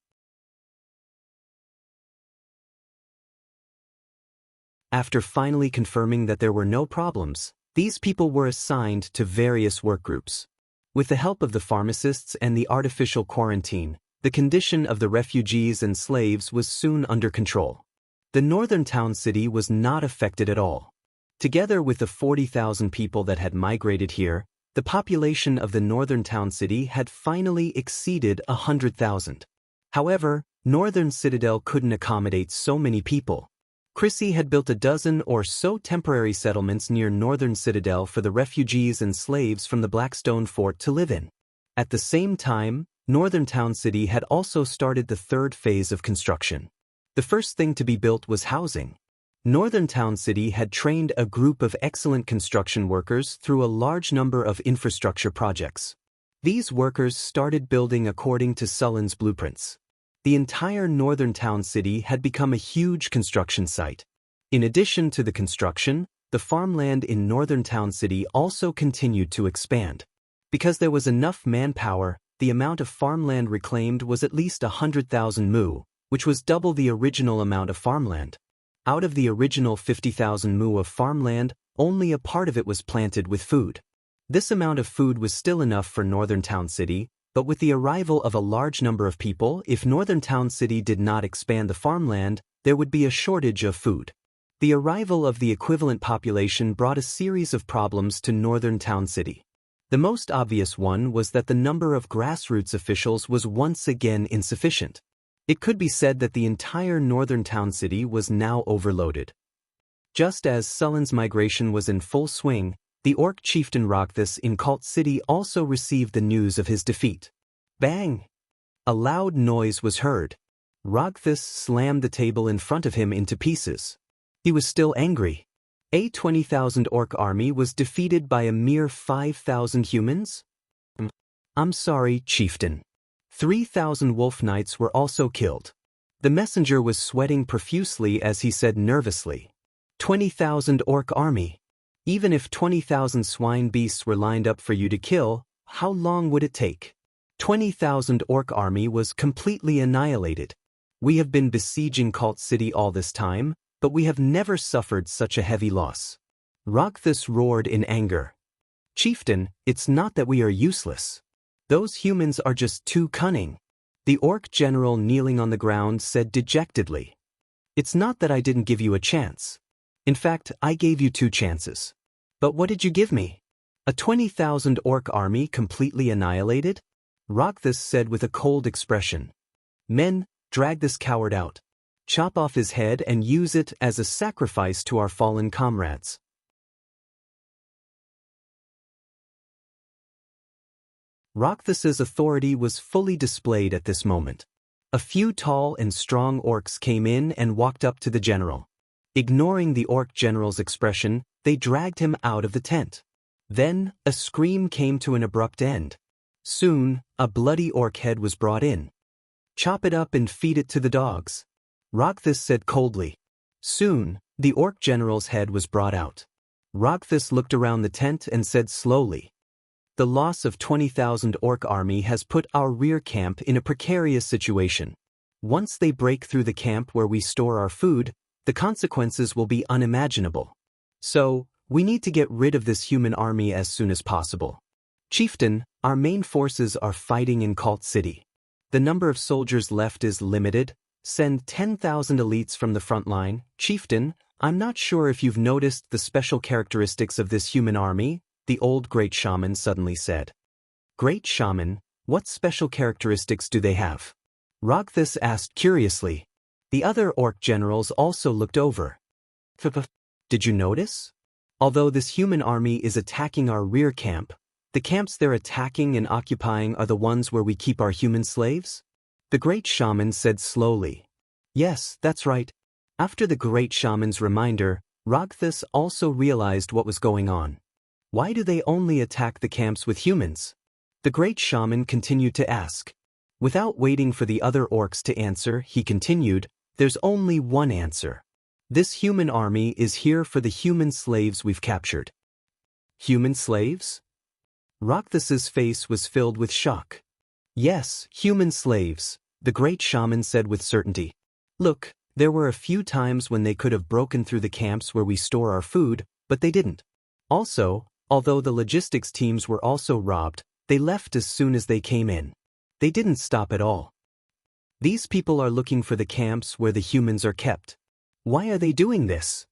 After finally confirming that there were no problems, these people were assigned to various workgroups. With the help of the pharmacists and the artificial quarantine, the condition of the refugees and slaves was soon under control. The northern town city was not affected at all. Together with the 40,000 people that had migrated here, the population of the northern town city had finally exceeded 100,000. However, Northern Citadel couldn't accommodate so many people. Chrissy had built a dozen or so temporary settlements near Northern Citadel for the refugees and slaves from the Blackstone Fort to live in. At the same time, Northern Town City had also started the third phase of construction. The first thing to be built was housing. Northern Town City had trained a group of excellent construction workers through a large number of infrastructure projects. These workers started building according to Sullen's blueprints. The entire Northern Town City had become a huge construction site. In addition to the construction, the farmland in Northern Town City also continued to expand. Because there was enough manpower, the amount of farmland reclaimed was at least 100,000 mu, which was double the original amount of farmland. Out of the original 50,000 mu of farmland, only a part of it was planted with food. This amount of food was still enough for Northern Town City, but with the arrival of a large number of people, if Northern Town City did not expand the farmland, there would be a shortage of food. The arrival of the equivalent population brought a series of problems to northern Town City. The most obvious one was that the number of grassroots officials was once again insufficient. It could be said that the entire northern Town City was now overloaded. Just as Sullen's migration was in full swing, the orc chieftain Rogthus in Cult City also received the news of his defeat. Bang! A loud noise was heard. Rogthus slammed the table in front of him into pieces. He was still angry. A 20,000 orc army was defeated by a mere 5,000 humans? I'm sorry, chieftain. 3,000 wolf knights were also killed. The messenger was sweating profusely as he said nervously. 20,000 orc army. Even if 20,000 swine beasts were lined up for you to kill, how long would it take? 20,000 orc army was completely annihilated. We have been besieging Cult City all this time, but we have never suffered such a heavy loss. Rogthus roared in anger. Chieftain, it's not that we are useless. Those humans are just too cunning. The orc general kneeling on the ground said dejectedly. It's not that I didn't give you a chance. In fact, I gave you 2 chances. But what did you give me? A 20,000 orc army completely annihilated? Rogthus said with a cold expression. Men, drag this coward out. Chop off his head and use it as a sacrifice to our fallen comrades. Rogthus's authority was fully displayed at this moment. A few tall and strong orcs came in and walked up to the general. Ignoring the orc general's expression, they dragged him out of the tent. Then, a scream came to an abrupt end. Soon, a bloody orc head was brought in. Chop it up and feed it to the dogs. Rogthus said coldly. Soon, the orc general's head was brought out. Rogthus looked around the tent and said slowly. The loss of 20,000 orc army has put our rear camp in a precarious situation. Once they break through the camp where we store our food, the consequences will be unimaginable. So, we need to get rid of this human army as soon as possible. Chieftain, our main forces are fighting in Cult City. The number of soldiers left is limited. Send 10,000 elites from the front line. Chieftain, I'm not sure if you've noticed the special characteristics of this human army, the old great shaman suddenly said. Great shaman, what special characteristics do they have? Rogthus asked curiously. The other orc generals also looked over. Did you notice? Although this human army is attacking our rear camp, the camps they're attacking and occupying are the ones where we keep our human slaves? The great shaman said slowly. Yes, that's right. After the great shaman's reminder, Rogthus also realized what was going on. Why do they only attack the camps with humans? The great shaman continued to ask. Without waiting for the other orcs to answer, he continued, there's only one answer. This human army is here for the human slaves we've captured. Human slaves? Rogthus's face was filled with shock. Yes, human slaves, the great shaman said with certainty. Look, there were a few times when they could have broken through the camps where we store our food, but they didn't. Also, although the logistics teams were also robbed, they left as soon as they came in. They didn't stop at all. These people are looking for the camps where the humans are kept. Why are they doing this?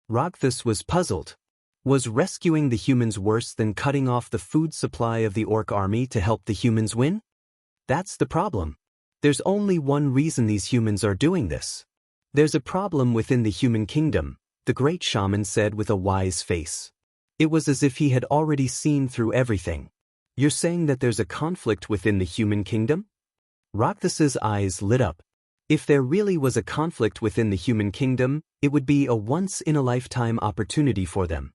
Rogthus was puzzled. Was rescuing the humans worse than cutting off the food supply of the orc army to help the humans win? That's the problem. There's only one reason these humans are doing this. There's a problem within the human kingdom, the great shaman said with a wise face. It was as if he had already seen through everything. You're saying that there's a conflict within the human kingdom? Rogthus's eyes lit up. If there really was a conflict within the human kingdom, it would be a once-in-a-lifetime opportunity for them.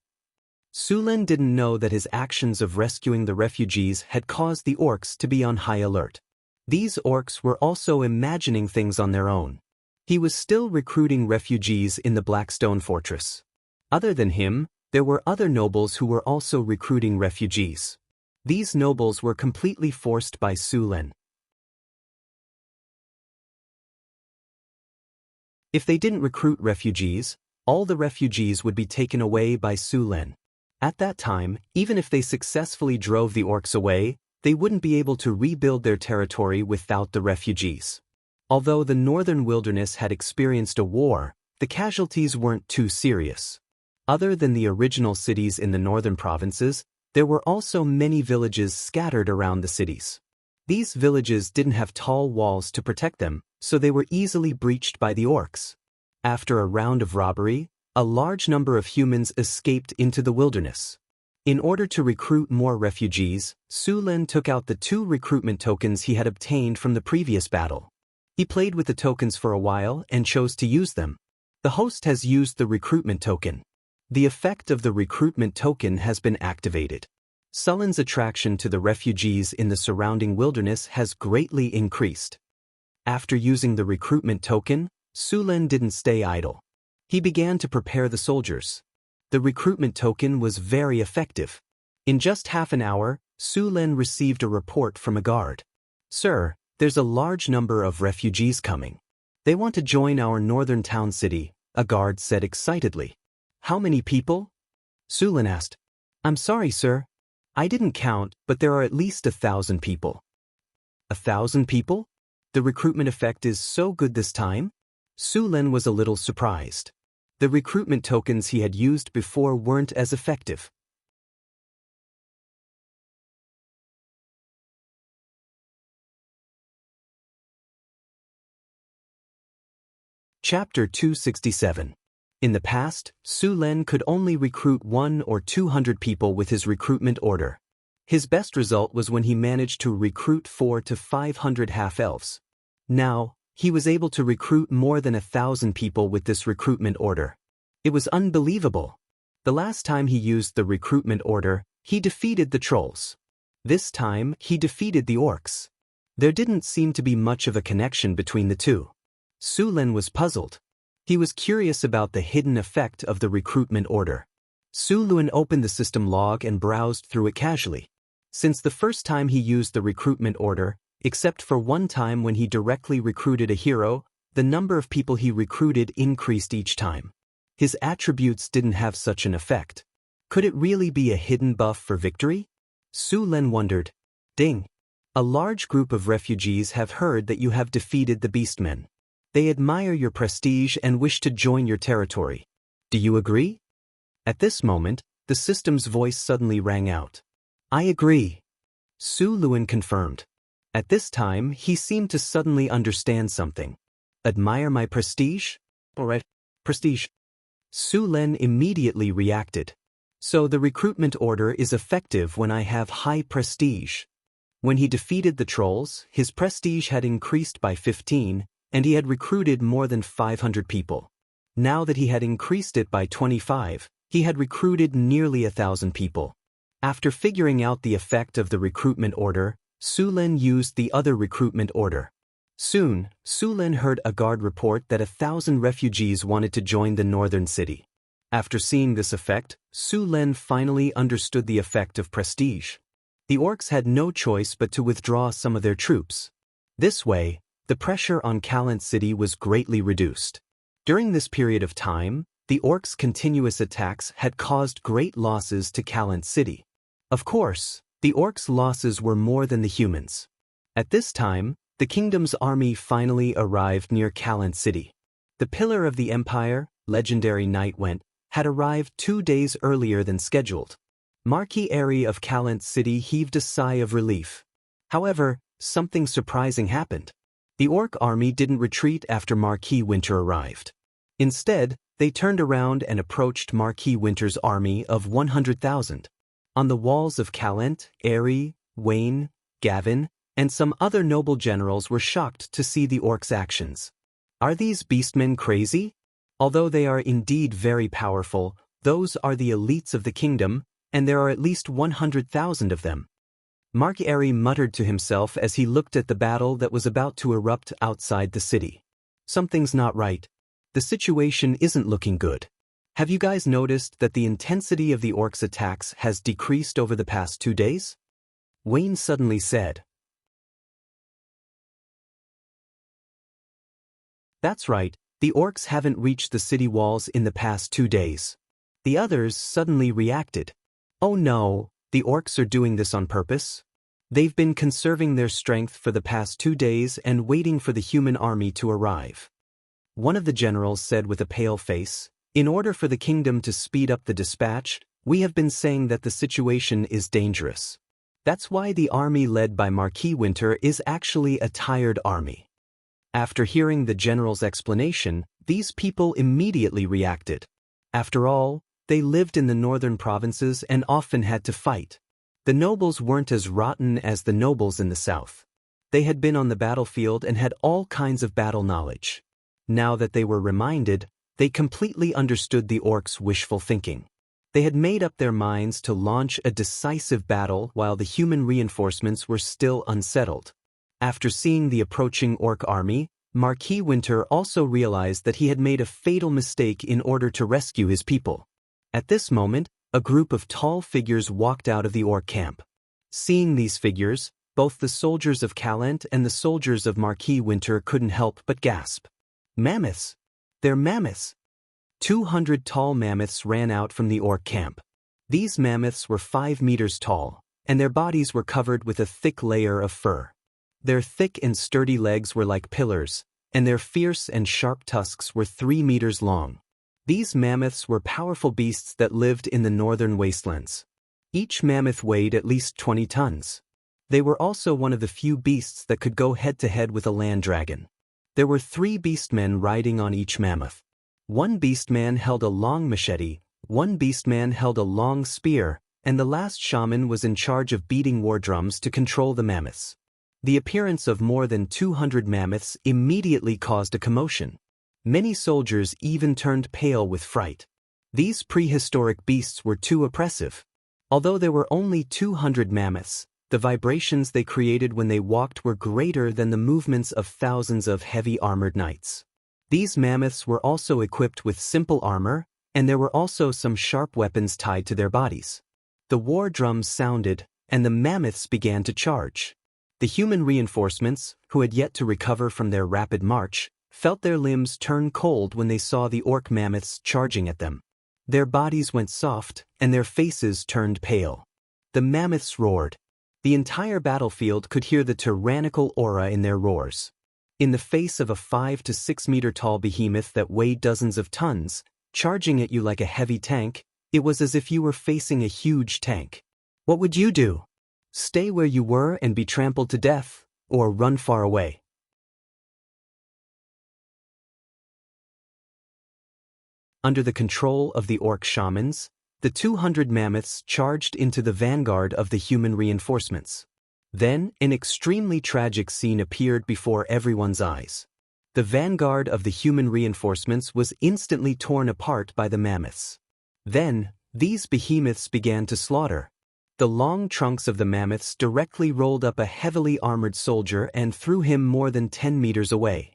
Sulen didn't know that his actions of rescuing the refugees had caused the orcs to be on high alert. These orcs were also imagining things on their own. He was still recruiting refugees in the Blackstone Fortress. Other than him, there were other nobles who were also recruiting refugees. These nobles were completely forced by Sulen. If they didn't recruit refugees, all the refugees would be taken away by Sulen. At that time, even if they successfully drove the orcs away, they wouldn't be able to rebuild their territory without the refugees. Although the northern wilderness had experienced a war, the casualties weren't too serious. Other than the original cities in the northern provinces, there were also many villages scattered around the cities. These villages didn't have tall walls to protect them, so they were easily breached by the orcs. After a round of robbery, a large number of humans escaped into the wilderness. In order to recruit more refugees, Su Lin took out the 2 recruitment tokens he had obtained from the previous battle. He played with the tokens for a while and chose to use them. The host has used the recruitment token. The effect of the recruitment token has been activated. Sullen's attraction to the refugees in the surrounding wilderness has greatly increased. After using the recruitment token, Su Lin didn't stay idle. He began to prepare the soldiers. The recruitment token was very effective. In just half an hour, Su Lin received a report from a guard. "Sir, there's a large number of refugees coming. They want to join our northern town city," a guard said excitedly. "How many people?" Su Lin asked. "I'm sorry, sir. I didn't count, but there are at least 1,000 people." 1,000 people? The recruitment effect is so good this time? Su Lin was a little surprised. The recruitment tokens he had used before weren't as effective. Chapter 267. In the past, Su Lin could only recruit 100 or 200 people with his recruitment order. His best result was when he managed to recruit 400 to 500 half-elves. Now, he was able to recruit more than 1,000 people with this recruitment order. It was unbelievable. The last time he used the recruitment order, he defeated the trolls. This time, he defeated the orcs. There didn't seem to be much of a connection between the two. Su Lin was puzzled. He was curious about the hidden effect of the recruitment order. Su Lin opened the system log and browsed through it casually. Since the first time he used the recruitment order, except for one time when he directly recruited a hero, the number of people he recruited increased each time. His attributes didn't have such an effect. Could it really be a hidden buff for victory? Su Lin wondered. Ding! A large group of refugees have heard that you have defeated the beastmen. They admire your prestige and wish to join your territory. Do you agree? At this moment, the system's voice suddenly rang out. I agree. Su Lin confirmed. At this time, he seemed to suddenly understand something. Admire my prestige? Alright, prestige. Su Lin immediately reacted. So the recruitment order is effective when I have high prestige. When he defeated the trolls, his prestige had increased by 15, and he had recruited more than 500 people. Now that he had increased it by 25, he had recruited nearly 1,000 people. After figuring out the effect of the recruitment order, Su Lin used the other recruitment order. Soon, Su Lin heard a guard report that 1,000 refugees wanted to join the northern city. After seeing this effect, Su Lin finally understood the effect of prestige. The orcs had no choice but to withdraw some of their troops. This way, the pressure on Kalant City was greatly reduced. During this period of time, the orcs' continuous attacks had caused great losses to Kalant City. Of course, the orcs' losses were more than the humans. At this time, the kingdom's army finally arrived near Kalant City. The pillar of the empire, legendary Nightwent, had arrived 2 days earlier than scheduled. Marquis Airy of Kalant City heaved a sigh of relief. However, something surprising happened. The orc army didn't retreat after Marquis Winter arrived. Instead, they turned around and approached Marquis Winter's army of 100,000. On the walls of Kalant, Airy, Wayne, Gavin, and some other noble generals were shocked to see the orcs' actions. Are these beastmen crazy? Although they are indeed very powerful, those are the elites of the kingdom, and there are at least 100,000 of them. Mark Airy muttered to himself as he looked at the battle that was about to erupt outside the city. Something's not right. The situation isn't looking good. Have you guys noticed that the intensity of the orcs' attacks has decreased over the past 2 days? Wayne suddenly said. That's right, the orcs haven't reached the city walls in the past 2 days. The others suddenly reacted. Oh no, the orcs are doing this on purpose? They've been conserving their strength for the past 2 days and waiting for the human army to arrive. One of the generals said with a pale face, "In order for the kingdom to speed up the dispatch, we have been saying that the situation is dangerous. That's why the army led by Marquis Winter is actually a tired army." After hearing the general's explanation, these people immediately reacted. After all, they lived in the northern provinces and often had to fight. The nobles weren't as rotten as the nobles in the south. They had been on the battlefield and had all kinds of battle knowledge. Now that they were reminded, they completely understood the orcs' wishful thinking. They had made up their minds to launch a decisive battle while the human reinforcements were still unsettled. After seeing the approaching orc army, Marquis Winter also realized that he had made a fatal mistake in order to rescue his people. At this moment, a group of tall figures walked out of the orc camp. Seeing these figures, both the soldiers of Calent and the soldiers of Marquis Winter couldn't help but gasp. "Mammoths! They're mammoths!" 200 tall mammoths ran out from the orc camp. These mammoths were 5 meters tall, and their bodies were covered with a thick layer of fur. Their thick and sturdy legs were like pillars, and their fierce and sharp tusks were 3 meters long. These mammoths were powerful beasts that lived in the northern wastelands. Each mammoth weighed at least 20 tons. They were also one of the few beasts that could go head-to-head with a land dragon. There were 3 beastmen riding on each mammoth. One beastman held a long machete, one beastman held a long spear, and the last shaman was in charge of beating war drums to control the mammoths. The appearance of more than 200 mammoths immediately caused a commotion. Many soldiers even turned pale with fright. These prehistoric beasts were too oppressive. Although there were only 200 mammoths, the vibrations they created when they walked were greater than the movements of thousands of heavy armored knights. These mammoths were also equipped with simple armor, and there were also some sharp weapons tied to their bodies. The war drums sounded, and the mammoths began to charge. The human reinforcements, who had yet to recover from their rapid march, felt their limbs turn cold when they saw the orc mammoths charging at them. Their bodies went soft, and their faces turned pale. The mammoths roared. The entire battlefield could hear the tyrannical aura in their roars. In the face of a 5 to 6 meter tall behemoth that weighed dozens of tons, charging at you like a heavy tank, it was as if you were facing a huge tank. What would you do? Stay where you were and be trampled to death, or run far away? Under the control of the orc shamans, the 200 mammoths charged into the vanguard of the human reinforcements. Then, an extremely tragic scene appeared before everyone's eyes. The vanguard of the human reinforcements was instantly torn apart by the mammoths. Then, these behemoths began to slaughter. The long trunks of the mammoths directly rolled up a heavily armored soldier and threw him more than 10 meters away.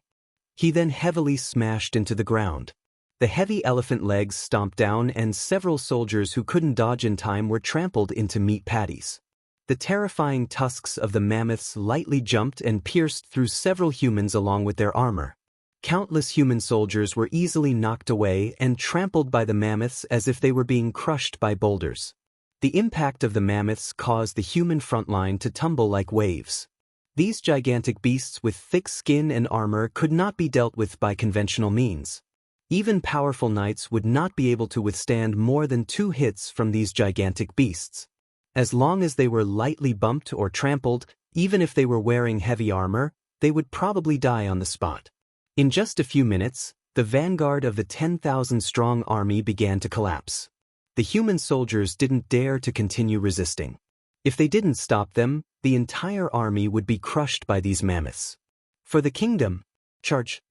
He then heavily smashed into the ground. The heavy elephant legs stomped down and several soldiers who couldn't dodge in time were trampled into meat patties. The terrifying tusks of the mammoths lightly jumped and pierced through several humans along with their armor. Countless human soldiers were easily knocked away and trampled by the mammoths as if they were being crushed by boulders. The impact of the mammoths caused the human front line to tumble like waves. These gigantic beasts with thick skin and armor could not be dealt with by conventional means. Even powerful knights would not be able to withstand more than 2 hits from these gigantic beasts. As long as they were lightly bumped or trampled, even if they were wearing heavy armor, they would probably die on the spot. In just a few minutes, the vanguard of the 10,000-strong army began to collapse. The human soldiers didn't dare to continue resisting. If they didn't stop them, the entire army would be crushed by these mammoths. For the kingdom, charge!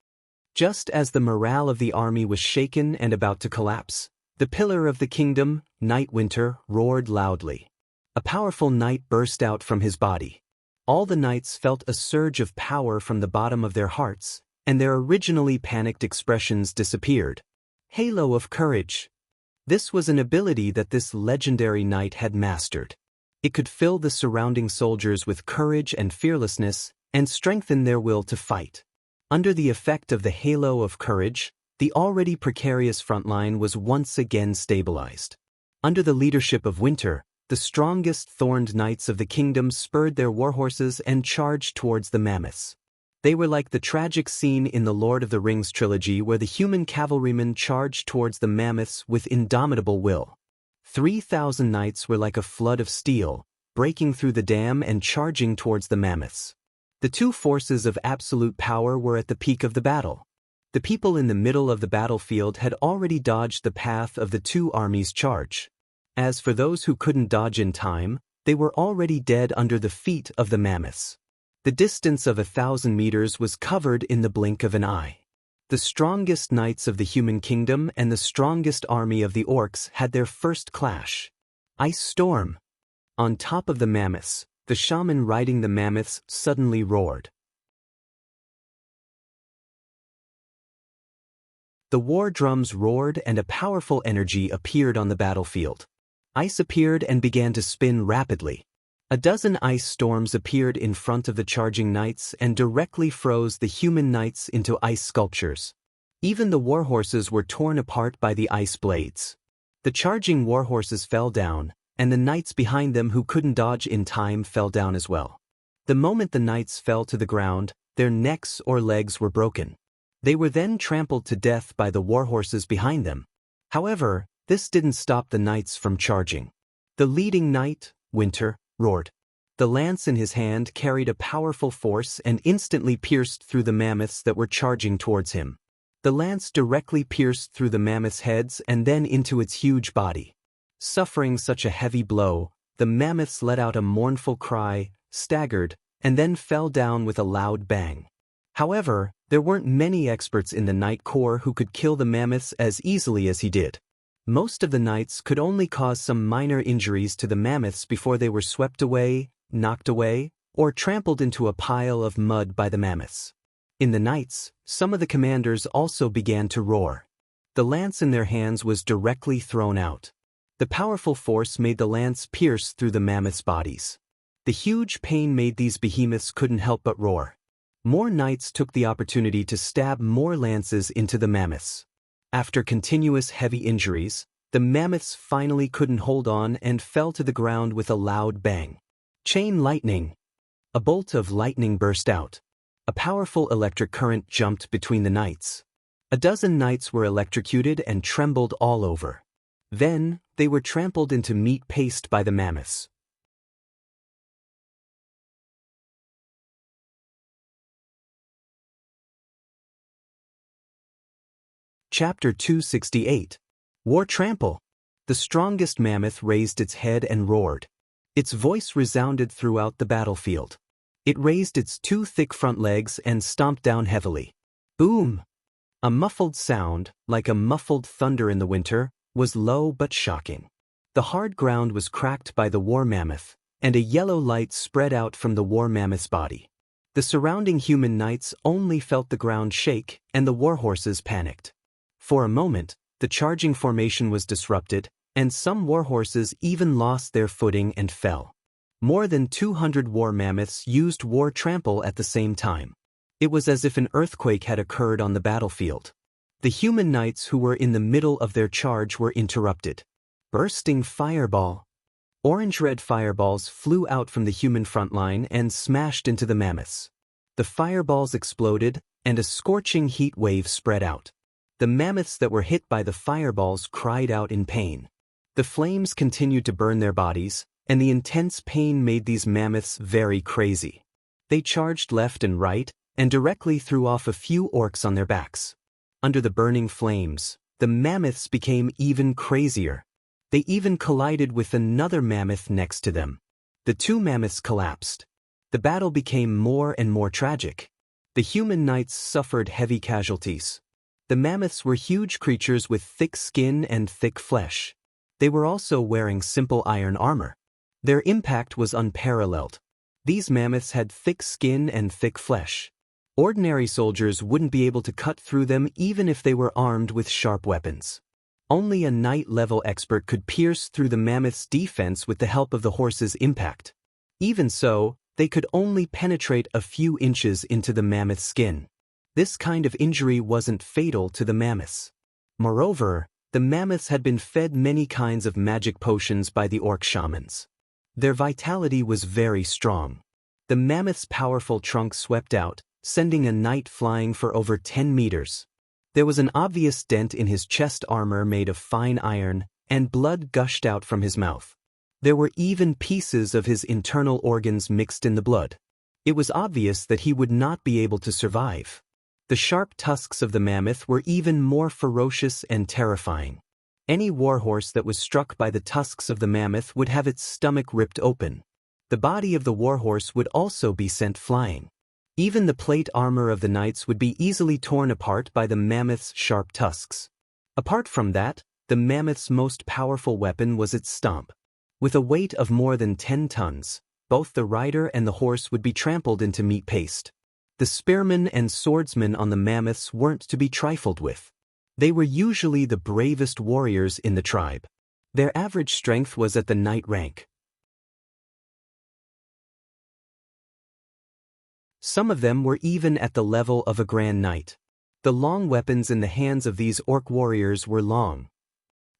Just as the morale of the army was shaken and about to collapse, the pillar of the kingdom, Knight Winter, roared loudly. A powerful knight burst out from his body. All the knights felt a surge of power from the bottom of their hearts, and their originally panicked expressions disappeared. Halo of Courage. This was an ability that this legendary knight had mastered. It could fill the surrounding soldiers with courage and fearlessness, and strengthen their will to fight. Under the effect of the Halo of Courage, the already precarious frontline was once again stabilized. Under the leadership of Winter, the strongest thorned knights of the kingdom spurred their warhorses and charged towards the mammoths. They were like the tragic scene in the Lord of the Rings trilogy where the human cavalrymen charged towards the mammoths with indomitable will. 3,000 knights were like a flood of steel, breaking through the dam and charging towards the mammoths. The two forces of absolute power were at the peak of the battle. The people in the middle of the battlefield had already dodged the path of the two armies' charge. As for those who couldn't dodge in time, they were already dead under the feet of the mammoths. The distance of 1,000 meters was covered in the blink of an eye. The strongest knights of the human kingdom and the strongest army of the orcs had their first clash. Ice storm. On top of the mammoths, the shaman riding the mammoths suddenly roared. The war drums roared and a powerful energy appeared on the battlefield. Ice appeared and began to spin rapidly. A dozen ice storms appeared in front of the charging knights and directly froze the human knights into ice sculptures. Even the warhorses were torn apart by the ice blades. The charging warhorses fell down, and the knights behind them who couldn't dodge in time fell down as well. The moment the knights fell to the ground, their necks or legs were broken. They were then trampled to death by the warhorses behind them. However, this didn't stop the knights from charging. The leading knight, Winter, roared. The lance in his hand carried a powerful force and instantly pierced through the mammoths that were charging towards him. The lance directly pierced through the mammoths' heads and then into its huge body. Suffering such a heavy blow, the mammoths let out a mournful cry, staggered, and then fell down with a loud bang. However, there weren't many experts in the Knight Corps who could kill the mammoths as easily as he did. Most of the knights could only cause some minor injuries to the mammoths before they were swept away, knocked away, or trampled into a pile of mud by the mammoths. In the knights, some of the commanders also began to roar. The lance in their hands was directly thrown out. The powerful force made the lance pierce through the mammoths' bodies. The huge pain made these behemoths couldn't help but roar. More knights took the opportunity to stab more lances into the mammoths. After continuous heavy injuries, the mammoths finally couldn't hold on and fell to the ground with a loud bang. Chain lightning. A bolt of lightning burst out. A powerful electric current jumped between the knights. A dozen knights were electrocuted and trembled all over. Then, they were trampled into meat paste by the mammoths. Chapter 268. War Trample. The strongest mammoth raised its head and roared. Its voice resounded throughout the battlefield. It raised its two thick front legs and stomped down heavily. Boom! A muffled sound, like a muffled thunder in the winter, was low but shocking. The hard ground was cracked by the war mammoth, and a yellow light spread out from the war mammoth's body. The surrounding human knights only felt the ground shake, and the warhorses panicked. For a moment, the charging formation was disrupted, and some warhorses even lost their footing and fell. More than 200 war mammoths used war trample at the same time. It was as if an earthquake had occurred on the battlefield. The human knights who were in the middle of their charge were interrupted. Bursting fireball. Orange-red fireballs flew out from the human front line and smashed into the mammoths. The fireballs exploded, and a scorching heat wave spread out. The mammoths that were hit by the fireballs cried out in pain. The flames continued to burn their bodies, and the intense pain made these mammoths very crazy. They charged left and right, and directly threw off a few orcs on their backs. Under the burning flames, the mammoths became even crazier. They even collided with another mammoth next to them. The two mammoths collapsed. The battle became more and more tragic. The human knights suffered heavy casualties. The mammoths were huge creatures with thick skin and thick flesh. They were also wearing simple iron armor. Their impact was unparalleled. These mammoths had thick skin and thick flesh. Ordinary soldiers wouldn't be able to cut through them even if they were armed with sharp weapons. Only a knight-level expert could pierce through the mammoth's defense with the help of the horse's impact. Even so, they could only penetrate a few inches into the mammoth's skin. This kind of injury wasn't fatal to the mammoths. Moreover, the mammoths had been fed many kinds of magic potions by the orc shamans. Their vitality was very strong. The mammoth's powerful trunk swept out, sending a knight flying for over 10 meters. There was an obvious dent in his chest armor made of fine iron, and blood gushed out from his mouth. There were even pieces of his internal organs mixed in the blood. It was obvious that he would not be able to survive. The sharp tusks of the mammoth were even more ferocious and terrifying. Any warhorse that was struck by the tusks of the mammoth would have its stomach ripped open. The body of the warhorse would also be sent flying. Even the plate armor of the knights would be easily torn apart by the mammoth's sharp tusks. Apart from that, the mammoth's most powerful weapon was its stomp. With a weight of more than 10 tons, both the rider and the horse would be trampled into meat paste. The spearmen and swordsmen on the mammoths weren't to be trifled with. They were usually the bravest warriors in the tribe. Their average strength was at the knight rank. Some of them were even at the level of a grand knight. The long weapons in the hands of these orc warriors were long.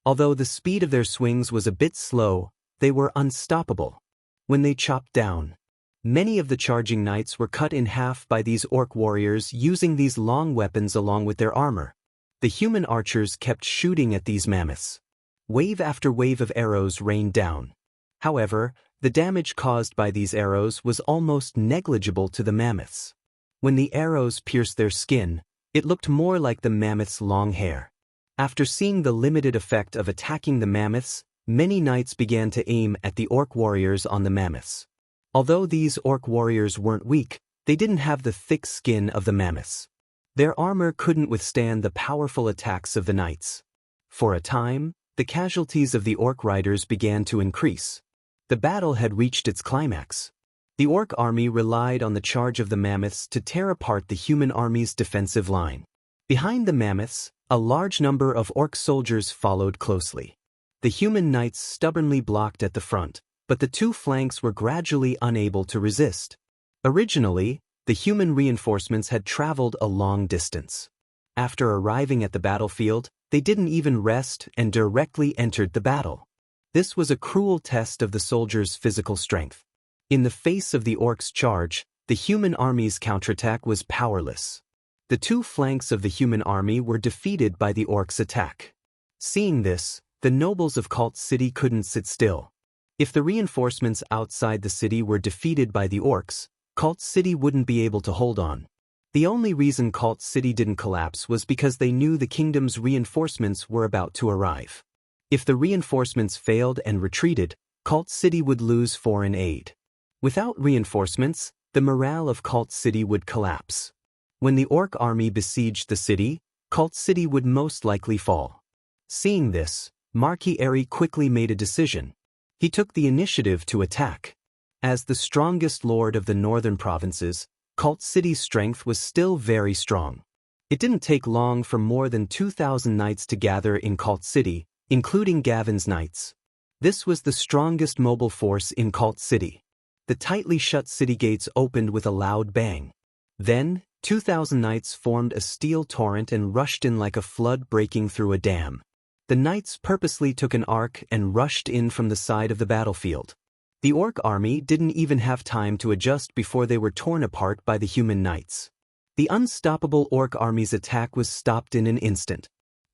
Although the speed of their swings was a bit slow, they were unstoppable. When they chopped down, many of the charging knights were cut in half by these orc warriors using these long weapons along with their armor. The human archers kept shooting at these mammoths. Wave after wave of arrows rained down. However, the damage caused by these arrows was almost negligible to the mammoths. When the arrows pierced their skin, it looked more like the mammoth's long hair. After seeing the limited effect of attacking the mammoths, many knights began to aim at the orc warriors on the mammoths. Although these orc warriors weren't weak, they didn't have the thick skin of the mammoths. Their armor couldn't withstand the powerful attacks of the knights. For a time, the casualties of the orc riders began to increase. The battle had reached its climax. The orc army relied on the charge of the mammoths to tear apart the human army's defensive line. Behind the mammoths, a large number of orc soldiers followed closely. The human knights stubbornly blocked at the front, but the two flanks were gradually unable to resist. Originally, the human reinforcements had traveled a long distance. After arriving at the battlefield, they didn't even rest and directly entered the battle. This was a cruel test of the soldiers' physical strength. In the face of the orcs' charge, the human army's counterattack was powerless. The two flanks of the human army were defeated by the orcs' attack. Seeing this, the nobles of Cult City couldn't sit still. If the reinforcements outside the city were defeated by the orcs, Cult City wouldn't be able to hold on. The only reason Cult City didn't collapse was because they knew the kingdom's reinforcements were about to arrive. If the reinforcements failed and retreated, Cult City would lose foreign aid. Without reinforcements, the morale of Cult City would collapse. When the orc army besieged the city, Cult City would most likely fall. Seeing this, Marquis Airy quickly made a decision. He took the initiative to attack. As the strongest lord of the northern provinces, Cult City's strength was still very strong. It didn't take long for more than 2,000 knights to gather in Cult City, including Gavin's knights. This was the strongest mobile force in Cult City. The tightly shut city gates opened with a loud bang. Then, 2,000 knights formed a steel torrent and rushed in like a flood breaking through a dam. The knights purposely took an arc and rushed in from the side of the battlefield. The orc army didn't even have time to adjust before they were torn apart by the human knights. The unstoppable orc army's attack was stopped in an instant.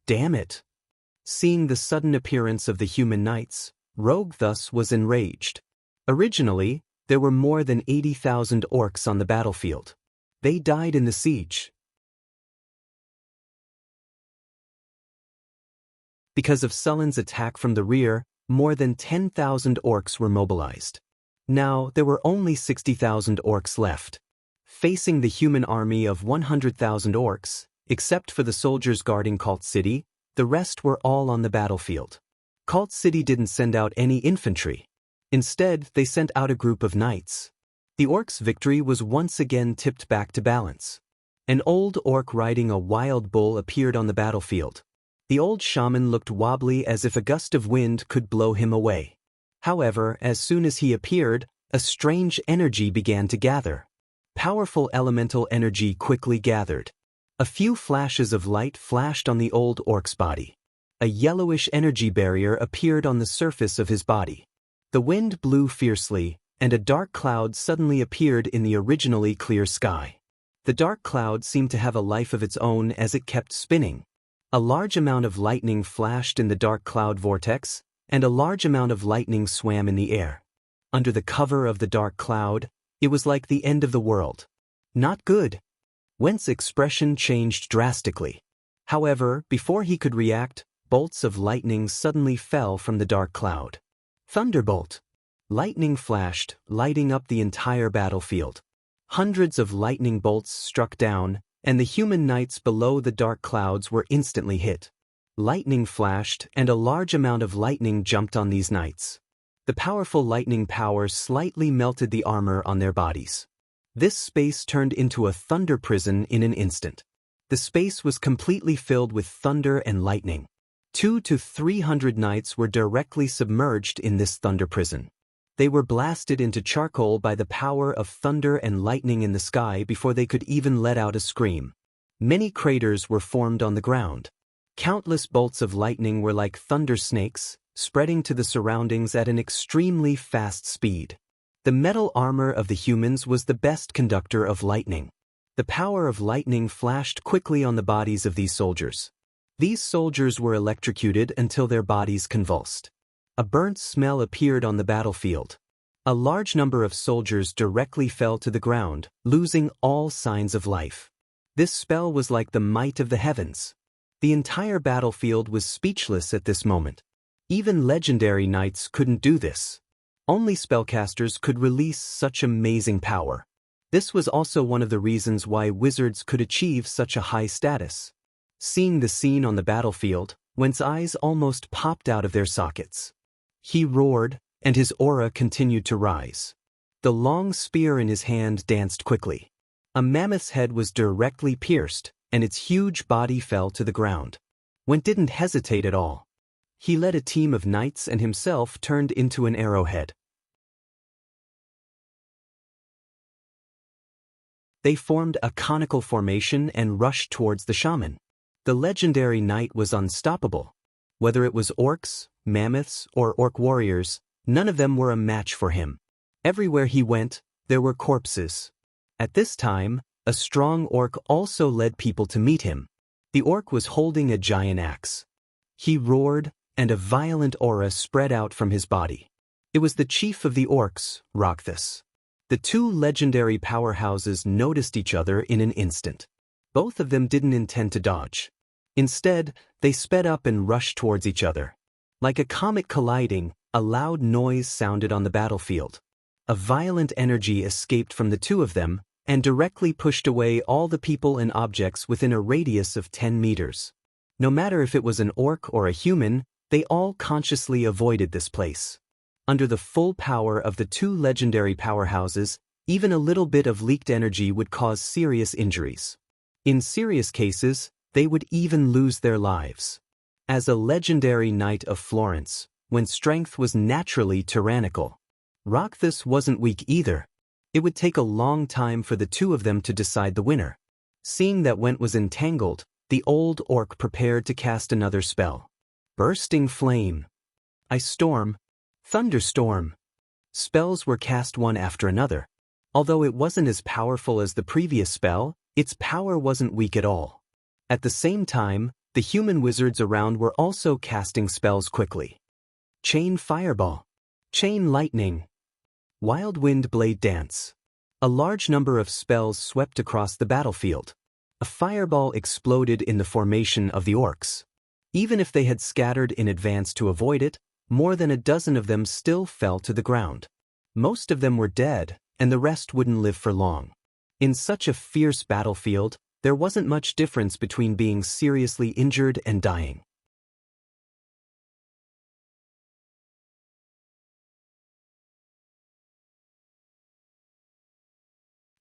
Damn it! Seeing the sudden appearance of the human knights, Rogue thus was enraged. Originally, there were more than 80,000 orcs on the battlefield. They died in the siege. Because of Sullen's attack from the rear, more than 10,000 orcs were mobilized. Now, there were only 60,000 orcs left. Facing the human army of 100,000 orcs, except for the soldiers guarding Cult City, the rest were all on the battlefield. Cult City didn't send out any infantry. Instead, they sent out a group of knights. The orcs' victory was once again tipped back to balance. An old orc riding a wild bull appeared on the battlefield. The old shaman looked wobbly as if a gust of wind could blow him away. However, as soon as he appeared, a strange energy began to gather. Powerful elemental energy quickly gathered. A few flashes of light flashed on the old orc's body. A yellowish energy barrier appeared on the surface of his body. The wind blew fiercely, and a dark cloud suddenly appeared in the originally clear sky. The dark cloud seemed to have a life of its own as it kept spinning. A large amount of lightning flashed in the dark cloud vortex, and a large amount of lightning swam in the air. Under the cover of the dark cloud, it was like the end of the world. Not good. Wen's expression changed drastically. However, before he could react, bolts of lightning suddenly fell from the dark cloud. Thunderbolt. Lightning flashed, lighting up the entire battlefield. Hundreds of lightning bolts struck down, and the human knights below the dark clouds were instantly hit. Lightning flashed, and a large amount of lightning jumped on these knights. The powerful lightning power slightly melted the armor on their bodies. This space turned into a thunder prison in an instant. The space was completely filled with thunder and lightning. 200 to 300 knights were directly submerged in this thunder prison. They were blasted into charcoal by the power of thunder and lightning in the sky before they could even let out a scream. Many craters were formed on the ground. Countless bolts of lightning were like thunder snakes, spreading to the surroundings at an extremely fast speed. The metal armor of the humans was the best conductor of lightning. The power of lightning flashed quickly on the bodies of these soldiers. These soldiers were electrocuted until their bodies convulsed. A burnt smell appeared on the battlefield. A large number of soldiers directly fell to the ground, losing all signs of life. This spell was like the might of the heavens. The entire battlefield was speechless at this moment. Even legendary knights couldn't do this. Only spellcasters could release such amazing power. This was also one of the reasons why wizards could achieve such a high status. Seeing the scene on the battlefield, Wen's eyes almost popped out of their sockets. He roared, and his aura continued to rise. The long spear in his hand danced quickly. A mammoth's head was directly pierced, and its huge body fell to the ground. Wen didn't hesitate at all. He led a team of knights and himself turned into an arrowhead. They formed a conical formation and rushed towards the shaman. The legendary knight was unstoppable. Whether it was orcs, mammoths, or orc warriors, none of them were a match for him. Everywhere he went, there were corpses. At this time, a strong orc also led people to meet him. The orc was holding a giant axe. He roared, and a violent aura spread out from his body. It was the chief of the orcs, Rakthus. The two legendary powerhouses noticed each other in an instant. Both of them didn't intend to dodge. Instead, they sped up and rushed towards each other. Like a comet colliding, a loud noise sounded on the battlefield. A violent energy escaped from the two of them and directly pushed away all the people and objects within a radius of 10 meters. No matter if it was an orc or a human, they all consciously avoided this place. Under the full power of the two legendary powerhouses, even a little bit of leaked energy would cause serious injuries. In serious cases, they would even lose their lives. As a legendary knight of Florence, Wen's strength was naturally tyrannical. Rakthus wasn't weak either. It would take a long time for the two of them to decide the winner. Seeing that Wen was entangled, the old orc prepared to cast another spell. Bursting Flame, Ice Storm, Thunderstorm. Spells were cast one after another. Although it wasn't as powerful as the previous spell, its power wasn't weak at all. At the same time, the human wizards around were also casting spells quickly. Chain Fireball, Chain Lightning, Wild Wind Blade Dance. A large number of spells swept across the battlefield. A fireball exploded in the formation of the orcs. Even if they had scattered in advance to avoid it, more than a dozen of them still fell to the ground. Most of them were dead, and the rest wouldn't live for long. In such a fierce battlefield, there wasn't much difference between being seriously injured and dying.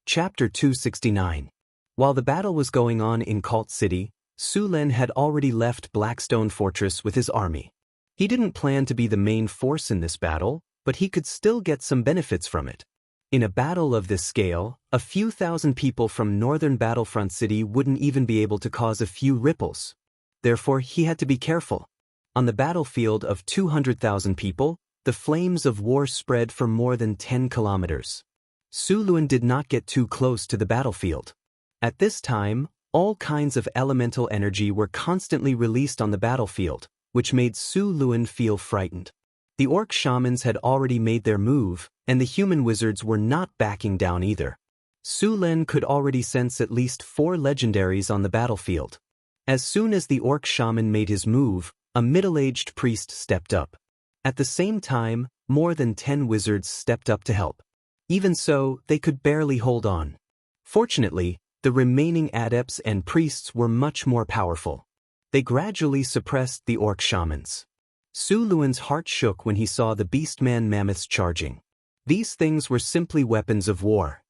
Chapter 269. While the battle was going on in Cult City, Su Len had already left Blackstone Fortress with his army. He didn't plan to be the main force in this battle, but he could still get some benefits from it. In a battle of this scale, a few thousand people from northern Battlefront City wouldn't even be able to cause a few ripples. Therefore, he had to be careful. On the battlefield of 200,000 people, the flames of war spread for more than 10 kilometers. Su Luen did not get too close to the battlefield. At this time, all kinds of elemental energy were constantly released on the battlefield, which made Su Luan feel frightened. The orc shamans had already made their move, and the human wizards were not backing down either. Su Len could already sense at least 4 legendaries on the battlefield. As soon as the orc shaman made his move, a middle-aged priest stepped up. At the same time, more than 10 wizards stepped up to help. Even so, they could barely hold on. Fortunately, the remaining adepts and priests were much more powerful. They gradually suppressed the orc shamans. Su Luan's heart shook when he saw the beastman mammoths charging. These things were simply weapons of war.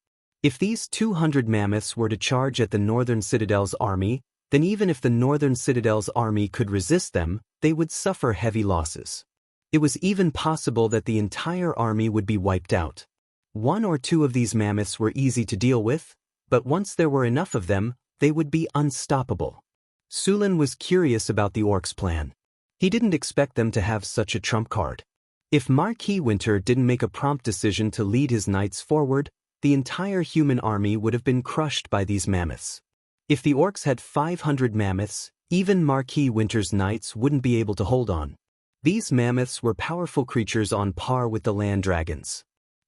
If these 200 mammoths were to charge at the Northern Citadel's army, then even if the Northern Citadel's army could resist them, they would suffer heavy losses. It was even possible that the entire army would be wiped out. 1 or 2 of these mammoths were easy to deal with, but once there were enough of them, they would be unstoppable. Su Len was curious about the orcs' plan. He didn't expect them to have such a trump card. If Marquis Winter didn't make a prompt decision to lead his knights forward, the entire human army would have been crushed by these mammoths. If the orcs had 500 mammoths, even Marquis Winter's knights wouldn't be able to hold on. These mammoths were powerful creatures on par with the land dragons.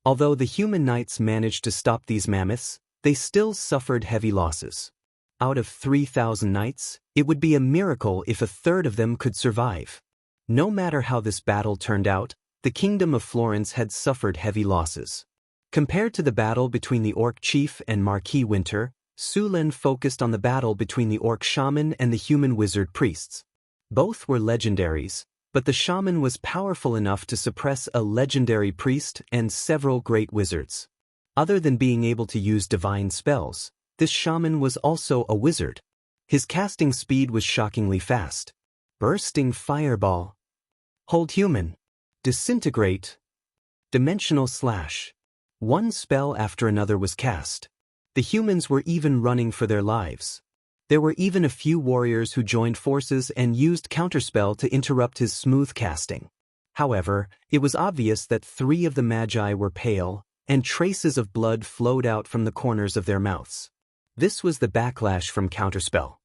Although the human knights managed to stop these mammoths, they still suffered heavy losses. Out of 3,000 knights, it would be a miracle if a third of them could survive. No matter how this battle turned out, the Kingdom of Florence had suffered heavy losses. Compared to the battle between the orc chief and Marquis Winter, Su Len focused on the battle between the orc shaman and the human wizard priests. Both were legendaries, but the shaman was powerful enough to suppress a legendary priest and several great wizards. Other than being able to use divine spells, this shaman was also a wizard. His casting speed was shockingly fast. Bursting fireball. Hold human. Disintegrate. Dimensional slash. One spell after another was cast. The humans were even running for their lives. There were even a few warriors who joined forces and used counterspell to interrupt his smooth casting. However, it was obvious that 3 of the magi were pale, and traces of blood flowed out from the corners of their mouths. This was the backlash from counterspell.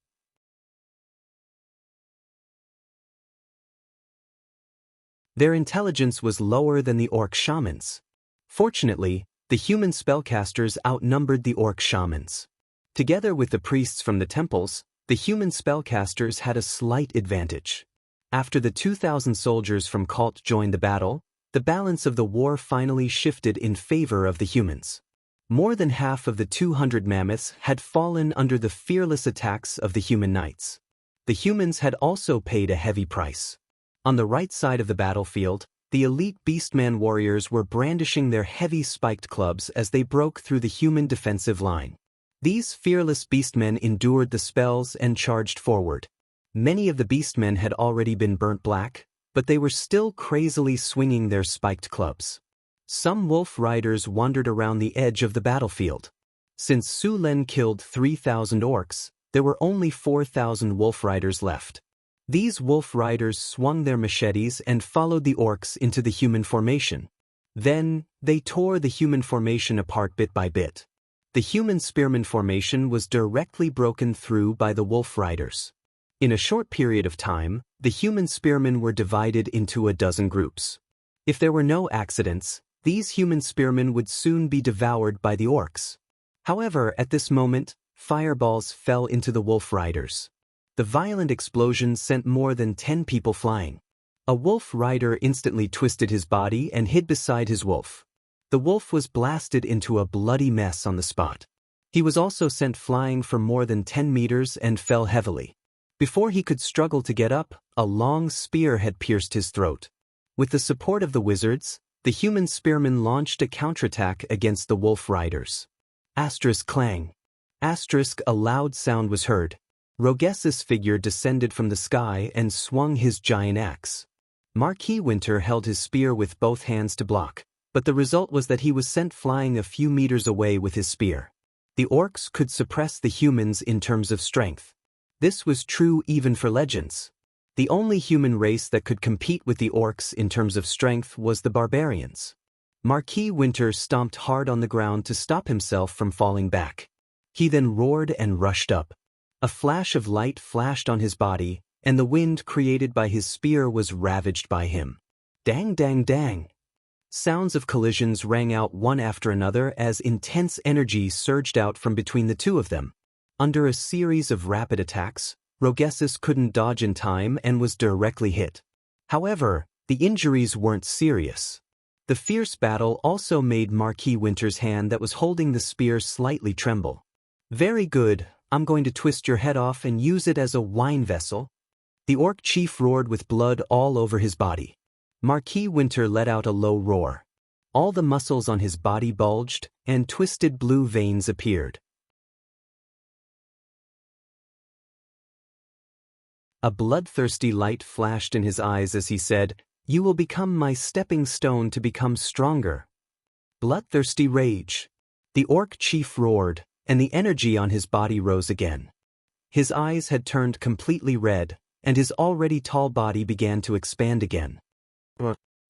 Their intelligence was lower than the orc shamans. Fortunately, the human spellcasters outnumbered the orc shamans. Together with the priests from the temples, the human spellcasters had a slight advantage. After the 2,000 soldiers from Cult joined the battle, the balance of the war finally shifted in favor of the humans. More than half of the 200 mammoths had fallen under the fearless attacks of the human knights. The humans had also paid a heavy price. On the right side of the battlefield, the elite beastman warriors were brandishing their heavy spiked clubs as they broke through the human defensive line. These fearless beastmen endured the spells and charged forward. Many of the beastmen had already been burnt black, but they were still crazily swinging their spiked clubs. Some wolf riders wandered around the edge of the battlefield. Since Su Len killed 3,000 orcs, there were only 4,000 wolf riders left. These wolf riders swung their machetes and followed the orcs into the human formation. Then, they tore the human formation apart bit by bit. The human spearman formation was directly broken through by the wolf riders. In a short period of time, the human spearmen were divided into a dozen groups. If there were no accidents, these human spearmen would soon be devoured by the orcs. However, at this moment, fireballs fell into the wolf riders. The violent explosion sent more than 10 people flying. A wolf rider instantly twisted his body and hid beside his wolf. The wolf was blasted into a bloody mess on the spot. He was also sent flying for more than 10 meters and fell heavily. Before he could struggle to get up, a long spear had pierced his throat. With the support of the wizards, the human spearmen launched a counterattack against the wolf riders. Asterisk clang. Asterisk a loud sound was heard. Roges's figure descended from the sky and swung his giant axe. Marquis Winter held his spear with both hands to block, but the result was that he was sent flying a few meters away with his spear. The orcs could suppress the humans in terms of strength. This was true even for legends. The only human race that could compete with the orcs in terms of strength was the barbarians. Marquis Winter stomped hard on the ground to stop himself from falling back. He then roared and rushed up. A flash of light flashed on his body, and the wind created by his spear was ravaged by him. Dang, dang, dang. Sounds of collisions rang out one after another as intense energy surged out from between the two of them. Under a series of rapid attacks, Rogessus couldn't dodge in time and was directly hit. However, the injuries weren't serious. The fierce battle also made Marquis Winter's hand that was holding the spear slightly tremble. Very good, I'm going to twist your head off and use it as a wine vessel. The orc chief roared with blood all over his body. Marquis Winter let out a low roar. All the muscles on his body bulged, and twisted blue veins appeared. A bloodthirsty light flashed in his eyes as he said, "You will become my stepping stone to become stronger." Bloodthirsty rage. The orc chief roared, and the energy on his body rose again. His eyes had turned completely red, and his already tall body began to expand again.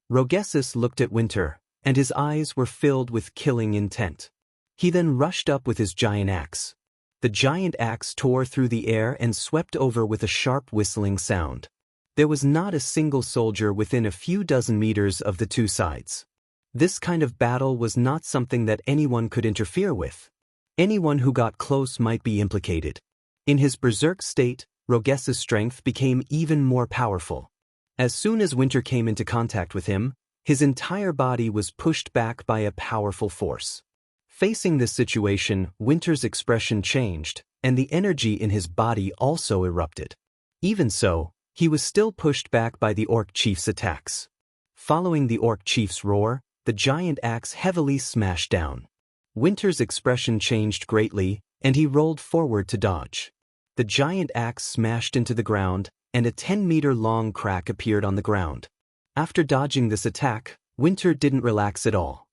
Rogessus looked at Winter, and his eyes were filled with killing intent. He then rushed up with his giant axe. The giant axe tore through the air and swept over with a sharp whistling sound. There was not a single soldier within a few dozen meters of the two sides. This kind of battle was not something that anyone could interfere with. Anyone who got close might be implicated. In his berserk state, Rogessus' strength became even more powerful. As soon as Winter came into contact with him, his entire body was pushed back by a powerful force. Facing this situation, Winter's expression changed, and the energy in his body also erupted. Even so, he was still pushed back by the orc chief's attacks. Following the orc chief's roar, the giant axe heavily smashed down. Winter's expression changed greatly, and he rolled forward to dodge. The giant axe smashed into the ground, and a 10-meter-long crack appeared on the ground. After dodging this attack, Winter didn't relax at all.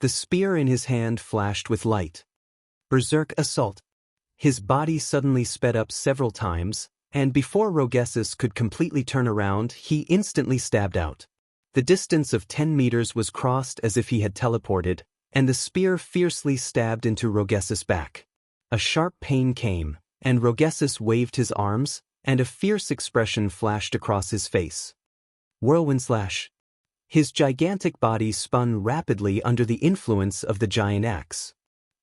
The spear in his hand flashed with light. Berserk assault. His body suddenly sped up several times, and before Rogessus could completely turn around, he instantly stabbed out. The distance of 10 meters was crossed as if he had teleported, and the spear fiercely stabbed into Rogessus' back. A sharp pain came, and Rogessus waved his arms, and a fierce expression flashed across his face. Whirlwind slash. His gigantic body spun rapidly under the influence of the giant axe.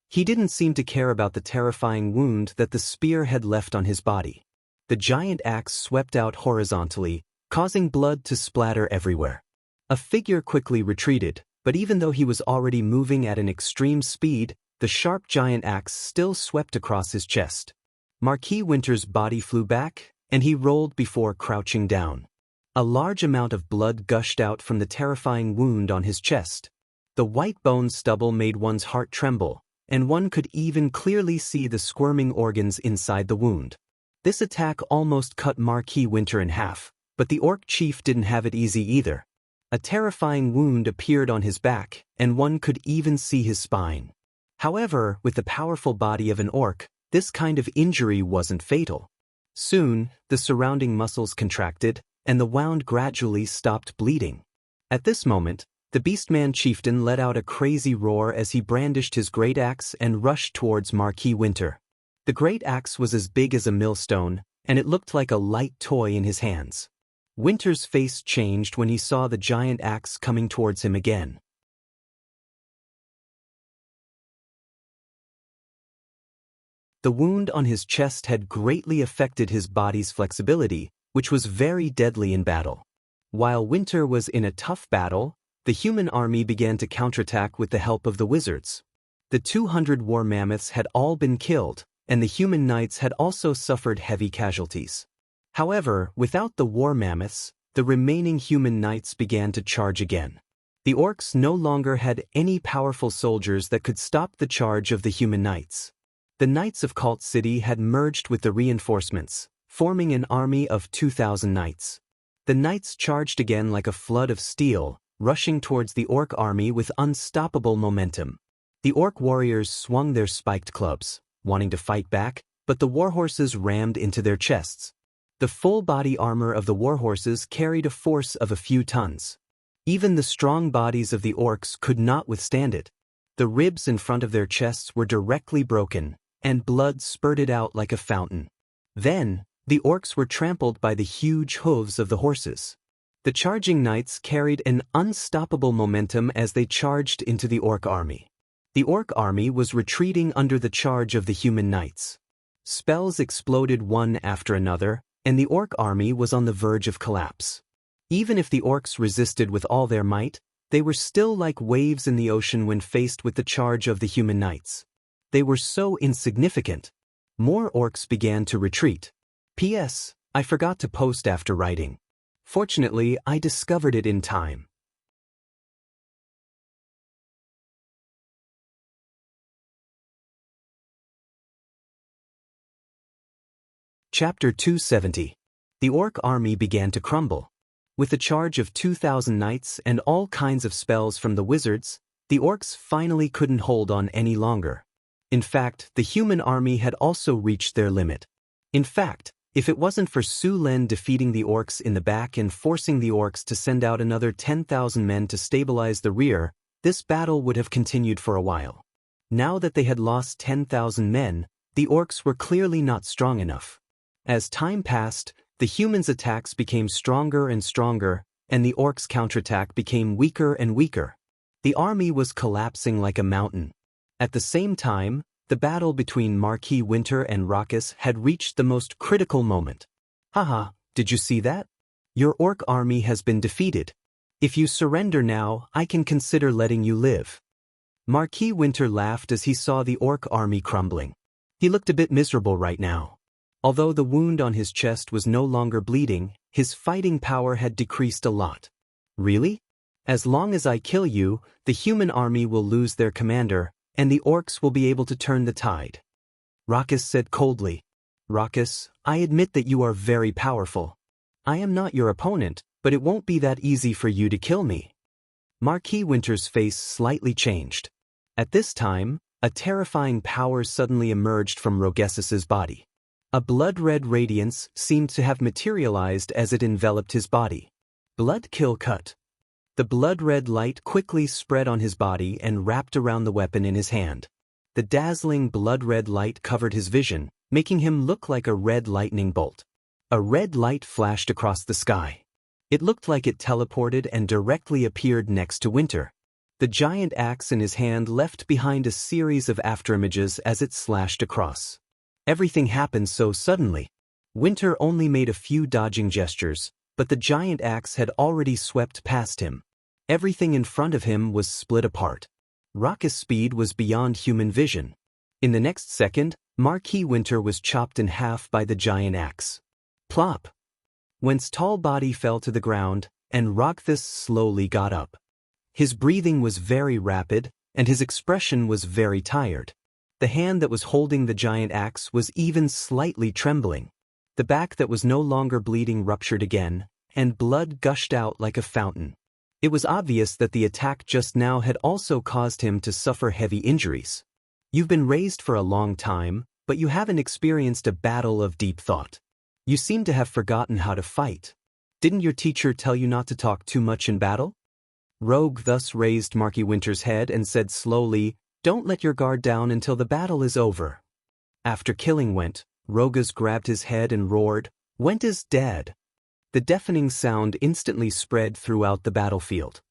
He didn't seem to care about the terrifying wound that the spear had left on his body. The giant axe swept out horizontally, causing blood to splatter everywhere. A figure quickly retreated, but even though he was already moving at an extreme speed, the sharp giant axe still swept across his chest. Marquis Winter's body flew back, and he rolled before crouching down. A large amount of blood gushed out from the terrifying wound on his chest. The white bone stubble made one's heart tremble, and one could even clearly see the squirming organs inside the wound. This attack almost cut Marquis Winter in half, but the orc chief didn't have it easy either. A terrifying wound appeared on his back, and one could even see his spine. However, with the powerful body of an orc, this kind of injury wasn't fatal. Soon, the surrounding muscles contracted, and the wound gradually stopped bleeding. At this moment, the Beastman chieftain let out a crazy roar as he brandished his great axe and rushed towards Marquis Winter. The great axe was as big as a millstone, and it looked like a light toy in his hands. Winter's face changed when he saw the giant axe coming towards him again. The wound on his chest had greatly affected his body's flexibility, which was very deadly in battle. While Winter was in a tough battle, the human army began to counterattack with the help of the wizards. The 200 war mammoths had all been killed, and the human knights had also suffered heavy casualties. However, without the war mammoths, the remaining human knights began to charge again. The orcs no longer had any powerful soldiers that could stop the charge of the human knights. The knights of Cult City had merged with the reinforcements, forming an army of 2,000 knights. The knights charged again like a flood of steel, rushing towards the orc army with unstoppable momentum. The orc warriors swung their spiked clubs, wanting to fight back, but the warhorses rammed into their chests. The full body armor of the warhorses carried a force of a few tons. Even the strong bodies of the orcs could not withstand it. The ribs in front of their chests were directly broken, and blood spurted out like a fountain. Then, the orcs were trampled by the huge hooves of the horses. The charging knights carried an unstoppable momentum as they charged into the orc army. The orc army was retreating under the charge of the human knights. Spells exploded one after another, and the orc army was on the verge of collapse. Even if the orcs resisted with all their might, they were still like waves in the ocean when faced with the charge of the human knights. They were so insignificant. More orcs began to retreat. P.S. I forgot to post after writing. Fortunately, I discovered it in time. Chapter 270. The orc army began to crumble. With the charge of 2,000 knights and all kinds of spells from the wizards, the orcs finally couldn't hold on any longer. In fact, the human army had also reached their limit. In fact, if it wasn't for Su Len defeating the orcs in the back and forcing the orcs to send out another 10,000 men to stabilize the rear, this battle would have continued for a while. Now that they had lost 10,000 men, the orcs were clearly not strong enough. As time passed, the humans' attacks became stronger and stronger, and the orcs' counterattack became weaker and weaker. The army was collapsing like a mountain. At the same time, the battle between Marquis Winter and Raucus had reached the most critical moment. Haha, did you see that? Your orc army has been defeated. If you surrender now, I can consider letting you live. Marquis Winter laughed as he saw the orc army crumbling. He looked a bit miserable right now. Although the wound on his chest was no longer bleeding, his fighting power had decreased a lot. Really? As long as I kill you, the human army will lose their commander, and the orcs will be able to turn the tide. Raucus said coldly. Raucus, I admit that you are very powerful. I am not your opponent, but it won't be that easy for you to kill me. Marquis Winter's face slightly changed. At this time, a terrifying power suddenly emerged from Rogessus's body. A blood-red radiance seemed to have materialized as it enveloped his body. Blood kill cut. The blood-red light quickly spread on his body and wrapped around the weapon in his hand. The dazzling blood-red light covered his vision, making him look like a red lightning bolt. A red light flashed across the sky. It looked like it teleported and directly appeared next to Winter. The giant axe in his hand left behind a series of afterimages as it slashed across. Everything happened so suddenly. Winter only made a few dodging gestures, but the giant axe had already swept past him. Everything in front of him was split apart. Raucus' speed was beyond human vision. In the next second, Marquis Winter was chopped in half by the giant axe. Plop! Whence tall body fell to the ground, and Raucus slowly got up. His breathing was very rapid, and his expression was very tired. The hand that was holding the giant axe was even slightly trembling. The back that was no longer bleeding ruptured again, and blood gushed out like a fountain. It was obvious that the attack just now had also caused him to suffer heavy injuries. You've been raised for a long time, but you haven't experienced a battle of deep thought. You seem to have forgotten how to fight. Didn't your teacher tell you not to talk too much in battle? Rogue thus raised Marquis Winter's head and said slowly, "Don't let your guard down until the battle is over." After killing Went, Rogus grabbed his head and roared, "Went is dead." The deafening sound instantly spread throughout the battlefield.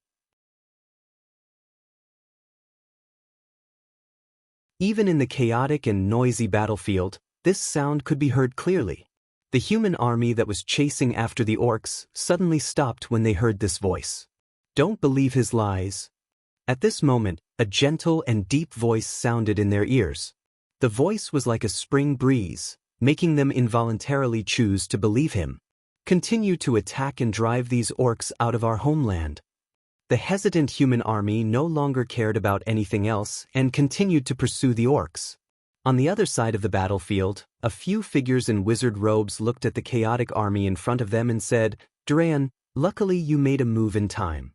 Even in the chaotic and noisy battlefield, this sound could be heard clearly. The human army that was chasing after the orcs suddenly stopped when they heard this voice. Don't believe his lies. At this moment, a gentle and deep voice sounded in their ears. The voice was like a spring breeze, making them involuntarily choose to believe him. Continue to attack and drive these orcs out of our homeland. The hesitant human army no longer cared about anything else and continued to pursue the orcs. On the other side of the battlefield, a few figures in wizard robes looked at the chaotic army in front of them and said, "Durayan, luckily you made a move in time.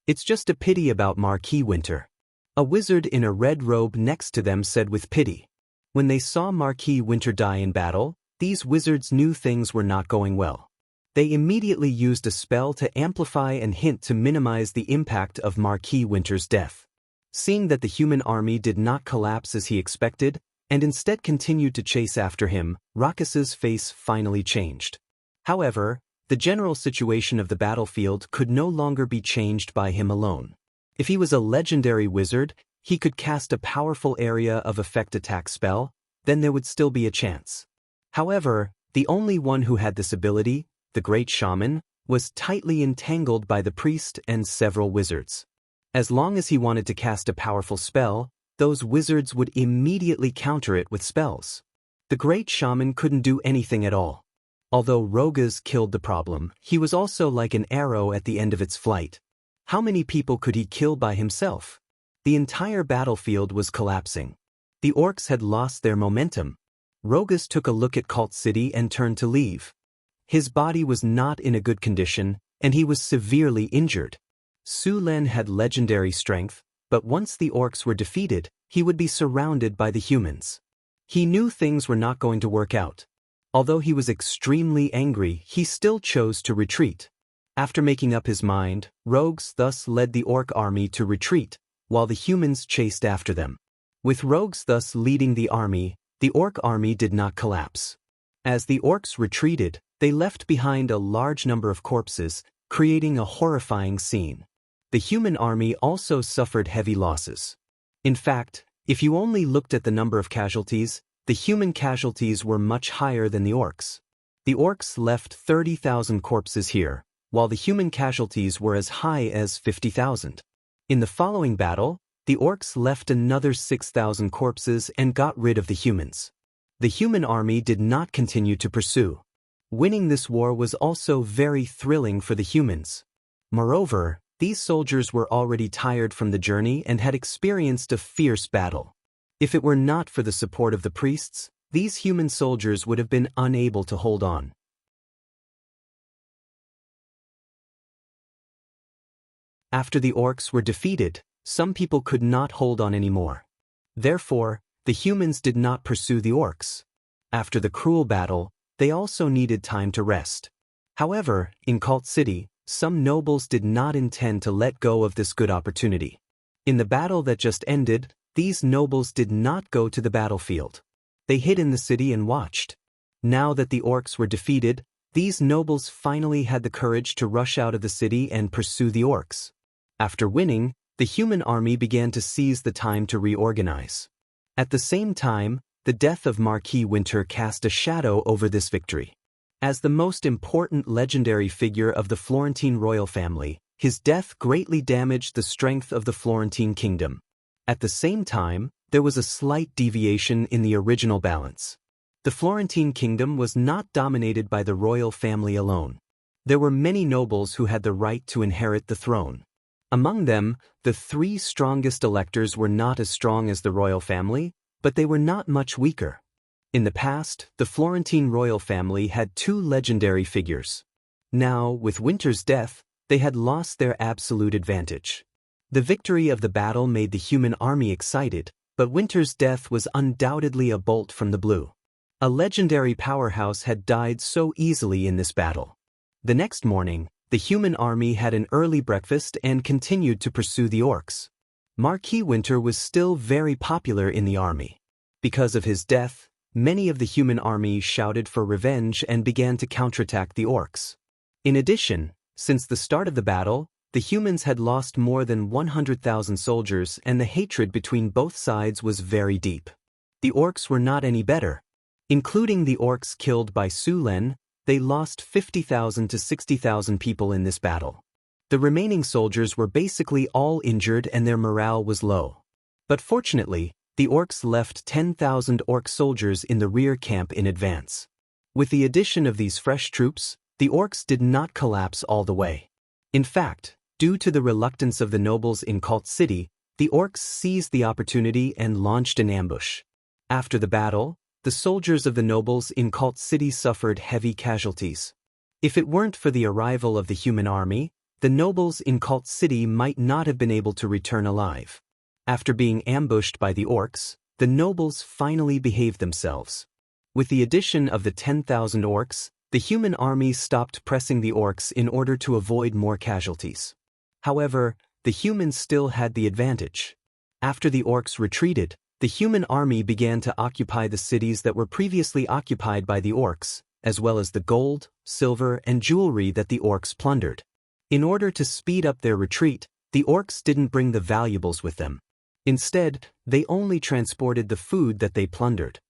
It's just a pity about Marquis Winter." A wizard in a red robe next to them said with pity. When they saw Marquis Winter die in battle, these wizards knew things were not going well. They immediately used a spell to amplify and hint to minimize the impact of Marquis Winter's death. Seeing that the human army did not collapse as he expected, and instead continued to chase after him, Rakas's face finally changed. However, the general situation of the battlefield could no longer be changed by him alone. If he was a legendary wizard, he could cast a powerful area of effect attack spell, then there would still be a chance. However, the only one who had this ability, the great shaman, was tightly entangled by the priest and several wizards. As long as he wanted to cast a powerful spell, those wizards would immediately counter it with spells. The great shaman couldn't do anything at all. Although Rogas killed the problem, he was also like an arrow at the end of its flight. How many people could he kill by himself? The entire battlefield was collapsing. The orcs had lost their momentum. Rogas took a look at Cult City and turned to leave. His body was not in a good condition, and he was severely injured. Su Len had legendary strength, but once the orcs were defeated, he would be surrounded by the humans. He knew things were not going to work out. Although he was extremely angry, he still chose to retreat. After making up his mind, Rogues thus led the orc army to retreat, while the humans chased after them. With Rogues thus leading the orc army did not collapse. As the orcs retreated, they left behind a large number of corpses, creating a horrifying scene. The human army also suffered heavy losses. In fact, if you only looked at the number of casualties, the human casualties were much higher than the orcs. The orcs left 30,000 corpses here, while the human casualties were as high as 50,000. In the following battle, the orcs left another 6,000 corpses and got rid of the humans. The human army did not continue to pursue. Winning this war was also very thrilling for the humans. Moreover, these soldiers were already tired from the journey and had experienced a fierce battle. If it were not for the support of the priests, these human soldiers would have been unable to hold on. After the orcs were defeated, some people could not hold on anymore. Therefore, the humans did not pursue the orcs. After the cruel battle, they also needed time to rest. However, in Cult City, some nobles did not intend to let go of this good opportunity. In the battle that just ended, these nobles did not go to the battlefield. They hid in the city and watched. Now that the orcs were defeated, these nobles finally had the courage to rush out of the city and pursue the orcs. After winning, the human army began to seize the time to reorganize. At the same time, the death of Marquis Winter cast a shadow over this victory. As the most important legendary figure of the Florentine royal family, his death greatly damaged the strength of the Florentine kingdom. At the same time, there was a slight deviation in the original balance. The Florentine kingdom was not dominated by the royal family alone. There were many nobles who had the right to inherit the throne. Among them, the 3 strongest electors were not as strong as the royal family, but they were not much weaker. In the past, the Florentine royal family had 2 legendary figures. Now, with Winter's death, they had lost their absolute advantage. The victory of the battle made the human army excited, but Winter's death was undoubtedly a bolt from the blue. A legendary powerhouse had died so easily in this battle. The next morning, the human army had an early breakfast and continued to pursue the orcs. Marquis Winter was still very popular in the army. Because of his death, many of the human army shouted for revenge and began to counterattack the orcs. In addition, since the start of the battle, the humans had lost more than 100,000 soldiers and the hatred between both sides was very deep. The orcs were not any better. Including the orcs killed by Su Len, they lost 50,000 to 60,000 people in this battle. The remaining soldiers were basically all injured and their morale was low. But fortunately, the orcs left 10,000 orc soldiers in the rear camp in advance. With the addition of these fresh troops, the orcs did not collapse all the way. In fact, due to the reluctance of the nobles in Cult City, the orcs seized the opportunity and launched an ambush. After the battle, the soldiers of the nobles in Cult City suffered heavy casualties. If it weren't for the arrival of the human army, the nobles in Cult City might not have been able to return alive. After being ambushed by the orcs, the nobles finally behaved themselves. With the addition of the 10,000 orcs, the human army stopped pressing the orcs in order to avoid more casualties. However, the humans still had the advantage. After the orcs retreated, the human army began to occupy the cities that were previously occupied by the orcs, as well as the gold, silver, and jewelry that the orcs plundered. In order to speed up their retreat, the orcs didn't bring the valuables with them. Instead, they only transported the food that they plundered.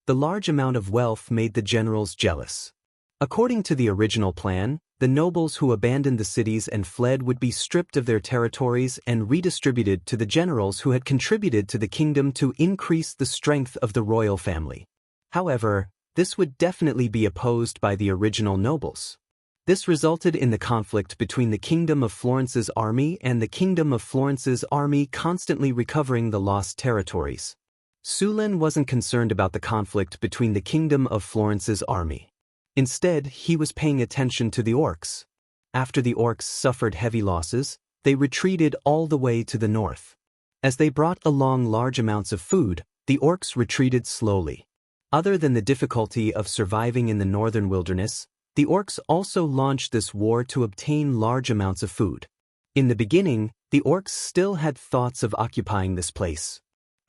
The large amount of wealth made the generals jealous. According to the original plan, the nobles who abandoned the cities and fled would be stripped of their territories and redistributed to the generals who had contributed to the kingdom to increase the strength of the royal family. However, this would definitely be opposed by the original nobles. This resulted in the conflict between the Kingdom of Florence's army and the Kingdom of Florence's army constantly recovering the lost territories. Sulin wasn't concerned about the conflict between the Kingdom of Florence's army. Instead, he was paying attention to the orcs. After the orcs suffered heavy losses, they retreated all the way to the north. As they brought along large amounts of food, the orcs retreated slowly. Other than the difficulty of surviving in the northern wilderness, the orcs also launched this war to obtain large amounts of food. In the beginning, the orcs still had thoughts of occupying this place.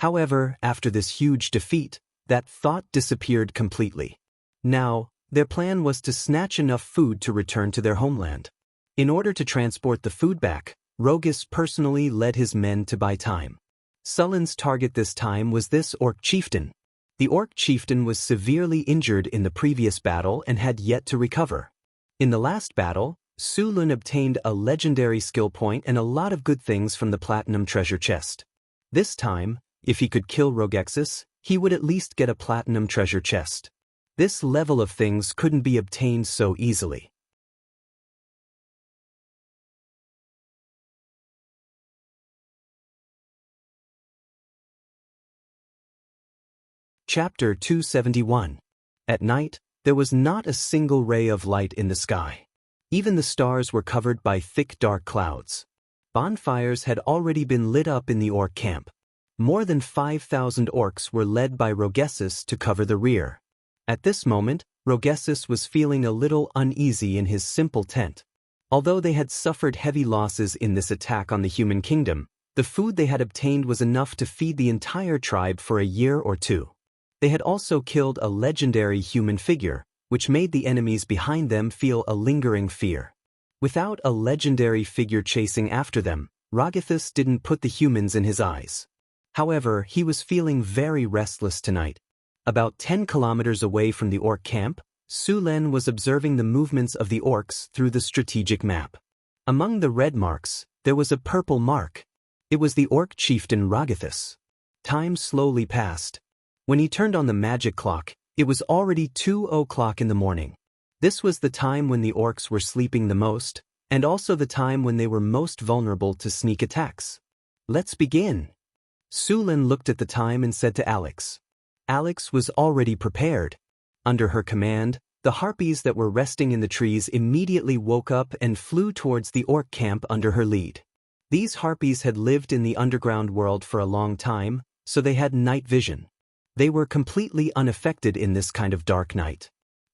However, after this huge defeat, that thought disappeared completely. Now, their plan was to snatch enough food to return to their homeland. In order to transport the food back, Rogus personally led his men to buy time. Sulin's target this time was this orc chieftain. The orc chieftain was severely injured in the previous battle and had yet to recover. In the last battle, Sulin obtained a legendary skill point and a lot of good things from the platinum treasure chest. This time, if he could kill Rogexus, he would at least get a platinum treasure chest. This level of things couldn't be obtained so easily. Chapter 271. At night, there was not a single ray of light in the sky. Even the stars were covered by thick dark clouds. Bonfires had already been lit up in the orc camp. More than 5,000 orcs were led by Rogessus to cover the rear. At this moment, Rogessus was feeling a little uneasy in his simple tent. Although they had suffered heavy losses in this attack on the human kingdom, the food they had obtained was enough to feed the entire tribe for a year or two. They had also killed a legendary human figure, which made the enemies behind them feel a lingering fear. Without a legendary figure chasing after them, Rogessus didn't put the humans in his eyes. However, he was feeling very restless tonight. About 10 kilometers away from the orc camp, Sulin was observing the movements of the orcs through the strategic map. Among the red marks, there was a purple mark. It was the orc chieftain Rogessus. Time slowly passed. When he turned on the magic clock, it was already 2 o'clock in the morning. This was the time when the orcs were sleeping the most, and also the time when they were most vulnerable to sneak attacks. Let's begin. Sulin looked at the time and said to Alex. Alex was already prepared. Under her command, the harpies that were resting in the trees immediately woke up and flew towards the orc camp under her lead. These harpies had lived in the underground world for a long time, so they had night vision. They were completely unaffected in this kind of dark night.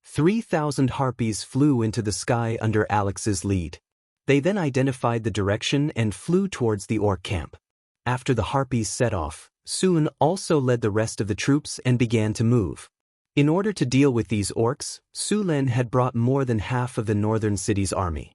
3,000 harpies flew into the sky under Alex's lead. They then identified the direction and flew towards the orc camp. After the harpies set off, Sulin also led the rest of the troops and began to move. In order to deal with these orcs, Sulin had brought more than half of the northern city's army.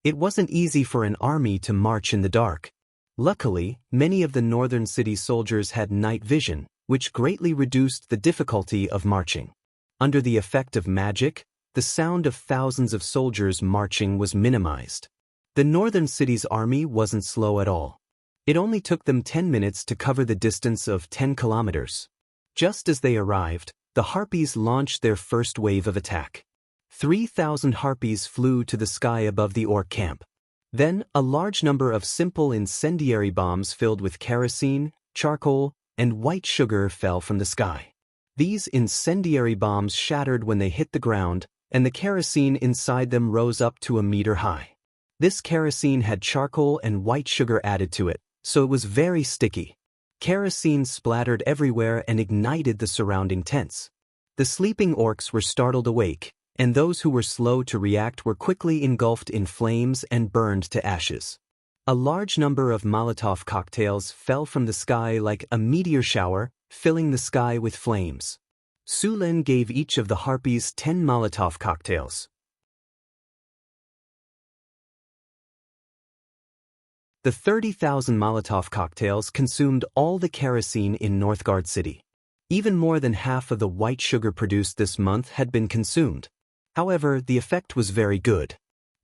It wasn't easy for an army to march in the dark. Luckily, many of the northern city soldiers had night vision, which greatly reduced the difficulty of marching. Under the effect of magic, the sound of thousands of soldiers marching was minimized. The northern city's army wasn't slow at all. It only took them 10 minutes to cover the distance of 10 kilometers. Just as they arrived, the harpies launched their first wave of attack. 3,000 harpies flew to the sky above the orc camp. Then, a large number of simple incendiary bombs filled with kerosene, charcoal, and white sugar fell from the sky. These incendiary bombs shattered when they hit the ground, and the kerosene inside them rose up to a meter high. This kerosene had charcoal and white sugar added to it, so it was very sticky. Kerosene splattered everywhere and ignited the surrounding tents. The sleeping orcs were startled awake, and those who were slow to react were quickly engulfed in flames and burned to ashes. A large number of Molotov cocktails fell from the sky like a meteor shower, filling the sky with flames. Su Lin gave each of the harpies 10 Molotov cocktails. The 30,000 Molotov cocktails consumed all the kerosene in Northgard City. Even more than half of the white sugar produced this month had been consumed. However, the effect was very good.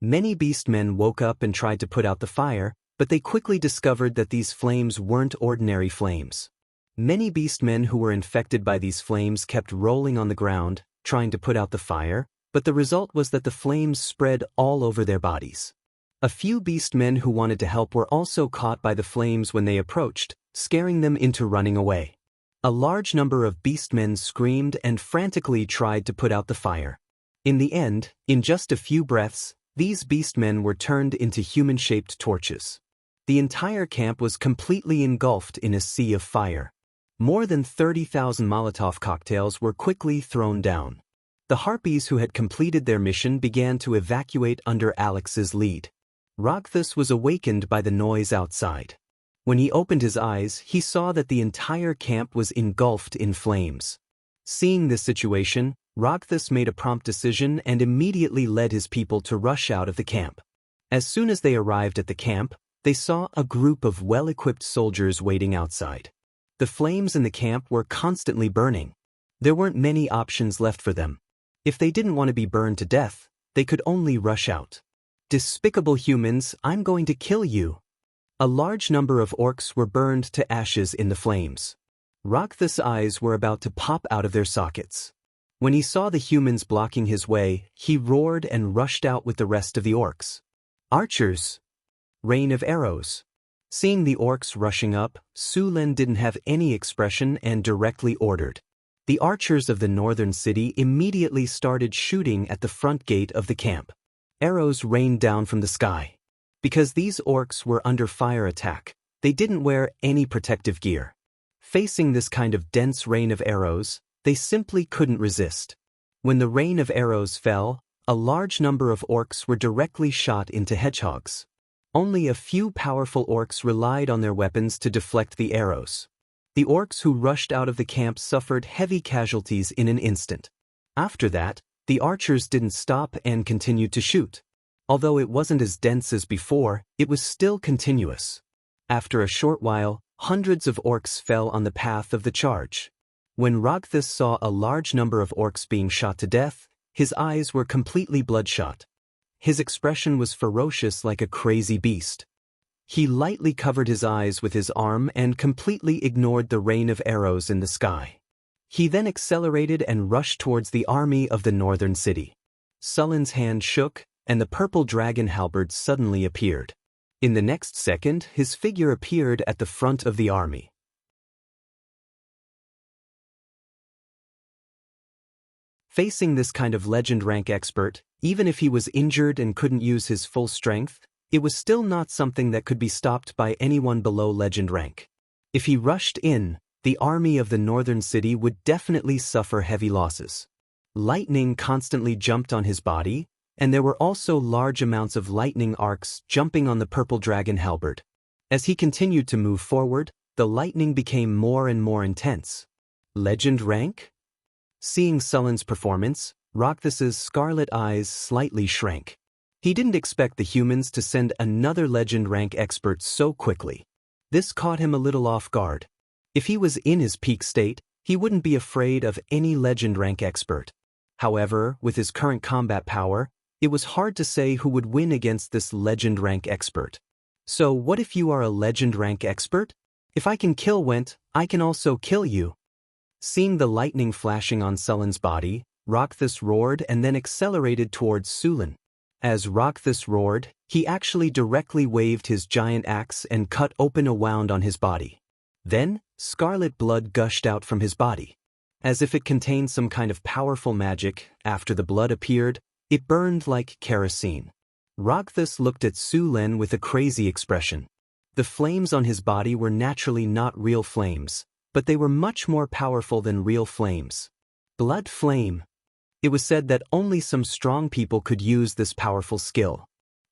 Many beastmen woke up and tried to put out the fire, but they quickly discovered that these flames weren't ordinary flames. Many beastmen who were infected by these flames kept rolling on the ground, trying to put out the fire, but the result was that the flames spread all over their bodies. A few beastmen who wanted to help were also caught by the flames when they approached, scaring them into running away. A large number of beastmen screamed and frantically tried to put out the fire. In the end, in just a few breaths, these beastmen were turned into human-shaped torches. The entire camp was completely engulfed in a sea of fire. More than 30,000 Molotov cocktails were quickly thrown down. The harpies who had completed their mission began to evacuate under Alex's lead. Rogthus was awakened by the noise outside. When he opened his eyes, he saw that the entire camp was engulfed in flames. Seeing this situation, Rogthus made a prompt decision and immediately led his people to rush out of the camp. As soon as they arrived at the camp, they saw a group of well-equipped soldiers waiting outside. The flames in the camp were constantly burning. There weren't many options left for them. If they didn't want to be burned to death, they could only rush out. "Despicable humans, I'm going to kill you." A large number of orcs were burned to ashes in the flames. Rogthus' eyes were about to pop out of their sockets. When he saw the humans blocking his way, he roared and rushed out with the rest of the orcs. "Archers! Rain of arrows!" Seeing the orcs rushing up, Su Lin didn't have any expression and directly ordered. The archers of the northern city immediately started shooting at the front gate of the camp. Arrows rained down from the sky. Because these orcs were under fire attack, they didn't wear any protective gear. Facing this kind of dense rain of arrows, they simply couldn't resist. When the rain of arrows fell, a large number of orcs were directly shot into hedgehogs. Only a few powerful orcs relied on their weapons to deflect the arrows. The orcs who rushed out of the camp suffered heavy casualties in an instant. After that, the archers didn't stop and continued to shoot. Although it wasn't as dense as before, it was still continuous. After a short while, hundreds of orcs fell on the path of the charge. When Rogthus saw a large number of orcs being shot to death, his eyes were completely bloodshot. His expression was ferocious like a crazy beast. He lightly covered his eyes with his arm and completely ignored the rain of arrows in the sky. He then accelerated and rushed towards the army of the northern city. Sullen's hand shook, and the purple dragon halberd suddenly appeared. In the next second, his figure appeared at the front of the army. Facing this kind of legend rank expert, even if he was injured and couldn't use his full strength, it was still not something that could be stopped by anyone below legend rank. If he rushed in, the army of the northern city would definitely suffer heavy losses. Lightning constantly jumped on his body, and there were also large amounts of lightning arcs jumping on the purple dragon halberd. As he continued to move forward, the lightning became more and more intense. Legend rank? Seeing Sullen's performance, Rogthus's scarlet eyes slightly shrank. He didn't expect the humans to send another legend rank expert so quickly. This caught him a little off guard. If he was in his peak state, he wouldn't be afraid of any legend rank expert. However, with his current combat power, it was hard to say who would win against this legend rank expert. So what if you are a legend rank expert? If I can kill Went, I can also kill you. Seeing the lightning flashing on Sullen's body, Rogthus roared and then accelerated towards Su Lin. As Rogthus roared, he actually directly waved his giant axe and cut open a wound on his body. Then, scarlet blood gushed out from his body. As if it contained some kind of powerful magic, after the blood appeared, it burned like kerosene. Rogthus looked at Su Lin with a crazy expression. The flames on his body were naturally not real flames, but they were much more powerful than real flames. Blood flame. It was said that only some strong people could use this powerful skill.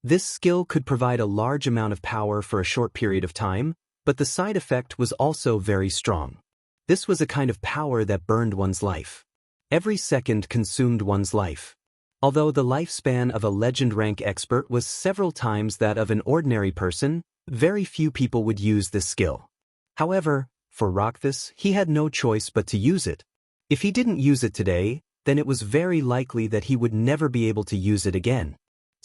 This skill could provide a large amount of power for a short period of time, but the side effect was also very strong. This was a kind of power that burned one's life. Every second consumed one's life. Although the lifespan of a legend rank expert was several times that of an ordinary person, very few people would use this skill. However, for Rakthus, he had no choice but to use it. If he didn't use it today, then it was very likely that he would never be able to use it again.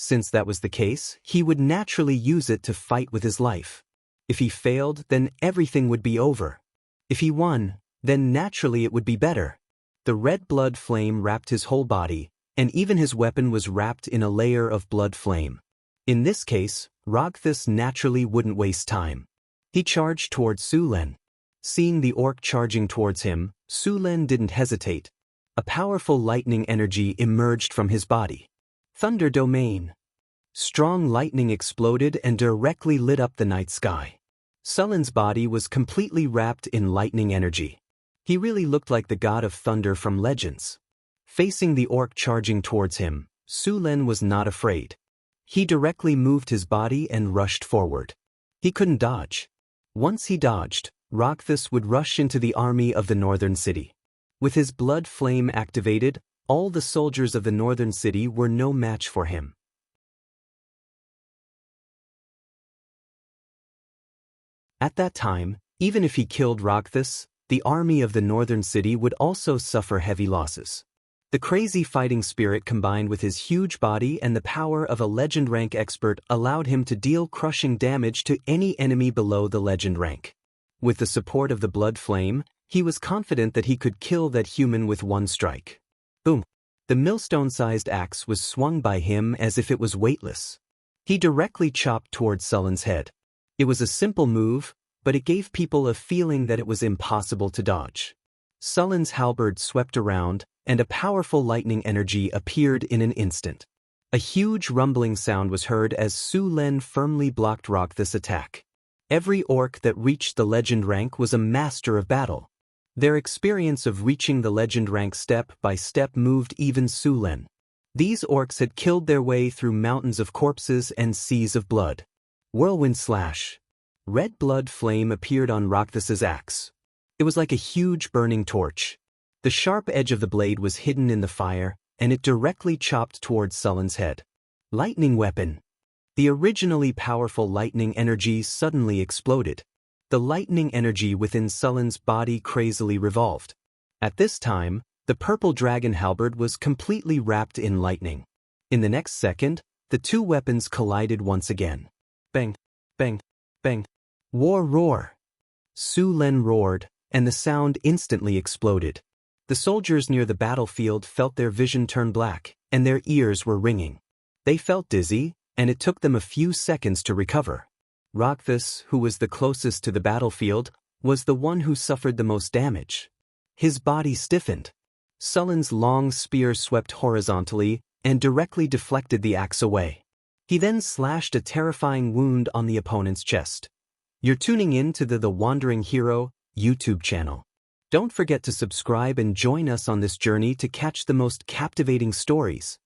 Since that was the case, he would naturally use it to fight with his life. If he failed, then everything would be over. If he won, then naturally it would be better. The red blood flame wrapped his whole body, and even his weapon was wrapped in a layer of blood flame. In this case, Rakthus naturally wouldn't waste time. He charged towards Su Len. Seeing the orc charging towards him, Su Len didn't hesitate. A powerful lightning energy emerged from his body. Thunder Domain. Strong lightning exploded and directly lit up the night sky. Su-Len's body was completely wrapped in lightning energy. He really looked like the god of thunder from legends. Facing the orc charging towards him, Su Len was not afraid. He directly moved his body and rushed forward. He couldn't dodge. Once he dodged, Rakthus would rush into the army of the northern city. With his blood flame activated, all the soldiers of the northern city were no match for him. At that time, even if he killed Rakthus, the army of the northern city would also suffer heavy losses. The crazy fighting spirit combined with his huge body and the power of a legend rank expert allowed him to deal crushing damage to any enemy below the legend rank. With the support of the blood flame, he was confident that he could kill that human with one strike. Boom! The millstone-sized axe was swung by him as if it was weightless. He directly chopped towards Su-Len's head. It was a simple move, but it gave people a feeling that it was impossible to dodge. Su-Len's halberd swept around, and a powerful lightning energy appeared in an instant. A huge rumbling sound was heard as Su Len firmly blocked Rakthus' attack. Every orc that reached the legend rank was a master of battle. Their experience of reaching the legend rank step by step moved even Su Len. These orcs had killed their way through mountains of corpses and seas of blood. Whirlwind slash. Red blood flame appeared on Rakthus' axe. It was like a huge burning torch. The sharp edge of the blade was hidden in the fire, and it directly chopped towards Su-Len's head. Lightning weapon. The originally powerful lightning energy suddenly exploded. The lightning energy within Su-Len's body crazily revolved. At this time, the purple dragon halberd was completely wrapped in lightning. In the next second, the two weapons collided once again. Bang, bang, bang. War roar. Su Len roared, and the sound instantly exploded. The soldiers near the battlefield felt their vision turn black, and their ears were ringing. They felt dizzy, and it took them a few seconds to recover. Rakthus, who was the closest to the battlefield, was the one who suffered the most damage. His body stiffened. Su-Len's long spear swept horizontally and directly deflected the axe away. He then slashed a terrifying wound on the opponent's chest. You're tuning in to the Wandering Hero YouTube channel. Don't forget to subscribe and join us on this journey to catch the most captivating stories.